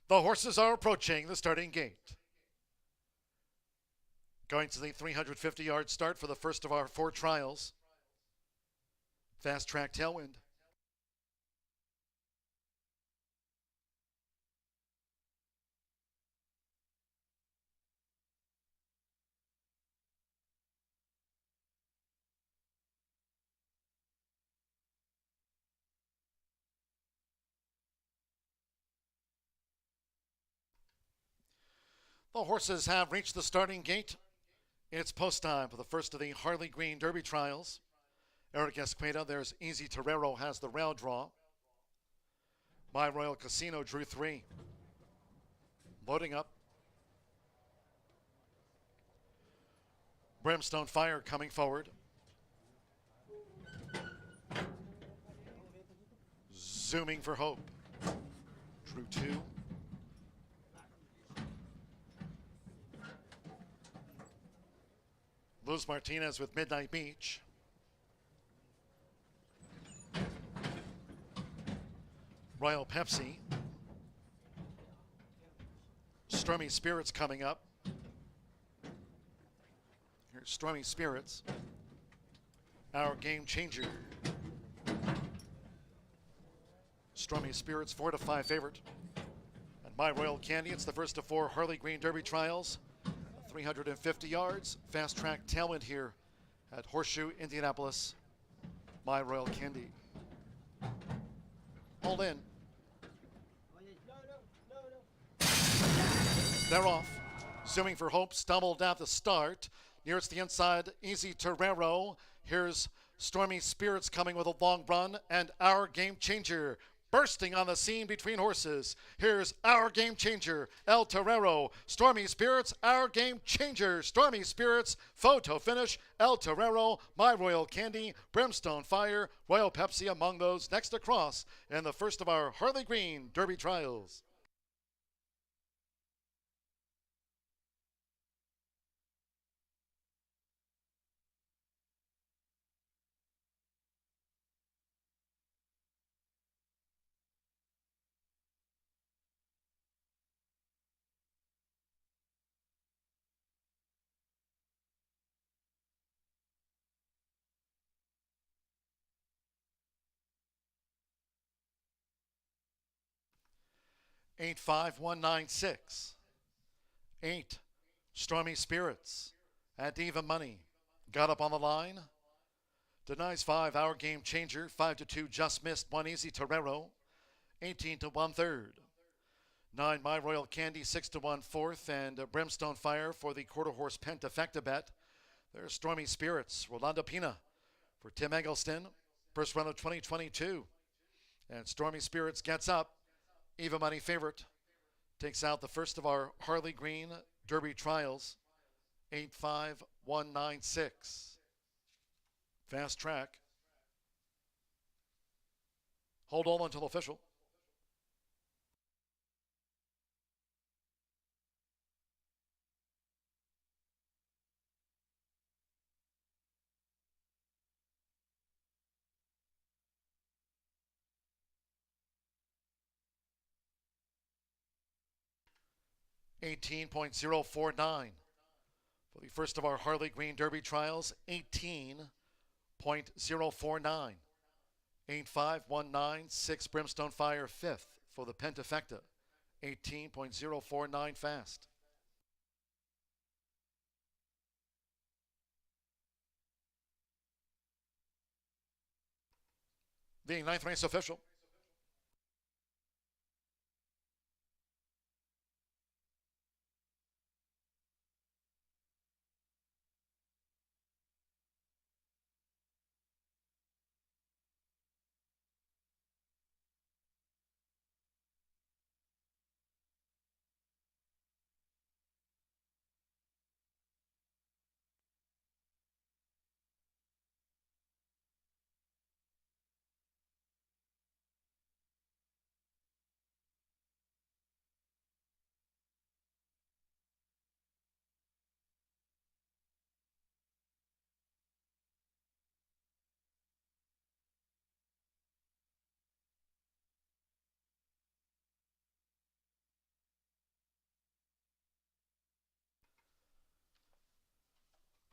The horses are approaching the starting gate. Going to the 350-yard start for the first of our 4 trials. Fast track tailwind. The horses have reached the starting gate. It's post time for the first of the Harley Green Derby trials. Eric Esqueda, there's Easy Torero, has the rail draw. My Royal Casino drew 3. Loading up. Brimstone Fire coming forward. Zooming for Hope. Drew 2. Luz Martinez with Midnight Beach. Royal Pepsi. Stormy Spirits coming up. Here's Stormy Spirits. Our Game Changer. Stormy Spirits 4-5 favorite. And My Royal Candy, it's the first of 4 Harley Green Derby trials. 350 yards, fast track tailwind here at Horseshoe Indianapolis. My Royal Candy. Hold in. They're off. Zooming for Hope, stumbled at the start. Nearest the inside, Easy Torero. Here's Stormy Spirits coming with a long run, and Our Game Changer bursting on the scene between horses. Here's Our Game Changer, El Torero. Stormy Spirits, Our Game Changer. Stormy Spirits, photo finish, El Torero, My Royal Candy, Brimstone Fire, Royal Pepsi among those next across in the first of our Harley Green Derby trials. Eight, 5, 1, 9, 6. 8, Stormy Spirits. At Even Money. Got up on the line. Denies 5, Our Game Changer. 5-2, Just Missed. 1, Easy Torero. 18-1 third. 9, My Royal Candy. 6-1 fourth. And Brimstone Fire for the quarter horse Pentafecta bet. There's Stormy Spirits. Rolando Pina for Tim Eggleston. First run of 2022. And Stormy Spirits gets up. Even Money favorite takes out the first of our Harley Green Derby trials. 8-5-1-9-6. Fast track. Hold on until official. $18.049 for the first of our Harley Green Derby trials. 18.049. 8-5-1-9-6 Brimstone Fire 5th for the Pentafecta. 18.049 fast. The 9th race official.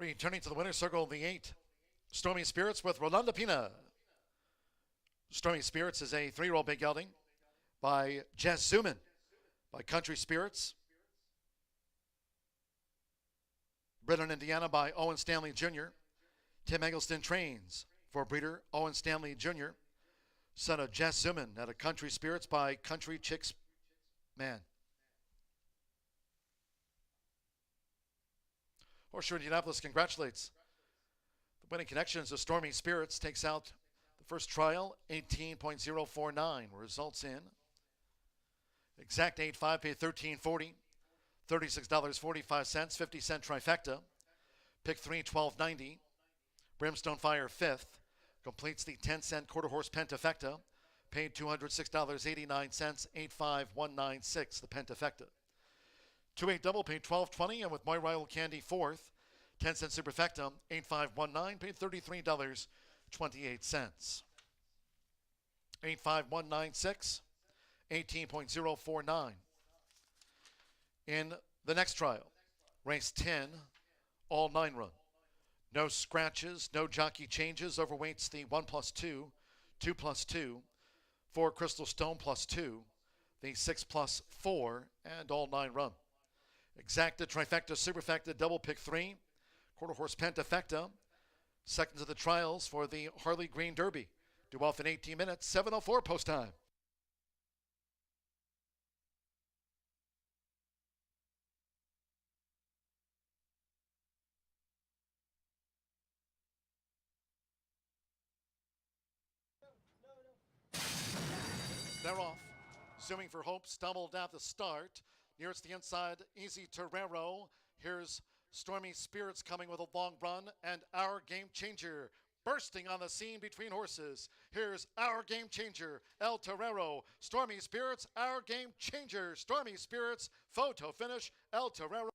Returning to the winner's circle, the 8, Stormy Spirits with Rolanda Pina. Stormy Spirits is a 3-year-old big gelding by Jess Zuman by Country Spirits. Bred in Indiana by Owen Stanley Jr. Tim Eggleston trains for breeder Owen Stanley Jr., son of Jess Zuman at a Country Spirits by Country Chicks Man. Horseshoe Indianapolis congratulates the winning connections of Stormy Spirits. Takes out the first trial, 18.049. Results in exact 8.5, paid $13.40, $36.45, 50-cent trifecta. Pick 3, $12.90. Brimstone Fire 5th. Completes the 10-cent quarter horse pentafecta. Paid $206.89, 85196, the pentafecta. 2-8 double paid $12.20, and with My Royal Candy 4th, 10-cent superfecta, 8519, paid $33.28. 85196, 18.049. In the next trial, race 10, all 9 run. No scratches, no jockey changes. Overweights the 1+2, 2+2, 4 Crystal Stone +2, the 6+4, and all 9 run. Exacta, trifecta, superfecta, double pick 3, quarter horse pentafecta. Seconds of the trials for the Harley Green Derby. Due off in 18 minutes, 7:04 post time. They're off. Zooming for Hope, stumbled at the start. Nearest the inside, Easy Torero. Here's Stormy Spirits coming with a long run, and Our Game Changer bursting on the scene between horses. Here's Our Game Changer, El Torero. Stormy Spirits, Our Game Changer. Stormy Spirits, photo finish, El Torero.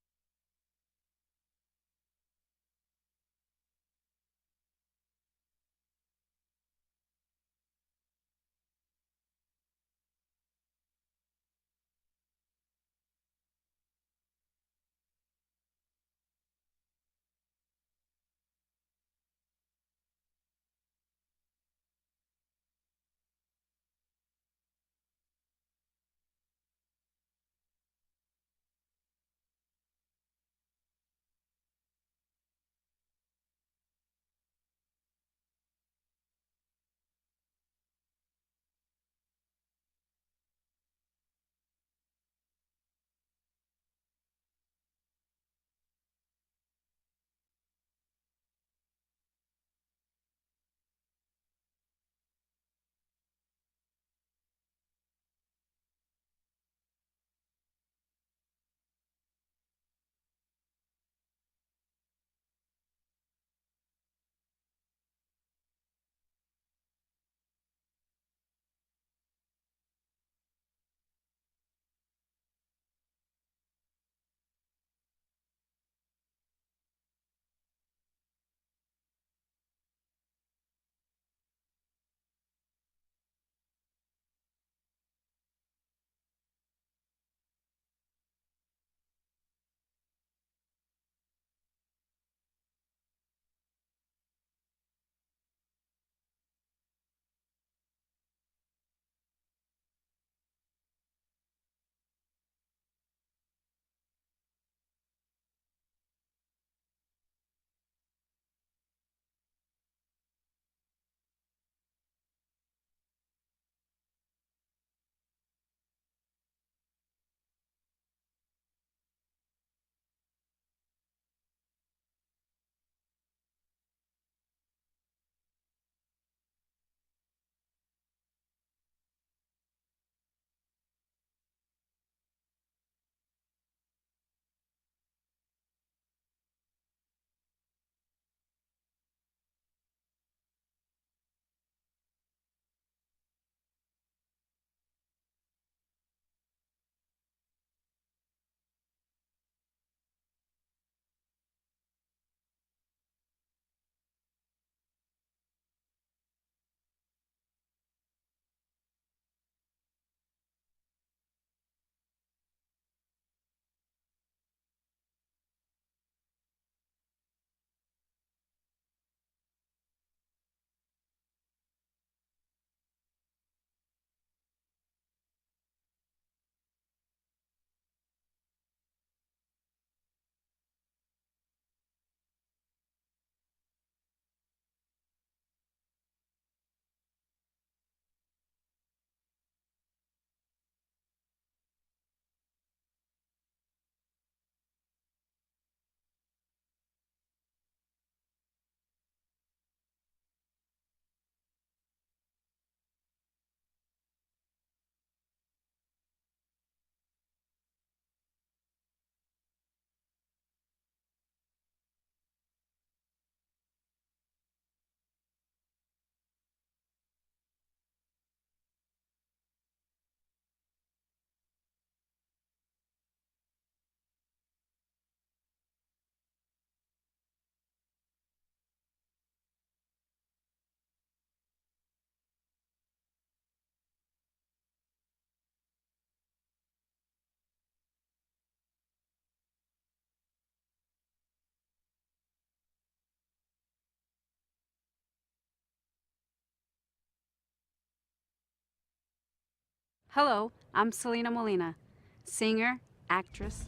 Hello, I'm Selena Molina, singer, actress,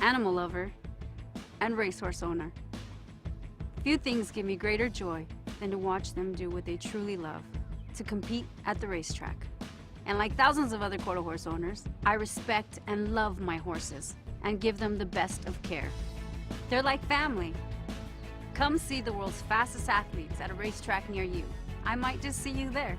animal lover, and racehorse owner. Few things give me greater joy than to watch them do what they truly love, to compete at the racetrack. And like thousands of other quarter horse owners, I respect and love my horses and give them the best of care. They're like family. Come see the world's fastest athletes at a racetrack near you. I might just see you there.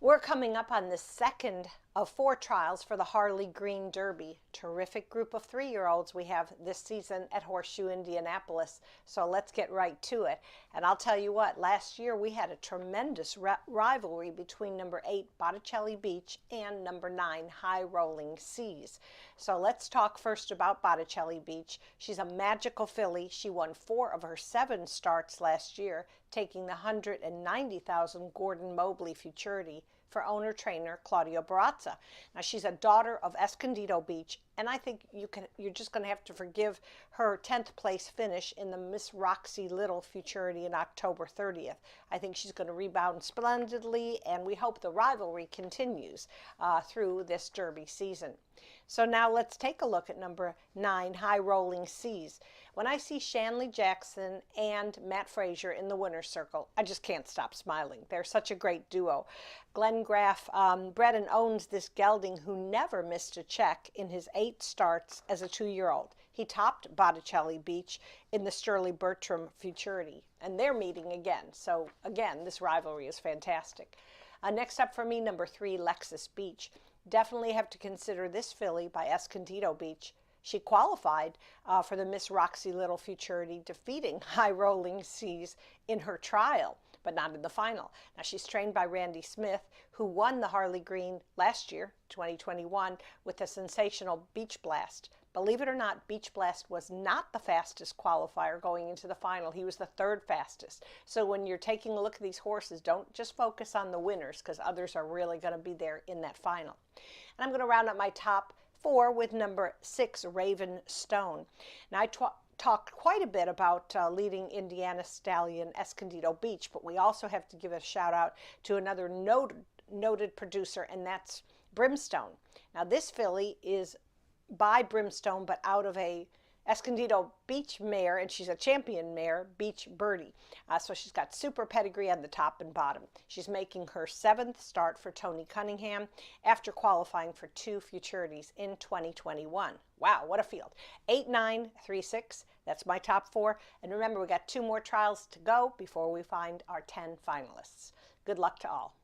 We're coming up on the second of 4 trials for the Harley Green Derby. Terrific group of 3-year-olds we have this season at Horseshoe Indianapolis. So let's get right to it. And I'll tell you what, last year we had a tremendous rivalry between number 8 Botticelli Beach and number 9 High Rolling Seas. So let's talk first about Botticelli Beach. She's a magical filly. She won 4 of her 7 starts last year, taking the $190,000 Gordon Mobley Futurity for owner-trainer Claudio Barazza. Now, she's a daughter of Escondido Beach, and I think you're just going to have to forgive her 10th place finish in the Miss Roxy Little Futurity in October 30th. I think she's going to rebound splendidly, and we hope the rivalry continues through this Derby season. So now let's take a look at number 9, High Rolling Seas. When I see Shanley Jackson and Matt Frazier in the winner's circle, I just can't stop smiling. They're such a great duo. Glenn Graff bred and owns this gelding who never missed a check in his 8 starts as a 2-year-old. He topped Botticelli Beach in the Sterling Bertram Futurity, and they're meeting again. So again, this rivalry is fantastic. Next up for me, number 3, Lexus Beach. Definitely have to consider this filly by Escondido Beach. She qualified for the Miss Roxy Little Futurity, defeating High Rolling Seas in her trial, but not in the final. Now, she's trained by Randy Smith, who won the Harley Green last year, 2021, with the sensational Beach Blast. Believe it or not, Beach Blast was not the fastest qualifier going into the final. He was the 3rd fastest. So when you're taking a look at these horses, don't just focus on the winners, because others are really going to be there in that final. And I'm going to round up my top 4 with number 6, Raven Stone. Now, I talked quite a bit about leading Indiana stallion Escondido Beach, but we also have to give a shout out to another noted producer, and that's Brimstone. Now, this filly is by Brimstone, but out of a Escondido Beach mare, and she's a champion mare, Beach Birdie. So she's got super pedigree on the top and bottom. She's making her 7th start for Tony Cunningham after qualifying for 2 futurities in 2021. Wow, what a field. 8, 9, 3, 6. That's my top 4. And remember, we got 2 more trials to go before we find our 10 finalists. Good luck to all.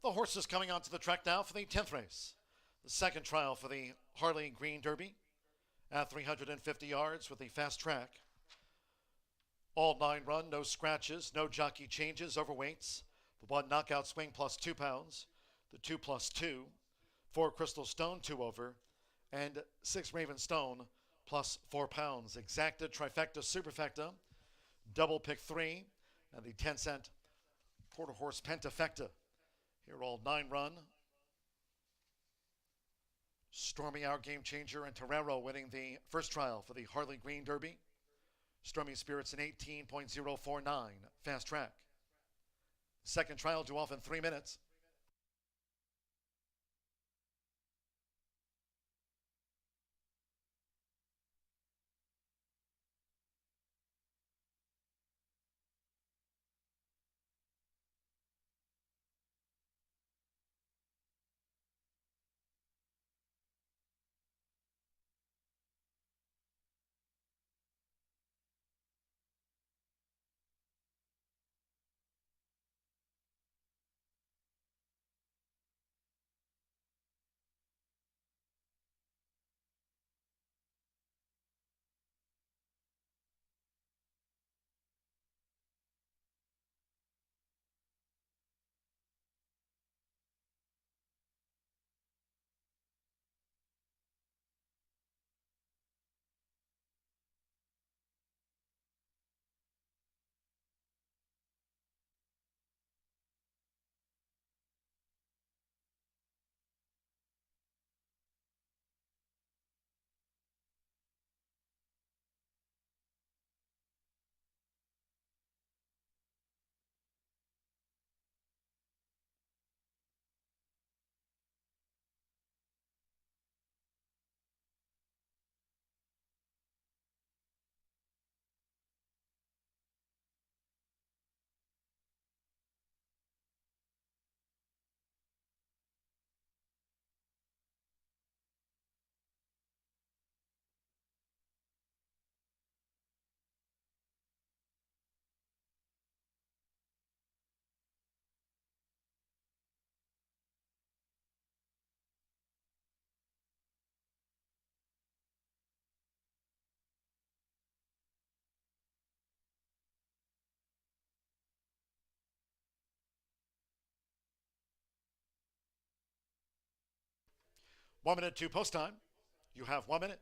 The horses coming onto the track now for the 10th race. The second trial for the Harley Green Derby at 350 yards with the fast track. All 9 run, no scratches, no jockey changes, overweights. The 1 knockout swing plus 2 pounds. The 2 plus 2. 4 Crystal Stone, 2 over. And 6 Raven Stone plus 4 pounds. Exacta, trifecta, superfecta. Double pick 3. And the 10-cent quarter horse pentafecta. Here all 9 run. Stormy Our Game Changer and Torero winning the first trial for the Harley Green Derby. Stormy Spirits in 18.049 fast track. Second trial due off in 3 minutes. One minute to post time. You have 1 minute.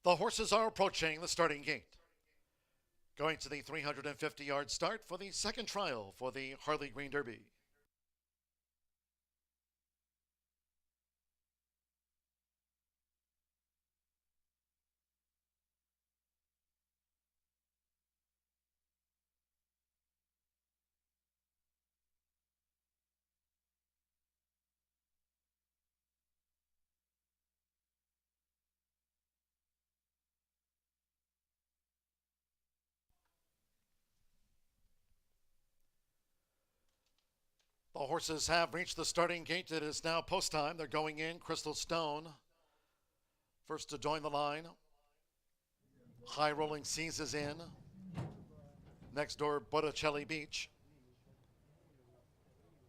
The horses are approaching the starting gate. Going to the 350-yard start for the second trial for the Harley Green Derby. The horses have reached the starting gate. It is now post time. They're going in. Crystal Stone first to join the line. High Rolling Seas is in. Next door, Botticelli Beach.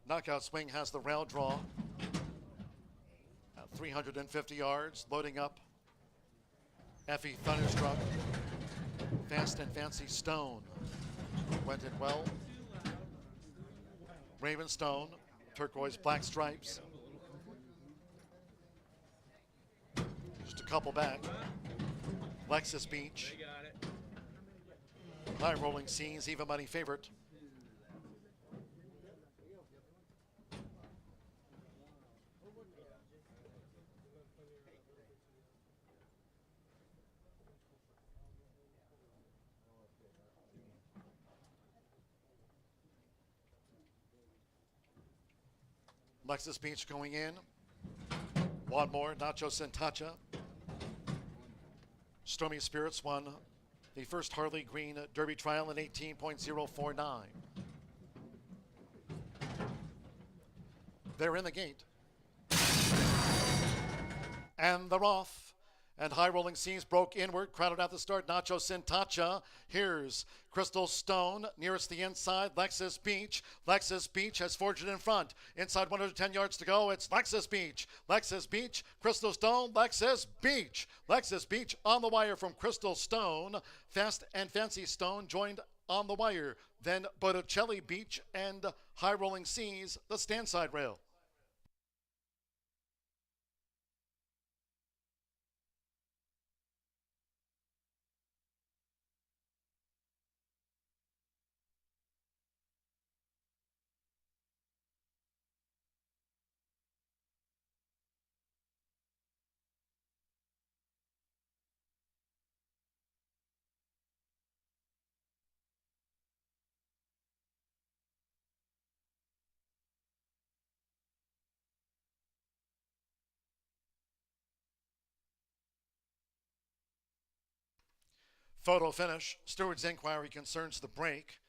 Knockout Swing has the rail draw at 350 yards. Loading up. Effie Thunderstruck. Fast and Fancy Stone. Went in well. Ravenstone, turquoise black stripes. Just a couple back. Lexus Beach. High Rolling Seas, even money favorite. Lexus Beach going in. One more, Nacho Sentacha. Stormy Spirits won the first Harley Green Derby trial in 18.049. They're in the gate. And they're off. And High Rolling Seas broke inward, crowded at the start. Nacho Sentacha. Here's Crystal Stone nearest the inside. Lexus Beach. Lexus Beach has forged it in front. Inside 110 yards to go. It's Lexus Beach. Lexus Beach. Crystal Stone. Lexus Beach. Lexus Beach on the wire from Crystal Stone. Fast and Fancy Stone joined on the wire. Then Botticelli Beach and High Rolling Seas, the stand side rail. Photo finish. Steward's inquiry concerns the break,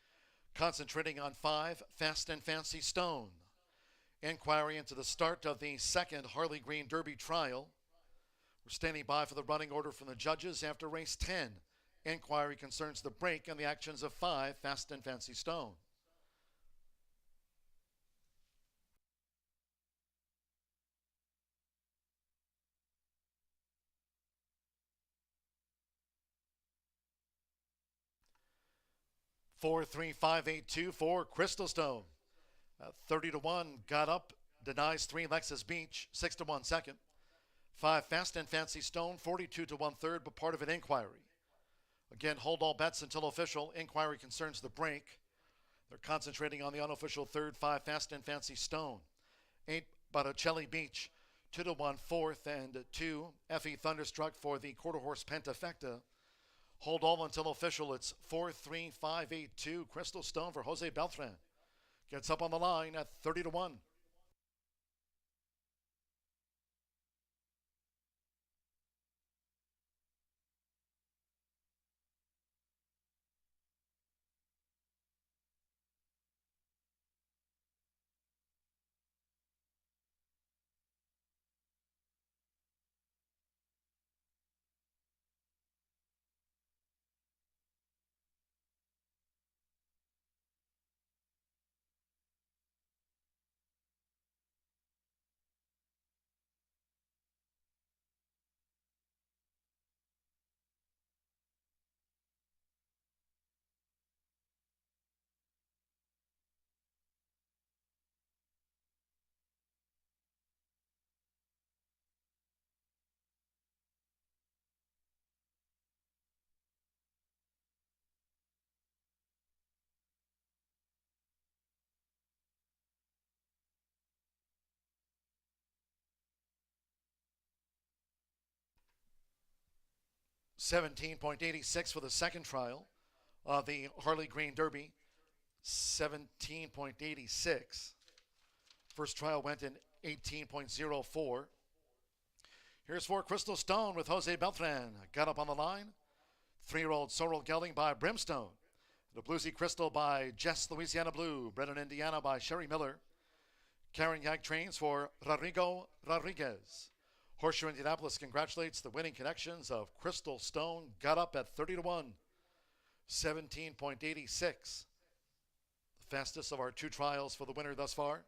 concentrating on 5 Fast and Fancy Stone. Inquiry into the start of the second Harley Green Derby trial. We're standing by for the running order from the judges after race 10. Inquiry concerns the break and the actions of 5 Fast and Fancy Stone. Four, 3, 5, 8, 2 for Crystal Stone. 30-1 got up, denies 3 Lexus Beach, 6-1 second. 5 Fast and Fancy Stone, 42-1 third, but part of an inquiry. Again, hold all bets until official. Inquiry concerns the break. They're concentrating on the unofficial third. 5 Fast and Fancy Stone. 8 Botticelli Beach, 2-1 fourth, and 2 Effie Thunderstruck for the quarter horse Pentafecta. Hold all until official. It's 4, 3, 5, 8, 2. Crystal Stone for Jose Beltran. Gets up on the line at 30-1. 17.86 for the second trial of the Harley Green Derby. 17.86. First trial went in 18.04. Here's for Crystal Stone with Jose Beltran. Got up on the line. 3-year-old Sorrel Gelding by Brimstone. The Bluesy Crystal by Jess Louisiana Blue. Bred in Indiana by Sherry Miller. Karen Yag trains for Rodrigo Rodriguez. Horseshoe Indianapolis congratulates the winning connections of Crystal Stone. Got up at 30-1. 17.86. The fastest of our two trials for the winner thus far.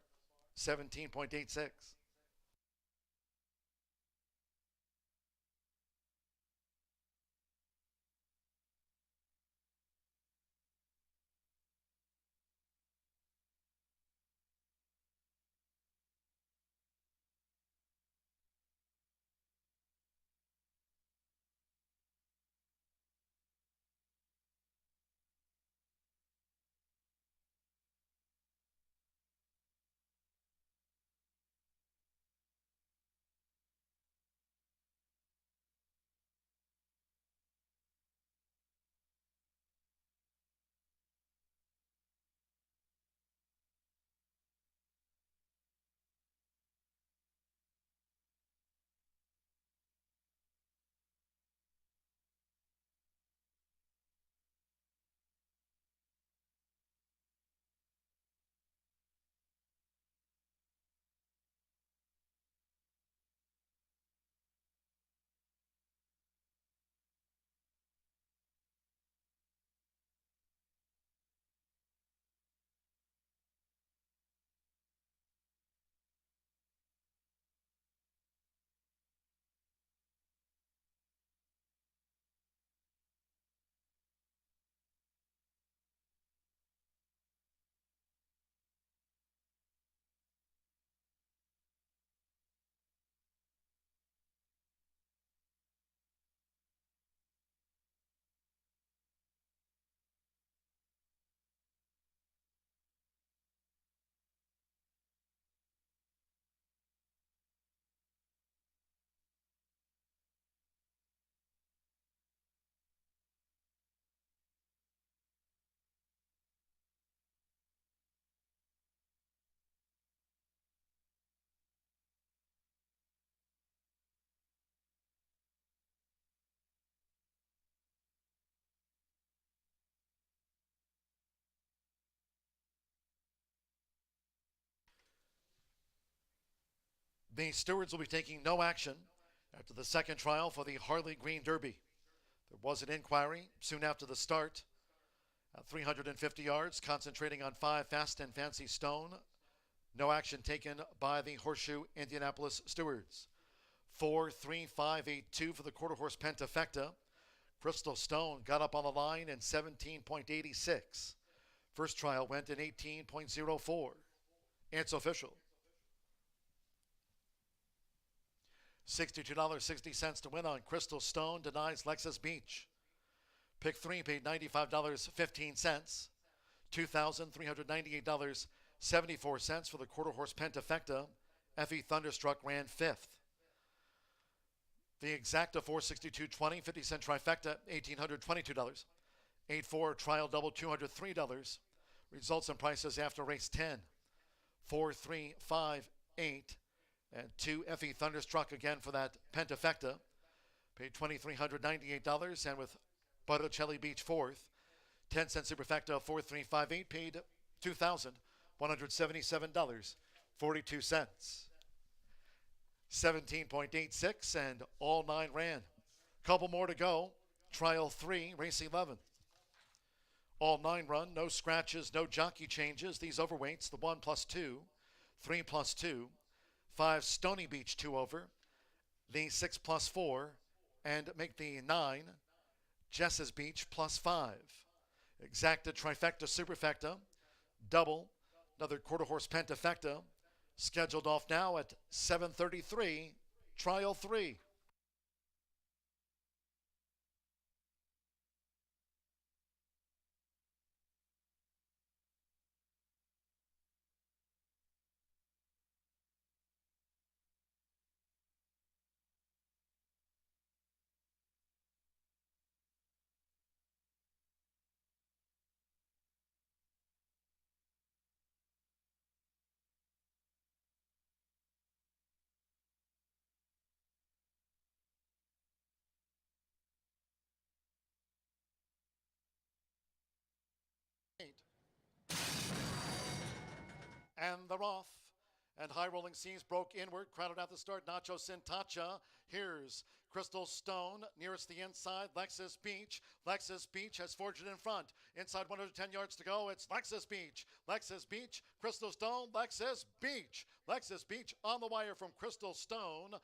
17.86. The stewards will be taking no action after the second trial for the Harley Green Derby. There was an inquiry soon after the start at 350 yards, concentrating on 5 Fast and Fancy Stone. No action taken by the Horseshoe Indianapolis stewards. 4-3-5-8-2 for the quarter horse Pentafecta. Crystal Stone got up on the line in 17.86. First trial went in 18.04. It's official. $62.60 to win on Crystal Stone. Denies Lexus Beach. Pick 3 paid $95.15. $2,398.74 for the quarter horse Pentafecta. Effie Thunderstruck ran 5th. The Exacta 462.20, 50-cent trifecta, $1,822. 8-4 trial double, $203. Results and prices after race 10. 4, 3, 5, 8, and 2 Effie Thunderstruck again for that Pentafecta. Paid $2,398, and with Botticelli Beach 4th. 10-cent Superfecta 4358 paid $2,177.42. 17.86, and all 9 ran. Couple more to go. Trial 3, race 11. All 9 run, no scratches, no jockey changes. These overweights, the 1+2, 3+2, 5 Stony Beach 2 over, the 6+4, and make the 9 Jess's Beach +5. Exacta trifecta superfecta, double, another quarter horse Pentafecta. Scheduled off now at 7:33, trial 3. and they're off. And high rolling scenes broke inward, crowded at the start. Nacho Sintacha. Here's Crystal Stone nearest the inside. Lexus Beach. Lexus Beach has forged it in front. Inside 110 yards to go. It's Lexus Beach. Lexus Beach. Crystal Stone. Lexus Beach. Lexus Beach on the wire from Crystal Stone.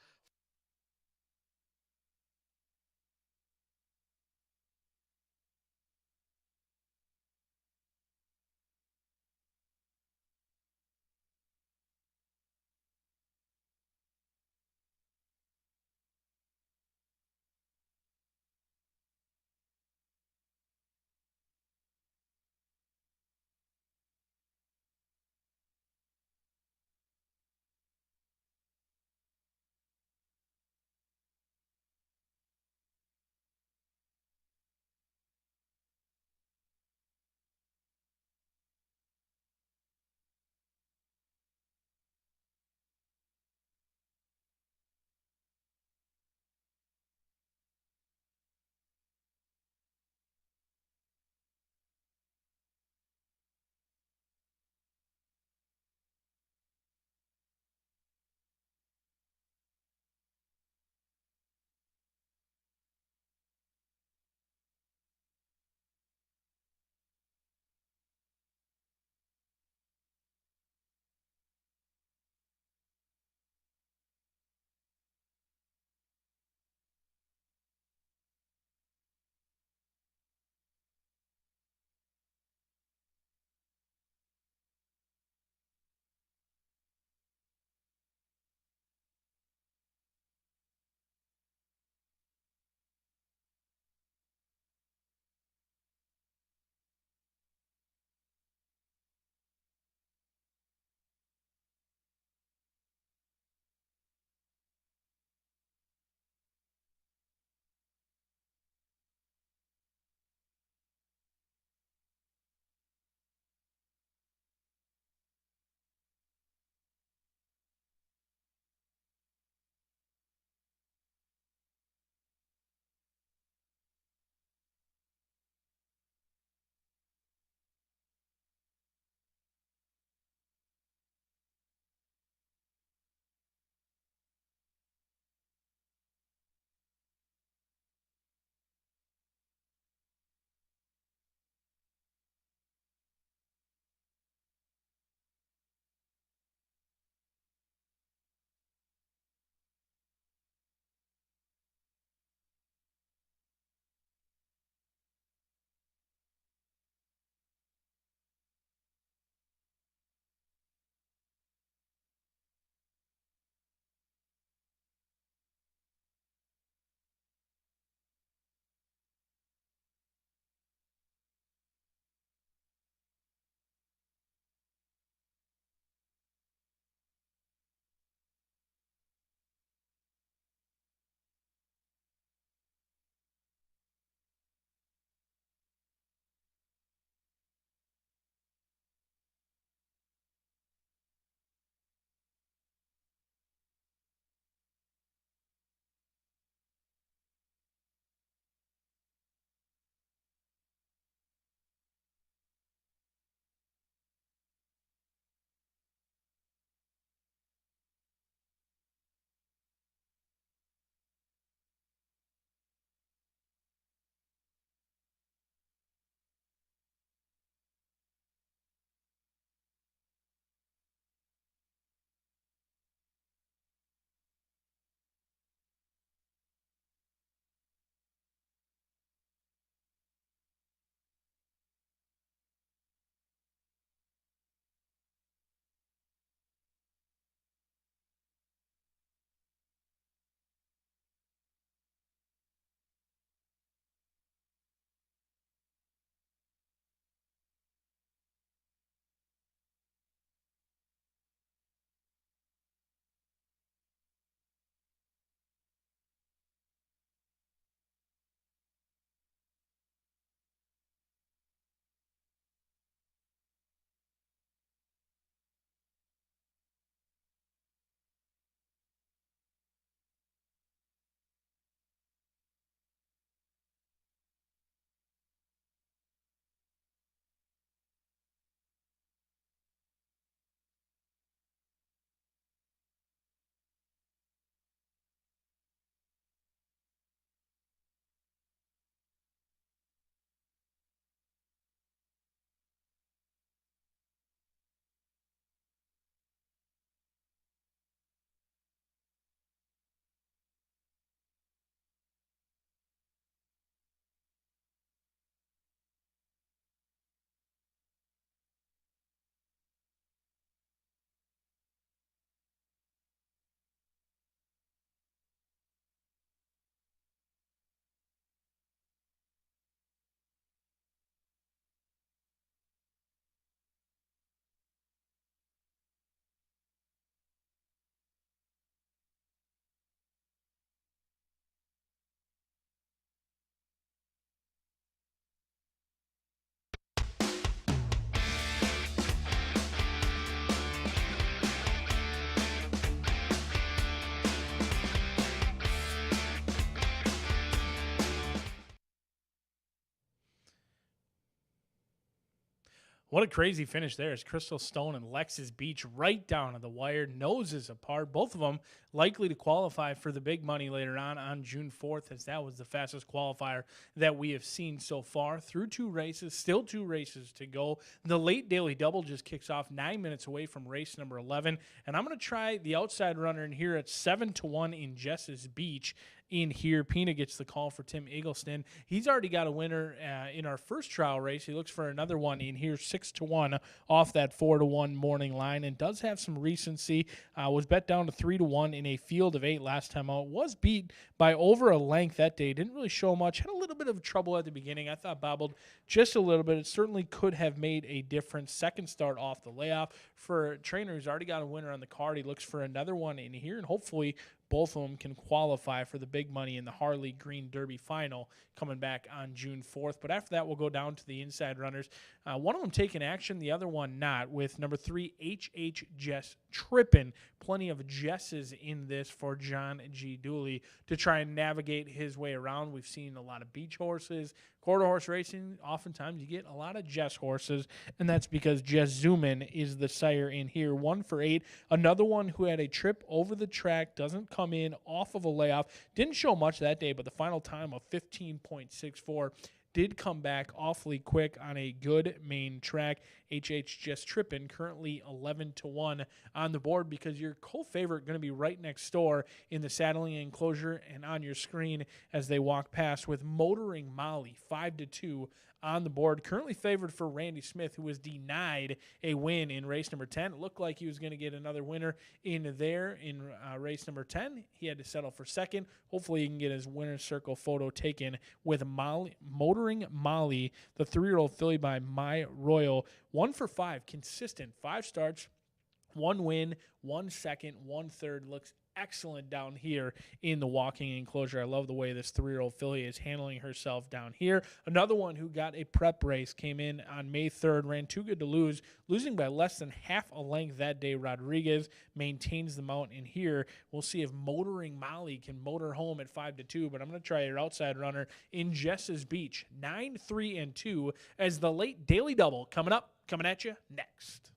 What a crazy finish there as Crystal Stone and Lexus Beach right down to the wire, noses apart. Both of them likely to qualify for the big money later on June 4th, as that was the fastest qualifier that we have seen so far. Through 2 races, still 2 races to go. The late daily double just kicks off 9 minutes away from race number 11, and I'm going to try the outside runner in here at 7-1 in Jess's Beach. In here, Pina gets the call for Tim Eggleston. He's already got a winner in our first trial race. He looks for another one in here, 6-1 off that 4-1 morning line, and does have some recency. Was bet down to 3-1 in a field of 8 last time out. Was beat by over a length that day. Didn't really show much. Had a little bit of trouble at the beginning. I thought bobbled just a little bit. It certainly could have made a difference. Second start off the layoff for a trainer who's already got a winner on the card. He looks for another one in here, and hopefully both of them can qualify for the big money in the Harley Green Derby final coming back on June 4th. But after that, we'll go down to the inside runners. One of them taking action, the other one not, with number 3, H.H. Jess Trippin. Plenty of Jesses in this for John G. Dooley to try and navigate his way around. We've seen a lot of beach horses, quarter horse racing. Oftentimes you get a lot of Jess horses, and that's because Jess Zuman is the sire in here. 1 for 8. Another one who had a trip over the track, doesn't come in off of a layoff. Didn't show much that day, but the final time of 15.64 did come back awfully quick on a good main track. H.H. Just Trippin, currently 11-1 on the board because your co-favorite going to be right next door in the saddling enclosure and on your screen as they walk past with Motoring Molly, 5-2 on the board. Currently favored for Randy Smith, who was denied a win in race number 10. It looked like he was going to get another winner in there in race number 10. He had to settle for second. Hopefully he can get his winner's circle photo taken with Motoring Molly, the 3-year-old filly by My Royal. 1 for 5, consistent. 5 starts, 1 win, 1 second, 1 third. Looks excellent down here in the walking enclosure. I love the way this 3-year-old filly is handling herself down here. Another one who got a prep race came in on May 3rd, ran Too Good to Lose, losing by less than half a length that day. Rodriguez maintains the mount in here. We'll see if Motoring Molly can motor home at 5-2, but I'm going to try your outside runner in Jess's Beach, 9-3-2 as the late daily double coming at you next.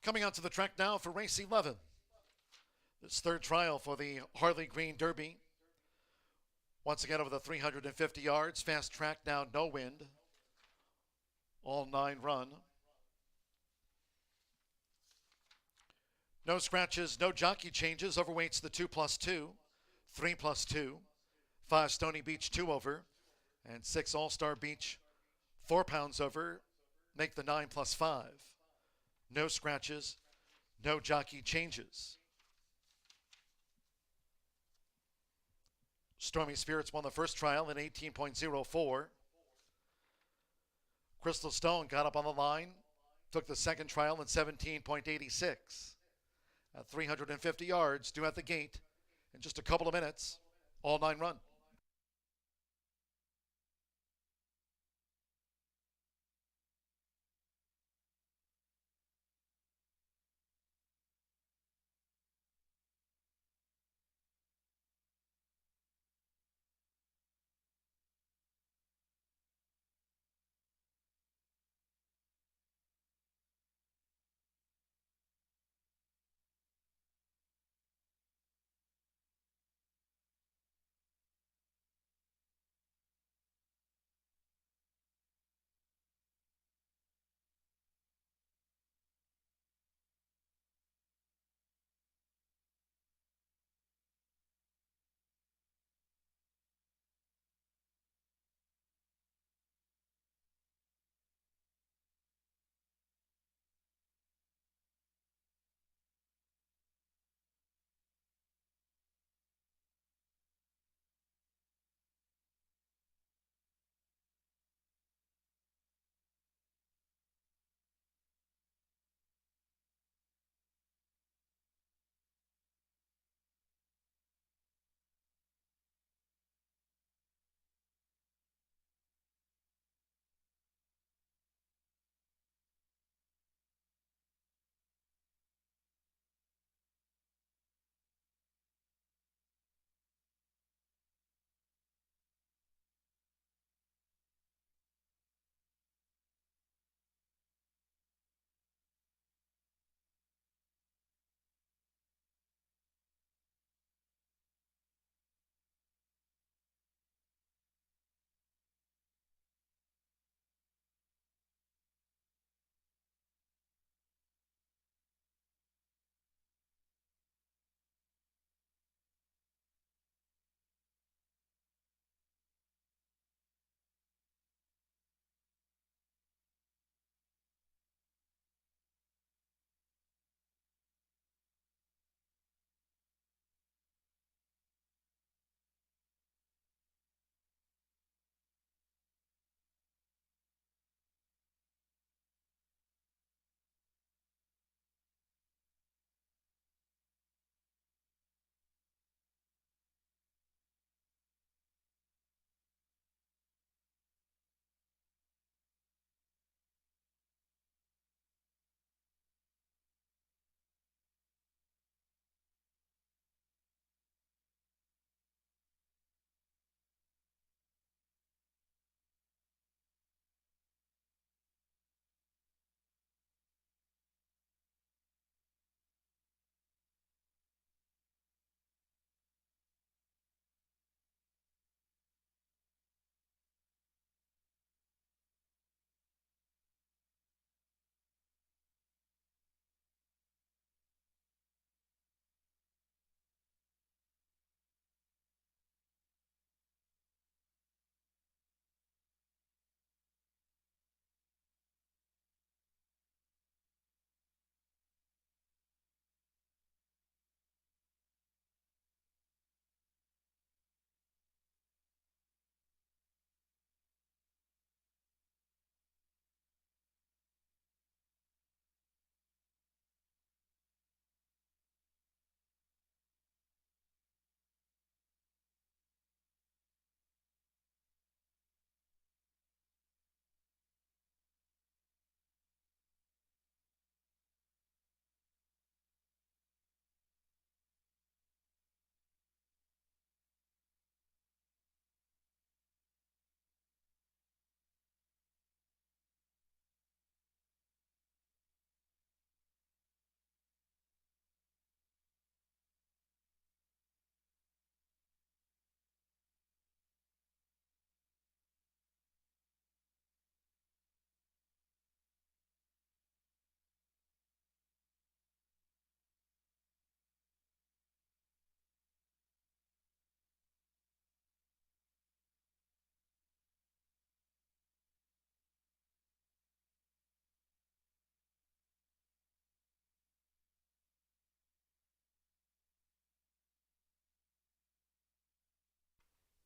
Coming onto the track now for race 11. This third trial for the Harley Green Derby. Once again over the 350 yards. Fast track now, no wind. All 9 run. No scratches, no jockey changes. Overweights the 2+2, 3+2, 5 Stony Beach 2 over, and 6 All-Star Beach 4 pounds over. Make the 9+5. No scratches, no jockey changes. Stormy Spirits won the first trial in 18.04. Crystal Stone got up on the line, took the second trial in 17.86. At 350 yards, due at the gate in just a couple of minutes, all 9 run.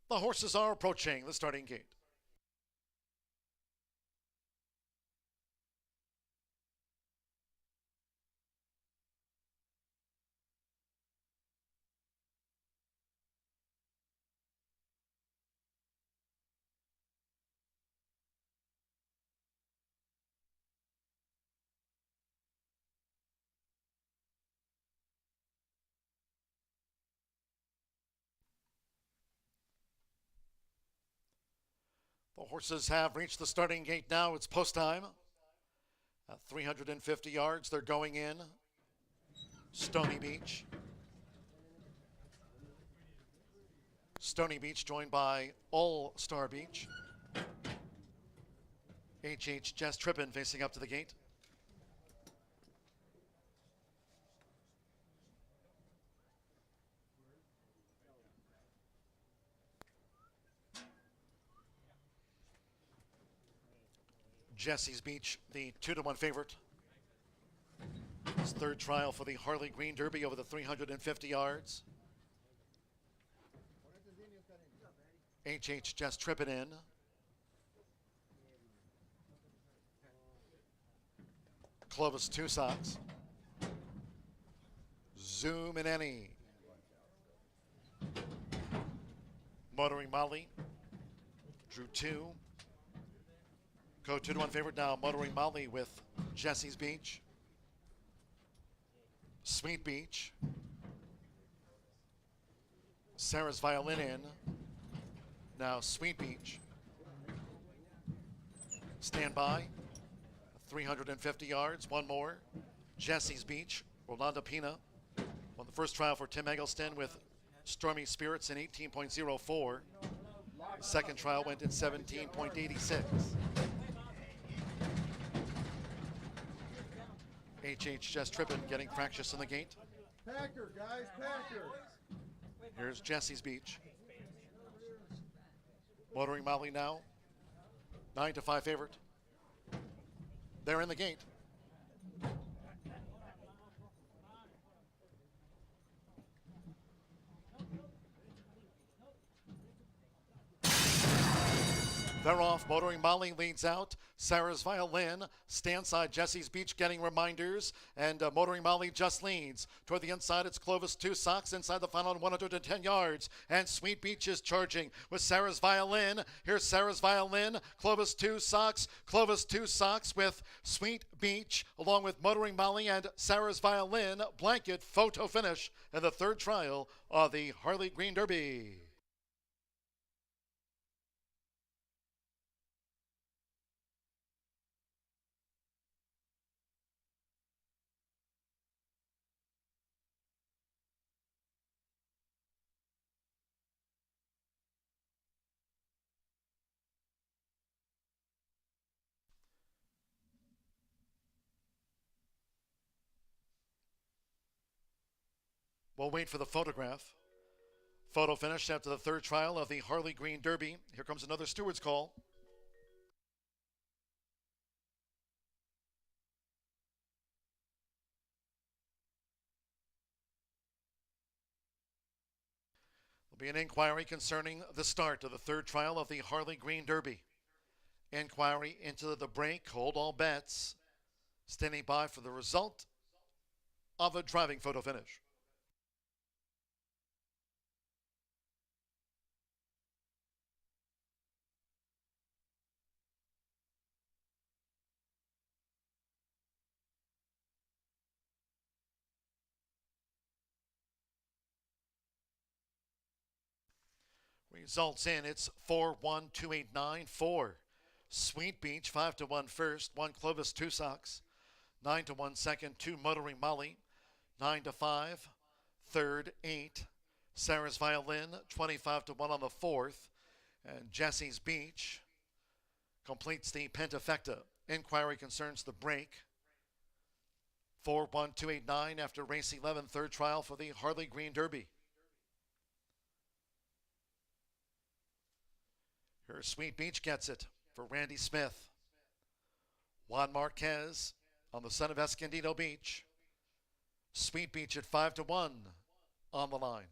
The horses are approaching the starting gate. The horses have reached the starting gate now. It's post time. At 350 yards, they're going in. Stony Beach. Stony Beach joined by All Star Beach. H.H. Jess Trippin facing up to the gate. Jesse's Beach, the 2-1 favorite. His third trial for the Harley Green Derby over the 350 yards. H.H. Jess Trippin in. Clovis Two Socks. Zoom and Annie. Motoring Molly. Drew 2. Go 2-1 favorite now. Motoring Molly with Jesse's Beach. Sweet Beach. Sarah's Violin in. Now Sweet Beach. Stand by. 350 yards. One more. Jesse's Beach. Rolanda Pina won the first trial for Tim Eggleston with Stormy Spirits in 18.04. The second trial went in 17.86. H.H. Jess Trippin getting fractious in the gate. Packer, guys, Packer. Here's Jesse's Beach. Motoring Molly now. 9-5 favorite. They're in the gate. They're off. Motoring Molly leads out. Sarah's Violin. Standside Jesse's Beach getting reminders. And Motoring Molly just leads. Toward the inside, it's Clovis Two Socks inside the final 110 yards. And Sweet Beach is charging with Sarah's Violin. Here's Sarah's Violin. Clovis Two Socks. Clovis Two Socks with Sweet Beach along with Motoring Molly and Sarah's Violin. Blanket photo finish in the third trial of the Harley Green Derby. We'll wait for the photograph. Photo finish after the third trial of the Harley Green Derby. Here comes another steward's call. There'll be an inquiry concerning the start of the third trial of the Harley Green Derby. Inquiry into the break. Hold all bets. Standing by for the result of a driving photo finish. Results in, it's 4-1-2-8-9-4. Sweet Beach, 5-1 first. 1 Clovis Two Socks. 9-1 second. 2 Motoring Molly. 9-5. Third, 8. Sarah's Violin, 25-1 on the fourth. And Jesse's Beach completes the pentafecta. Inquiry concerns the break. 4-1-2-8-9 after race 11, third trial for the Harley Green Derby. Here, Sweet Beach gets it for Randy Smith. Juan Marquez on the son of Escondido Beach. Sweet Beach at 5-1 on the line.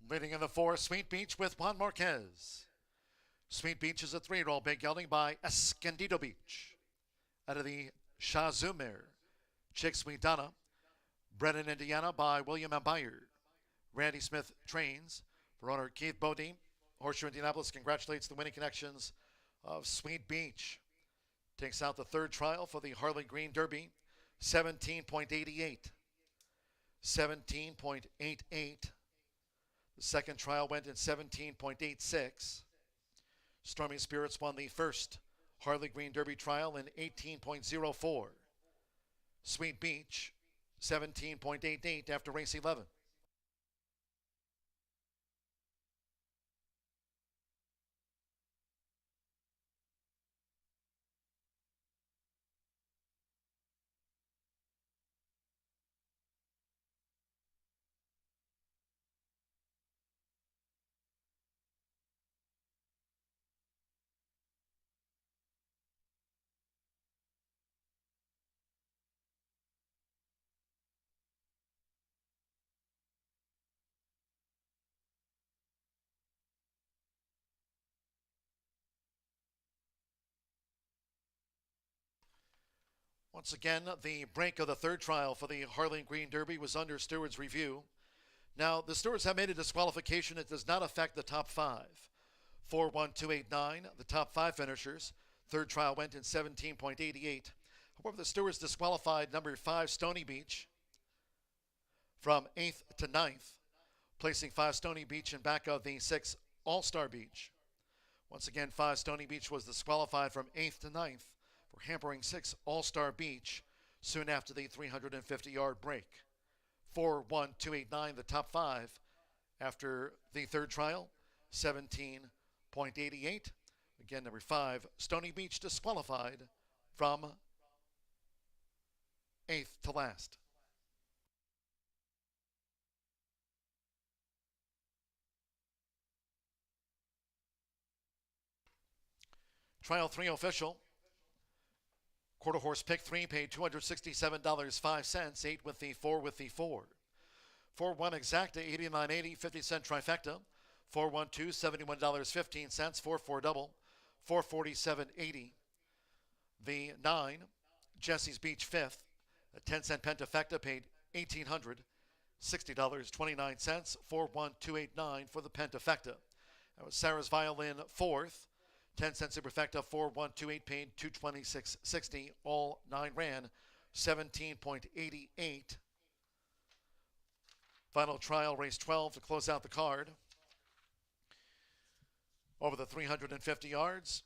Leading in the 4, Sweet Beach with Juan Marquez. Sweet Beach is a 3-year-old big gelding by Escondido Beach. Out of the Shazumer, Chick Sweet Donna, bred in Indiana by William M. Byard. Randy Smith trains. For owner Keith Bodine, Horseshoe Indianapolis congratulates the winning connections of Sweet Beach. Takes out the 3rd trial for the Harley Green Derby, 17.88. 17.88. The 2nd trial went in 17.86. Stormy Spirits won the 1st Harley Green Derby trial in 18.04. Sweet Beach, 17.88 after race 11. Once again, the break of the 3rd trial for the Harley Green Derby was under steward's review. Now, the stewards have made a disqualification. It does not affect the top 5. 4-1-2-8-9, the top 5 finishers. 3rd trial went in 17.88. However, the stewards disqualified number 5, Stony Beach, from 8th to 9th, placing 5 Stony Beach in back of the 6 All-Star Beach. Once again, 5 Stony Beach was disqualified from 8th to 9th for hampering 6 All-Star Beach soon after the 350-yard break. 4-1-2-8-9, the top 5 after the 3rd trial, 17.88. Again, number 5, Stony Beach disqualified from 8th to last. Trial 3 official. Quarter horse pick 3 paid $267.05, 8 with the 4 with the 4. 4-1 exacta, 89.80, 50-cent trifecta. 4-1-2, $71.15, 4-4 double, 447.80. The 9, Jesse's Beach 5th, a 10-cent pentafecta paid $1,860.29, 4-1-2-8-9 for the pentafecta. That was Sarah's Violin 4th. 10-cent superfecta, 4-1-2-8 paid $226.60. All 9 ran 17.88. Final trial, race 12 to close out the card. Over the 350 yards.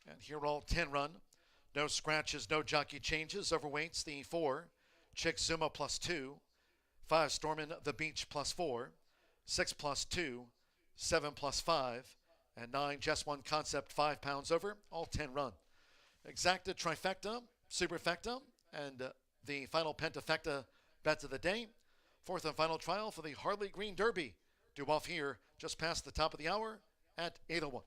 And here all 10 run. No scratches, no jockey changes. Overweights, the 4. Chick Zuma +2. 5 Stormin' the Beach +4. 6 +2. 7 +5. And 9, Just One Concept, 5 pounds over, all 10 run. Exacta, trifecta, superfecta, and the final pentafecta bets of the day. 4th and final trial for the Harley Green Derby. Due off here just past the top of the hour at 8:01.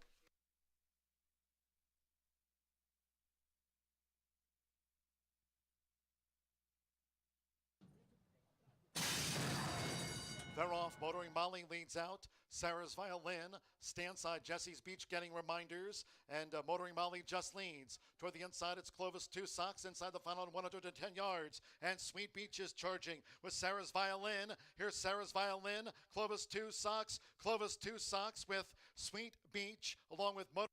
They're off. Motoring Molly leads out. Sarah's Violin, standside Jesse's Beach getting reminders, and Motoring Molly just leads. Toward the inside, it's Clovis 2 Socks inside the final 110 yards, and Sweet Beach is charging with Sarah's Violin. Here's Sarah's Violin, Clovis 2 Socks with Sweet Beach, along with Motoring.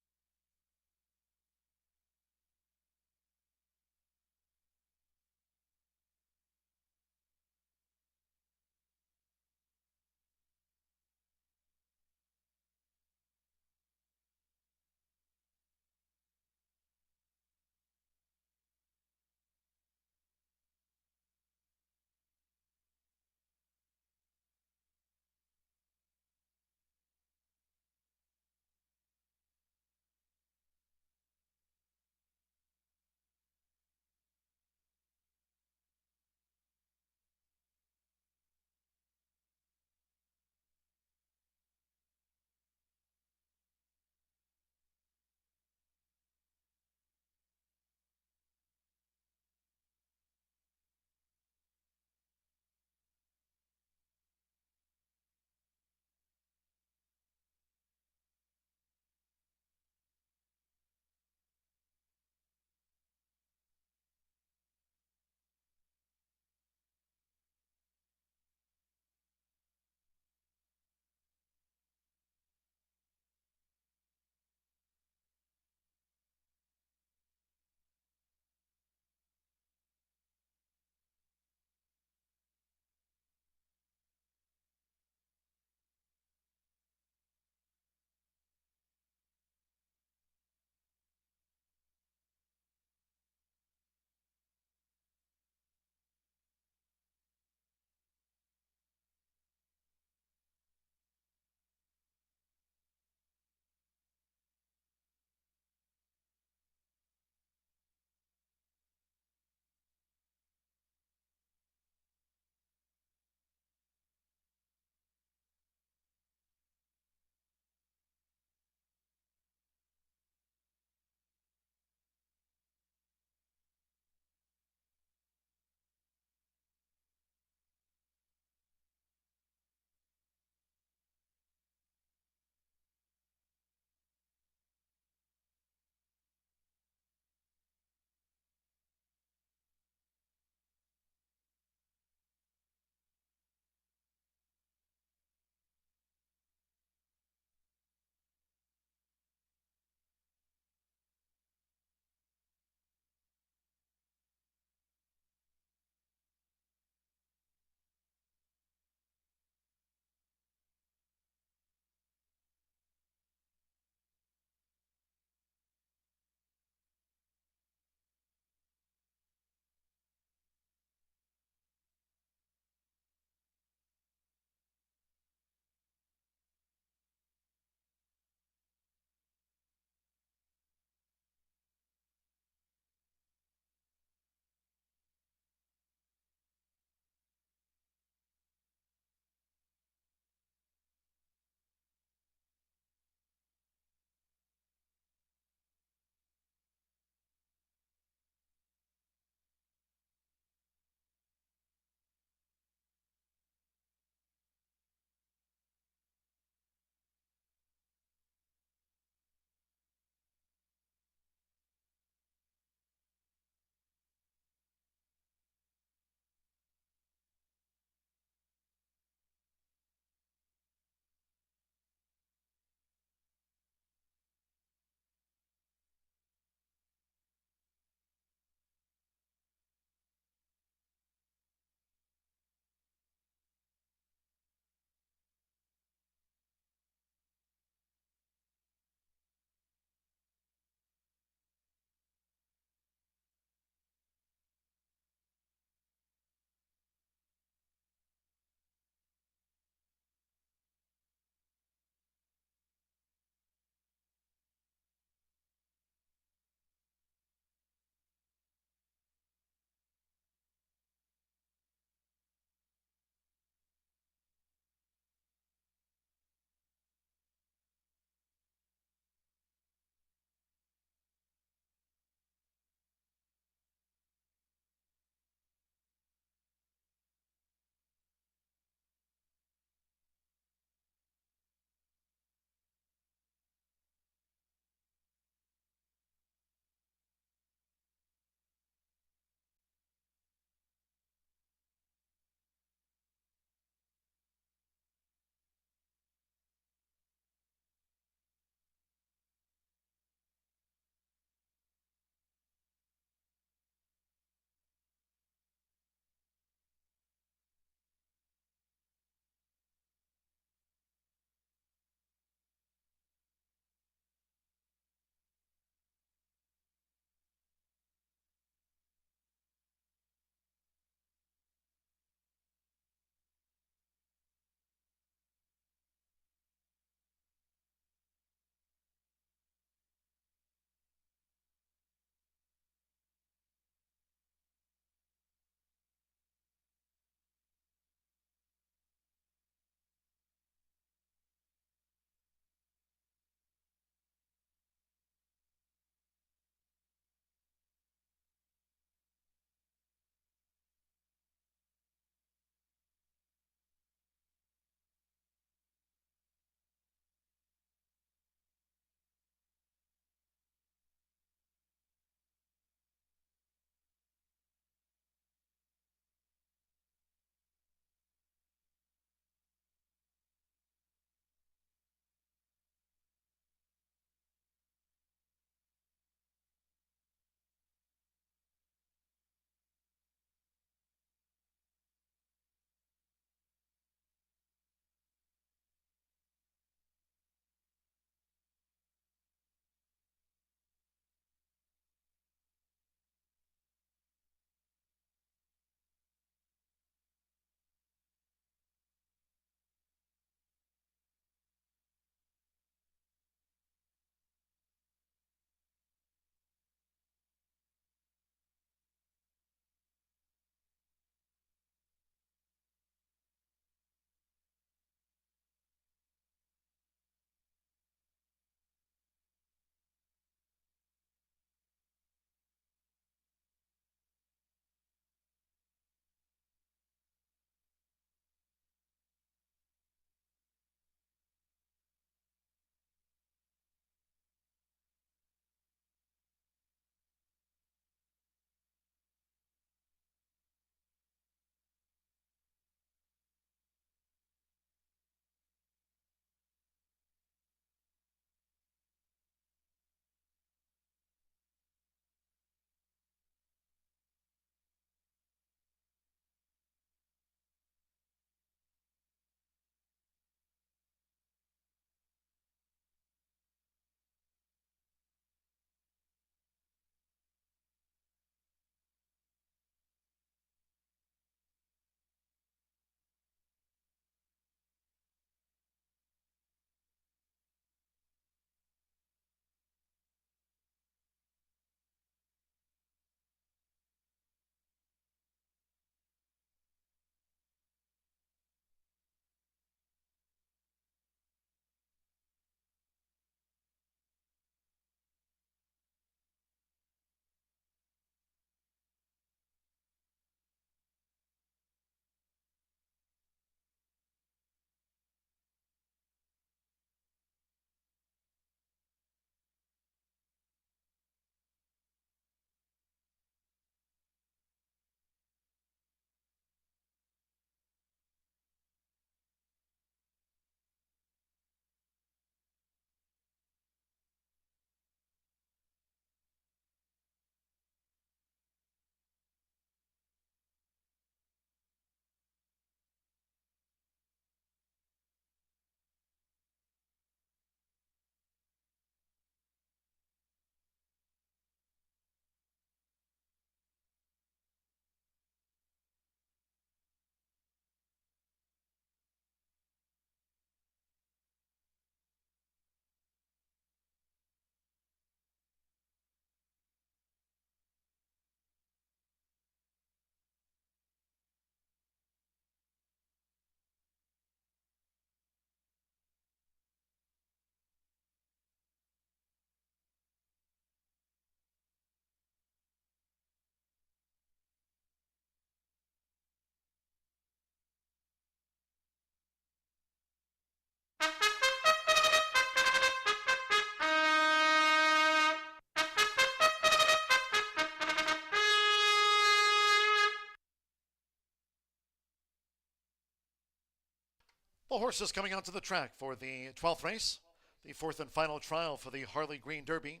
The horses coming onto the track for the 12th race, the fourth and final trial for the Harley Green Derby.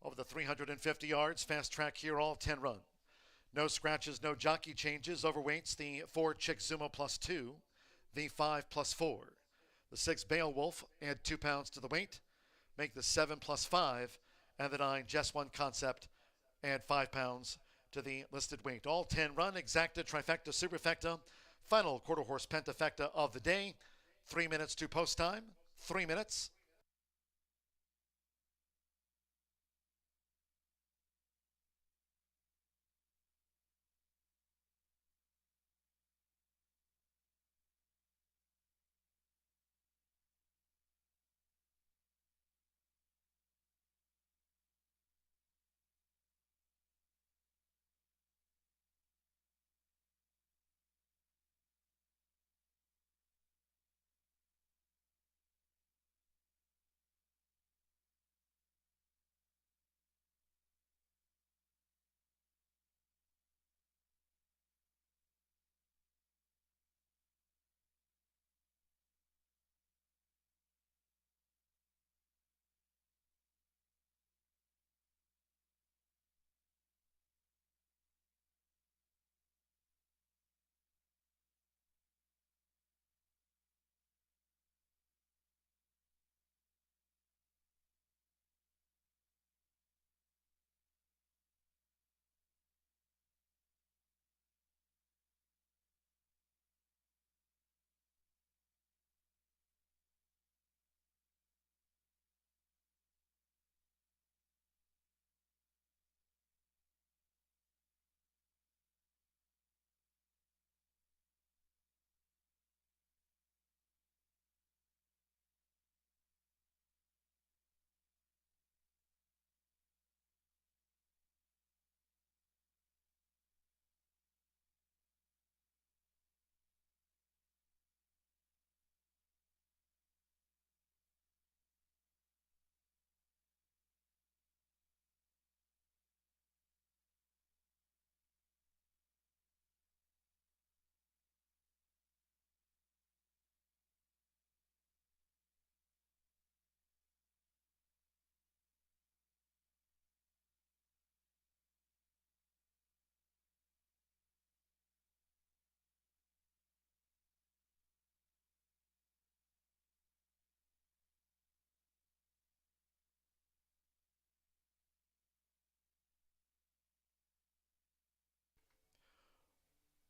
Over the 350 yards, fast track here, all 10 run. No scratches, no jockey changes. Overweights, the 4 Chickzuma +2, the 5 +4. The 6 Beowulf, add 2 pounds to the weight, make the 7 +5, and the 9 Just One Concept, add 5 pounds to the listed weight. All 10 run, exacta, trifecta, superfecta, final quarter horse pentafecta of the day. 3 minutes to post time, 3 minutes.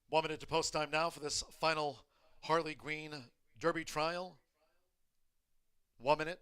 One minute to post time now for this final Harley Green Derby trial. 1 minute.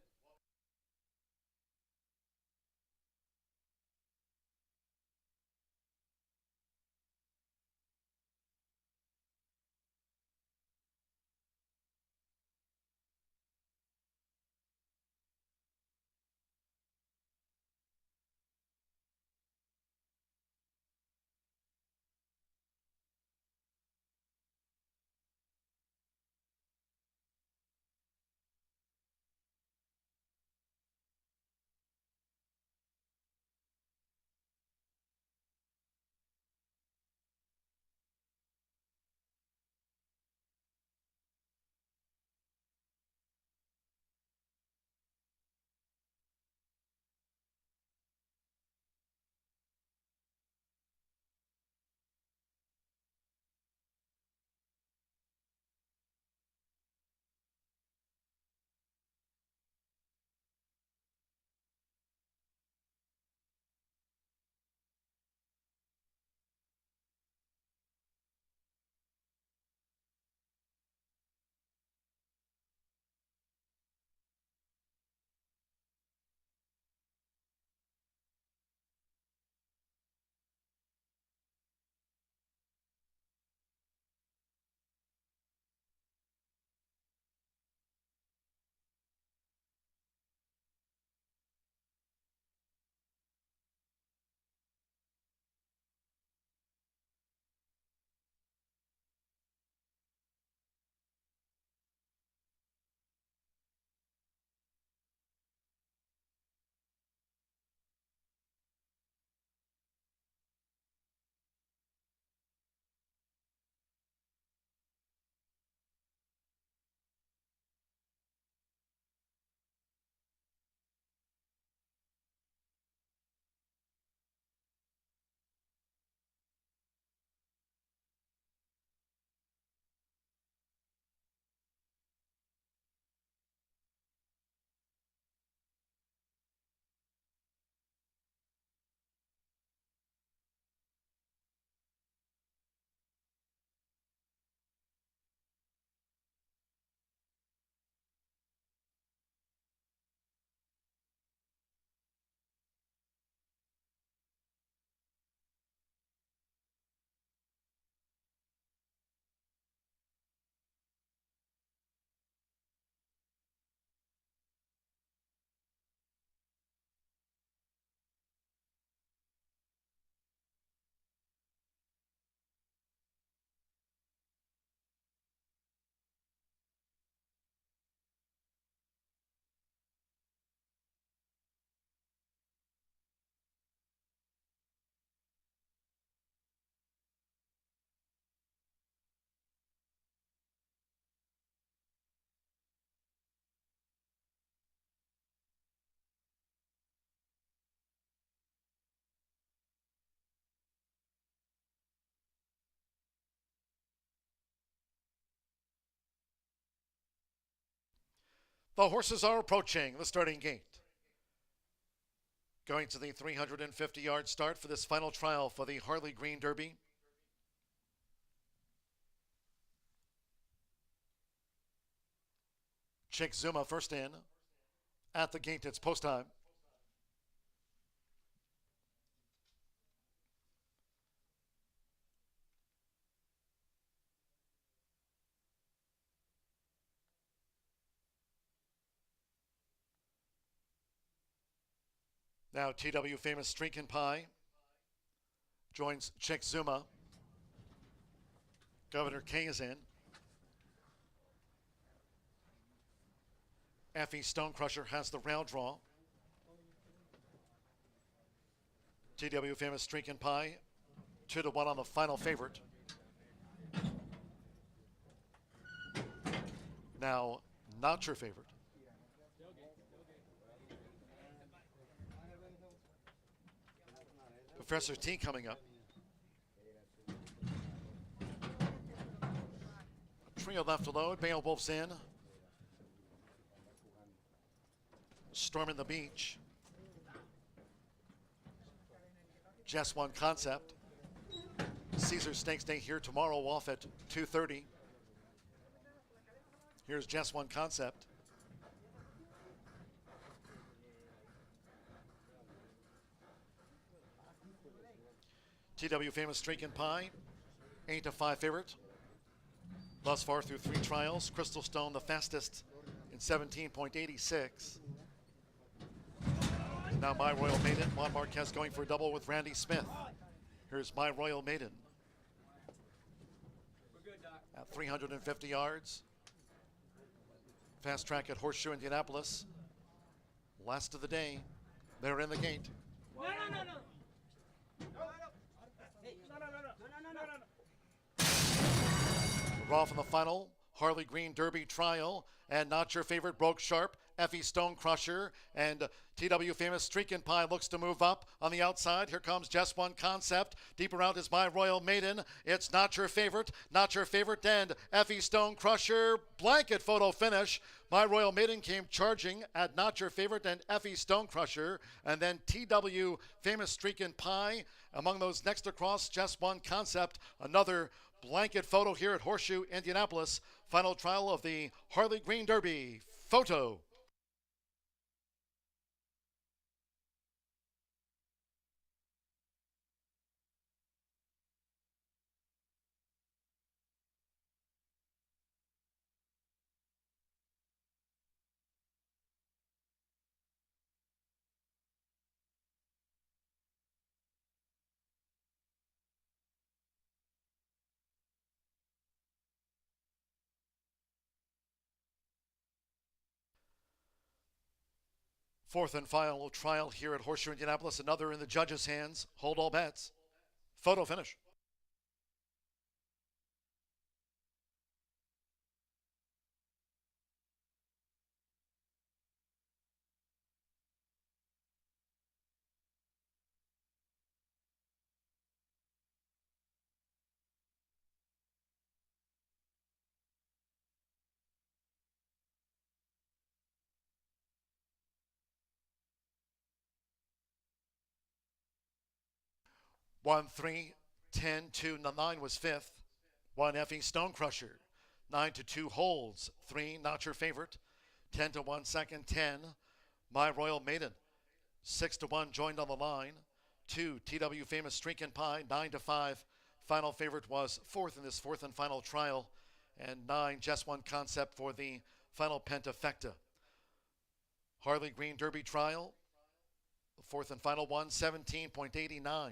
The horses are approaching the starting gate. Going to the 350-yard start for this final trial for the Harley Green Derby. Chick Zuma first in. At the gate, it's post time. Now TW famous Streakin' Pie joins Chick Zuma. Governor K is in. Effie Stonecrusher has the rail draw. TW famous Streakin' Pie 2-1 on the final favorite. Now not your favorite. Professor T coming up. Trio left to load. Beowulf's in. Storming the beach. Jess One Concept. Caesar Stakes Day here tomorrow off at 2:30. Here's Jess One Concept. TW famous Streakin' Pie, 8-5 favorite. Thus far through 3 trials. Crystal Stone the fastest in 17.86. Now My Royal Maiden. Juan Marquez going for a double with Randy Smith. Here's My Royal Maiden. At 350 yards. Fast track at Horseshoe Indianapolis. Last of the day. They're in the gate. We're off in the final Harley Green Derby trial, and not your favorite broke sharp. Effie Stonecrusher and TW famous Streakin' Pie looks to move up on the outside. Here comes Just One Concept. Deep around is My Royal Maiden. It's not your favorite, and Effie Stonecrusher. Blanket photo finish. My Royal Maiden came charging at Not Your Favorite and Effie Stonecrusher, and then TW famous Streakin' Pie. Among those next across, Just One Concept. Another blanket photo here at Horseshoe Indianapolis. Final trial of the Harley Green Derby. Photo. Fourth and final trial here at Horseshoe Indianapolis. Another in the judges' hands. Hold all bets. Photo finish. One, 3, 10, 2, 9 was fifth. 1 Effie Stonecrusher. 9-2 holds. 3 Not Your Favorite. 10-1 second. 10 My Royal Maiden. 6-1 joined on the line. 2 TW famous Streakin' Pie. 9-5 final favorite was fourth in this fourth and final trial. And 9 Just One Concept for the final pentafecta. Harley Green Derby trial. The fourth and final one. 17.89.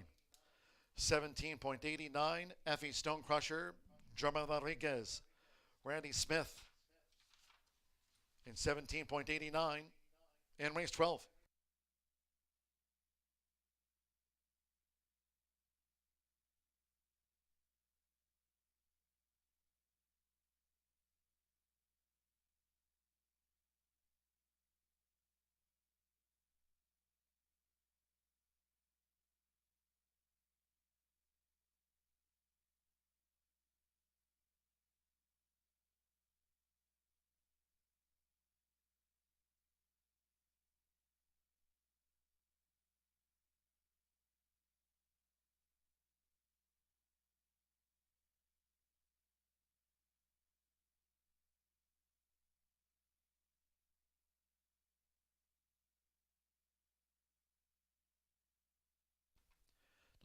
17.89, Effie Stonecrusher, German Rodriguez, Randy Smith in 17.89 in race 12.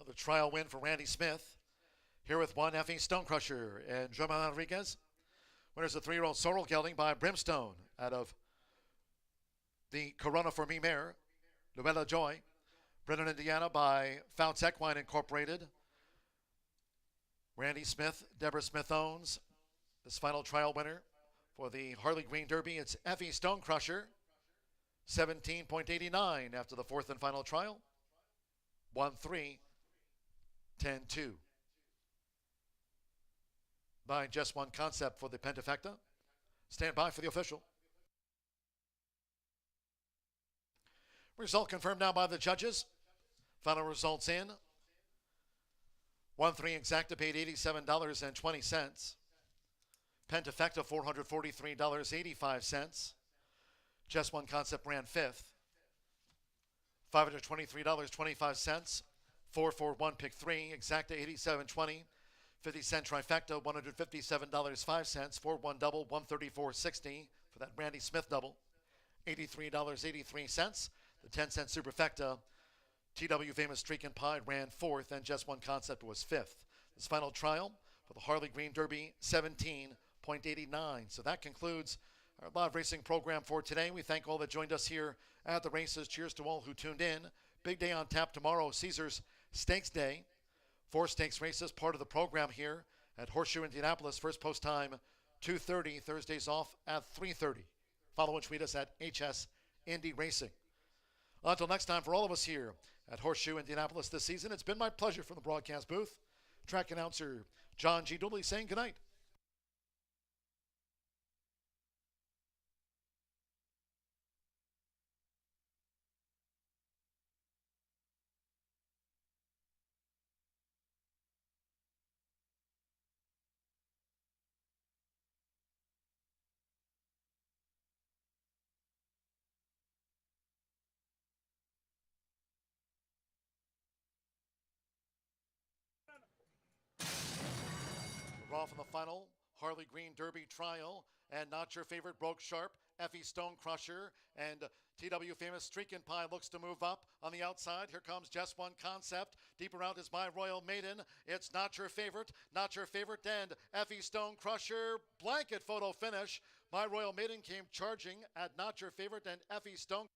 The trial win for Randy Smith. Here with one, Effie Stonecrusher and Joma Rodriguez. Winners of 3-year-old Sorrel Gelding by Brimstone out of the Corona for Me mare, Luella Joy. Brennan, Indiana by Fouts Equine Incorporated. Randy Smith, Deborah Smith owns this final trial winner for the Harley Green Derby. It's Effie Stonecrusher, 17.89 after the fourth and final trial. 1-3, 10-2. By Just One Concept for the Pentafecta. Stand by for the official. Result confirmed now by the judges. Final results in. 1-3 Exacta paid $87.20. Pentafecta $443.85. Just One Concept ran fifth. $523.25. 4-4-1 pick 3. Exacta $87.20. 50-cent trifecta, $157.05. 4-1 double, $134.60 for that Randy Smith double. $83.83. The 10-cent superfecta, TW Famous Streak and Pie ran fourth, and Just One Concept was fifth. This final trial for the Harley Green Derby, 17.89. So that concludes our live racing program for today. We thank all that joined us here at the races. Cheers to all who tuned in. Big day on tap tomorrow, Caesars Stakes Day. 4 stakes races, part of the program here at Horseshoe Indianapolis. First post time, 2:30. Thursdays off at 3:30. Follow and tweet us at HS Indy Racing. Until next time, for all of us here at Horseshoe Indianapolis this season, it's been my pleasure from the broadcast booth. Track announcer John G. Dooley saying goodnight. We're off in the final Harley Green Derby trial, and not your favorite broke sharp. Effie Stonecrusher and TW Famous Streak and Pie looks to move up on the outside. Here comes Just One Concept. Deep around is My Royal Maiden. It's not your favorite, and Effie Stonecrusher. Blanket photo finish. My Royal Maiden came charging at not your favorite, and Effie Stone.